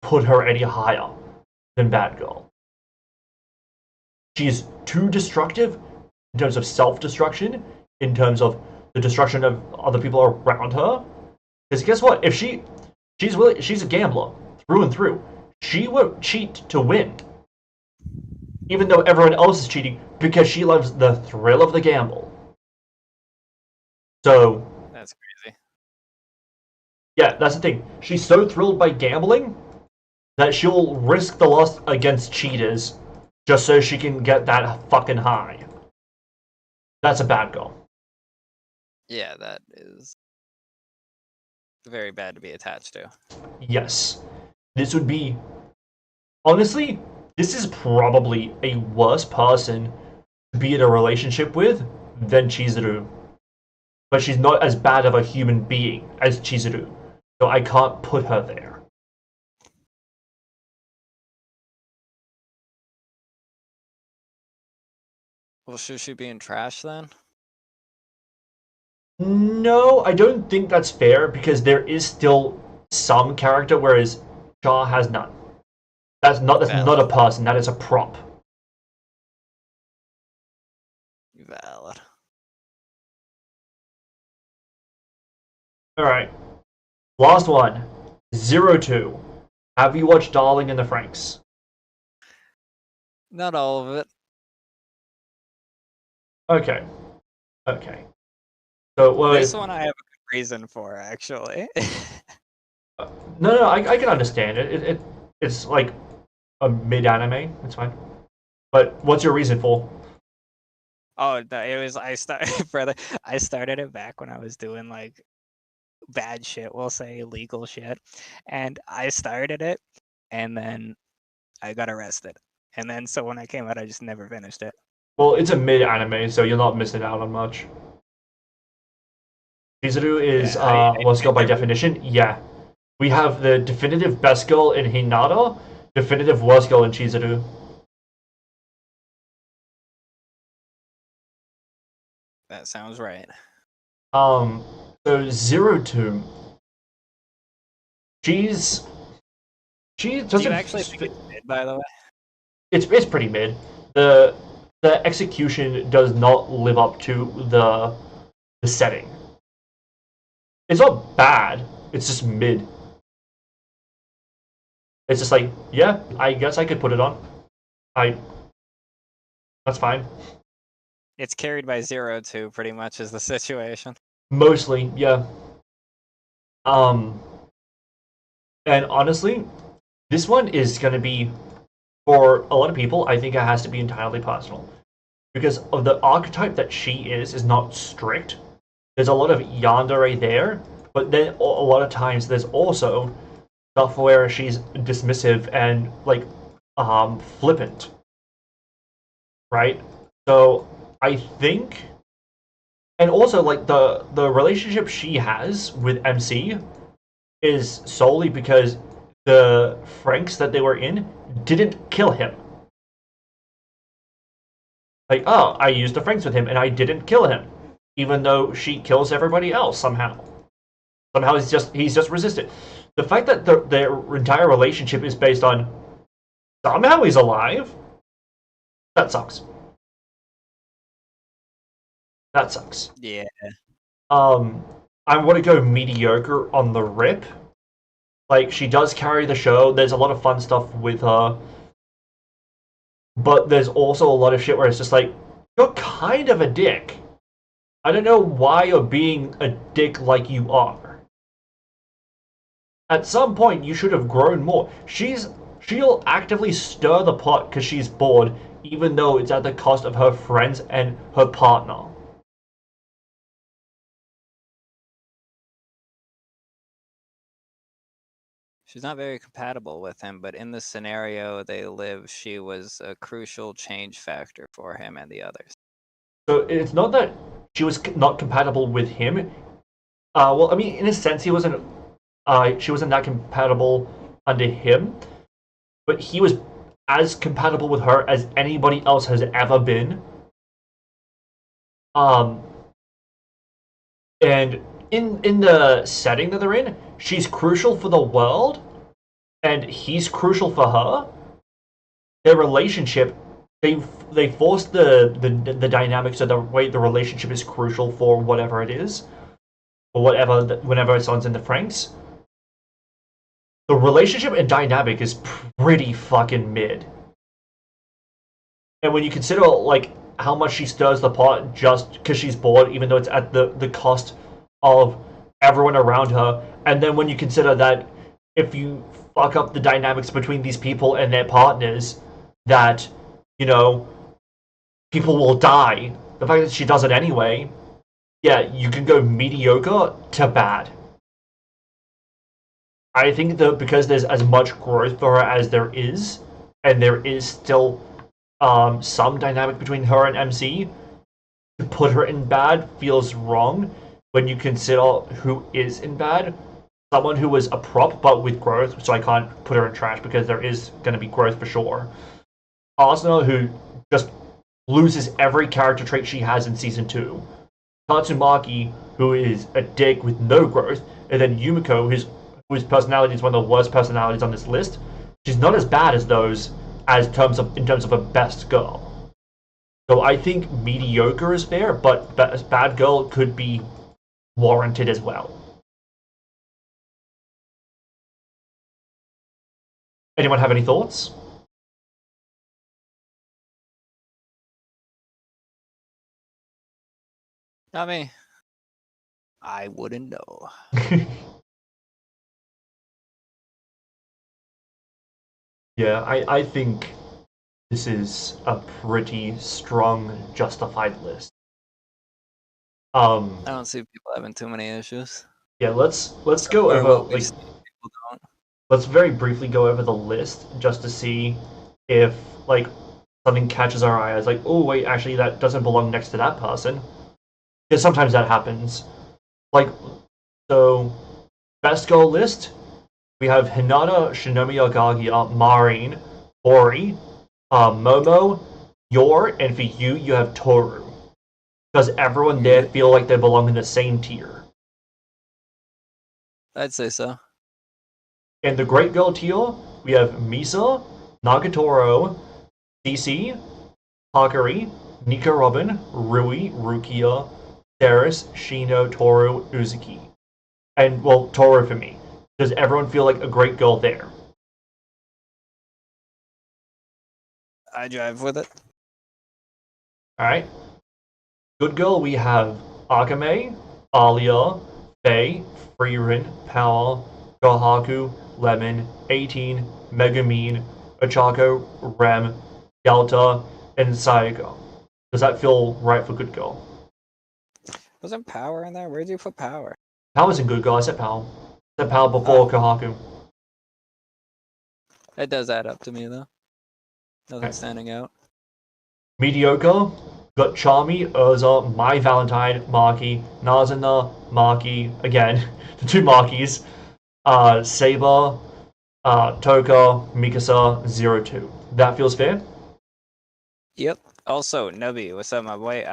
put her any higher than Bad Girl. She's too destructive in terms of self-destruction, in terms of the destruction of other people around her. Because guess what? If she's a gambler through and through. She won't cheat to win, even though everyone else is cheating, because she loves the thrill of the gamble. So That's crazy. yeah, that's the thing. She's so thrilled by gambling that she'll risk the loss against cheaters just so she can get that fucking high. That's a bad girl. Yeah, that is very bad to be attached to. Yes. This would be... Honestly, this is probably a worse person to be in a relationship with than Chizuru. But she's not as bad of a human being as Chizuru. So I can't put her there. Well, should she be in trash then? No, I don't think that's fair because there is still some character, whereas Shaw has none. That's not a person, that is a prop. Valid. Alright. Last one. 02. Have you watched Darling in the Franxx? Not all of it. Okay. Okay. So, well, This one I have a good reason for, actually. no, I can understand it. It's like a mid-anime. It's fine. But what's your reason for? Oh, no, it was I started it back when I was doing like bad shit, we'll say illegal shit, and I started it, and then I got arrested, and then so when I came out, I just never finished it. Well, it's a mid-anime, so you're not missing out on much. Chizuru is worst girl by definition. Yeah, we have the definitive best girl in Hinata, definitive worst girl in Chizuru. That sounds right. So 02. She Do doesn't. you actually think it's mid, by the way? It's pretty mid. The execution does not live up to the setting. It's not bad. It's just mid. It's just like, yeah, I guess I could put it on. That's fine. It's carried by 02, pretty much is the situation. Mostly, yeah. And honestly, this one is gonna be, for a lot of people, I think it has to be entirely personal. Because of the archetype that she is not strict. There's a lot of yandere there, but then a lot of times there's also stuff where she's dismissive and like flippant, right? So I think, and also like the relationship she has with MC is solely because the Franks that they were in didn't kill him. Like, oh, I used the Franks with him and I didn't kill him, even though she kills everybody else somehow. Somehow he's just resistant. The fact that their entire relationship is based on somehow he's alive, that sucks. That sucks. Yeah. I want to go mediocre on the rip. Like, she does carry the show. There's a lot of fun stuff with her. But there's also a lot of shit where it's just like, you're kind of a dick. I don't know why you're being a dick like you are. At some point, you should have grown more. She'll actively stir the pot because she's bored, even though it's at the cost of her friends and her partner. She's not very compatible with him, but in the scenario they live, she was a crucial change factor for him and the others. So it's not that she was not compatible with him. Well, I mean, in a sense, she wasn't that compatible under him, but he was as compatible with her as anybody else has ever been. And in the setting that they're in, she's crucial for the world, and he's crucial for her. Their relationship, they forced the dynamic so the way the relationship is crucial for whatever it is, or whatever whenever someone's in the Franks. The relationship and dynamic is pretty fucking mid. And when you consider like how much she stirs the pot just because she's bored, even though it's at the cost of everyone around her, and then when you consider that if you fuck up the dynamics between these people and their partners, that, you know, people will die. The fact that she does it anyway, yeah, you can go mediocre to bad. I think that because there's as much growth for her as there is, and there is still some dynamic between her and MC, to put her in bad feels wrong when you consider who is in bad. Someone who was a prop but with growth, so I can't put her in trash because there is going to be growth for sure. Arsenal, who just loses every character trait she has in Season 2. Tatsumaki, who is a dick with no growth. And then Yumiko, whose personality is one of the worst personalities on this list. She's not as bad as those in terms of a best girl. So I think mediocre is fair, but bad girl could be warranted as well. Anyone have any thoughts? Not me. I wouldn't know. Yeah, I think this is a pretty strong, justified list. I don't see people having too many issues. Yeah, let's go over like people don't. let's very briefly go over the list just to see if like something catches our eye as like, oh wait, actually that doesn't belong next to that person. Because sometimes that happens. Like, so best girl list, we have Hinata, Shinomiya Kaguya, Marin, Ori, Momo, Yor, and for you have Toru. Because everyone there feel like they belong in the same tier. I'd say so. In the Great Girl tier, we have Misa, Nagatoro, CC, Hakari, Nika Robin, Rui, Rukia, Ceres, Shino, Toru, Uzuki. And, well, Toru for me. Does everyone feel like a great girl there? I drive with it. Alright. Good girl, we have Akame, Alia, Faye, Frieren, Power, Kohaku, Lemon, 18, Megumin, Ochako, Rem, Delta, and Sayako. Does that feel right for good girl? Wasn't Power in there? Where'd you put Power? Power's in good girl, I said Power. I said Power before Kohaku. It does add up to me though. Nothing standing out. Mediocre, got Charmy, Urza, My Valentine, Maki, Nazuna, Maki, again, the two Makis, Saber, Toka, Mikasa, 02. That feels fair? Yep. Also, Nubby, what's up, my boy?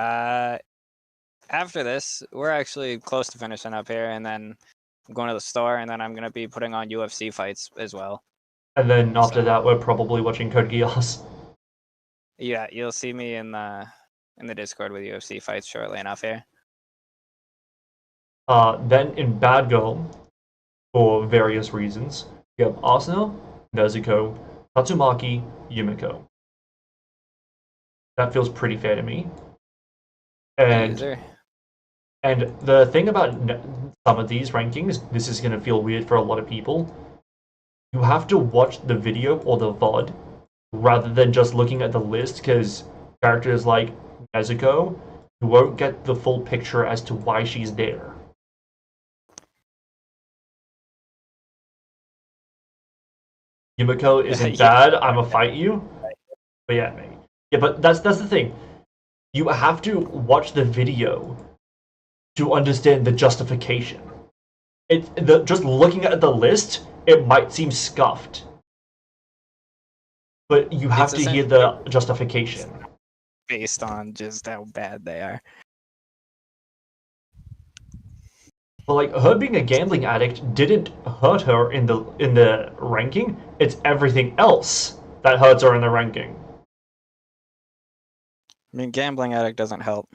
After this, we're actually close to finishing up here, and then I'm going to the store, and then I'm gonna be putting on UFC fights as well. And then after that, we're probably watching Code Geass. Yeah, you'll see me in the Discord with UFC fights shortly enough here. Then in Bad Girl, for various reasons, you have Asuna, Nezuko, Tatsumaki, Yumiko. That feels pretty fair to me. And the thing about some of these rankings, this is going to feel weird for a lot of people. You have to watch the video or the VOD rather than just looking at the list, because characters like Nezuko, you won't get the full picture as to why she's there. Yumiko isn't bad, I'ma fight you. But yeah, mate. Yeah, but that's the thing. You have to watch the video to understand the justification. Just looking at the list, it might seem scuffed. But you have to hear the justification. Based on just how bad they are. But like her being a gambling addict didn't hurt her in the ranking. It's everything else that hurts her in the ranking. I mean, gambling addict doesn't help.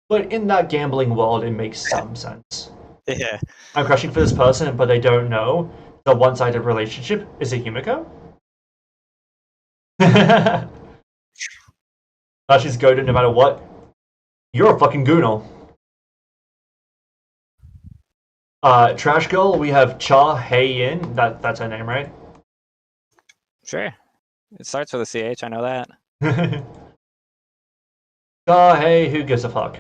But in that gambling world, it makes some sense. Yeah. I'm crushing for this person, but they don't know the one-sided relationship. Is it Himiko? She's goaded no matter what. You're a fucking gooner. Trash girl, we have Cha Hei-in. That's her name, right? Sure. It starts with a CH, I know that. Cha Hei, who gives a fuck?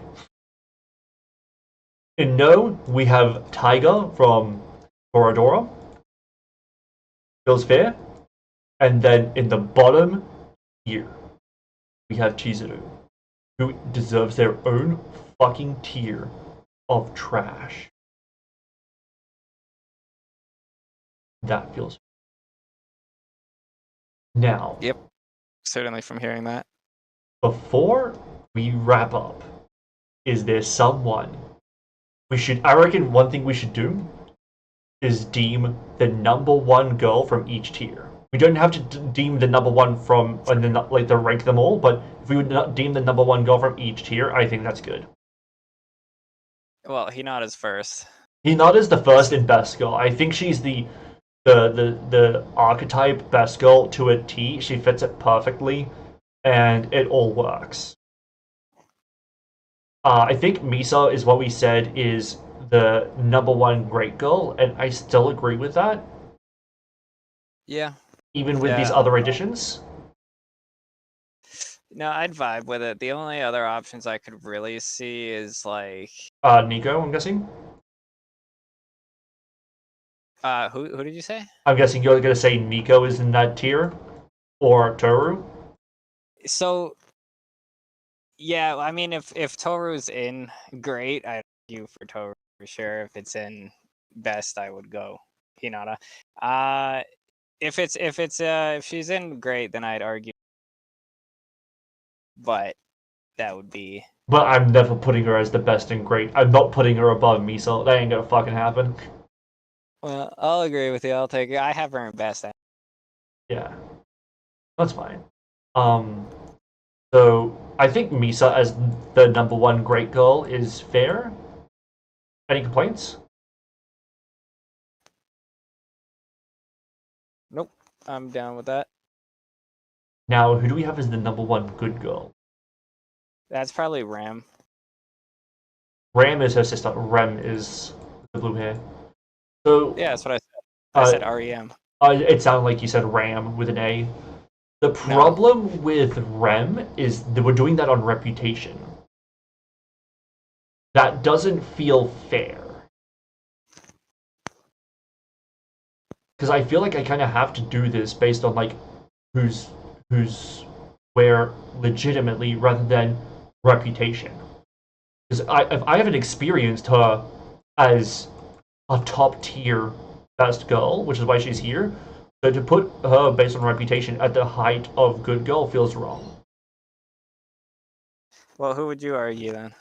In No, we have Tiger from Toradora. Feels fair. And then in the bottom here, we have Chizuru, who deserves their own fucking tier of trash. That feels. Now, Yep. Certainly from hearing that. before we wrap up, is there someone we should? I reckon one thing we should do is deem the number one girl from each tier. We don't have to deem the number one from and then like to rank them all, but if we would not deem the number one girl from each tier, I think that's good. Well, Hinata's first. Hinata's the first and best girl. I think she's the archetype best girl to a T. She fits it perfectly, and it all works. I think Misa is what we said is the number one great girl, and I still agree with that. Yeah. Even with these other additions. No, I'd vibe with it. The only other options I could really see is like Nico, I'm guessing. Who did you say? I'm guessing you're gonna say Nico is in that tier, or Toru. So yeah, I mean if Toru's in, great. I'd argue for Toru for sure. If it's in best, I would go Hinata. If she's in great, then I'd argue. But that would be. But I'm never putting her as the best and great. I'm not putting her above Misa. That ain't gonna fucking happen. Well, I'll agree with you. I'll take it. I have her in best. Yeah, that's fine. So I think Misa as the number one great girl is fair. Any complaints? Nope, I'm down with that. Now, who do we have as the number one good girl? That's probably Ram. Ram is her sister. Rem is the blue hair. So Yeah, that's what I said. I said REM. It sounded like you said Ram with an A. The problem with Rem is that we're doing that on reputation. That doesn't feel fair. Because I feel like I kind of have to do this based on like who's where legitimately rather than reputation. Because if I haven't experienced her as a top tier best girl, which is why she's here, so to put her based on reputation at the height of good girl feels wrong. Well, who would you argue then?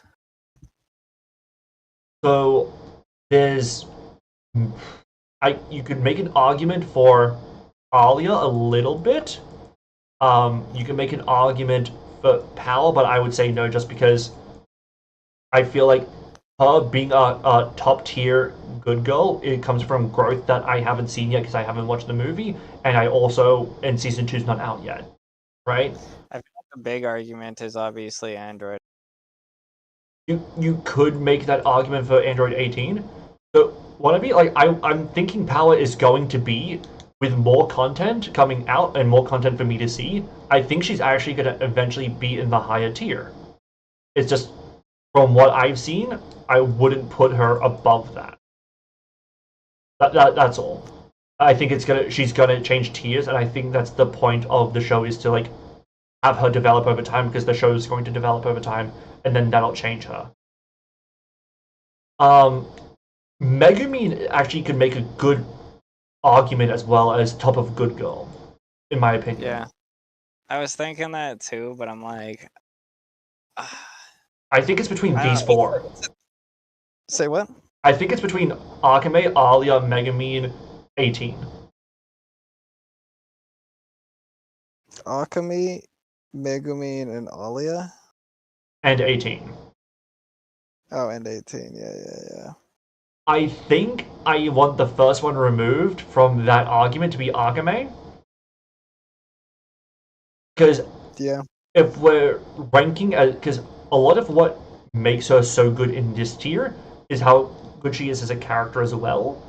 So there's you could make an argument for Alia a little bit. You can make an argument for Power, but I would say no, just because I feel like her being a top tier good girl, it comes from growth that I haven't seen yet because I haven't watched the movie, and I also and season 2's not out yet, right? I feel like the big argument is obviously Android. You could make that argument for Android 18, but what I mean, like I'm thinking Power is going to be with more content coming out and more content for me to see. I think she's actually going to eventually be in the higher tier. It's just from what I've seen, I wouldn't put her above that. That's all. I think she's gonna change tiers, and I think that's the point of the show is to like have her develop over time because the show is going to develop over time, and then that'll change her. Megumi actually could make a good argument as well as top of good girl, in my opinion. Yeah, I was thinking that too, but I'm like, I think it's between these four. say what? I think it's between Akame, Alia, Megumin, 18. Akame, Megumin, and Alia. And 18. Oh, and 18. Yeah. I think I want the first one removed from that argument to be Akame. Because Yeah. if we're ranking, because a lot of what makes her so good in this tier is how good she is as a character as well.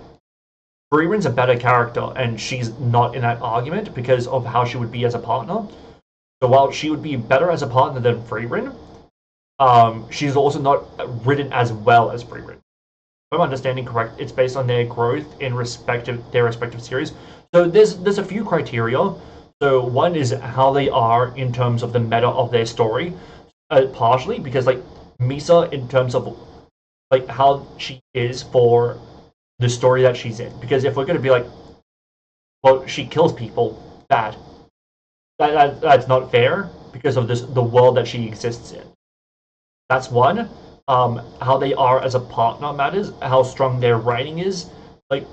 Frierin's a better character, and she's not in that argument because of how she would be as a partner. So while she would be better as a partner than Frieren, she's also not written as well as Frieren. If I'm understanding correct, it's based on their growth in their respective series. So there's a few criteria. So one is how they are in terms of the meta of their story, partially because like Misa in terms of like how she is for the story that she's in. Because if we're going to be like, well, she kills people, bad. That's not fair because of the world that she exists in. That's one. How they are as a partner matters. How strong their writing is, like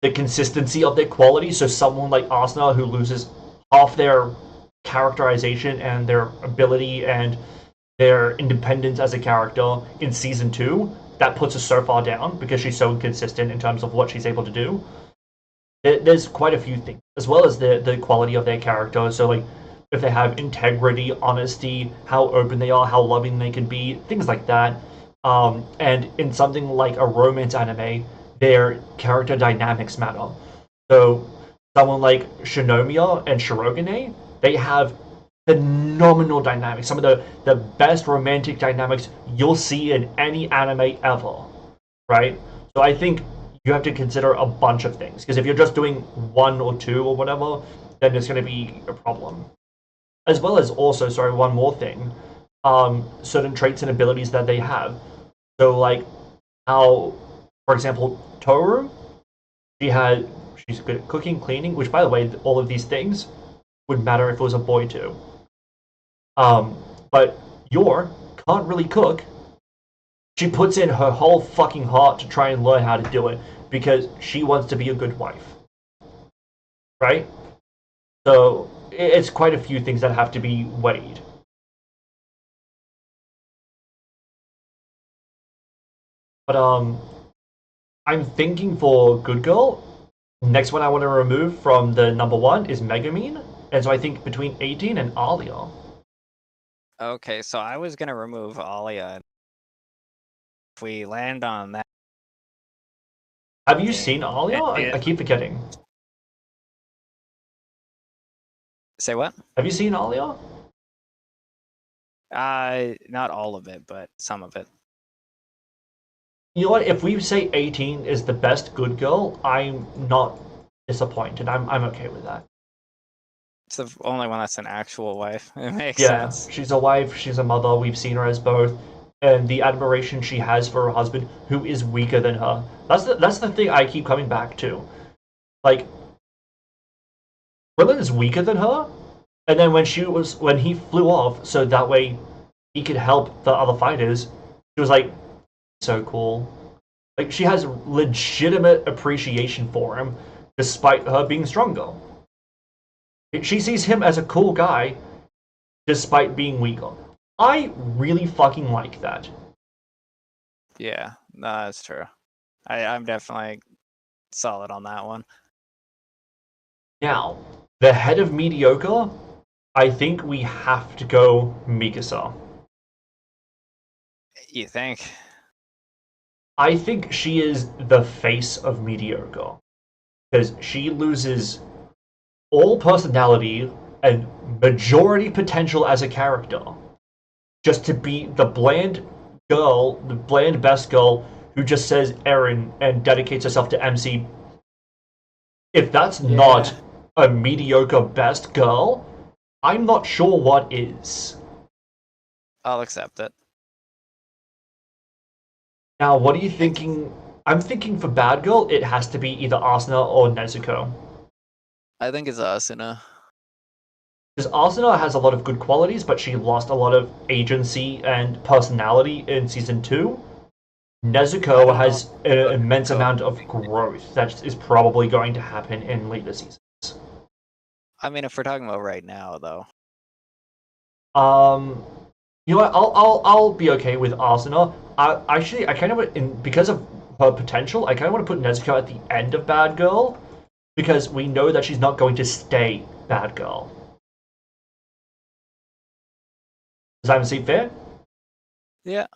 the consistency of their quality. So someone like Asuna who loses half their characterization and their ability and their independence as a character in season 2, that puts us so far down because she's so inconsistent in terms of what she's able to do. There's quite a few things, as well as the quality of their character. So like if they have integrity, honesty, how open they are, how loving they can be, things like that. And in something like a romance anime, their character dynamics matter. So someone like Shinomiya and Shirogane, they have phenomenal dynamics. Some of the best romantic dynamics you'll see in any anime ever, right? So I think you have to consider a bunch of things, because if you're just doing one or two or whatever, then it's going to be a problem. As well as also, sorry, one more thing, certain traits and abilities that they have. So like how, for example, Toru, she's good at cooking, cleaning, which by the way, all of these things would matter if it was a boy too. But Yor can't really cook. She puts in her whole fucking heart to try and learn how to do it because she wants to be a good wife. Right? So it's quite a few things that have to be weighed. But I'm thinking for Good Girl, next one I want to remove from the number 1 is Megumin. And so I think between 18 and Alia. Okay, so I was gonna remove Alia. If we land on that. Have you seen Alia? I keep forgetting. Say what? Have you seen Alia? Not all of it, but some of it. You know what? If we say 18 is the best Good Girl, I'm not disappointed. I'm okay with that. It's the only one that's an actual wife. It makes sense. She's a wife, she's a mother, we've seen her as both, and the admiration she has for her husband, who is weaker than her. That's the thing I keep coming back to. Like, Krillin is weaker than her, and then when he flew off, so that way he could help the other fighters, she was like, so cool. Like, she has legitimate appreciation for him, despite her being stronger. She sees him as a cool guy, despite being weaker. I really fucking like that. Yeah, no, that's true. I'm definitely solid on that one. Now, the head of mediocre, I think we have to go Mikasa. You think? I think she is the face of mediocre. Because she loses all personality and majority potential as a character just to be the bland girl, the bland best girl who just says Eren and dedicates herself to MC. If that's not a mediocre best girl, I'm not sure what is. I'll accept it. Now, what are you thinking? I'm thinking for bad girl, it has to be either Asuna or Nezuko. I think it's Asuna. Because Asuna has a lot of good qualities, but she lost a lot of agency and personality in season 2. Nezuko has an know. immense amount of growth that is probably going to happen in later seasons. I mean, if we're talking about right now, though. You know what? I'll be okay with Asuna. I kind of because of her potential, I kind of want to put Nezuko at the end of Bad Girl because we know that she's not going to stay Bad Girl. Does that seem fair? Yeah.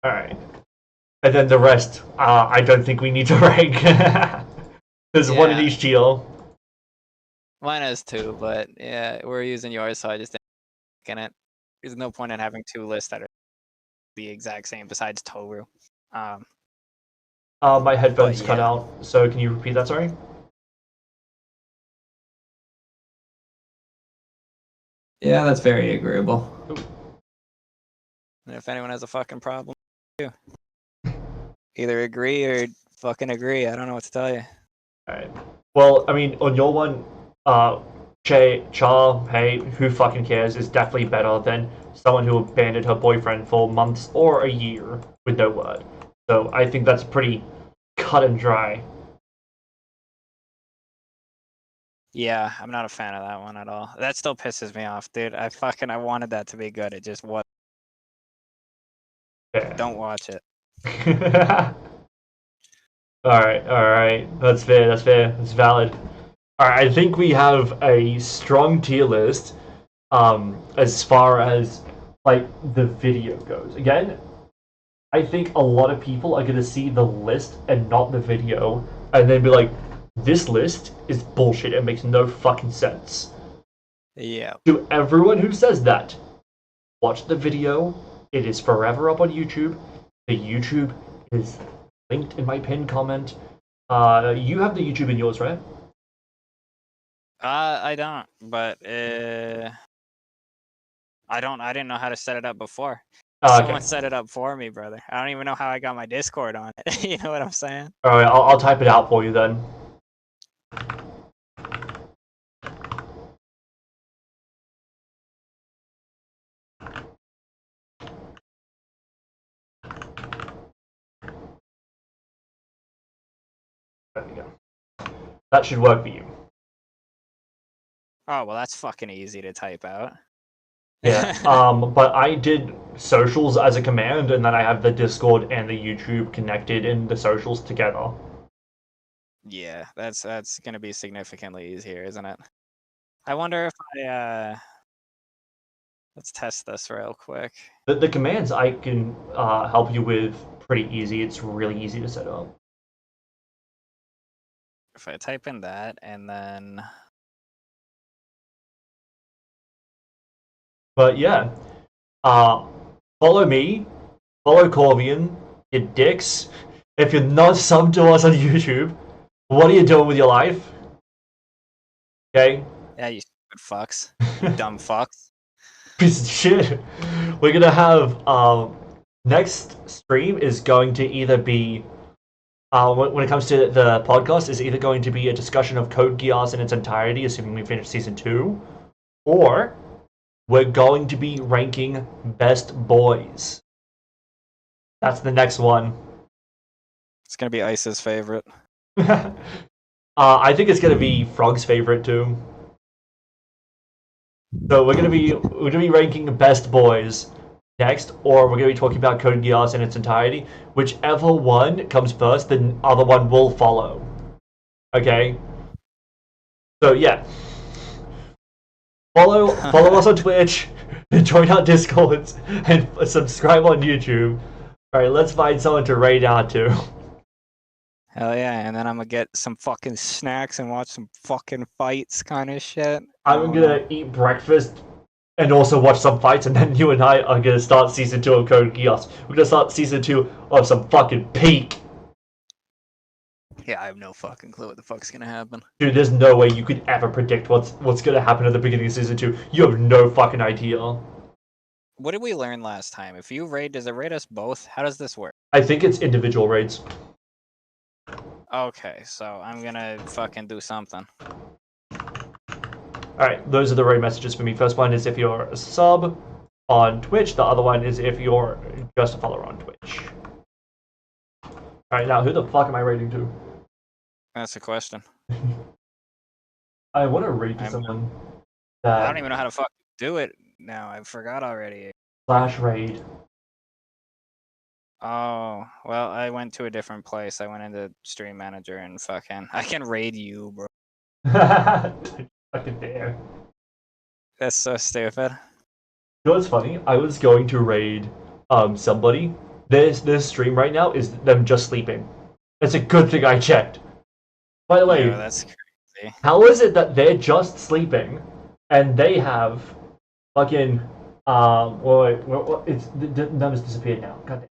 All right. And then the rest, I don't think we need to rank. There's one in Yeah. each tier. Mine has 2, but yeah, we're using yours, so I just didn't it. There's no point in having 2 lists that are the exact same besides Toru. My headphones cut yeah. out, so can you repeat that, sorry? Yeah, that's very agreeable. And if anyone has a fucking problem, too. Either agree or fucking agree. I don't know what to tell you. Alright. Well, I mean, on your one, hey, who fucking cares, is definitely better than someone who abandoned her boyfriend for months or a year with no word. So I think that's pretty cut and dry. Yeah, I'm not a fan of that one at all. That still pisses me off, dude. I wanted that to be good. It just was. Yeah. Don't watch it. Alright. That's fair, that's valid. Alright, I think we have a strong tier list, as far as, like, the video goes. Again, I think a lot of people are gonna see the list and not the video, and then be like, this list is bullshit, it makes no fucking sense. Yeah. To everyone who says that, watch the video, it is forever up on YouTube. The YouTube is linked in my pinned comment. You have the YouTube in yours, right? I don't, but I didn't know how to set it up before. Someone set it up for me, brother. I don't even know how I got my Discord on it. You know what I'm saying? Alright, I'll type it out for you then. There we go. That should work for you. Oh, well, that's fucking easy to type out. Yeah, but I did socials as a command, and then I have the Discord and the YouTube connected in the socials together. Yeah, that's gonna be significantly easier, isn't it? I wonder if let's test this real quick. The commands I can help you with pretty easy. It's really easy to set up. If I type in that and then But yeah, follow me, follow Corvian, you dicks. If you're not subbed to us on YouTube, what are you doing with your life? Okay? yeah, you stupid fucks. You dumb fucks. Piece of shit. We're gonna have next stream is going to either be when it comes to the podcast is either going to be a discussion of Code Geass in its entirety, assuming we finish season 2, or we're going to be ranking best boys. That's the next one. It's gonna be Ice's favorite. I think it's gonna be Frog's favorite too. So we're gonna be ranking best boys next, or we're gonna be talking about Code Geass in its entirety. Whichever one comes first, the other one will follow. Okay. So yeah, follow us on Twitch, join our Discords, and subscribe on YouTube. All right, let's find someone to raid out to. Hell yeah, and then I'm gonna get some fucking snacks and watch some fucking fights kind of shit. I'm gonna eat breakfast and also watch some fights, and then you and I are gonna start season 2 of Code Geass. We're gonna start season 2 of some fucking peak. Yeah, I have no fucking clue what the fuck's gonna happen. Dude, there's no way you could ever predict what's gonna happen at the beginning of season 2. You have no fucking idea. What did we learn last time? If you raid, does it raid us both? How does this work? I think it's individual raids. Okay, so I'm gonna fucking do something. Alright, those are the raid messages for me. First one is if you're a sub on Twitch. The other one is if you're just a follower on Twitch. Alright, now who the fuck am I raiding to? That's the question. I want to raid to I'm- someone I that don't even know how to fuck do it now. I forgot already. slash raid. Oh, well, I went to a different place. I went into Stream Manager and fucking I can raid you, bro. Fucking dare. That's so stupid. You know what's funny? I was going to raid somebody. This stream right now is them just sleeping. It's a good thing I checked. By the way, Yeah, that's crazy. how is it that they're just sleeping and they have fucking it's the numbers disappeared now. God damn.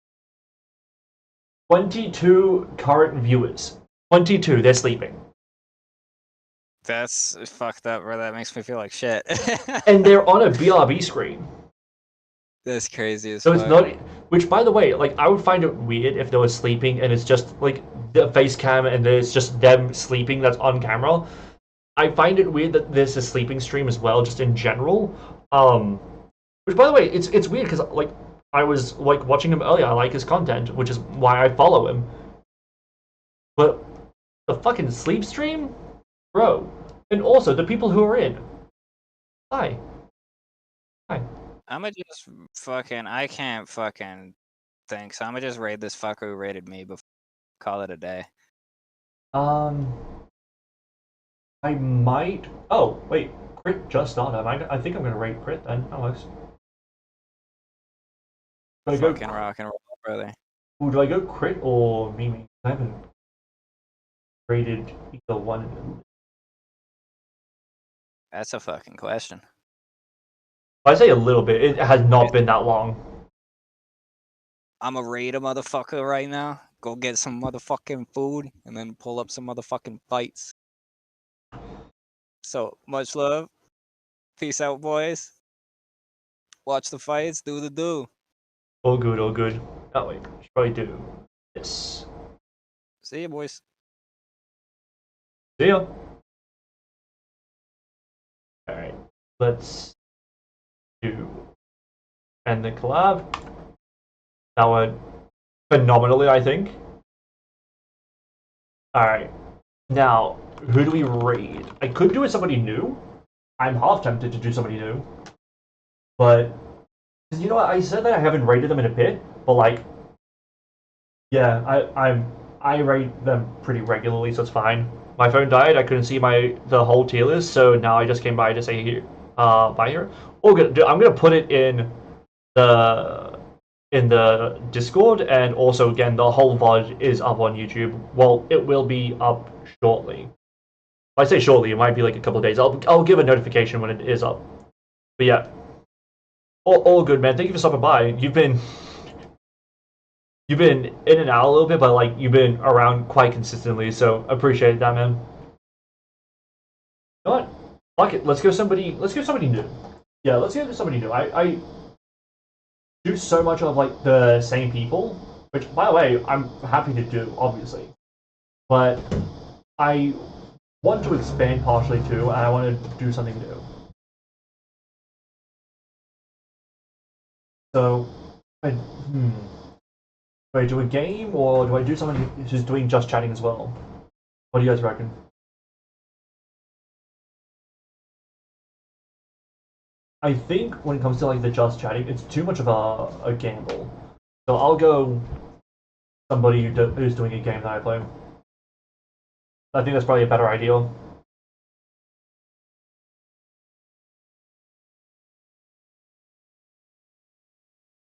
22 current viewers. 22, they're sleeping. That's fucked up, bro. That makes me feel like shit. And they're on a BRB screen. That's crazy as So fuck. it's not, which by the way, like I would find it weird if they were sleeping and it's just like the face cam and it's just them sleeping that's on camera. I find it weird that there's a sleeping stream as well, just in general. Which by the way, it's weird because like I was like watching him earlier. I like his content, which is why I follow him. But the fucking sleep stream, bro, and also the people who are in. Hi. I'ma just fucking. I can't fucking think, so I'ma just raid this fucker who raided me before. Call it a day. I might. Oh wait, crit just started. I think I'm gonna rate crit then, Alex. Do I go? Fucking rock and roll, brother. Ooh, do I go crit or Mimi? I haven't rated either one. That's a fucking question. I say a little bit. It has not been that long. I'ma raid a motherfucker right now. Go get some motherfucking food and then pull up some motherfucking fights. So much love. Peace out, boys. Watch the fights. Do the do. All good, all good. Oh wait, should probably do this. See you, boys. See ya. All right, let's do end the collab. That went phenomenally, I think. All right, now who do we raid? I could do it somebody new. I'm half tempted to do somebody new, but you know what? I said that I haven't rated them in a bit, but like, yeah, I rate them pretty regularly, so it's fine. My phone died. I couldn't see the whole tier list, so now I just came by to say here, by here. Oh, good. I'm gonna put it the in the Discord, and also again the whole VOD is up on YouTube. Well, it will be up shortly. If I say shortly, it might be like a couple of days. I'll give a notification when it is up. But yeah, all good, man. Thank you for stopping by. You've been in and out a little bit, but like you've been around quite consistently, so appreciate that, man. You know what? Fuck it. Let's go somebody new. Yeah, let's go to somebody new. I do so much of like the same people, which by the way, I'm happy to do, obviously. But I want to expand partially too, and I want to do something new. So, do I do a game or do I do someone who's doing just chatting as well? What do you guys reckon? I think when it comes to like the just chatting, it's too much of a gamble. So I'll go somebody who's doing a game that I play. I think that's probably a better idea.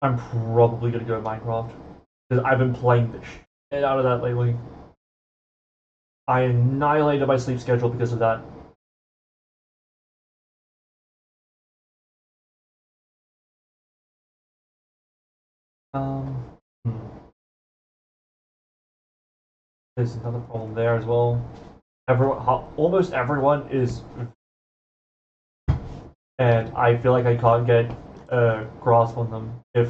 I'm probably gonna go Minecraft because I've been playing the shit out of that lately. I annihilated my sleep schedule because of that. Hmm. There's another problem there as well. Almost everyone is, and I feel like I can't get a grasp on them. If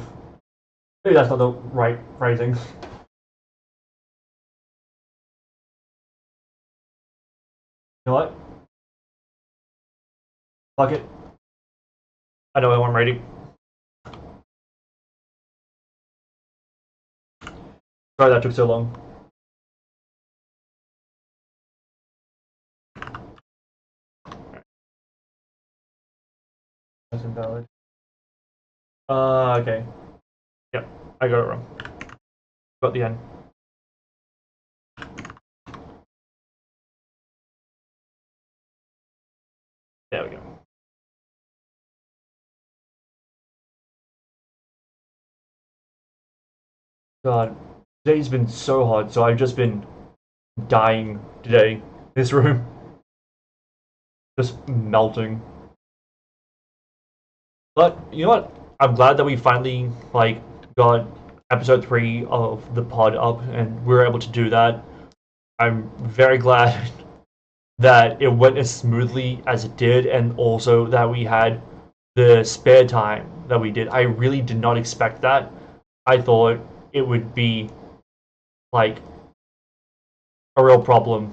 maybe that's not the right phrasing. You know what? Fuck it. I know who I'm rating. Sorry that took so long. invalid. Okay. Yep, I got it wrong. Got the end. There we go. God, today's been so hot, so I've just been dying today. This room. Just melting. But you know what? I'm glad that we finally like got episode 3 of the pod up and we were able to do that. I'm very glad that it went as smoothly as it did and also that we had the spare time that we did. I really did not expect that. I thought it would be like a real problem.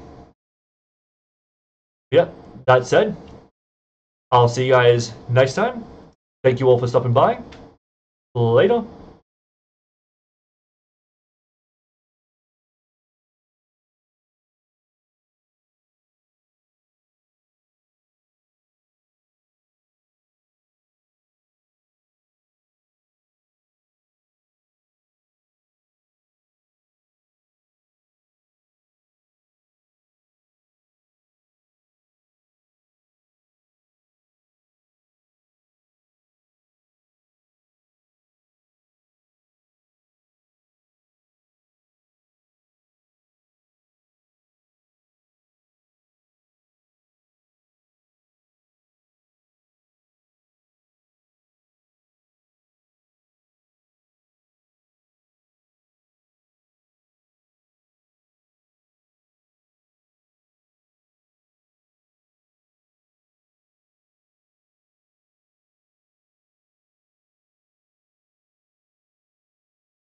Yeah, that said, I'll see you guys next time. Thank you all for stopping by. Later.